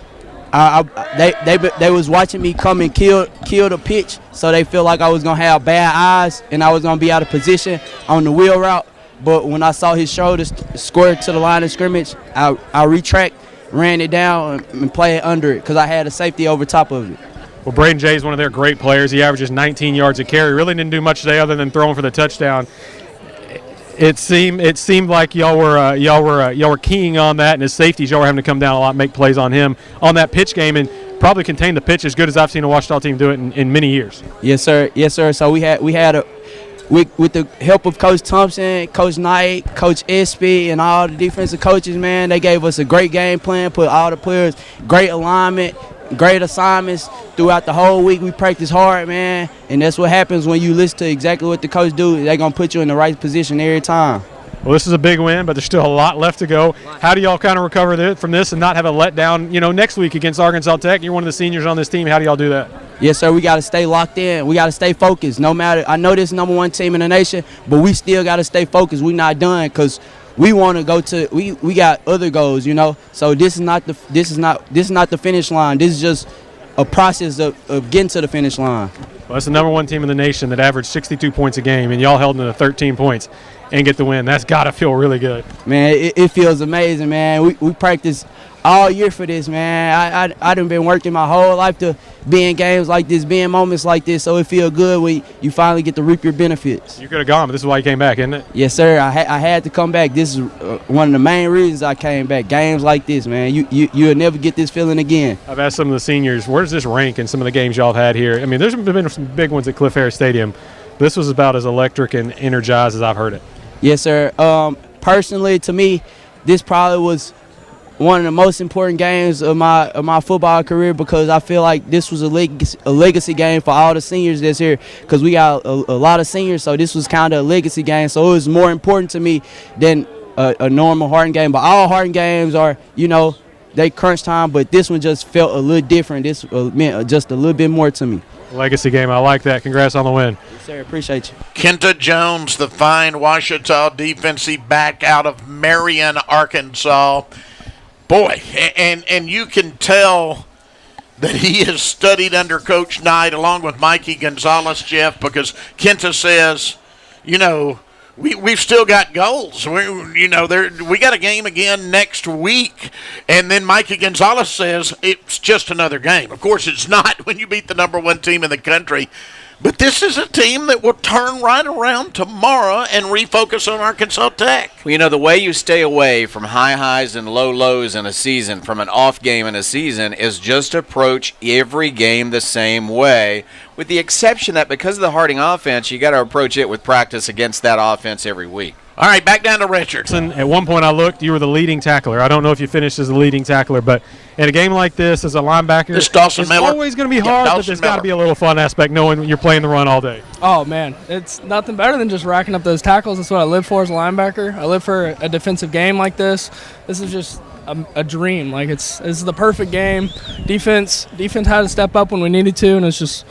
They was watching me come and kill the pitch, so they feel like I was going to have bad eyes and I was going to be out of position on the wheel route. But when I saw his shoulders squirt to the line of scrimmage, I retract, ran it down, and played under it because I had a safety over top of it. Well, Braden Jay is one of their great players. He averages 19 yards a carry. Really didn't do much today other than throwing for the touchdown. It seemed like y'all were keying on that, and as safeties, y'all were having to come down a lot, and make plays on him on that pitch game, and probably contain the pitch as good as I've seen a Ouachita team do it in many years. Yes, sir. Yes, sir. So with the help of Coach Thompson, Coach Knight, Coach Espy, and all the defensive coaches, man, they gave us a great game plan, put all the players, great alignment, great assignments throughout the whole week. We practice hard, man, and that's what happens when you listen to exactly what the coach do. They're going to put you in the right position every time. Well, this is a big win, but there's still a lot left to go. How do y'all kind of recover from this and not have a letdown, next week against Arkansas Tech? You're one of the seniors on this team. How do y'all do that? Yes, sir. We got to stay locked in. We got to stay focused. No matter, I know this is #1 team in the nation, but we still got to stay focused. We're not done because we want to go to. We got other goals, So this is not the finish line. This is just a process of getting to the finish line. Well, that's the #1 team in the nation that averaged 62 points a game, and y'all held them to 13 points and get the win. That's got to feel really good. Man, it feels amazing, man. We practice all year for this, man. I done been working my whole life to be in games like this, be in moments like this, so it feels good when you finally get to reap your benefits. You could have gone, but this is why you came back, isn't it? Yes, sir. I had to come back. This is one of the main reasons I came back. Games like this, man. You'll never get this feeling again. I've asked some of the seniors, where does this rank in some of the games y'all have had here? I mean, there's been some big ones at Cliff Harris Stadium. This was about as electric and energized as I've heard it. Yes, sir. Personally, to me, this probably was one of the most important games of my football career because I feel like this was a legacy game for all the seniors that's here because we got a lot of seniors, so this was kind of a legacy game. So it was more important to me than a normal Harding game. But all Harding games are, they crunch time, but this one just felt a little different. This meant just a little bit more to me. Legacy game. I like that. Congrats on the win. Yes, sir. Appreciate you. Kenta Jones, the fine Ouachita defensive back out of Marion, Arkansas. Boy, and you can tell that he has studied under Coach Knight along with Mikey Gonzalez, Jeff, because Kenta says, we've still got goals. We got a game again next week. And then Mikey Gonzalez says it's just another game. Of course, it's not when you beat the #1 team in the country. But this is a team that will turn right around tomorrow and refocus on Arkansas Tech. Well, the way you stay away from high highs and low lows in a season, from an off game in a season, is just approach every game the same way, with the exception that because of the Harding offense, you got to approach it with practice against that offense every week. All right, back down to Richardson. At one point I looked, you were the leading tackler. I don't know if you finished as the leading tackler, but in a game like this, as a linebacker, it's always going to be hard, but there's got to be a little fun aspect knowing you're playing the run all day. Oh, man, it's nothing better than just racking up those tackles. That's what I live for as a linebacker. I live for a defensive game like this. This is just a dream. Like, it's the perfect game. Defense had to step up when we needed to, and it's just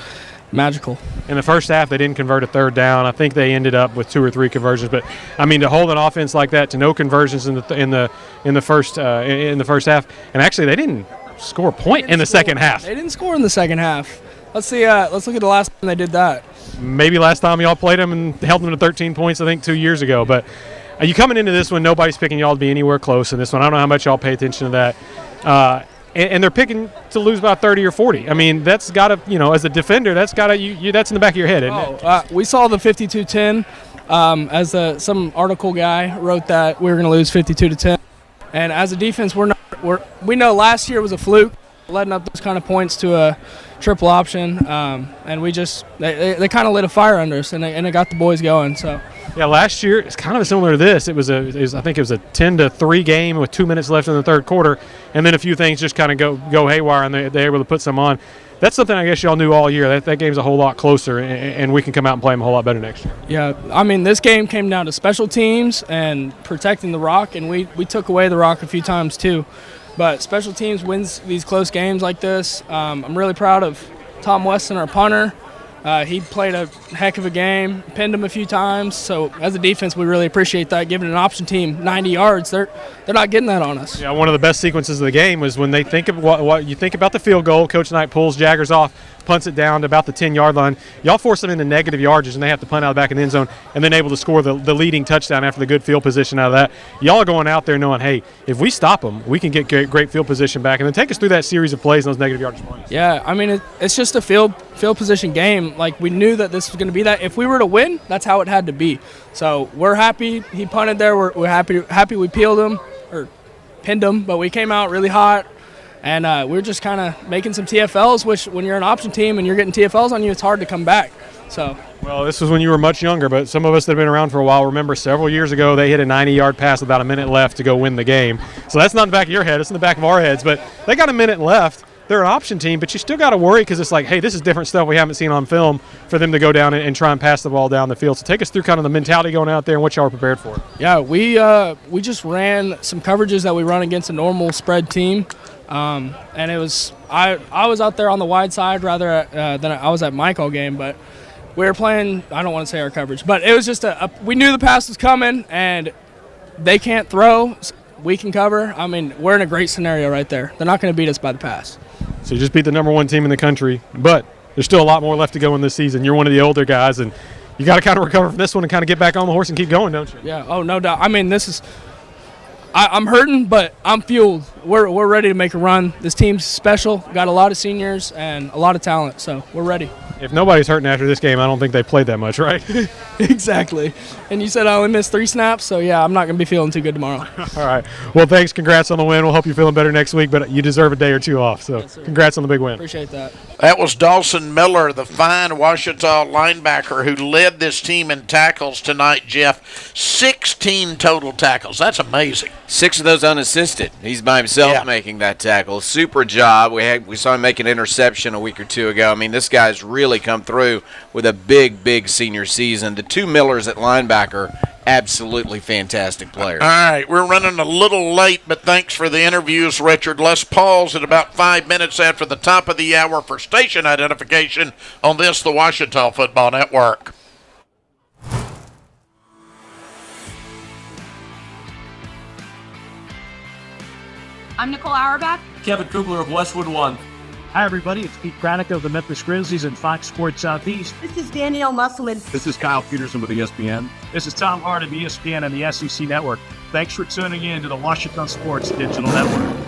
magical. In the first half, they didn't convert a third down. I think they ended up with 2 or 3 conversions. But I mean, to hold an offense like that to no conversions in the first half, and actually they didn't score a point in the second half. They didn't score in the second half. Let's see. Let's look at the last time they did that. Maybe last time y'all played them and held them to 13 points, I think 2 years ago. But are you coming into this one, nobody's picking y'all to be anywhere close in this one. I don't know how much y'all pay attention to that. And they're picking to lose by 30 or 40. I mean, that's got to, as a defender, that's got to, that's in the back of your head, isn't it? We saw the 52-10 as some article guy wrote that we were going to lose 52-10. And as a defense, we know last year was a fluke, letting up those kind of points to a triple option, and they kind of lit a fire under us, and it got the boys going. So yeah, last year it's kind of similar to this. I think it was a 10-3 game with 2 minutes left in the third quarter, and then a few things just kind of go haywire, and they're able to put some on. That's something I guess y'all knew all year. That game's a whole lot closer, and we can come out and play them a whole lot better next year. Yeah, I mean, this game came down to special teams and protecting the rock, and we took away the rock a few times too. But special teams wins these close games like this. I'm really proud of Tom Weston, our punter. He played a heck of a game, pinned him a few times. So as a defense, we really appreciate that. Giving an option team 90 yards, they're not getting that on us. Yeah, one of the best sequences of the game was when they think of what you think about the field goal. Coach Knight pulls Jaggers off, punts it down to about the 10-yard line. Y'all force them into negative yardage, and they have to punt out of the back of the end zone, and then able to score the leading touchdown after the good field position out of that. Y'all are going out there knowing, hey, if we stop them, we can get great field position back, and then take us through that series of plays and those negative yardage points. Yeah, I mean, it's just a field position game. Like, we knew that this was going to be that. If we were to win, that's how it had to be. So we're happy he punted there. We're happy we peeled him or pinned him, but we came out really hot. And we're just kind of making some TFLs, which when you're an option team and you're getting TFLs on you, it's hard to come back. So. Well, this was when you were much younger, but some of us that have been around for a while remember several years ago they hit a 90-yard pass with about a minute left to go win the game. So that's not in the back of your head. It's in the back of our heads. But they got a minute left. They're an option team, but you still got to worry because it's like, hey, this is different stuff we haven't seen on film for them to go down and try and pass the ball down the field. So take us through kind of the mentality going out there and what y'all are prepared for. Yeah, we just ran some coverages that we run against a normal spread team. And it was I was out there on the wide side rather than I was at Mike all game, but we were playing, I don't want to say our coverage, but it was just we knew the pass was coming and they can't throw, we can cover. I mean, we're in a great scenario right there. They're not going to beat us by the pass. So you just beat the number one team in the country, but there's still a lot more left to go in this season. You're one of the older guys, and you got to kind of recover from this one and kind of get back on the horse and keep going, don't you? Yeah, oh, no doubt. I mean, this is I'm hurting, but I'm fueled. We're ready to make a run. This team's special, got a lot of seniors and a lot of talent, so we're ready. If nobody's hurting after this game, I don't think they played that much, right? Exactly. And you said I only missed 3 snaps, so yeah, I'm not going to be feeling too good tomorrow. All right. Well, thanks. Congrats on the win. We'll hope you're feeling better next week, but you deserve a day or two off. So yes, congrats on the big win. Appreciate that. That was Dawson Miller, the fine Ouachita linebacker who led this team in tackles tonight, Jeff. 16 total tackles. That's amazing. 6 of those unassisted. He's by himself making that tackle. Super job. We saw him make an interception a week or two ago. I mean, this guy's really come through with a big senior season. The 2 Millers at linebacker, absolutely fantastic players. All right, we're running a little late, but thanks for the interviews, Richard. Let's pause at about 5 minutes after the top of the hour for station identification on this, the Ouachita Football Network. I'm Nicole Auerbach. Kevin Kugler of Westwood One. Hi, everybody. It's Pete Granick of the Memphis Grizzlies and Fox Sports Southeast. This is Danielle Musselman. This is Kyle Peterson with ESPN. This is Tom Hart of ESPN and the SEC Network. Thanks for tuning in to the Ouachita Sports Digital Network.